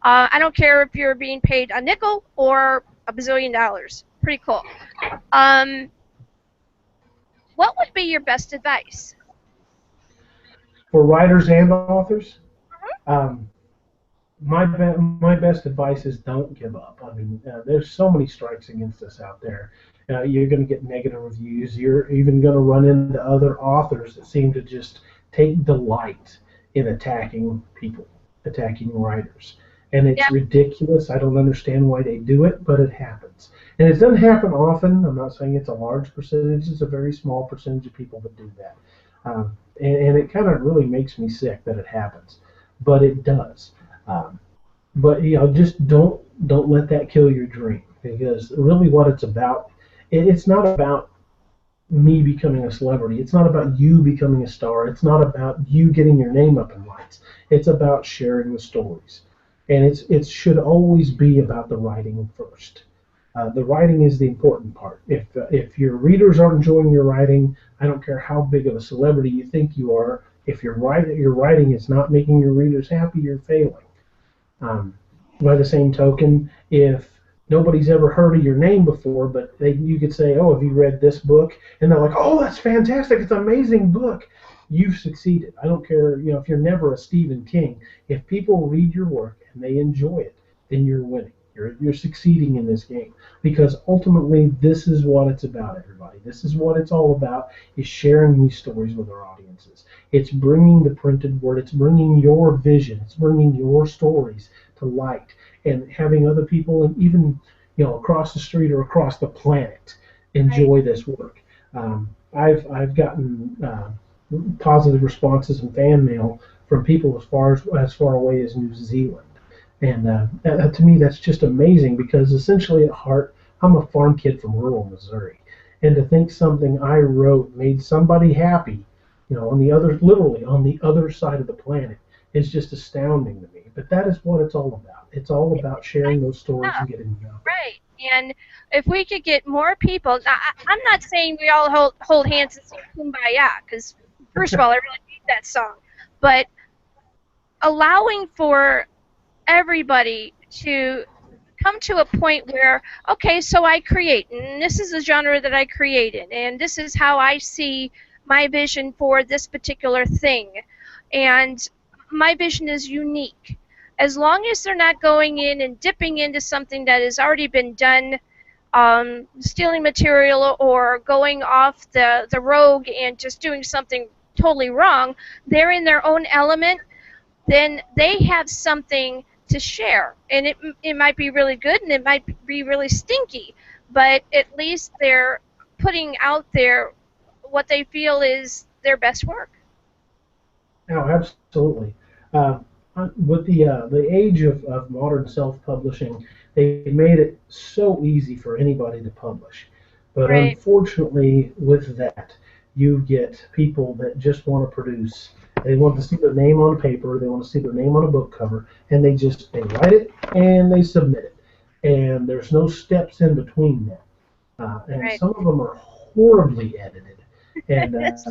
I don't care if you're being paid a nickel or $1 bazillion. Pretty cool. What would be your best advice? For writers and authors, my best advice is don't give up. I mean, there's so many strikes against us out there. You're going to get negative reviews. You're even going to run into other authors that seem to just take delight in attacking people, attacking writers. And it's ridiculous. I don't understand why they do it, but it happens. And it doesn't happen often. I'm not saying it's a large percentage. It's a very small percentage of people that do that. And it kind of really makes me sick that it happens, but it does. But just don't let that kill your dream, because really what it's about, it's not about me becoming a celebrity. It's not about you becoming a star. It's not about you getting your name up in lights. It's about sharing the stories, and it should always be about the writing first. The writing is the important part. If your readers aren't enjoying your writing, I don't care how big of a celebrity you think you are. If your writing is not making your readers happy, you're failing. By the same token, if nobody's ever heard of your name before, but you could say, oh, have you read this book? And they're like, oh, that's fantastic. It's an amazing book. You've succeeded. I don't care, if you're never a Stephen King. If people read your work and they enjoy it, then you're winning. You're succeeding in this game, because ultimately this is what it's about, everybody. This is what it's all about, is sharing these stories with our audiences. It's bringing the printed word. It's bringing your vision. It's bringing your stories to light, and having other people, and even across the street or across the planet, enjoy this work. I've gotten positive responses and fan mail from people as far away as New Zealand. And to me, that's just amazing, because essentially at heart, I'm a farm kid from rural Missouri. And to think something I wrote made somebody happy, literally on the other side of the planet, is just astounding to me. But that is what it's all about. It's all about sharing those stories and getting them out. Right. And if we could get more people, I'm not saying we all hold hands and sing Kumbaya, because first of all, I really hate that song. But allowing for everybody to come to a point where, okay, so I create, and this is the genre that I create in, and this is how I see my vision for this particular thing, and my vision is unique. As long as they're not going in and dipping into something that has already been done, stealing material or going off the rogue and just doing something totally wrong, they're in their own element, then they have something to share. And it might be really good and it might be really stinky, but at least they're putting out there what they feel is their best work. Oh, absolutely. With the age of modern self-publishing, they made it so easy for anybody to publish. But unfortunately, with that, you get people that just want to produce. They want to see their name on paper, they want to see their name on a book cover, and they write it and they submit it. And there's no steps in between that. And some of them are horribly edited. And that's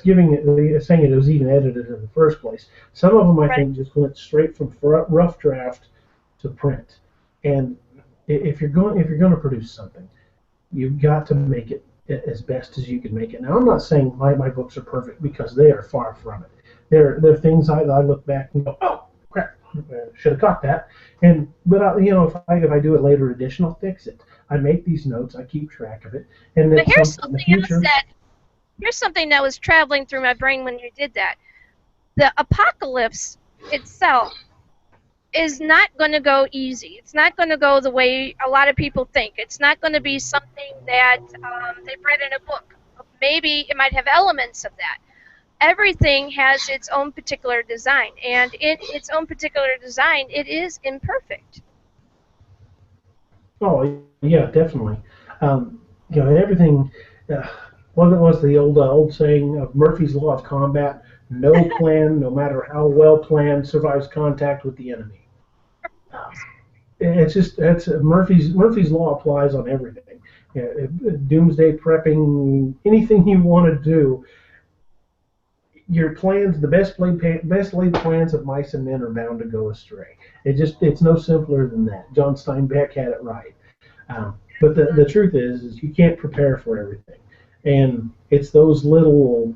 giving it, saying it was even edited in the first place. Some of them, I think, just went straight from rough draft to print. And if you're going to produce something, you've got to make it as best as you can make it. Now, I'm not saying my books are perfect, because they are far from it. There are things I look back and go, oh crap, should have caught that. But if I do a later edition, I'll fix it. I make these notes, I keep track of it, and but here's something that was traveling through my brain when you did that. The apocalypse itself is not going to go easy. It's not going to go the way a lot of people think. It's not going to be something that they've read in a book. Maybe it might have elements of that. Everything has its own particular design, and in its own particular design, it is imperfect. Oh, yeah, definitely. Everything. What was the old saying of Murphy's Law of Combat? No plan, no matter how well planned, survives contact with the enemy. That's Murphy's Law applies on everything. Doomsday prepping, anything you want to do. Your plans, the best laid plans of mice and men are bound to go astray. It's no simpler than that. John Steinbeck had it right. But the truth is you can't prepare for everything, and it's those little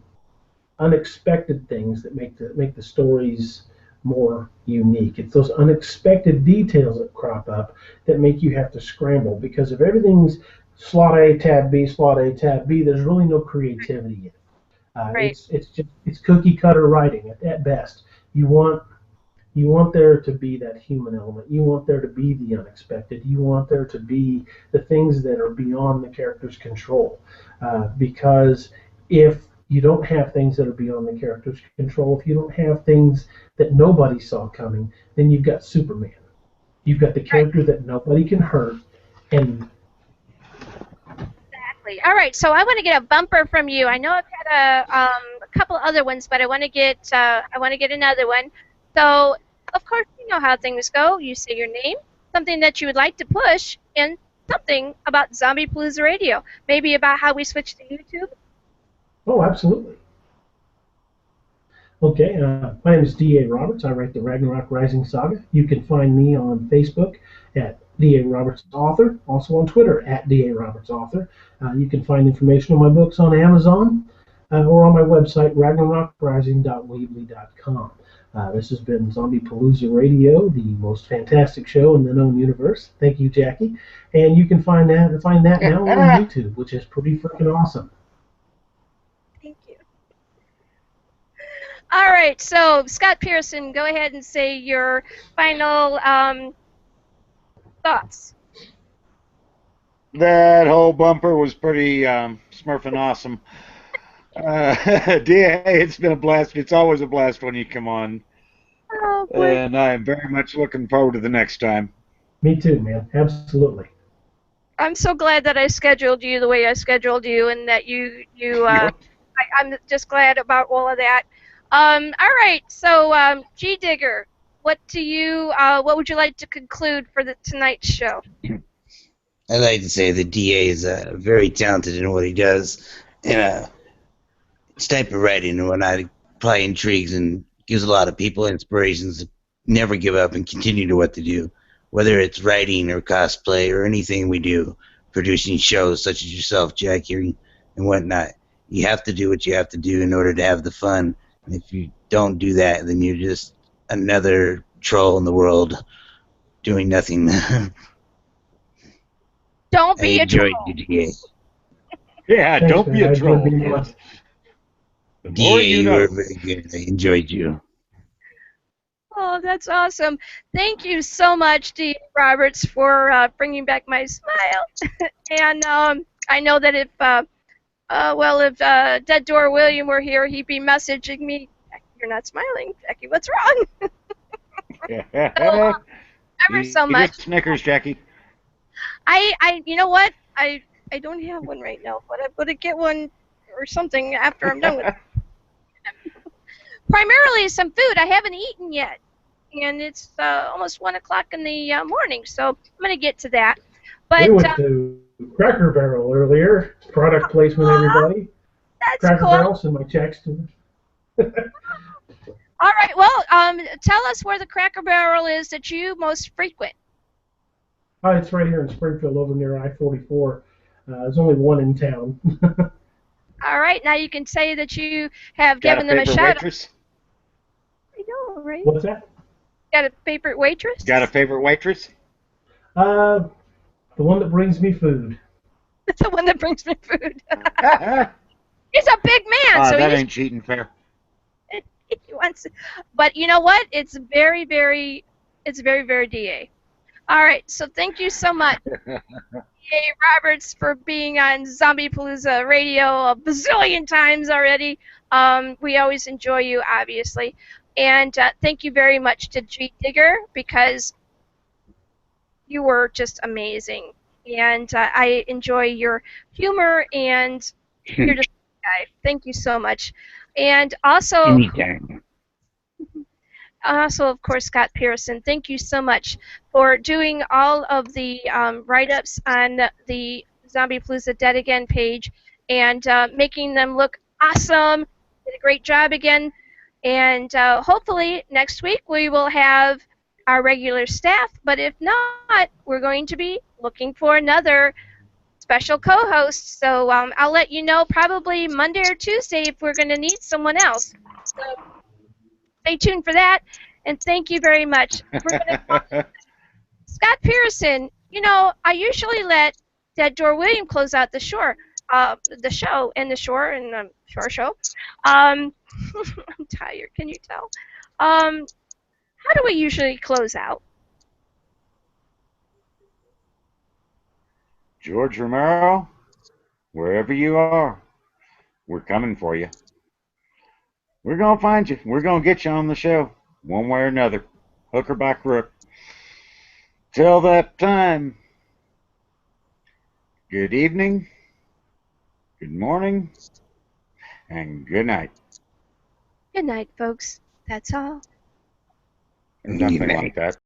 unexpected things that make the stories more unique. It's those unexpected details that crop up that make you have to scramble, because if everything's slot A, tab B, slot A, tab B, there's really no creativity in it. It's cookie cutter writing at best. You want there to be that human element. You want there to be the unexpected. You want there to be the things that are beyond the character's control. Because if you don't have things that are beyond the character's control, if you don't have things that nobody saw coming, then you've got Superman. You've got the character that nobody can hurt, and all right, so I want to get a bumper from you. I know I've had a couple other ones, but I want to get another one. So, of course, you know how things go. You say your name, something that you would like to push, and something about Zombiepalooza Radio. Maybe about how we switched to YouTube. Oh, absolutely. Okay, my name is D.A. Roberts. I write the Ragnarok Rising Saga. You can find me on Facebook at D.A. Roberts Author, also on Twitter at D.A. Roberts Author. You can find information on my books on Amazon or on my website, ragnarokrising.weebly.com. This has been Zombiepalooza Radio, the most fantastic show in the known universe. Thank you, Jackie. And you can find that now on YouTube, which is pretty freaking awesome. Thank you. All right, so Scott Pearson, go ahead and say your final thoughts. That whole bumper was pretty smurfing awesome. DA, it's been a blast. It's always a blast when you come on. Oh, boy. And I'm very much looking forward to the next time. Me too, man. Absolutely. I'm so glad that I scheduled you the way I scheduled you, and that I'm just glad about all of that. All right, so G Digger, what would you like to conclude for tonight's show? I'd like to say the DA is very talented in what he does, and his type of writing and whatnot probably intrigues and gives a lot of people inspirations to never give up and continue to what they do, whether it's writing or cosplay or anything we do, producing shows such as yourself, Jackie, and whatnot. You have to do what you have to do in order to have the fun. And if you don't do that, then you're just another troll in the world doing nothing. Don't be a troll. You, DA. Yeah, Thanks, don't man. be a I troll. enjoyed being on. The more DA, you you know. were very good. I enjoyed you. Oh, that's awesome. Thank you so much, D. Roberts, for bringing back my smile. And I know that if Dead Door William were here, he'd be messaging me, "You're not smiling, Jackie. What's wrong?" So, ever so much. Eat your Snickers, Jackie. You know what? I don't have one right now, but I'm gonna get one or something after I'm done with it. Primarily some food I haven't eaten yet, and it's almost 1 o'clock in the morning, so I'm gonna get to that. But we went to Cracker Barrel earlier. Product placement, everybody. That's Cracker cool. Barrel, send my checks to All right. Well, tell us where the Cracker Barrel is that you most frequent. It's right here in Springfield, over near I-44. There's only one in town. All right. Now you can say that you have Got given them a shout waitress? out. I know, right? What's that? Got a favorite waitress? Got a favorite waitress? The one that brings me food. The one that brings me food. He's a big man, so that he ain't cheating fair. he wants. But you know what? It's very, very DA. All right. So thank you so much, DA Roberts, for being on Zombiepalooza Radio a bazillion times already. We always enjoy you, obviously, and thank you very much to G Digger, because you were just amazing, and I enjoy your humor, and you're just a guy. Thank you so much. And also, Anytime. of course, Scott Pearson, thank you so much for doing all of the write-ups on the Zombiepalooza Dead Again page and making them look awesome. Did a great job again. And hopefully next week we will have our regular staff, but if not, we're going to be looking for another special co-host. So I'll let you know probably Monday or Tuesday if we're going to need someone else. So stay tuned for that, and thank you very much. We're gonna Scott Pearson, you know, I usually let Dead Door William close out the show, and the shore show. I'm tired, can you tell? How do we usually close out? George Romero, wherever you are, we're coming for you. We're going to find you. We're going to get you on the show, one way or another, hook or by crook. Till that time, good evening, good morning, and good night. Good night, folks. That's all. Nothing like that.